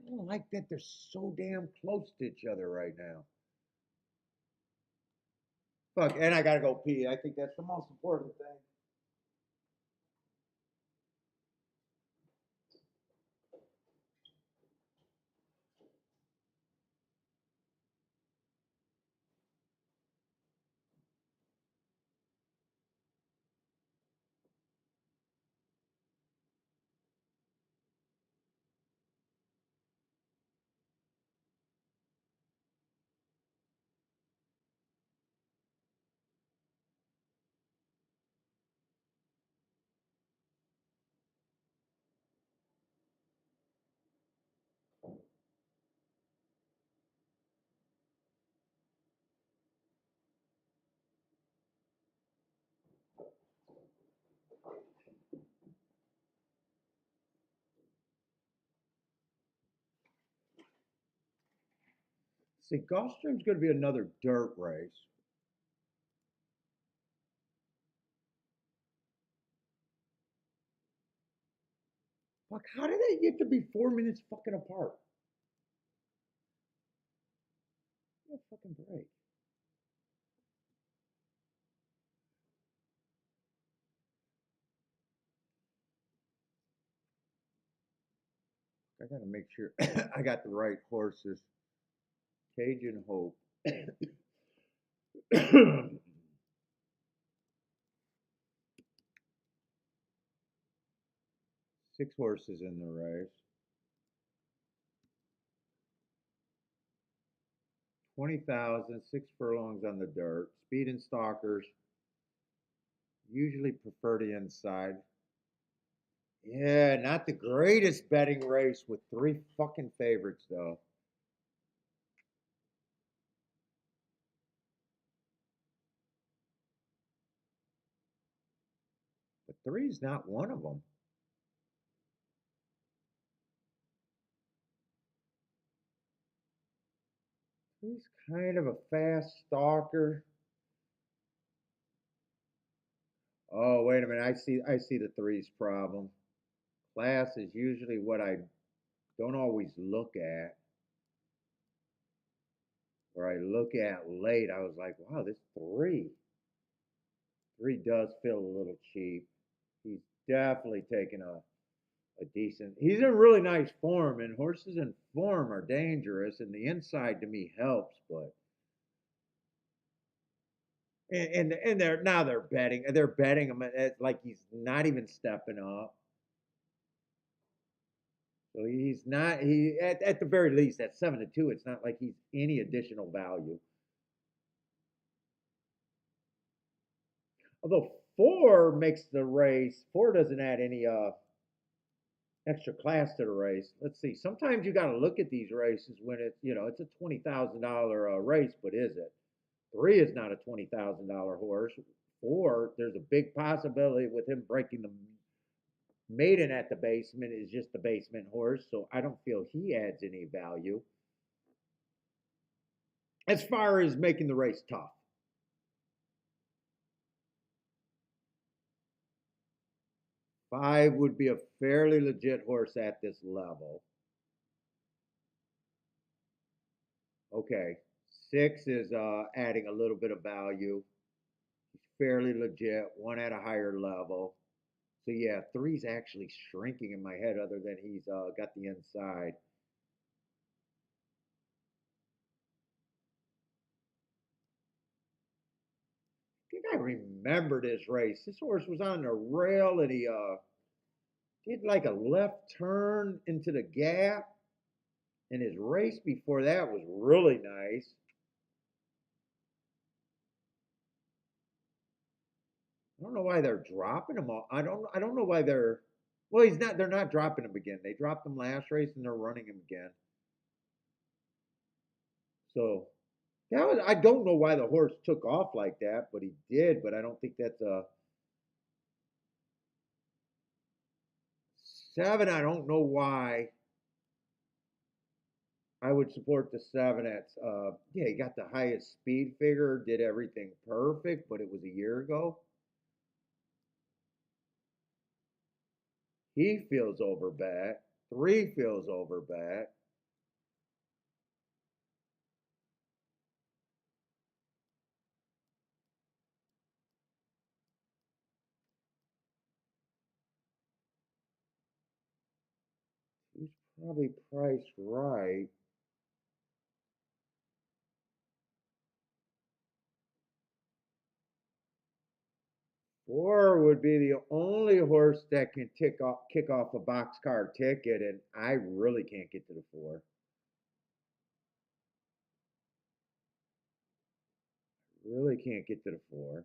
A: I don't like that they're so damn close to each other right now. Fuck, and I gotta go pee. I think that's the most important thing. See, Gulfstream's gonna be another dirt race. Fuck, how did they get to be 4 minutes fucking apart? What a fucking break. I gotta make sure I got the right horses. Cajun Hope. 6 horses in the race. 20,000, 6 furlongs on the dirt. Speed and stalkers usually prefer the inside. Yeah, not the greatest betting race with 3 fucking favorites though. But three's not one of them. He's kind of a fast stalker. Oh, wait a minute. I see the threes problem. Class is usually what I don't always look at. Or I look at late. I was like, wow, this three. Three does feel a little cheap. He's definitely taking a decent. He's in really nice form, and horses in form are dangerous, and the inside to me helps, but and they're now they're betting him like he's not even stepping up. So he's not he at the very least at 7-2. It's not like he's any additional value. Although four makes the race, four doesn't add any extra class to the race. Let's see. Sometimes you got to look at these races when it's a $20,000 race, but is it? Three is not a $20,000 horse. Four, there's a big possibility with him breaking the maiden at the basement is just the basement horse, so I don't feel he adds any value as far as making the race tough. Five would be a fairly legit horse at this level. Okay. Six is adding a little bit of value. He's fairly legit, one at a higher level. So yeah, three's actually shrinking in my head other than he's got the inside. I think I remember this race. This horse was on the rail and he did like a left turn into the gap. And his race before that was really nice. I don't know why they're dropping him all. I don't know why they're well, they're not dropping him again. They dropped him last race and they're running him again. So that was I don't know why the horse took off like that, but he did, but I don't think that's a seven. I don't know why I would support the seven at yeah, he got the highest speed figure, did everything perfect, but it was a year ago. He feels overbet. Three feels overbet. probably priced right. Four would be the only horse that can kick off a boxcar ticket, and I really can't get to the four. Really can't get to the four.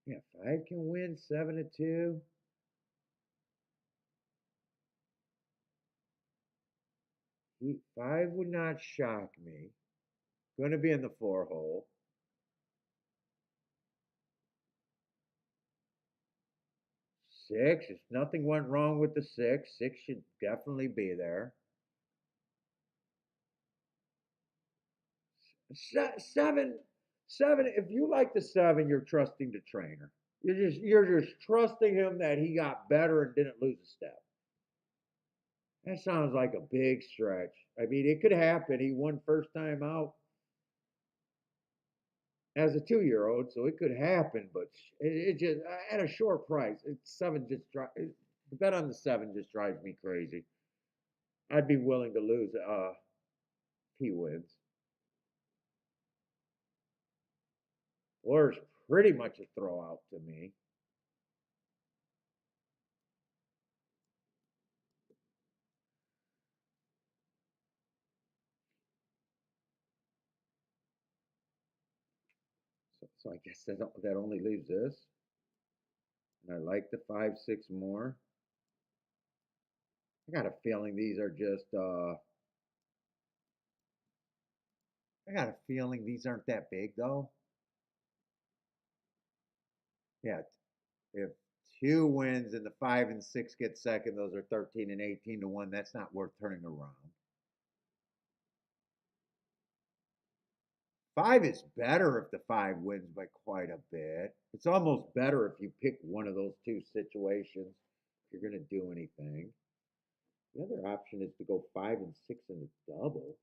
A: Yeah, five can win 7-2. Five would not shock me. Going to be in the four hole. Six, if nothing went wrong with the six, six should definitely be there. Seven, seven. If you like the seven, you're trusting the trainer. You're just trusting him that he got better and didn't lose a step. That sounds like a big stretch. I mean, it could happen. He won first time out as a 2-year-old, so it could happen. But it just at a short price, seven just the bet on the seven just drives me crazy. I'd be willing to lose if he wins. Four is pretty much a throwout to me. So I guess that only leaves this. And I like the 5-6 more. I got a feeling these are just. I got a feeling these aren't that big though. Yeah, if two wins and the 5 and 6 get second, those are 13 and 18 to 1. That's not worth turning around. Five is better if the five wins by quite a bit. It's almost better if you pick one of those two situations if you're going to do anything. The other option is to go 5 and 6 in the double.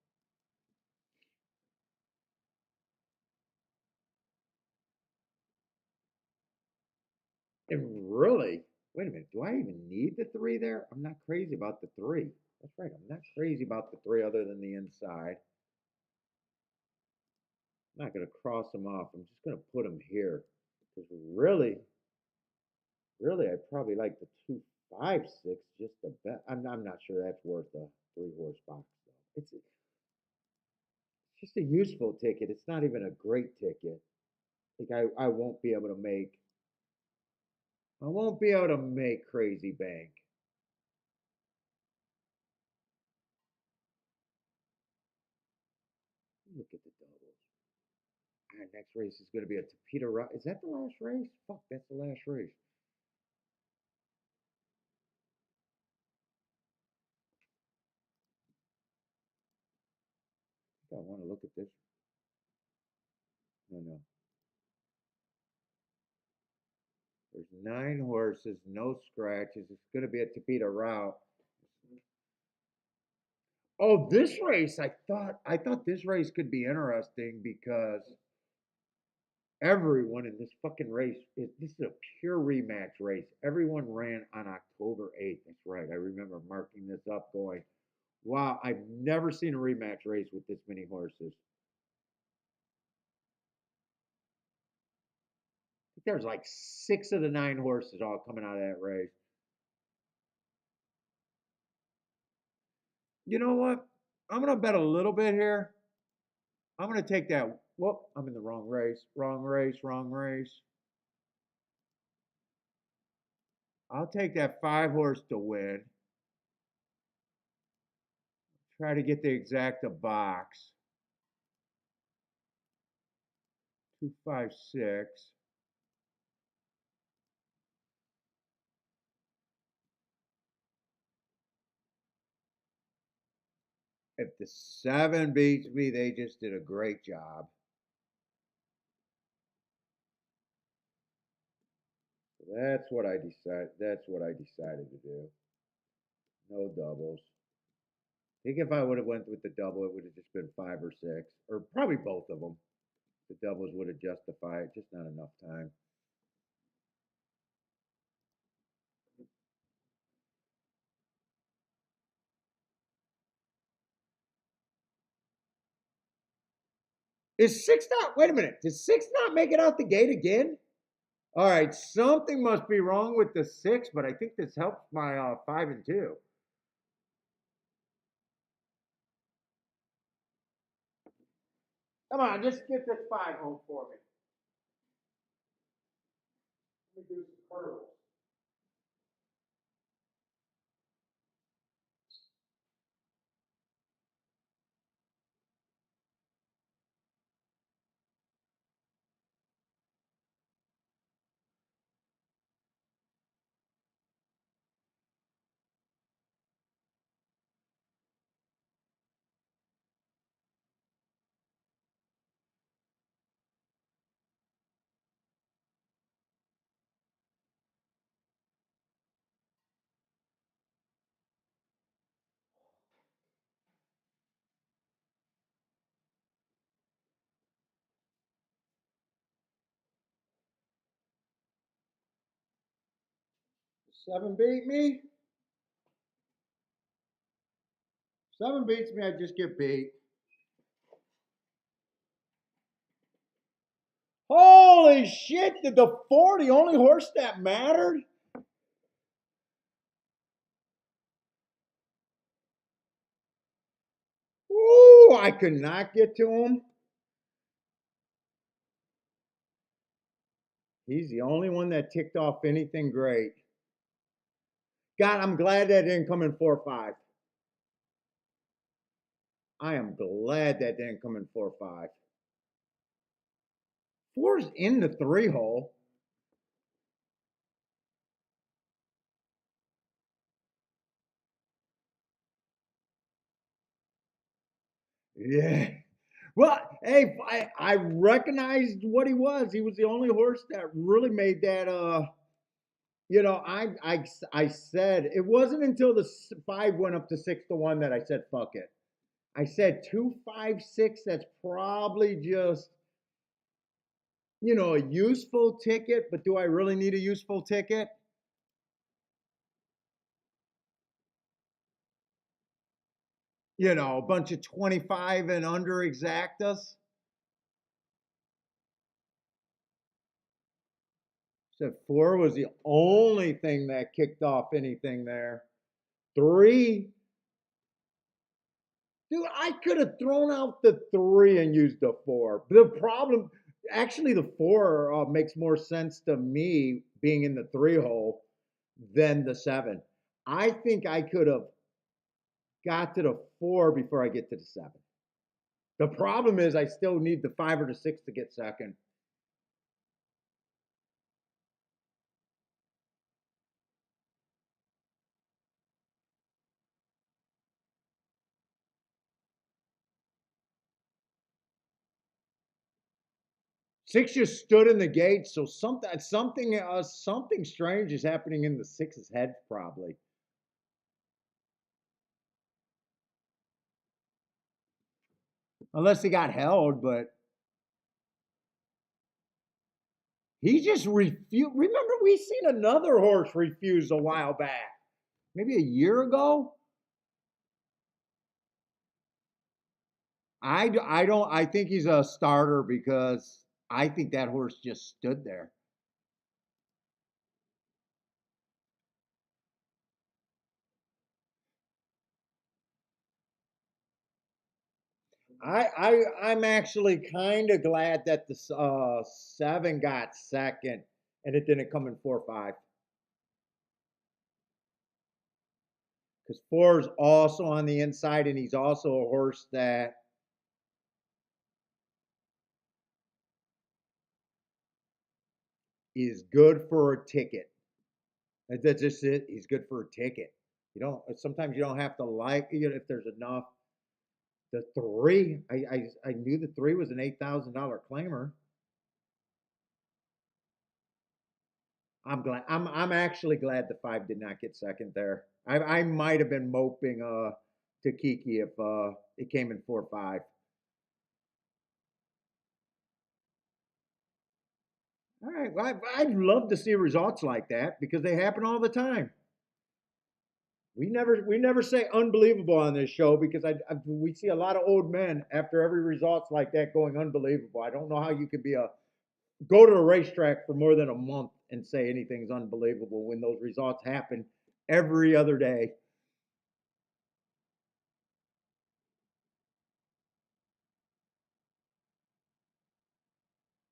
A: And really, wait a minute, do I even need the three there? I'm not crazy about the three. That's right, I'm not crazy about the three other than the inside. I'm not going to cross them off. I'm just going to put them here. Because really, I probably like the 2-5-6 just the best. I'm not sure that's worth a 3-horse box, though. It's just a useful ticket. It's not even a great ticket. Like I won't be able to make. I won't be able to make crazy bank. Look at the doubles. Our next race is going to be a Tapeta. Is that the last race? Fuck, that's the last race. I want to look at this. No, no. There's 9 horses, no scratches. It's going to be a Tapeta route. Oh, this race! I thought this race could be interesting because everyone in this fucking race this is a pure rematch race. Everyone ran on October 8th. That's right. I remember marking this up, going, "Wow, I've never seen a rematch race with this many horses." There's like 6 of the 9 horses all coming out of that race. You know what? I'm gonna bet a little bit here. I'm gonna take that. Whoop! I'm in the wrong race. Wrong race. Wrong race. I'll take that 5 horse to win. Try to get the exacta box. 2-5-6. If the 7 beats me, they just did a great job. That's what I decided. That's what I decided to do. No doubles. I think if I would have went with the double, it would have just been 5 or 6, or probably both of them. The doubles would have justified, just not enough time. Is six not? Wait a minute. Did six not make it out the gate again? All right, something must be wrong with the six, but I think this helps my 5 and 2. Come on, just get this five home for me. Let me do some curls. 7 beat me. 7 beats me. I just get beat. Holy shit! Did the 4 the only horse that mattered? Ooh, I could not get to him. He's the only one that ticked off anything great. God, I'm glad that didn't come in 4-5. I am glad that didn't come in 4-5. 4's in the 3 hole. Yeah. Well, hey, I recognized what he was. He was the only horse that really made that. I said it wasn't until the 5 went up to 6-1 that I said fuck it. I said 2, 5, 6. That's probably just a useful ticket. But do I really need a useful ticket? A bunch of 25 and under exactas. So 4 was the only thing that kicked off anything there. 3, dude, I could have thrown out the 3 and used the 4. The problem, actually, the 4 makes more sense to me being in the 3 hole than the 7. I think I could have got to the 4 before I get to the 7. The problem is I still need the 5 or the 6 to get second. Six just stood in the gate, so something strange is happening in the 6's head, probably. Unless he got held, but he just refused. Remember, we seen another horse refuse a while back, maybe a year ago. I don't. I think he's a starter because I think that horse just stood there. I'm actually kind of glad that the 7 got second and it didn't come in 4-5 because 4 is also on the inside and he's also a horse that is good for a ticket. That's just it. He's good for a ticket. You don't. Sometimes you don't have to like if there's enough. The 3, I knew the 3 was an $8,000 claimer. I'm glad. I'm actually glad the 5 did not get second there. I might have been moping to Kiki if it came in 4-5. All right. Well, I'd love to see results like that because they happen all the time. We never say unbelievable on this show because we see a lot of old men after every results like that going unbelievable. I don't know how you could be a go to a racetrack for more than a month and say anything's unbelievable when those results happen every other day.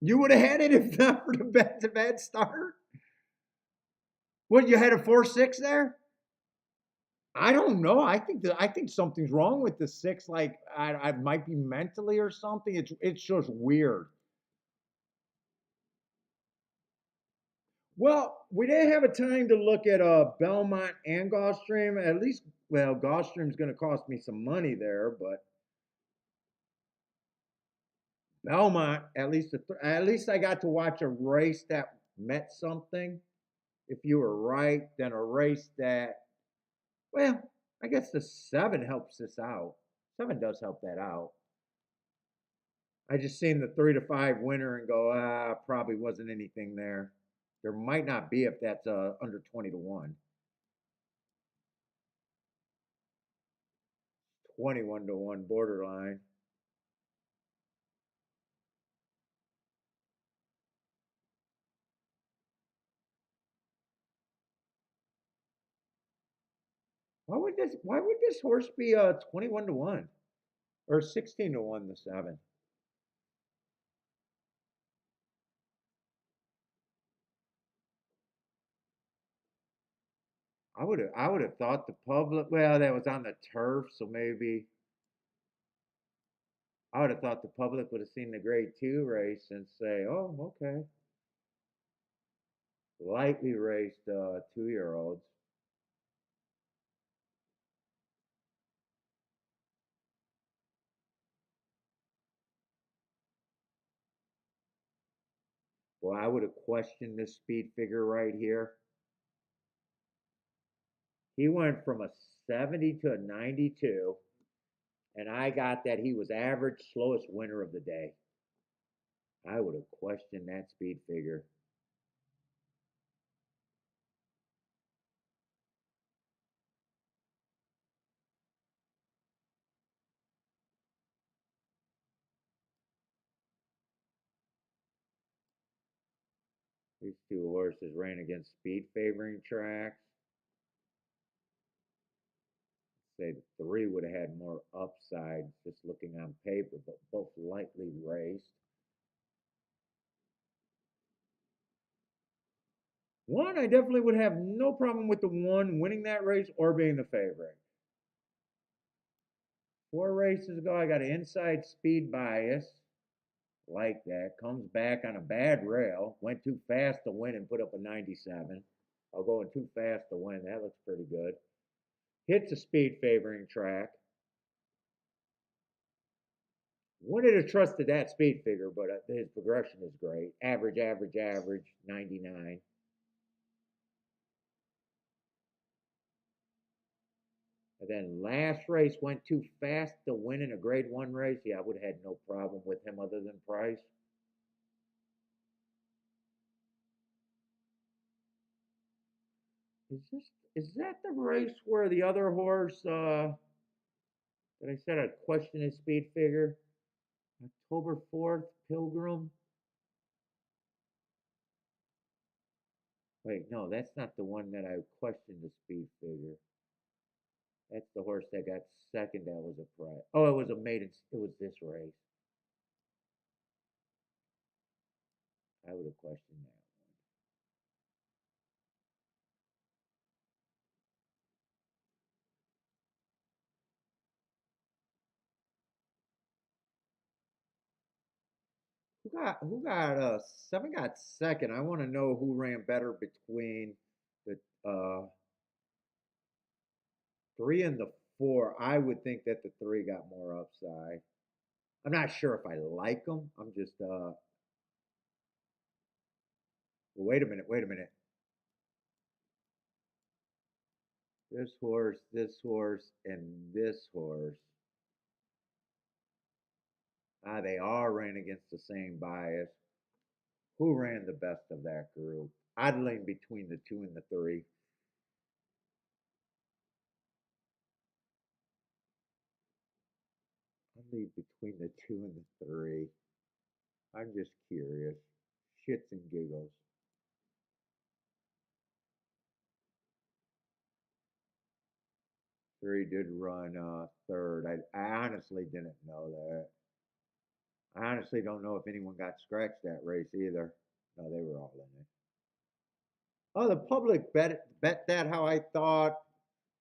A: You would have had it if not for the bad start. What, you had a 4-6 there? I don't know. I think something's wrong with the six. Like I might be mentally or something. It's just weird. Well, we didn't have a time to look at Belmont and Gulfstream. At least, well, Gulfstream's going to cost me some money there, but Belmont, at least I got to watch a race that meant something. If you were right, then a race that, well, I guess the seven helps this out. Seven does help that out. I just seen the 3-5 winner and go, probably wasn't anything there. There might not be if that's under 20-1. 21-1 borderline. Why would this horse be 21-1 or 16-1 the seven? I would have thought the public, well, that was on the turf, so maybe I would have thought the public would have seen the grade two race and say, oh, okay. Lightly raced 2-year olds. Well, I would have questioned this speed figure right here. He went from a 70 to a 92, and I got that he was average, slowest winner of the day. I would have questioned that speed figure. These two horses ran against speed favoring tracks. Say the three would have had more upside just looking on paper, but both lightly raced. One, I definitely would have no problem with the one winning that race or being the favorite. 4 races ago, I got an inside speed bias like that. Comes back on a bad rail. Went too fast to win and put up a 97. I'll go in too fast to win. That looks pretty good. Hits a speed favoring track. Wouldn't have trusted that speed figure, but his progression is great. Average, average, average, 99. And then last race went too fast to win in a grade one race. Yeah, I would have had no problem with him other than price. Is that the race where the other horse that I said I'd question his speed figure? October 4th, Pilgrim. Wait, no, that's not the one that I questioned the speed figure. That's the horse that got second. That was a prize. Oh, it was a maiden. It was this race. I would have questioned that. Who got seven got second? I want to know who ran better between the three and the four. I would think that the three got more upside. I'm not sure if I like them. I'm just well, wait a minute, wait a minute. This horse, and this horse. They all ran against the same bias. Who ran the best of that group? I'd lean between the two and the three. honestly, between the 2 and the 3, I'm just curious. Shits and giggles. 3 did run third. I honestly didn't know that. I honestly don't know if anyone got scratched that race either. No, they were all in it. Oh, the public bet that how I thought.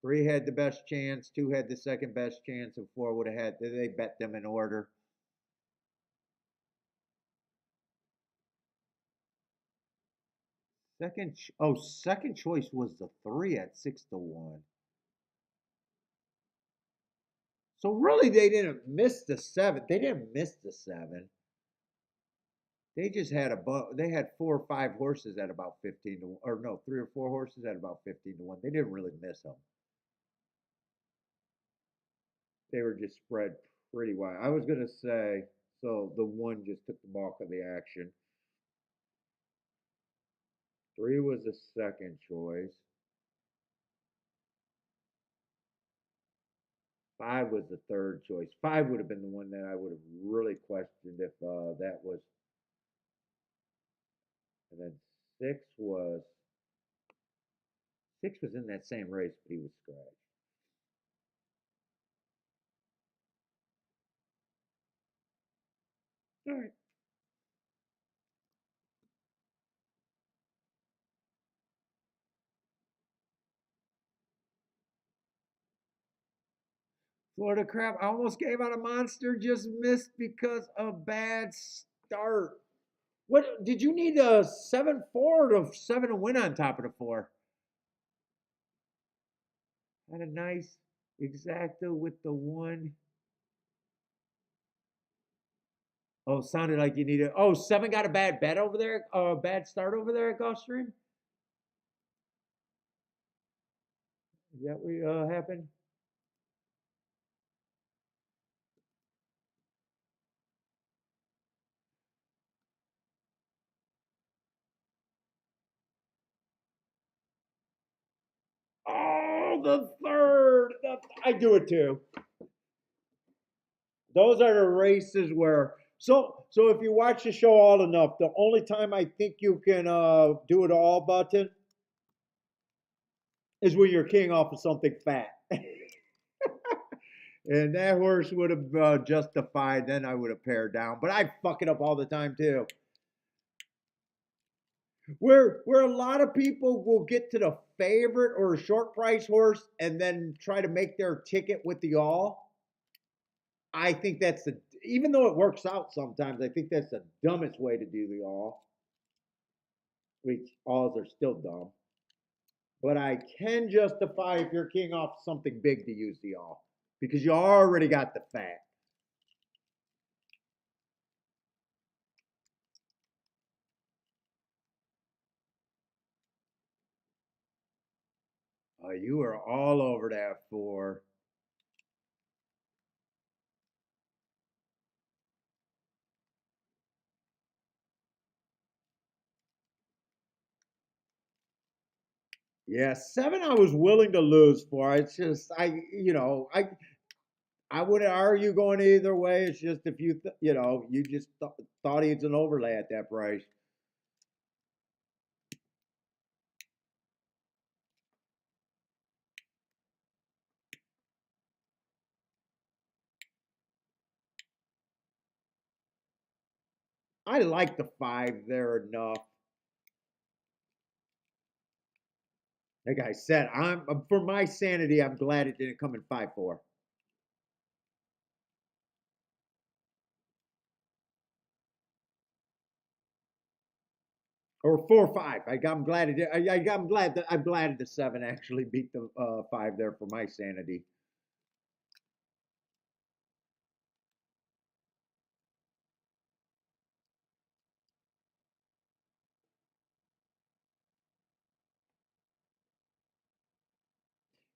A: 3 had the best chance, 2 had the second best chance, and 4 would have had. They bet them in order. Second choice was the 3 at 6-1. So really, they didn't miss the 7. They didn't miss the 7. They just had they had 4 or 5 horses at about 15 to 1, or no, 3 or 4 horses at about 15 to 1. They didn't really miss them. They were just spread pretty wide. I was gonna say, so the 1 just took the bulk of the action. 3 was the second choice. 5 was the third choice. 5 would have been the one that I would have really questioned if that was. And then 6 was 6 was in that same race, but he was scratched. All right. Florida crap. I almost gave out a monster, just missed because of bad start. What did you need a 7-4 or 7 to win on top of the 4? Had a nice exacta with the 1. Oh, sounded like you needed. Oh, 7 got a bad bet over there. Bad start over there at Gulfstream. Is that what happened? Oh, the third. I do it too. Those are the races where. So if you watch the show all enough, the only time I think you can do it all button is when you're king off of something fat. And that horse would have justified. Then I would have pared down. But I fuck it up all the time too. Where a lot of people will get to the favorite or a short price horse and then try to make their ticket with the all. I think that's the, even though it works out sometimes, I think that's the dumbest way to do the all. Which alls are still dumb. But I can justify if you're king off something big to use the all because you already got the fat. You are all over that 4. Yeah, 7 I was willing to lose for. It's just I wouldn't argue going either way. It's just if you just thought he's an overlay at that price. I like the 5 there enough. Like I said, I'm for my sanity. I'm glad it didn't come in 5-4 or 4-5. I'm glad it did. I'm glad the 7 actually beat the 5 there for my sanity.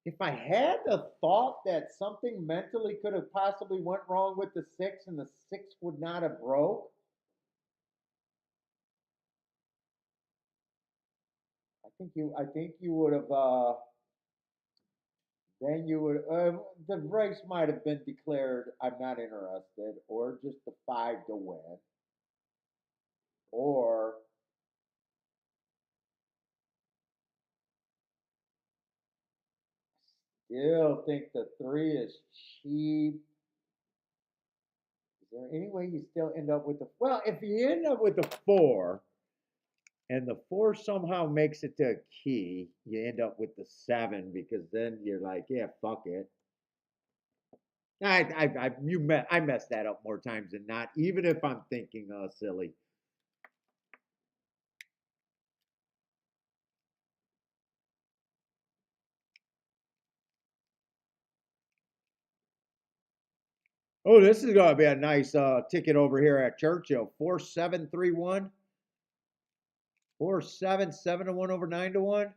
A: If I had the thought that something mentally could have possibly went wrong with the 6 and the 6 would not have broke, I think you would have Then you would the race might have been declared I'm not interested, or just the five to win, or still think the three is cheap. Is there any way you still end up with the well? If you end up with the four, and the four somehow makes it to a key, you end up with the seven because then you're like, yeah, fuck it. I messed that up more times than not, even if I'm thinking silly. Oh, this is gonna be a nice ticket over here at Churchill. 4731, 7 to 1 over 9 to 1.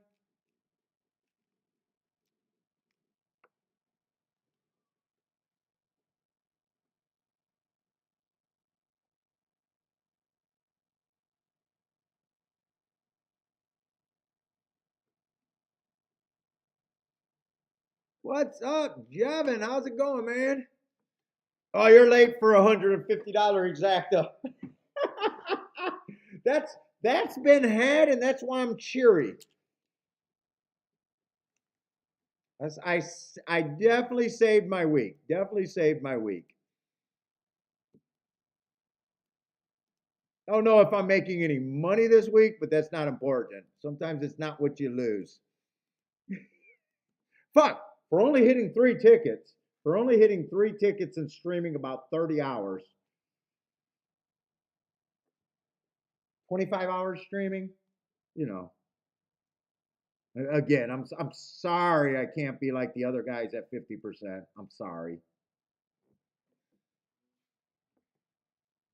A: What's up, Jevin? How's it going, man? Oh, you're late for $150 exacta. that's that's been had, and that's why I'm cheery. That's, I definitely saved my week. Definitely saved my week. I don't know if I'm making any money this week, but that's not important. Sometimes it's not what you lose. Fuck, for only hitting three tickets, and streaming about 30 hours, 25 hours streaming, you know. Again, I'm sorry I can't be like the other guys at 50%. I'm sorry.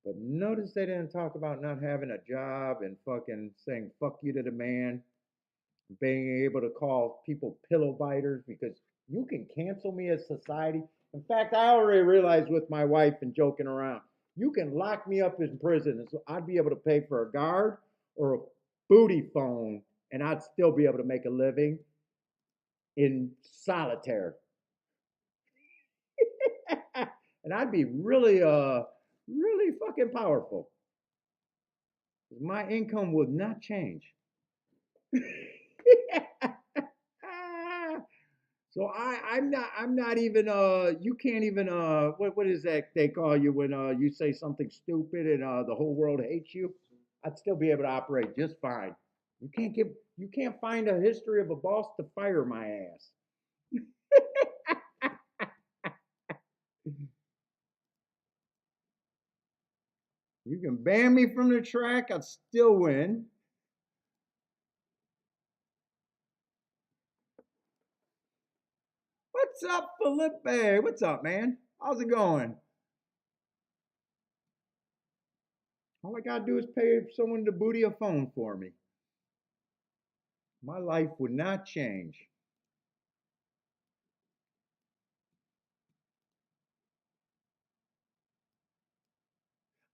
A: But notice they didn't talk about not having a job and fucking saying fuck you to the man, being able to call people pillow biters because you can cancel me as society. In fact, I already realized with my wife and joking around, you can lock me up in prison and so I'd be able to pay for a guard or a booty phone and I'd still be able to make a living in solitaire. And I'd be really fucking powerful. My income would not change. So I'm not even you can't even what is that they call you when you say something stupid and the whole world hates you? I'd still be able to operate just fine. You can't find a history of a boss to fire my ass. You can ban me from the track, I'd still win. What's up, Felipe? What's up, man? How's it going? All I gotta do is pay someone to booty a phone for me. My life would not change.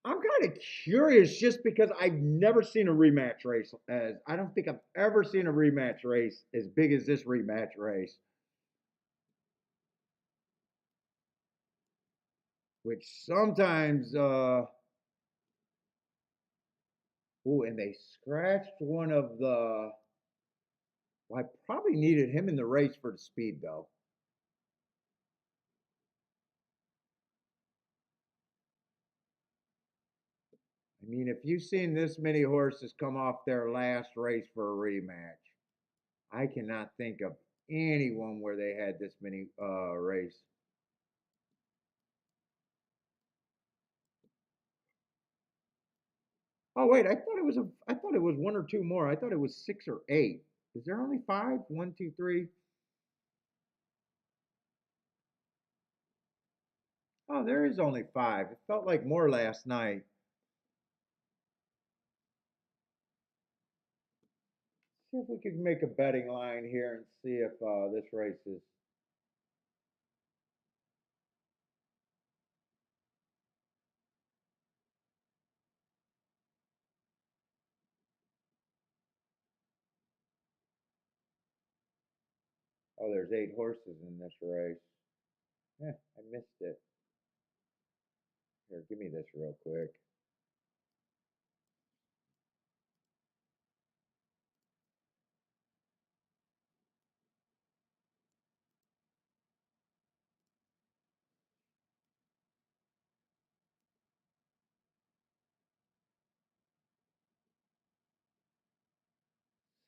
A: I'm kind of curious just because I've never seen a rematch race as I don't think I've ever seen a rematch race as big as this rematch race, which sometimes oh, and they scratched one of the well, I probably needed him in the race for the speed though. I mean, if you've seen this many horses come off their last race for a rematch, I cannot think of anyone where they had this many race. Oh wait, I thought it was one or two more. I thought it was six or eight. Is there only five? One, two, three. Oh, there is only five. It felt like more last night. See if we could make a betting line here and see if this race is. Oh, there's 8 horses in this race. Yeah, I missed it. Here, give me this real quick.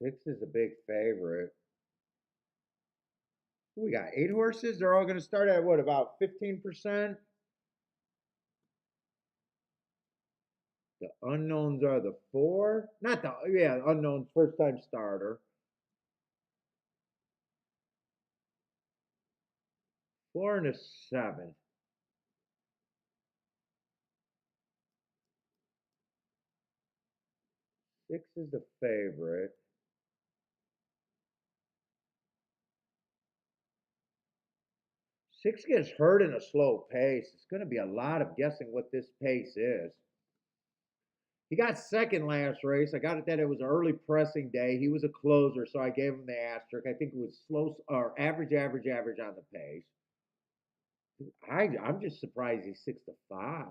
A: Six is a big favorite. We got 8 horses. They're all going to start at what, about 15%? The unknowns are the four. Not the, yeah, unknowns, first time starter. 4 and a 7. Six is the favorite. Six gets hurt in a slow pace. It's going to be a lot of guessing what this pace is. He got second last race. I got it that it was an early pressing day. He was a closer, so I gave him the asterisk. I think it was slow or average, average, average on the pace. I'm just surprised he's 6 to 5.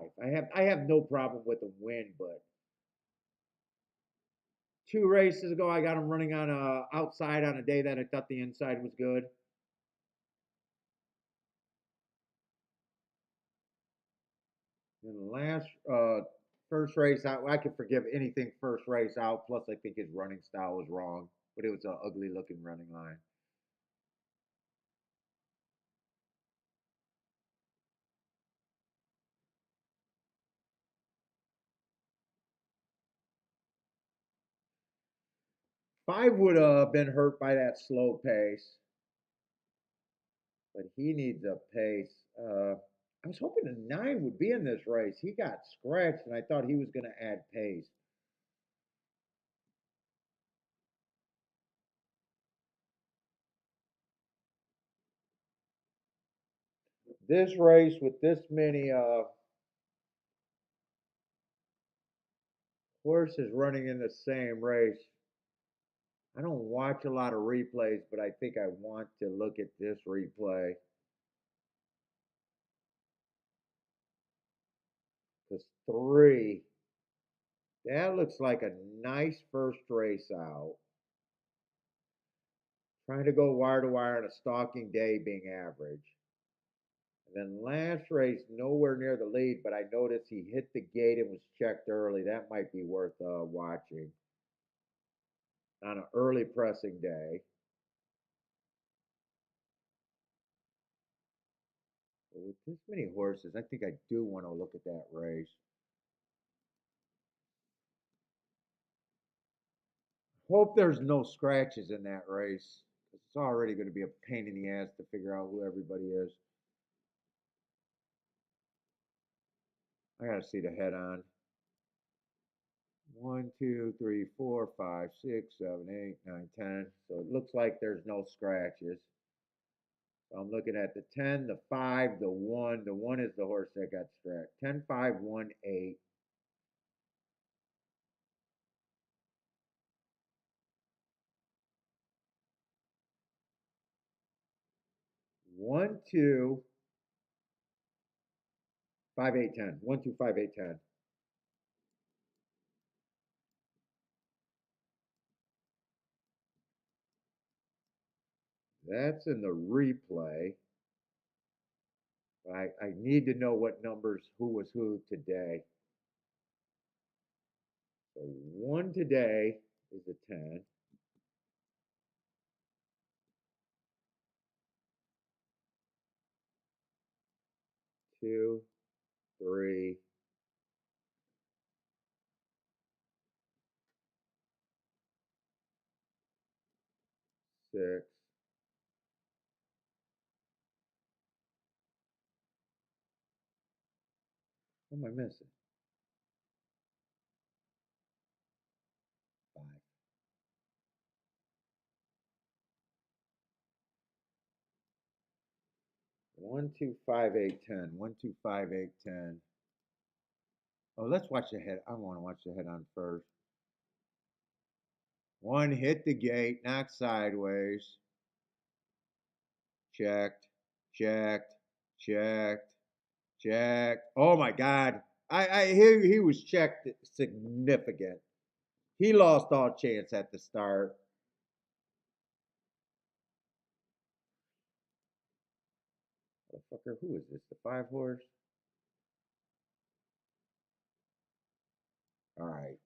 A: I have no problem with a win, but 2 races ago I got him running on outside on a day that I thought the inside was good. In the last first race out, I could forgive anything first race out. Plus, I think his running style was wrong, but it was an ugly looking running line. Five would have been hurt by that slow pace, but he needs a pace. I was hoping a 9 would be in this race. He got scratched, and I thought he was going to add pace. This race with this many horses running in the same race, I don't watch a lot of replays, but I think I want to look at this replay. Because 3, that looks like a nice first race out. Trying to go wire to wire on a stalking day being average. And then last race, nowhere near the lead, but I noticed he hit the gate and was checked early. That might be worth watching on an early pressing day. But with this many horses, I think I do want to look at that race. Hope there's no scratches in that race. It's already going to be a pain in the ass to figure out who everybody is. I got to see the head on. 1, 2, 3, 4, 5, 6, 7, 8, 9, 10. So it looks like there's no scratches. So I'm looking at the 10, the 5, the 1. The 1 is the horse that got scratched. 10, 5, 1, 8. 1, 2, 5, 8, 10. 1, 2, 5, 8, 10. That's in the replay. I need to know what numbers, who was who today. So 1 today is a 10. 2, 3, 6. What am I missing? 5. 1, 2, 5, 8, 10. 1, 2, 5, 8, 10. Oh, let's watch the head. I want to watch the head on first. 1 hit the gate, knocked sideways. checked, checked, checked, checked. Oh my God. He was checked significant. He lost all chance at the start. Motherfucker, who is this? The 5 horse? All right.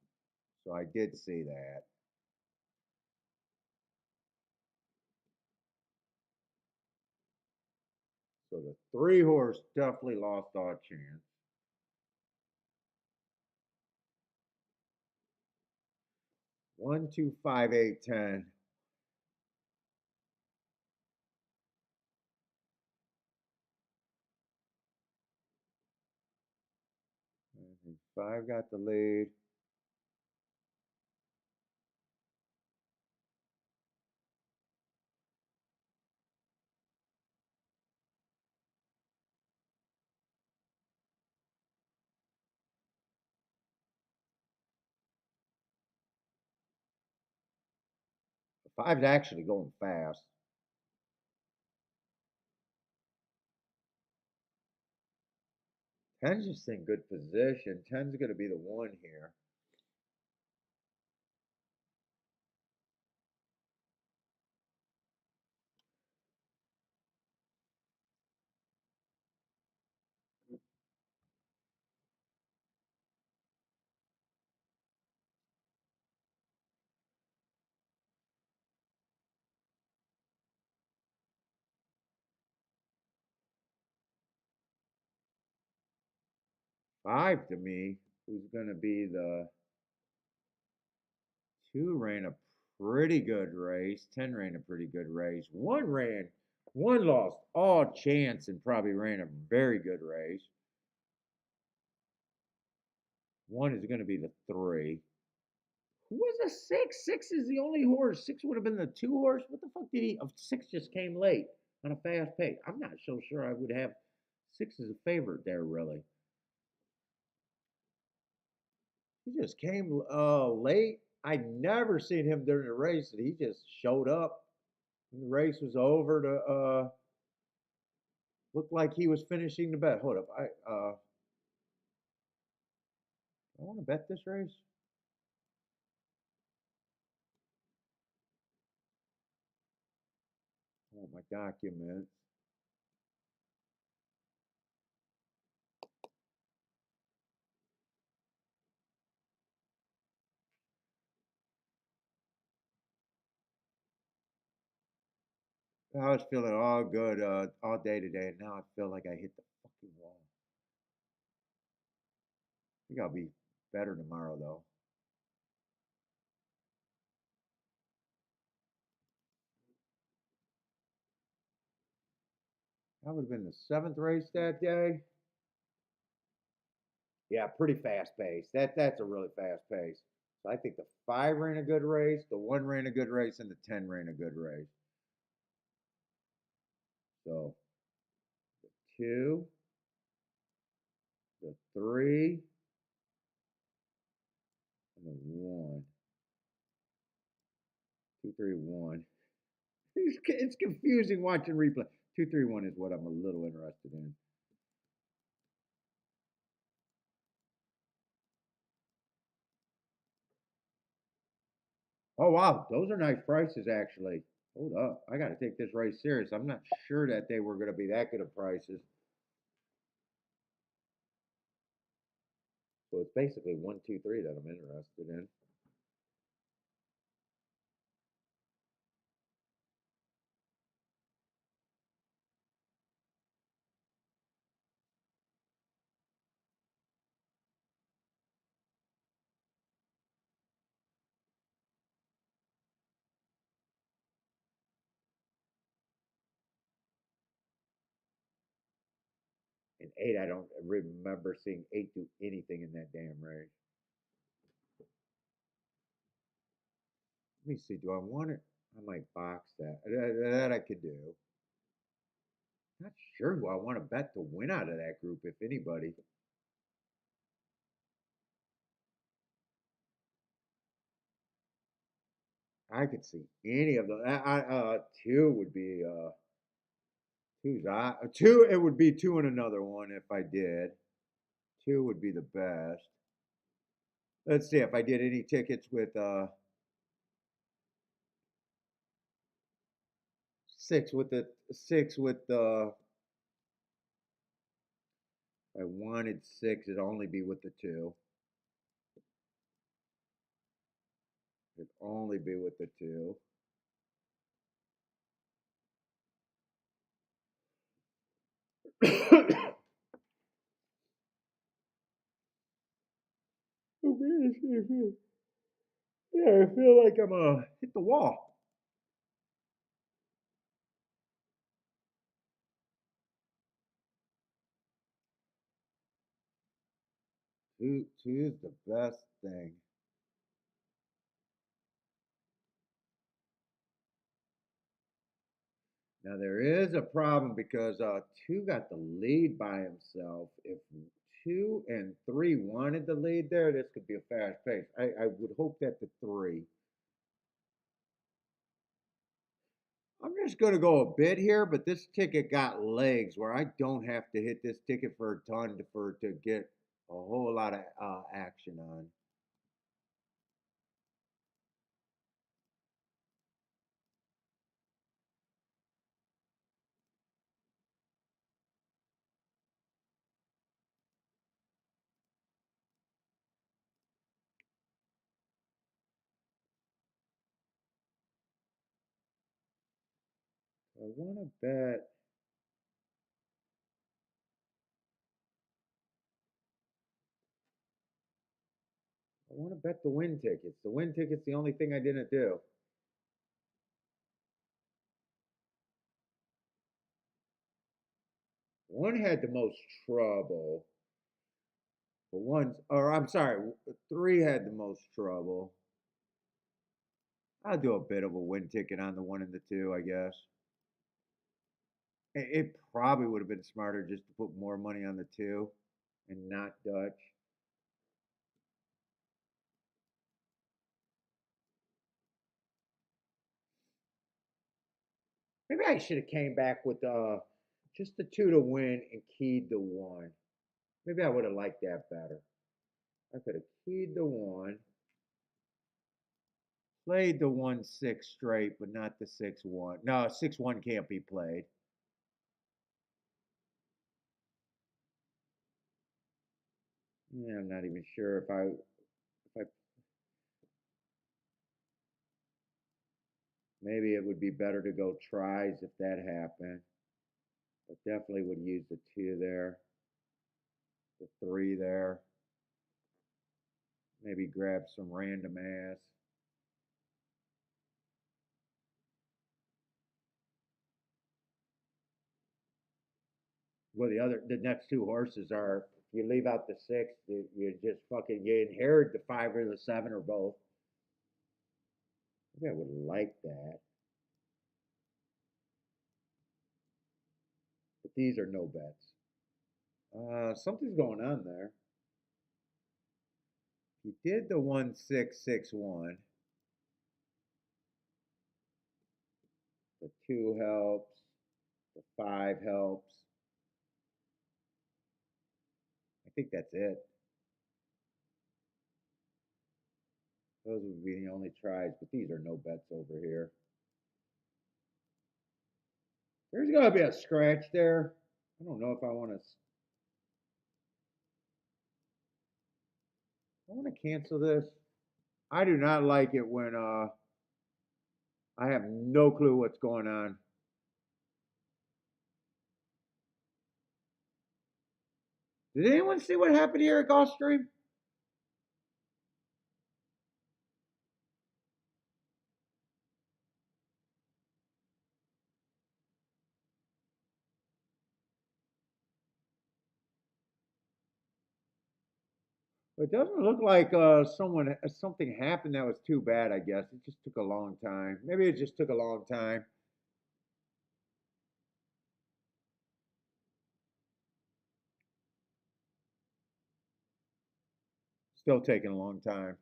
A: So I did see that. So the 3 horse definitely lost all chance. 1, 2, 5, 8, 10. 5 got the lead. Five's actually going fast. 10's just in good position. 10's going to be the one here. Five to me, who's going to be the two ran a pretty good race. 10 ran a pretty good race. One lost all chance and probably ran a very good race. One is going to be the three. Who was a six? Six is the only horse. Six would have been the 2 horse. What the fuck did he? Oh, six just came late on a fast pace. I'm not so sure I would have six as a favorite there, really. He just came late. I never seen him during the race, and he just showed up. And the race was over to look like he was finishing the bet. Hold up, I want to bet this race. I want my documents. I was feeling all good all day today, and now I feel like I hit the fucking wall. I think I'll be better tomorrow, though. That would have been the 7th race that day. Yeah, pretty fast pace. That's a really fast pace. So I think the 5 ran a good race, the 1 ran a good race, and the 10 ran a good race. So the 2, the 3, and the 1. 2, 3, 1. It's confusing watching replay. 2, 3, 1 is what I'm a little interested in. Oh wow, those are nice prices actually. Hold up, I got to take this race serious. I'm not sure that they were going to be that good of prices. So it's basically 1, 2, 3 that I'm interested in. And 8, I don't remember seeing 8 do anything in that damn race. Let me see. Do I want it? I might box that. That I could do. Not sure who I want to bet to win out of that group, if anybody. I could see any of them. 2 would be Two. It would be two and another one if I did. Two would be the best. Let's see if I did any tickets with six with the. If I wanted six, it'd only be with the two. It'd only be with the two. Yeah, I feel like I'm hit the wall. Two's the best thing. Now there is a problem because two got the lead by himself. If two and three wanted the lead there, this could be a fast pace. I would hope that the three. I'm just going to go a bit here, but this ticket got legs where I don't have to hit this ticket for a ton to get a whole lot of action on. I want to bet. I want to bet the win tickets. The win tickets, the only thing I didn't do. One had the most trouble. But or I'm sorry, three had the most trouble. I'll do a bit of a win ticket on the one and the two, I guess. It probably would have been smarter just to put more money on the two and not Dutch. Maybe I should have came back with just the two to win and keyed the one. Maybe I would have liked that better. I could have keyed the one, played the 1-6 straight, but not the 6-1. No, 6-1 can't be played. Yeah, I'm not even sure if I maybe it would be better to go tries if that happened. But definitely would use the two there, the three there. Maybe grab some random ass. Well, the next two horses are. If you leave out the six, you just fucking you inherit the five or the seven or both. Maybe I would like that, but these are no bets. Something's going on there. He did the 1-6-6-1. The two helps. The five helps. I think that's it. Those would be the only tries, but these are no bets over here. There's got to be a scratch there. I don't know if I want to. I want to cancel this. I do not like it when I have no clue what's going on. Did anyone see what happened here at Gulfstream? It doesn't look like something happened that was too bad. I guess it just took a long time. Maybe it just took a long time. Still taking a long time.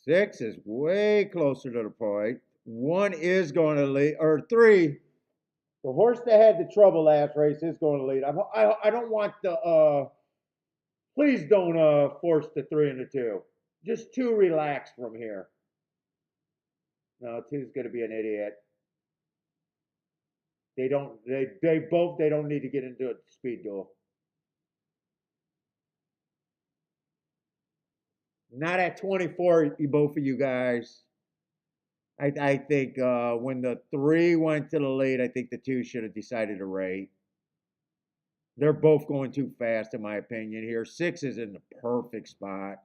A: 6 is way closer to the point. 1 is going to lead, or 3. The horse that had the trouble last race is going to lead. I don't want the, please don't force the 3 and the 2. Just 2 relax from here. No, 2's going to be an idiot. They don't, they don't need to get into a speed duel. Not at 24, both of you guys. I think when the 3 went to the lead, I think the 2 should have decided to rate. They're both going too fast, in my opinion, here. 6 is in the perfect spot.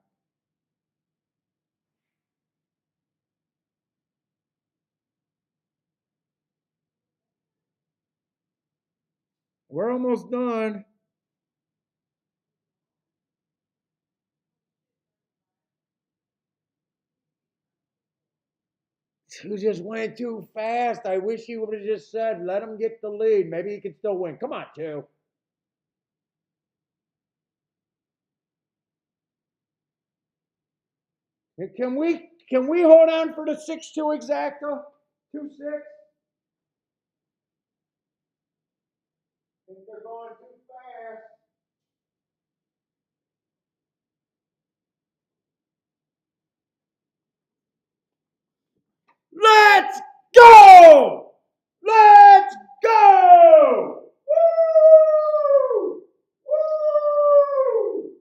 A: We're almost done. 2 just went too fast. I wish he would have just said, let him get the lead. Maybe he can still win. Come on, 2. Can we hold on for the 6-2 exacta? 2-6? I think they're going too fast. Let's go! Let's go! Woo! Woo!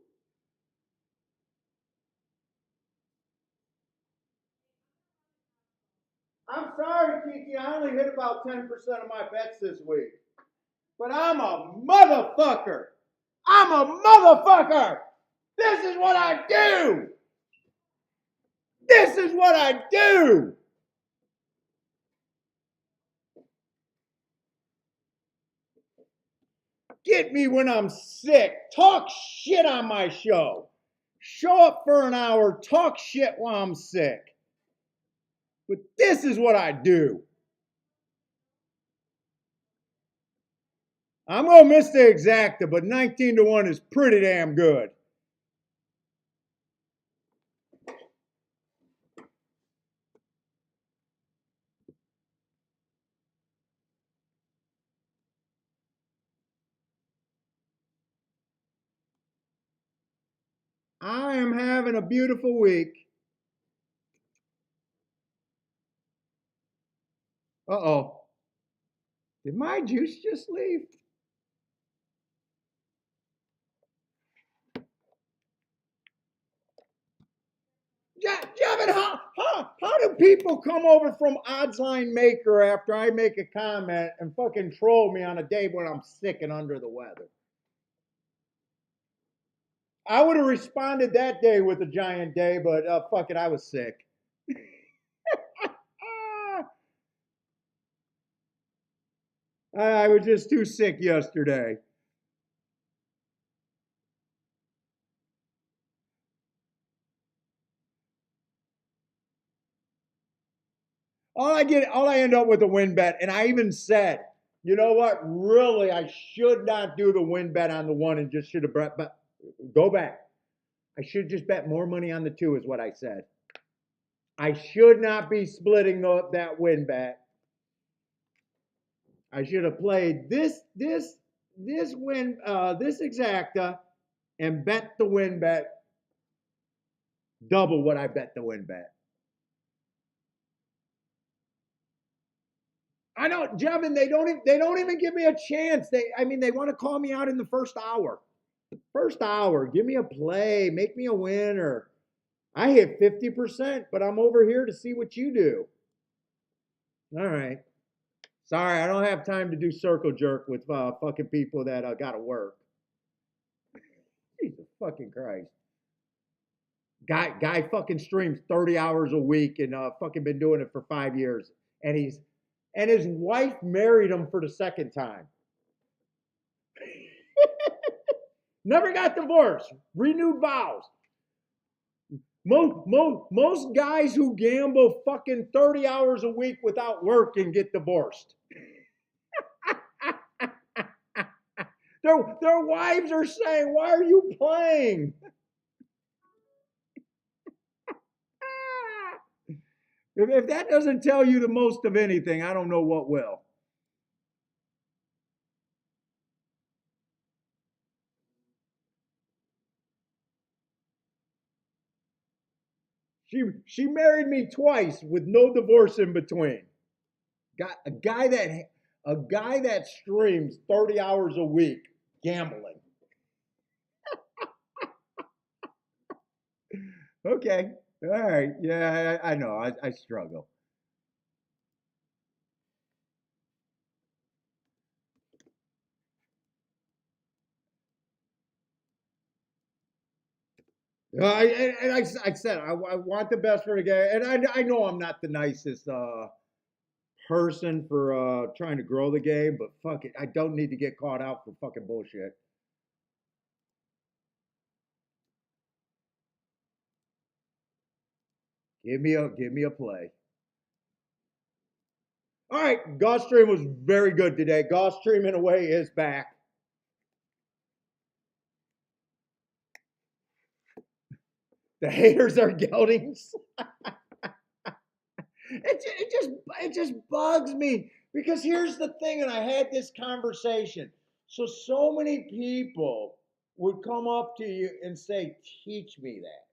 A: I'm sorry, Kiki. I only hit about 10% of my bets this week. But I'm a motherfucker. I'm a motherfucker. This is what I do. This is what I do. Get me when I'm sick. Talk shit on my show. Show up for an hour, talk shit while I'm sick. But this is what I do. I'm going to miss the exacta, but 19-1 is pretty damn good. I am having a beautiful week. Uh-oh. Did my juice just leave? Javin, how do people come over from Oddsline Maker after I make a comment and fucking troll me on a day when I'm sick and under the weather? I would have responded that day with a giant day, but fuck it, I was sick. I was just too sick yesterday. All I end up with a win bet, and I even said, you know what? Really, I should not do the win bet on the 1 and just should have but go back. I should just bet more money on the 2 is what I said. I should not be splitting that win bet. I should have played this exacta and bet the win bet double what I bet the win bet. I know, Jevin, they don't even give me a chance. They want to call me out in the first hour. First hour, give me a play, make me a winner. I hit 50%, but I'm over here to see what you do. All right. Sorry, I don't have time to do circle jerk with fucking people that got to work. Jesus fucking Christ. Guy fucking streams 30 hours a week and fucking been doing it for 5 years. And his wife married him for the second time. Never got divorced. Renewed vows. Most guys who gamble fucking 30 hours a week without work and get divorced. Their wives are saying, why are you playing? If that doesn't tell you the most of anything, I don't know what will. She married me twice with no divorce in between. Got a guy that streams 30 hours a week gambling. Okay. All right. Yeah, I know. I struggle. I said I want the best for the guy, and I know I'm not the nicest person for trying to grow the game, but fuck it, I don't need to get caught out for fucking bullshit. Give me a play. All right, Gulfstream was very good today. Gulfstream in a way is back. The haters are geldings. It just bugs me because here's the thing, and I had this conversation. So many people would come up to you and say, "Teach me that."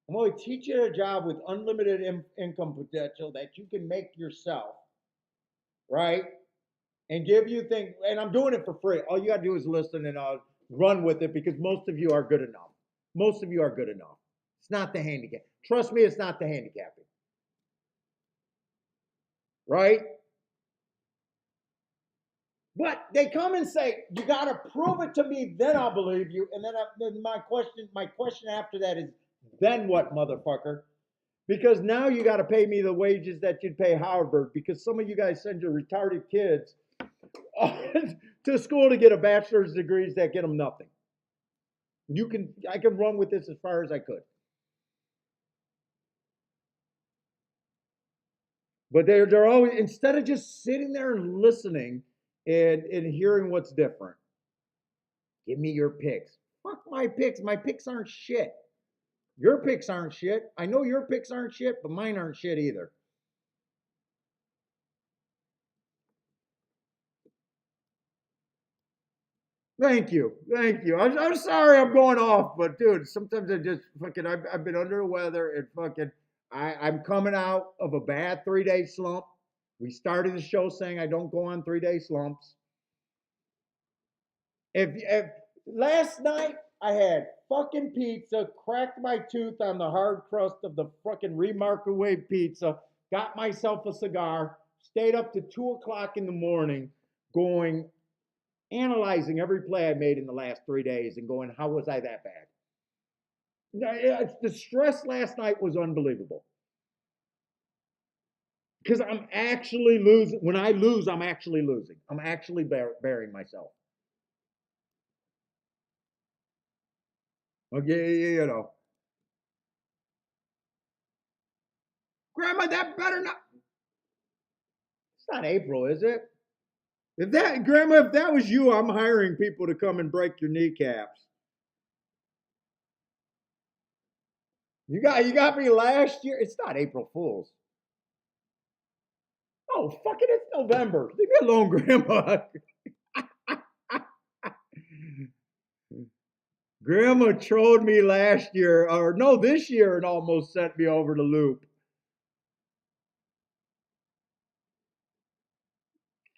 A: I'm only teaching you a job with unlimited income potential that you can make yourself, right? And give you things, and I'm doing it for free. All you gotta do is listen and run with it because most of you are good enough. Most of you are good enough. It's not the handicap. Trust me, it's not the handicapping, right? But they come and say, "You got to prove it to me, then I'll believe you." And then my question after that is, "Then what, motherfucker?" Because now you got to pay me the wages that you'd pay Harvard. Because some of you guys send your retarded kids to school to get a bachelor's degrees that get them nothing. I can run with this as far as I could. But they're always, instead of just sitting there and listening and hearing what's different. Give me your picks. Fuck my picks. My picks aren't shit. Your picks aren't shit. I know your picks aren't shit, but mine aren't shit either. Thank you. Thank you. I'm sorry I'm going off, but dude, sometimes I just fucking, I've been under the weather and fucking, I'm coming out of a bad 3 day slump. We started the show saying I don't go on 3 day slumps. If last night I had fucking pizza, cracked my tooth on the hard crust of the fucking remarkaway pizza, got myself a cigar, stayed up to 2 o'clock in the morning, going analyzing every play I made in the last 3 days and going, how was I that bad? The stress last night was unbelievable because I'm actually losing. When I lose, I'm actually losing. I'm actually burying myself. Okay, you know, Grandma, that better not. It's not April, is it? If that, Grandma, if that was you, I'm hiring people to come and break your kneecaps. You got me last year. It's not April Fools. Oh, fucking, it's November. Leave me alone, Grandma. Grandma trolled me last year, or no, this year, and almost sent me over the loop.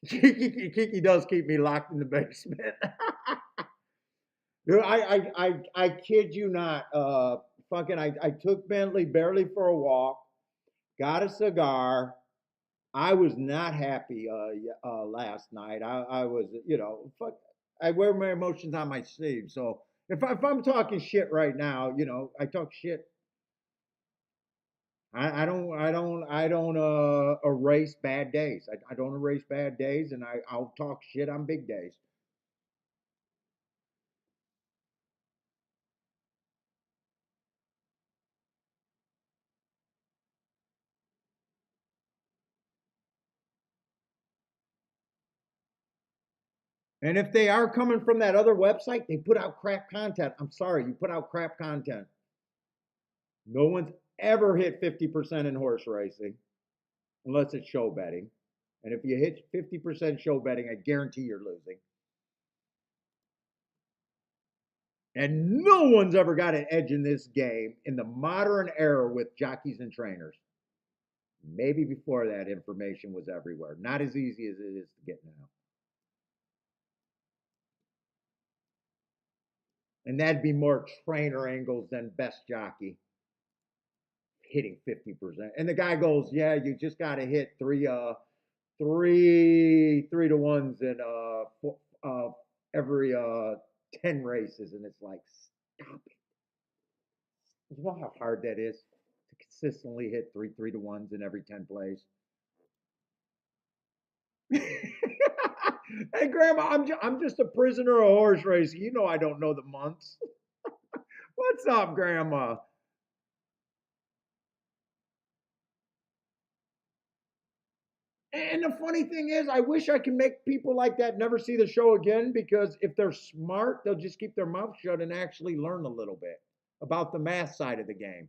A: Kiki does keep me locked in the basement. Dude, I kid you not. Fucking, I took Bentley barely for a walk, got a cigar. I was not happy last night. I was, you know, fuck. I wear my emotions on my sleeve. So if I'm talking shit right now, you know, I talk shit. I don't erase bad days. I don't erase bad days, and I'll talk shit on big days. And if they are coming from that other website, they put out crap content. I'm sorry, you put out crap content. No one's ever hit 50% in horse racing unless it's show betting. And if you hit 50% show betting, I guarantee you're losing. And no one's ever got an edge in this game in the modern era with jockeys and trainers. Maybe before that, information was everywhere. Not as easy as it is to get now. And that'd be more trainer angles than best jockey hitting 50%. And the guy goes, yeah, you just got to hit three to ones in every 10 races. And it's like, stop it. You know how hard that is to consistently hit three to ones in every 10 plays? Hey, Grandma, I'm just a prisoner of horse racing. You know I don't know the months. What's up, Grandma? And the funny thing is, I wish I could make people like that never see the show again because if they're smart, they'll just keep their mouth shut and actually learn a little bit about the math side of the game.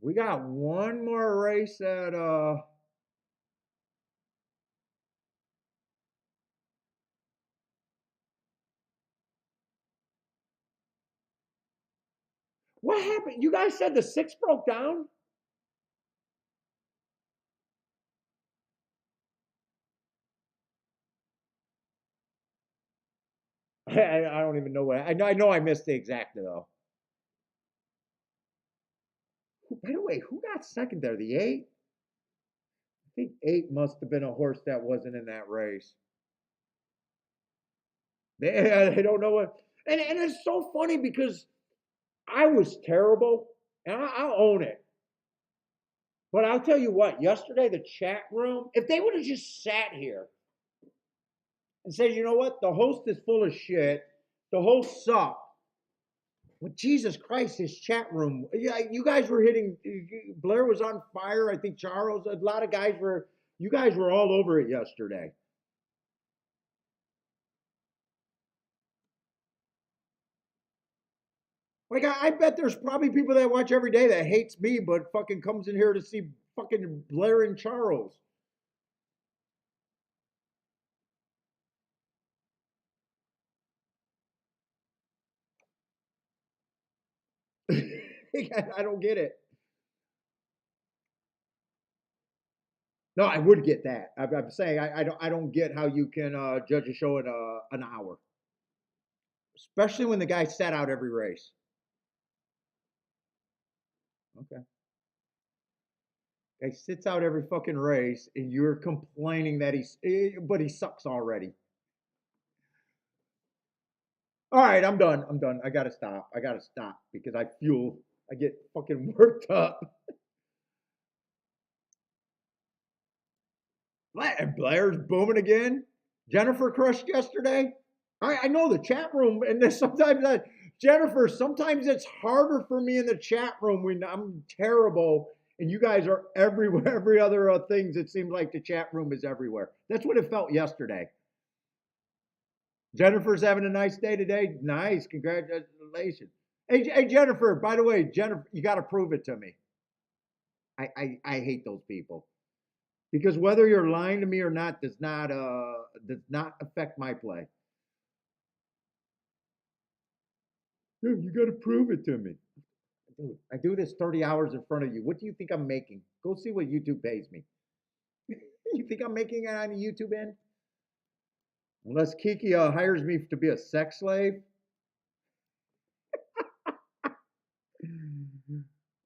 A: We got one more race at what happened? You guys said the six broke down? I don't even know what I know I missed the exact though. By the way, who got second there? The eight? I think eight must have been a horse that wasn't in that race. They don't know what, and it's so funny because I was terrible, and I'll own it. But I'll tell you what, yesterday the chat room, if they would have just sat here and said, you know what, the host is full of shit, the host sucked. Well, Jesus Christ, his chat room. Yeah, you guys were hitting. Blair was on fire. I think Charles. A lot of guys were. You guys were all over it yesterday. Like I bet there's probably people that watch every day that hates me, but fucking comes in here to see fucking Blair and Charles. I don't get it. No, I would get that. I'm saying I don't get how you can judge a show in an hour, especially when the guy sat out every race. Okay, guy sits out every fucking race, and you're complaining that but he sucks already. All right, I'm done. I'm done. I gotta stop. I gotta stop because I get fucking worked up. Blair's booming again. Jennifer crushed yesterday. I know the chat room, and there's sometimes Jennifer. Sometimes it's harder for me in the chat room when I'm terrible, and you guys are everywhere. Every other things. It seems like the chat room is everywhere. That's what it felt yesterday. Jennifer's having a nice day today. Nice, congratulations. Hey, Jennifer. By the way, Jennifer, you got to prove it to me. I hate those people because whether you're lying to me or not does not affect my play. Dude, you got to prove it to me. Dude, I do this 30 hours in front of you. What do you think I'm making? Go see what YouTube pays me. You think I'm making it on the YouTube end? Unless Kiki hires me to be a sex slave.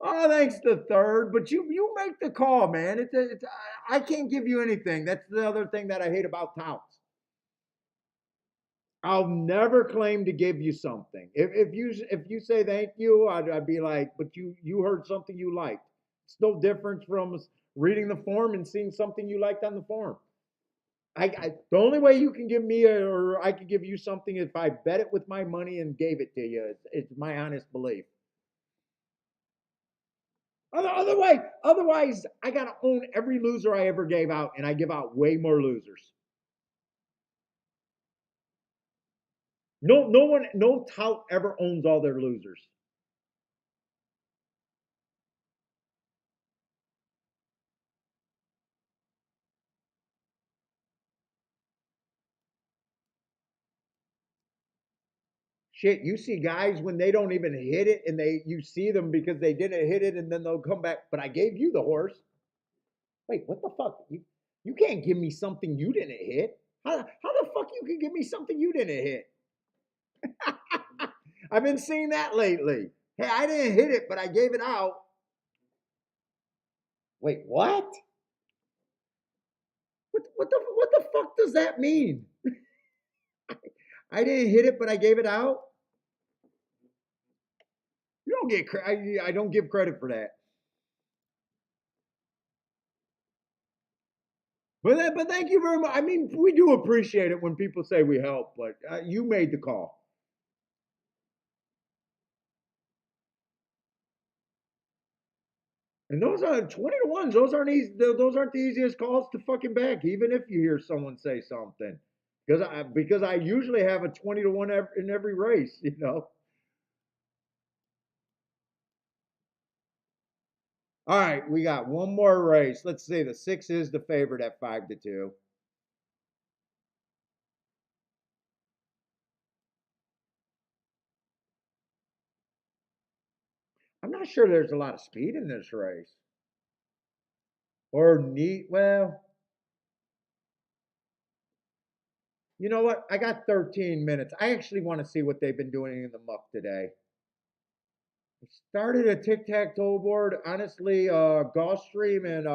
A: Oh, thanks to third, but you make the call, man. I can't give you anything. That's the other thing that I hate about touts. I'll never claim to give you something. If you say thank you, I'd be like, but you heard something you liked. It's no different from reading the form and seeing something you liked on the form. The only way you can give me or I could give you something if I bet it with my money and gave it to you. It's my honest belief. Otherwise, I gotta own every loser I ever gave out, and I give out way more losers. No tout ever owns all their losers. Shit, you see guys when they don't even hit it, and you see them because they didn't hit it, and then they'll come back. But I gave you the horse. Wait, what the fuck? You can't give me something you didn't hit. How the fuck you can give me something you didn't hit? I've been seeing that lately. Hey, I didn't hit it, but I gave it out. Wait, what? What the fuck does that mean? I didn't hit it, but I gave it out. You don't get I don't give credit for that. But thank you very much. I mean, we do appreciate it when people say we help, but you made the call. And those are 20 to ones. Those aren't easy. Those aren't the easiest calls to fucking back, even if you hear someone say something. Because I usually have a 20 to one in every race. You know. All right, we got one more race. Let's see. The six is the favorite at 5 to 2. I'm not sure there's a lot of speed in this race. Or neat. Well, you know what? I got 13 minutes. I actually want to see what they've been doing in the muck today. Started a tic-tac-toe board. Honestly, Gulfstream and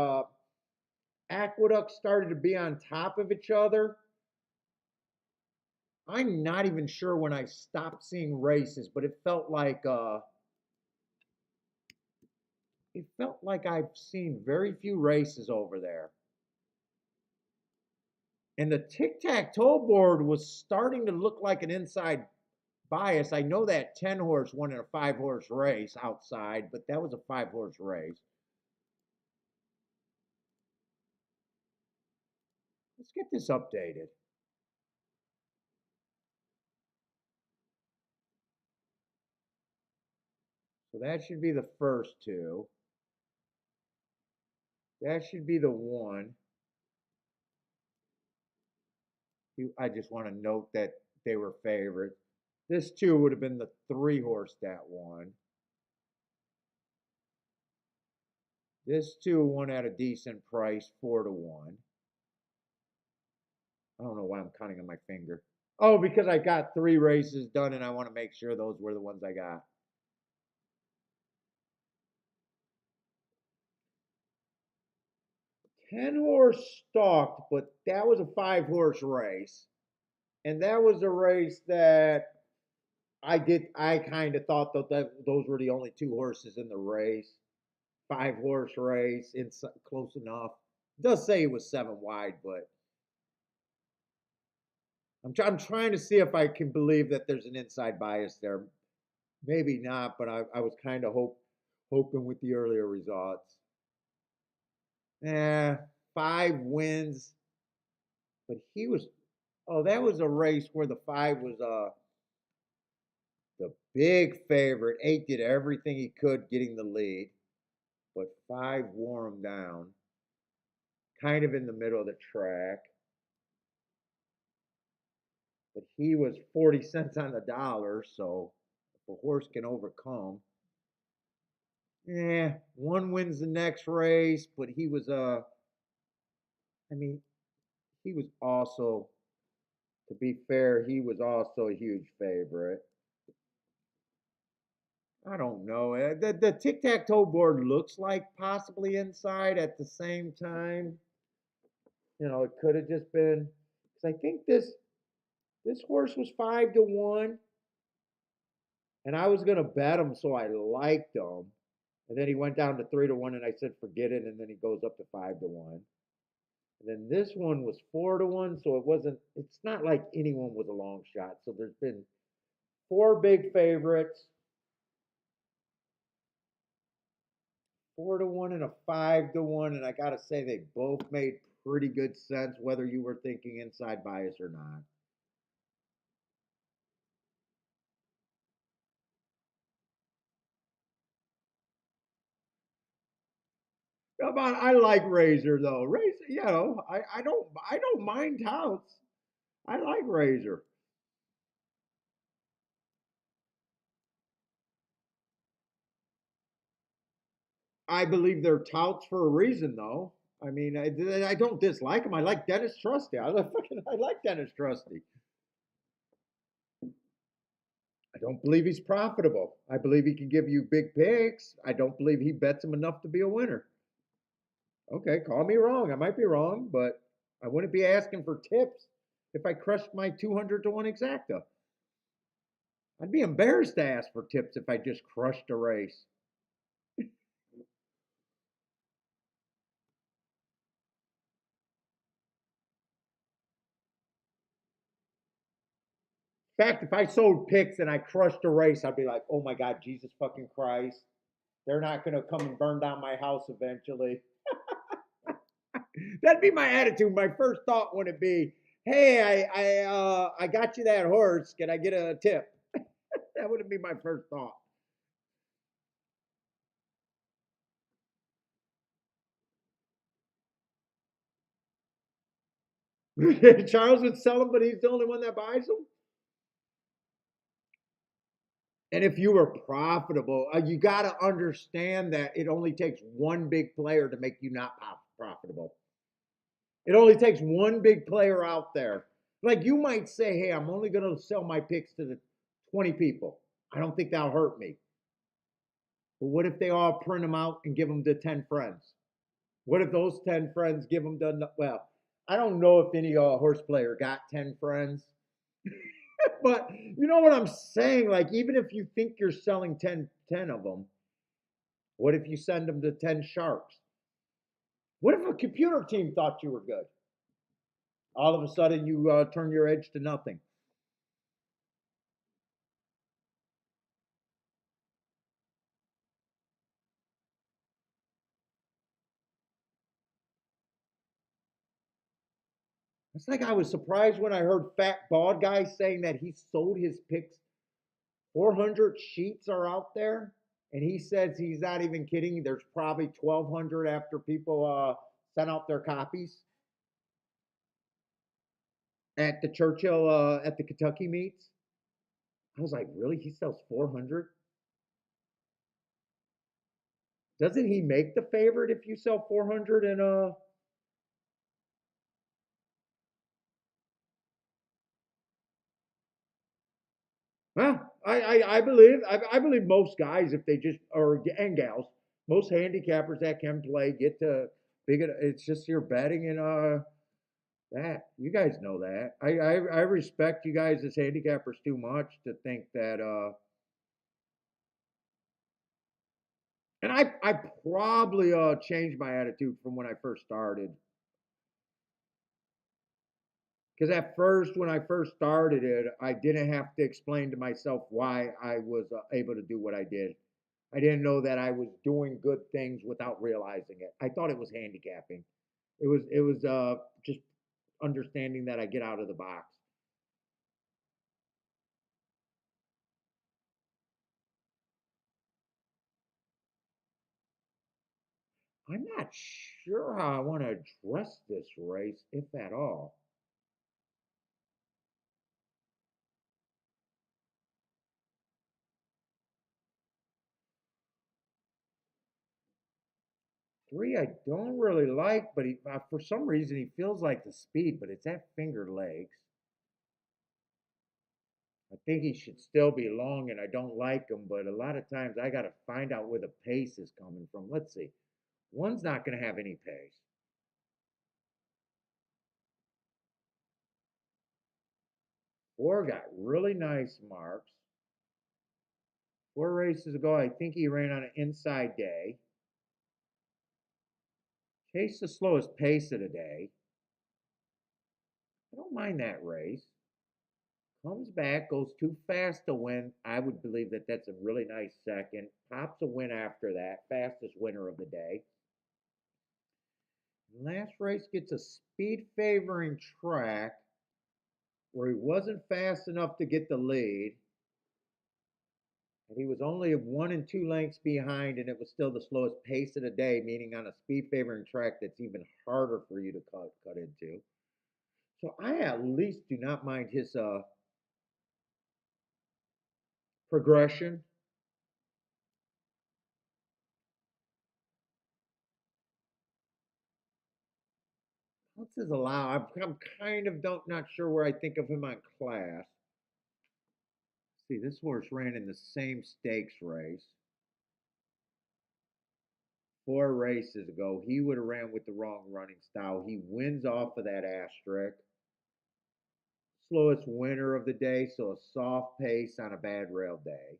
A: Aqueduct started to be on top of each other. I'm not even sure when I stopped seeing races, but it felt like I've seen very few races over there. And the tic-tac-toe board was starting to look like an inside bias. I know that 10 horse won in a 5 horse race outside, but that was a 5 horse race. Let's get this updated. So that should be the first two. That should be the one. I just want to note that they were favorite. This two would have been the 3 horse that won. This two won at a decent price, 4 to 1. I don't know why I'm counting on my finger. Oh, because I got 3 races done and I want to make sure those were the ones I got. 10 horse stalked, but that was a 5 horse race. And that was a race that I kind of thought that those were the only 2 horses in the race. 5 horse race, it's close enough. It does say it was 7 wide, but I'm trying to see if I can believe that there's an inside bias there. Maybe not, but I was kind of hoping with the earlier results. Eh, 5 wins, but he was. Oh, that was a race where the 5 was the big favorite. 8 did everything he could getting the lead, but 5 wore him down, kind of in the middle of the track. But he was 40 cents on the dollar, so if a horse can overcome. Yeah, one wins the next race, but he was I mean, he was also, to be fair, he was also a huge favorite. I don't know. The tic tac toe board looks like possibly inside at the same time. It could have just been because I think this horse was 5 to 1, and I was gonna bet him, so I liked him. And then he went down to 3 to 1, and I said forget it, and then he goes up to 5 to 1. And then this one was 4-1, so it wasn't. It's not like anyone was a long shot. So there's been four big favorites, 4-1 and a 5-1, and I gotta say they both made pretty good sense, whether you were thinking inside bias or not. Come on, I like Razor though. Razor, I don't mind touts. I like Razor. I believe they're touts for a reason though. I mean, I don't dislike them. I like Dennis Trusty. I like Dennis Trusty. I don't believe he's profitable. I believe he can give you big picks. I don't believe he bets him enough to be a winner. Okay, call me wrong. I might be wrong, but I wouldn't be asking for tips if I crushed my 200-1 exacta. I'd be embarrassed to ask for tips if I just crushed a race. In fact, if I sold picks and I crushed a race, I'd be like, oh my God, Jesus fucking Christ. They're not going to come and burn down my house eventually. That'd be my attitude. My first thought wouldn't be, hey, I got you that horse. Can I get a tip? That wouldn't be my first thought. Charles would sell them, but he's the only one that buys them. And if you were profitable, you got to understand that it only takes one big player to make you not profitable. It only takes one big player out there. Like you might say, hey, I'm only going to sell my picks to the 20 people. I don't think that'll hurt me. But what if they all print them out and give them to 10 friends? What if those 10 friends give them to, well, I don't know if any horse player got 10 friends, but you know what I'm saying? Like, even if you think you're selling ten of them, what if you send them to 10 sharks? What if a computer team thought you were good? All of a sudden, you turn your edge to nothing. It's like I was surprised when I heard Fat Bald Guy saying that he sold his picks. 400 sheets are out there, and he says he's not even kidding. There's probably 1,200 after people sent out their copies at the Churchill at the Kentucky meets. I was like, really? He sells 400? Doesn't he make the favorite if you sell 400 and well, I believe most guys if they just or and gals, most handicappers that can play get to big. It's just your betting and that you guys know that. I respect you guys as handicappers too much to think that and I probably changed my attitude from when I first started. Because at first, when I first started it, I didn't have to explain to myself why I was able to do what I did. I didn't know that I was doing good things without realizing it. I thought it was handicapping. It was just understanding that I get out of the box. I'm not sure how I want to address this race, if at all. Three, I don't really like, but for some reason he feels like the speed, but it's that finger legs. I think he should still be long, and I don't like him, but a lot of times I got to find out where the pace is coming from. Let's see. One's not going to have any pace. Four got really nice marks. Four races ago, I think he ran on an inside day. Chase the slowest pace of the day. I don't mind that race. Comes back, goes too fast to win. I would believe that that's a really nice second. Pops a win after that. Fastest winner of the day. Last race gets a speed favoring track where he wasn't fast enough to get the lead. And he was only 1 and 2 lengths behind, and it was still the slowest pace of the day, meaning on a speed favoring track that's even harder for you to cut into. So I at least do not mind his progression. What's his allow? I'm kind of don't not sure where I think of him on class. See, this horse ran in the same stakes race 4 races ago. He would have ran with the wrong running style. He wins off of that asterisk. Slowest winner of the day, so a soft pace on a bad rail day.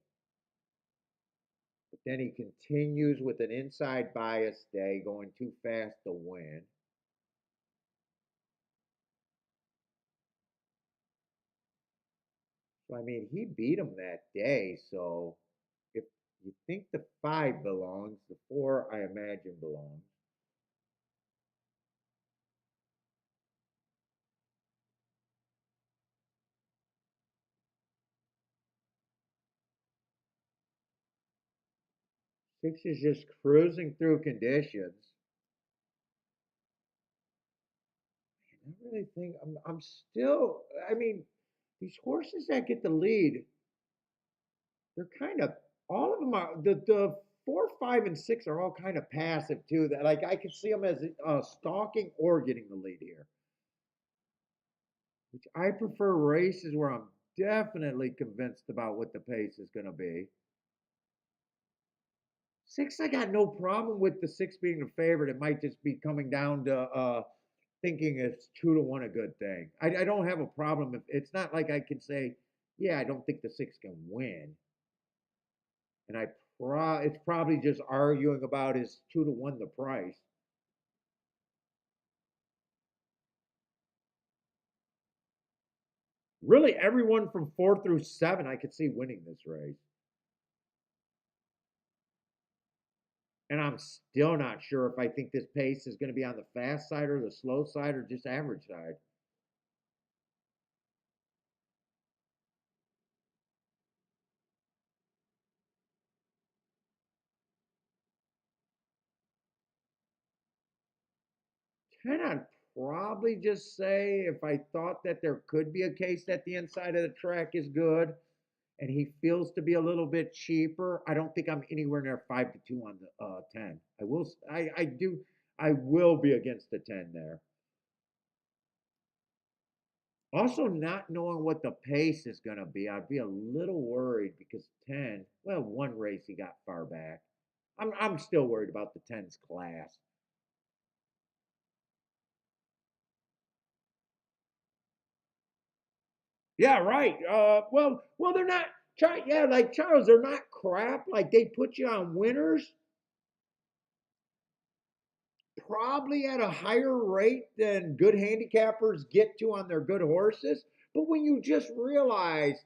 A: But then he continues with an inside bias day, going too fast to win. So, I mean, he beat him that day. So, if you think the 5 belongs, the 4, I imagine, belongs. Six is just cruising through conditions. I really think I'm still, I mean, these horses that get the lead, they're kind of, all of them are, the 4, 5, and 6 are all kind of passive too. That like I could see them as stalking or getting the lead here. Which I prefer races where I'm definitely convinced about what the pace is going to be. 6, I got no problem with the 6 being the favorite. It might just be coming down to thinking it's 2 to 1 a good thing. I don't have a problem if it's not like I can say, yeah, I don't think the 6 can win. And it's probably just arguing about is 2 to 1 the price. Really, everyone from 4 through 7, I could see winning this race. And I'm still not sure if I think this pace is going to be on the fast side or the slow side or just average side. Can I probably just say if I thought that there could be a case that the inside of the track is good and he feels to be a little bit cheaper, I don't think I'm anywhere near 5 to 2 on the 10. I will be against the 10 there. Also, not knowing what the pace is going to be, I'd be a little worried because 10, well, 1 race he got far back. I'm still worried about the 10's class. Yeah, right. Well, they're not. Yeah, like Charles, they're not crap. Like they put you on winners, probably at a higher rate than good handicappers get to on their good horses. But when you just realize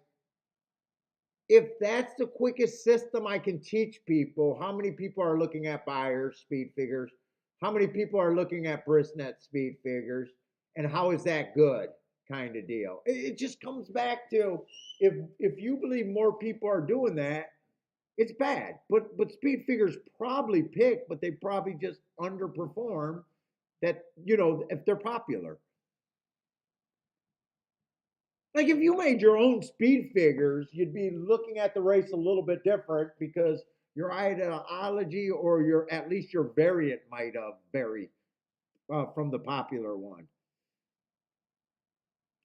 A: if that's the quickest system I can teach people, how many people are looking at buyers speed figures? How many people are looking at brisnet speed figures? And how is that good? Kind of deal. It just comes back to if you believe more people are doing that, it's bad. But speed figures probably pick, but they probably just underperform that, if they're popular. Like if you made your own speed figures, you'd be looking at the race a little bit different because your ideology or your at least your variant might vary from the popular one.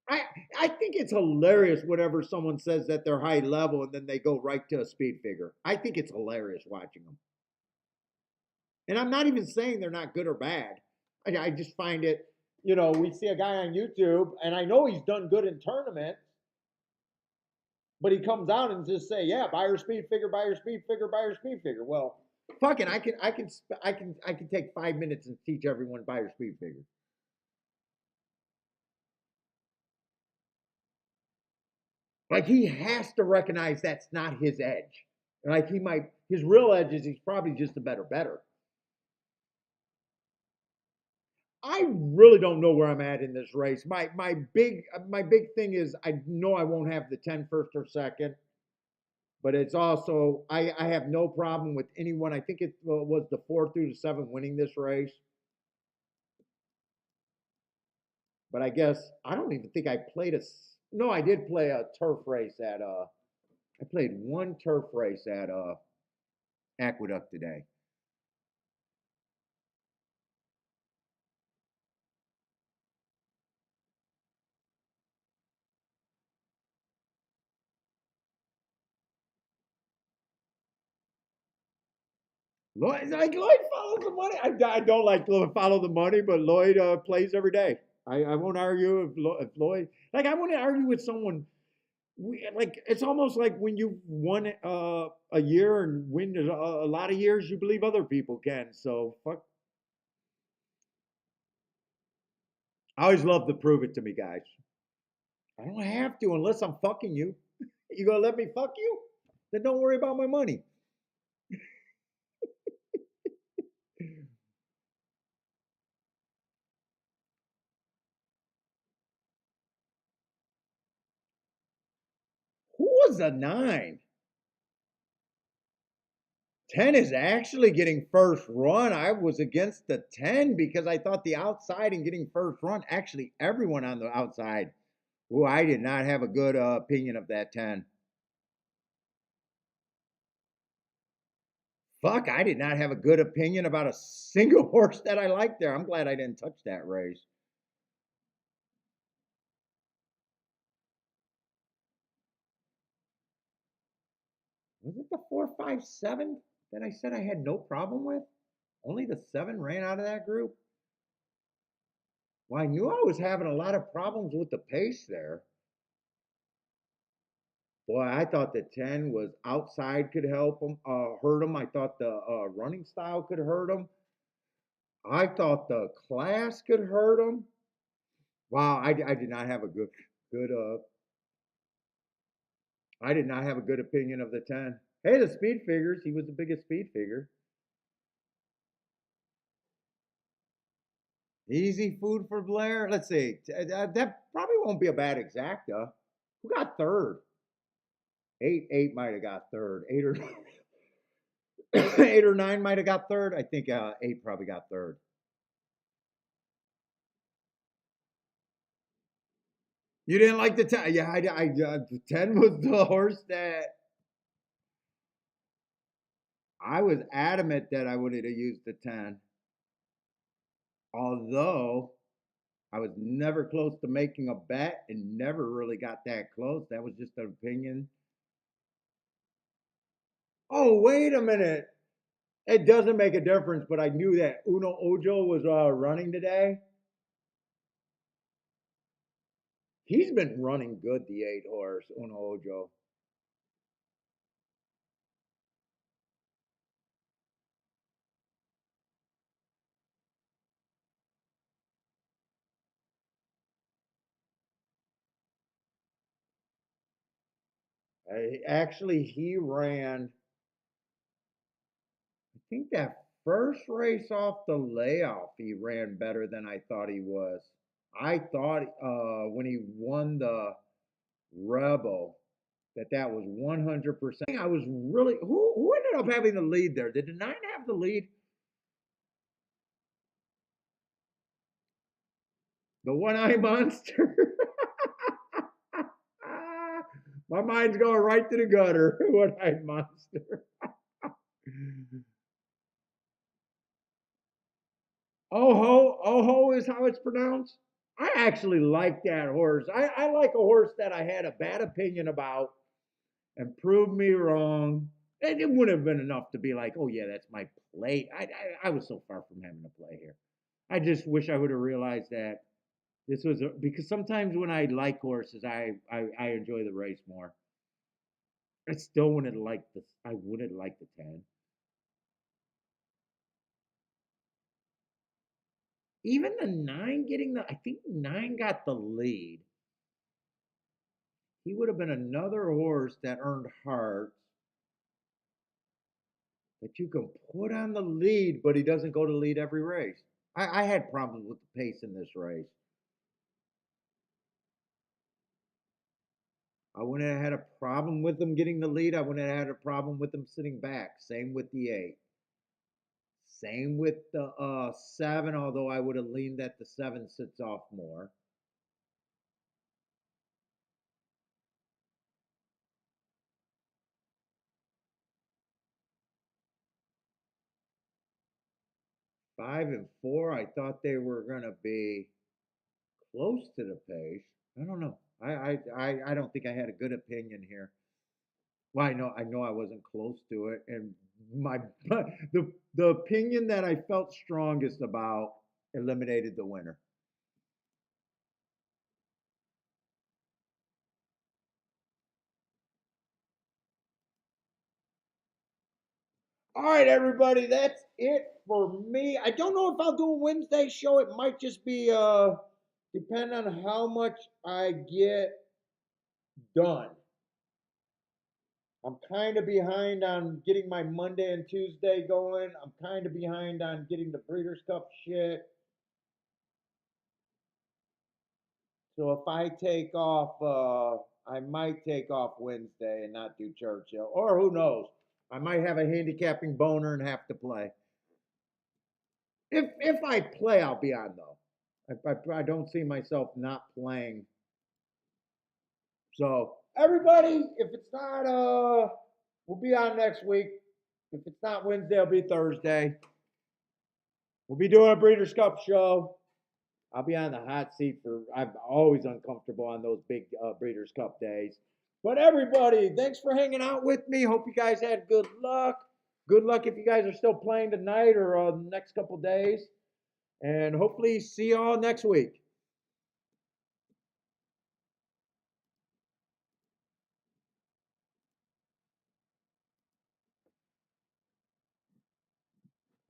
A: I I think it's hilarious whenever someone says that they're high level and then they go right to a speed figure. I think it's hilarious watching them. And I'm not even saying they're not good or bad. I just find it, we see a guy on YouTube and I know he's done good in tournaments, but he comes out and just say, "Yeah, buy your speed figure, buy your speed figure, buy your speed figure." Well, fucking, I can take 5 minutes and teach everyone buy your speed figure. Like he has to recognize that's not his edge. Like he might, his real edge is he's probably just a better. I really don't know where I'm at in this race. My big thing is I know I won't have the 10 first or second, but it's also I have no problem with anyone. I think it was the 4 through the 7 winning this race. But I guess I don't even think I played a. No, I did play a turf race at. I played one turf race at Aqueduct today. Lloyd follows the money. I don't like to follow the money, but Lloyd plays every day. I won't argue if Lloyd. Like I won't argue with someone. Like it's almost like when you won a year and win a lot of years, you believe other people can. So fuck. I always love to prove it to me, guys. I don't have to unless I'm fucking you. You gonna let me fuck you? Then don't worry about my money. Who was a 9? 10 is actually getting first run. I was against the 10 because I thought the outside and getting first run, actually, everyone on the outside. Oh, I did not have a good opinion of that 10. Fuck, I did not have a good opinion about a single horse that I liked there. I'm glad I didn't touch that race. Was it the 457 that I said I had no problem with? Only the 7 ran out of that group? Well, I knew I was having a lot of problems with the pace there. Boy, I thought the 10 was outside could help him, hurt him. I thought the running style could hurt him. I thought the class could hurt him. Wow, I did not have a good I did not have a good opinion of the 10. Hey, the speed figures. He was the biggest speed figure. Easy food for Blair. Let's see. That probably won't be a bad exacta. Who got third? Eight might have got third. 8 or 9 might have got third. I think 8 probably got third. You didn't like the 10? Yeah, the 10 was the horse that I was adamant that I would have used the 10. Although I was never close to making a bet and never really got that close. That was just an opinion. Oh, wait a minute. It doesn't make a difference, but I knew that Uno Ojo was running today. He's been running good, the 8 horse, Uno Ojo. Actually, he ran, I think that first race off the layoff, he ran better than I thought he was. I thought when he won the Rebel that was 100%. I was really who ended up having the lead there? Did the 9 have the lead? The one eye monster. My mind's going right to the gutter. One eye monster. Oho is how it's pronounced. I actually like that horse. I like a horse that I had a bad opinion about and proved me wrong. It wouldn't have been enough to be like, oh yeah, that's my play. I was so far from having a play here. I just wish I would have realized that this was because sometimes when I like horses, I enjoy the race more. I still wouldn't like this. I wouldn't like the 10. Even the 9 getting the. I think 9 got the lead. He would have been another horse that earned hearts that you can put on the lead, but he doesn't go to lead every race. I had problems with the pace in this race. I wouldn't have had a problem with him getting the lead. I wouldn't have had a problem with him sitting back. Same with the 8. Same with the 7, although I would have leaned that the 7 sits off more. Five and 4, I thought they were going to be close to the pace. I don't know. I don't think I had a good opinion here. Well, I know I wasn't close to it, and my the opinion that I felt strongest about eliminated the winner. All right, everybody, that's it for me. I don't know if I'll do a Wednesday show. It might just be depend on how much I get done. I'm kind of behind on getting my Monday and Tuesday going. I'm kind of behind on getting the Breeders' Cup shit. So if I take off, I might take off Wednesday and not do Churchill, or who knows? I might have a handicapping boner and have to play. If I play, I'll be on though. I don't see myself not playing. So everybody, if it's not, we'll be on next week. If it's not Wednesday, it'll be Thursday. We'll be doing a Breeders' Cup show. I'll be on the hot seat for. I'm always uncomfortable on those big Breeders' Cup days. But everybody, thanks for hanging out with me. Hope you guys had good luck. Good luck if you guys are still playing tonight or the next couple days. And hopefully see y'all next week.